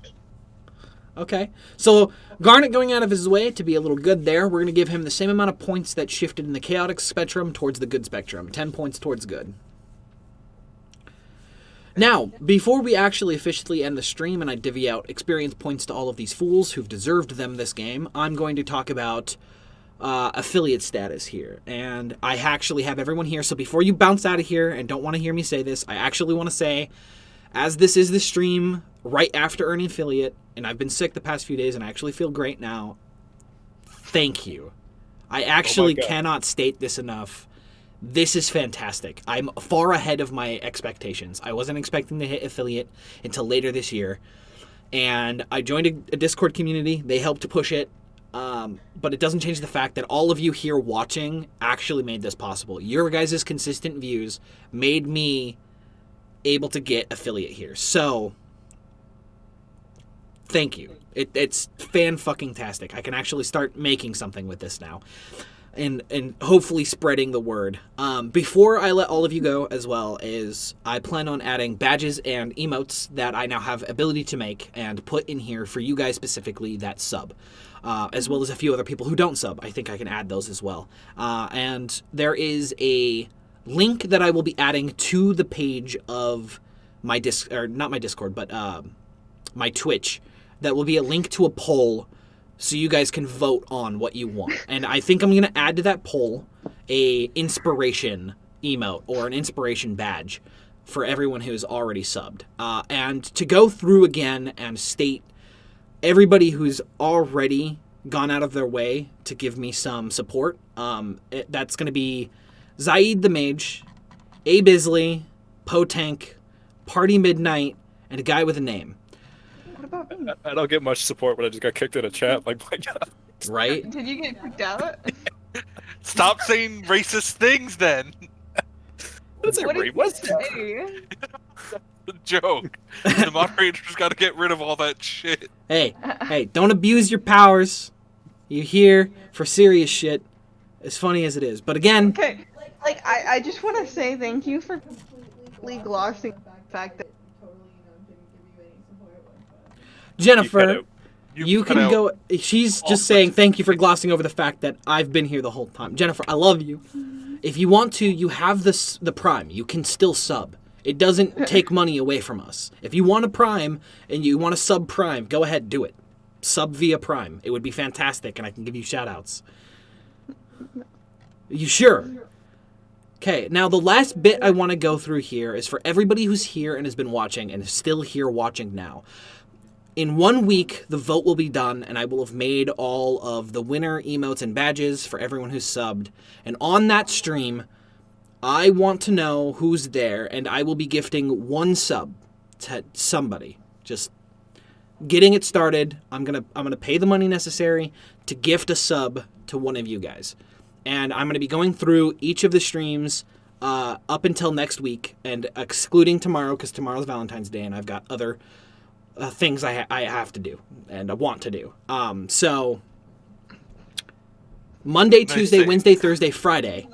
Okay, so Garnet going out of his way to be a little good there. We're going to give him the same amount of points that shifted in the chaotic spectrum towards the good spectrum. 10 points towards good. Now, before we actually officially end the stream and I divvy out experience points to all of these fools who've deserved them this game, I'm going to talk about affiliate status here. And I actually have everyone here, so before you bounce out of here and don't want to hear me say this, I actually want to say, as this is the stream right after earning affiliate, and I've been sick the past few days and I actually feel great now, thank you. I actually cannot state this enough. This is fantastic. I'm far ahead of my expectations. I wasn't expecting to hit affiliate until later this year. And I joined a Discord community. They helped to push it. But it doesn't change the fact that all of you here watching actually made this possible. Your guys' consistent views made me able to get affiliate here. So, thank you. It's fan-fucking-tastic. I can actually start making something with this now. and hopefully spreading the word. Before I let all of you go as well, is I plan on adding badges and emotes that I now have ability to make and put in here for you guys specifically that sub. As well as a few other people who don't sub. I think I can add those as well. And there is a link that I will be adding to the page of my not my Discord, but my Twitch. That will be a link to a poll so you guys can vote on what you want. And I think I'm going to add to that poll a inspiration emote or an inspiration badge for everyone who's already subbed. And to go through again and state everybody who's already gone out of their way to give me some support, that's going to be Zaid the Mage, A. Bisley, Potank, Party Midnight, and a guy with a name. What about me? I don't get much support when I just got kicked in a chat. Like, my God. Right? Did you get kicked out? Stop saying racist things then. What is it? What did What's you say? The joke. The moderator's got to get rid of all that shit. Hey, don't abuse your powers. You're here for serious shit, as funny as it is. But again, Okay, like I just want to say thank you for completely glossing the fact that Jennifer, you cut can out go. She's all just saying thank you for glossing over the fact that I've been here the whole time. Jennifer, I love you. If you want to, you have the Prime. You can still sub. It doesn't take money away from us. If you want a Prime and you want to sub Prime, go ahead, do it. Sub via Prime. It would be fantastic, and I can give you shout-outs. You sure? Okay, now the last bit I want to go through here is for everybody who's here and has been watching and is still here watching now. In 1 week, the vote will be done, and I will have made all of the winner emotes and badges for everyone who's subbed. And on that stream, I want to know who's there, and I will be gifting 1 sub to somebody. Just getting it started. I'm gonna pay the money necessary to gift a sub to one of you guys. And I'm gonna be going through each of the streams up until next week, and excluding tomorrow, because tomorrow's Valentine's Day, and I've got other things I have to do and I want to do. So Monday, Tuesday, save. Wednesday, Thursday, Friday,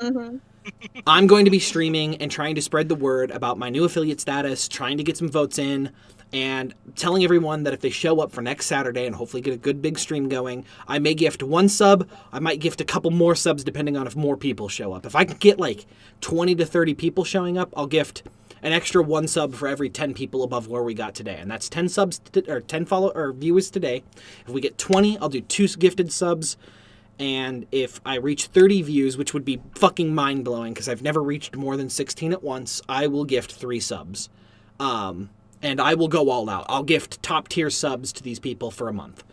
I'm going to be streaming and trying to spread the word about my new affiliate status, trying to get some votes in, and telling everyone that if they show up for next Saturday and hopefully get a good big stream going, I may gift 1 sub. I might gift a couple more subs depending on if more people show up. If I can get like 20 to 30 people showing up, I'll gift an extra 1 sub for every 10 people above where we got today. And that's 10 subs or 10 viewers today. If we get 20, I'll do 2 gifted subs. And if I reach 30 views, which would be fucking mind-blowing because I've never reached more than 16 at once, I will gift 3 subs. And I will go all out. I'll gift top-tier subs to these people for a month.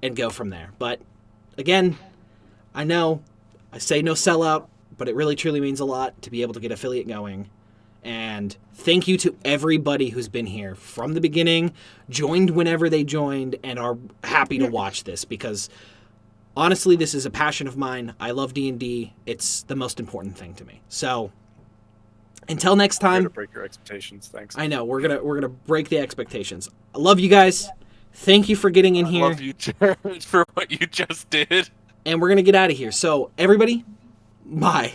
And go from there. But, again, I know I say no sellout, but it really truly means a lot to be able to get affiliate going. And thank you to everybody who's been here from the beginning, joined whenever they joined, and are happy to watch this because honestly, this is a passion of mine. I love D&D. It's the most important thing to me. So until next I'm here time, to break your expectations. Thanks. I know we're gonna break the expectations. I love you guys. Thank you for getting in I here, love you, Jared, for what you just did. and we're gonna get out of here. So everybody, bye.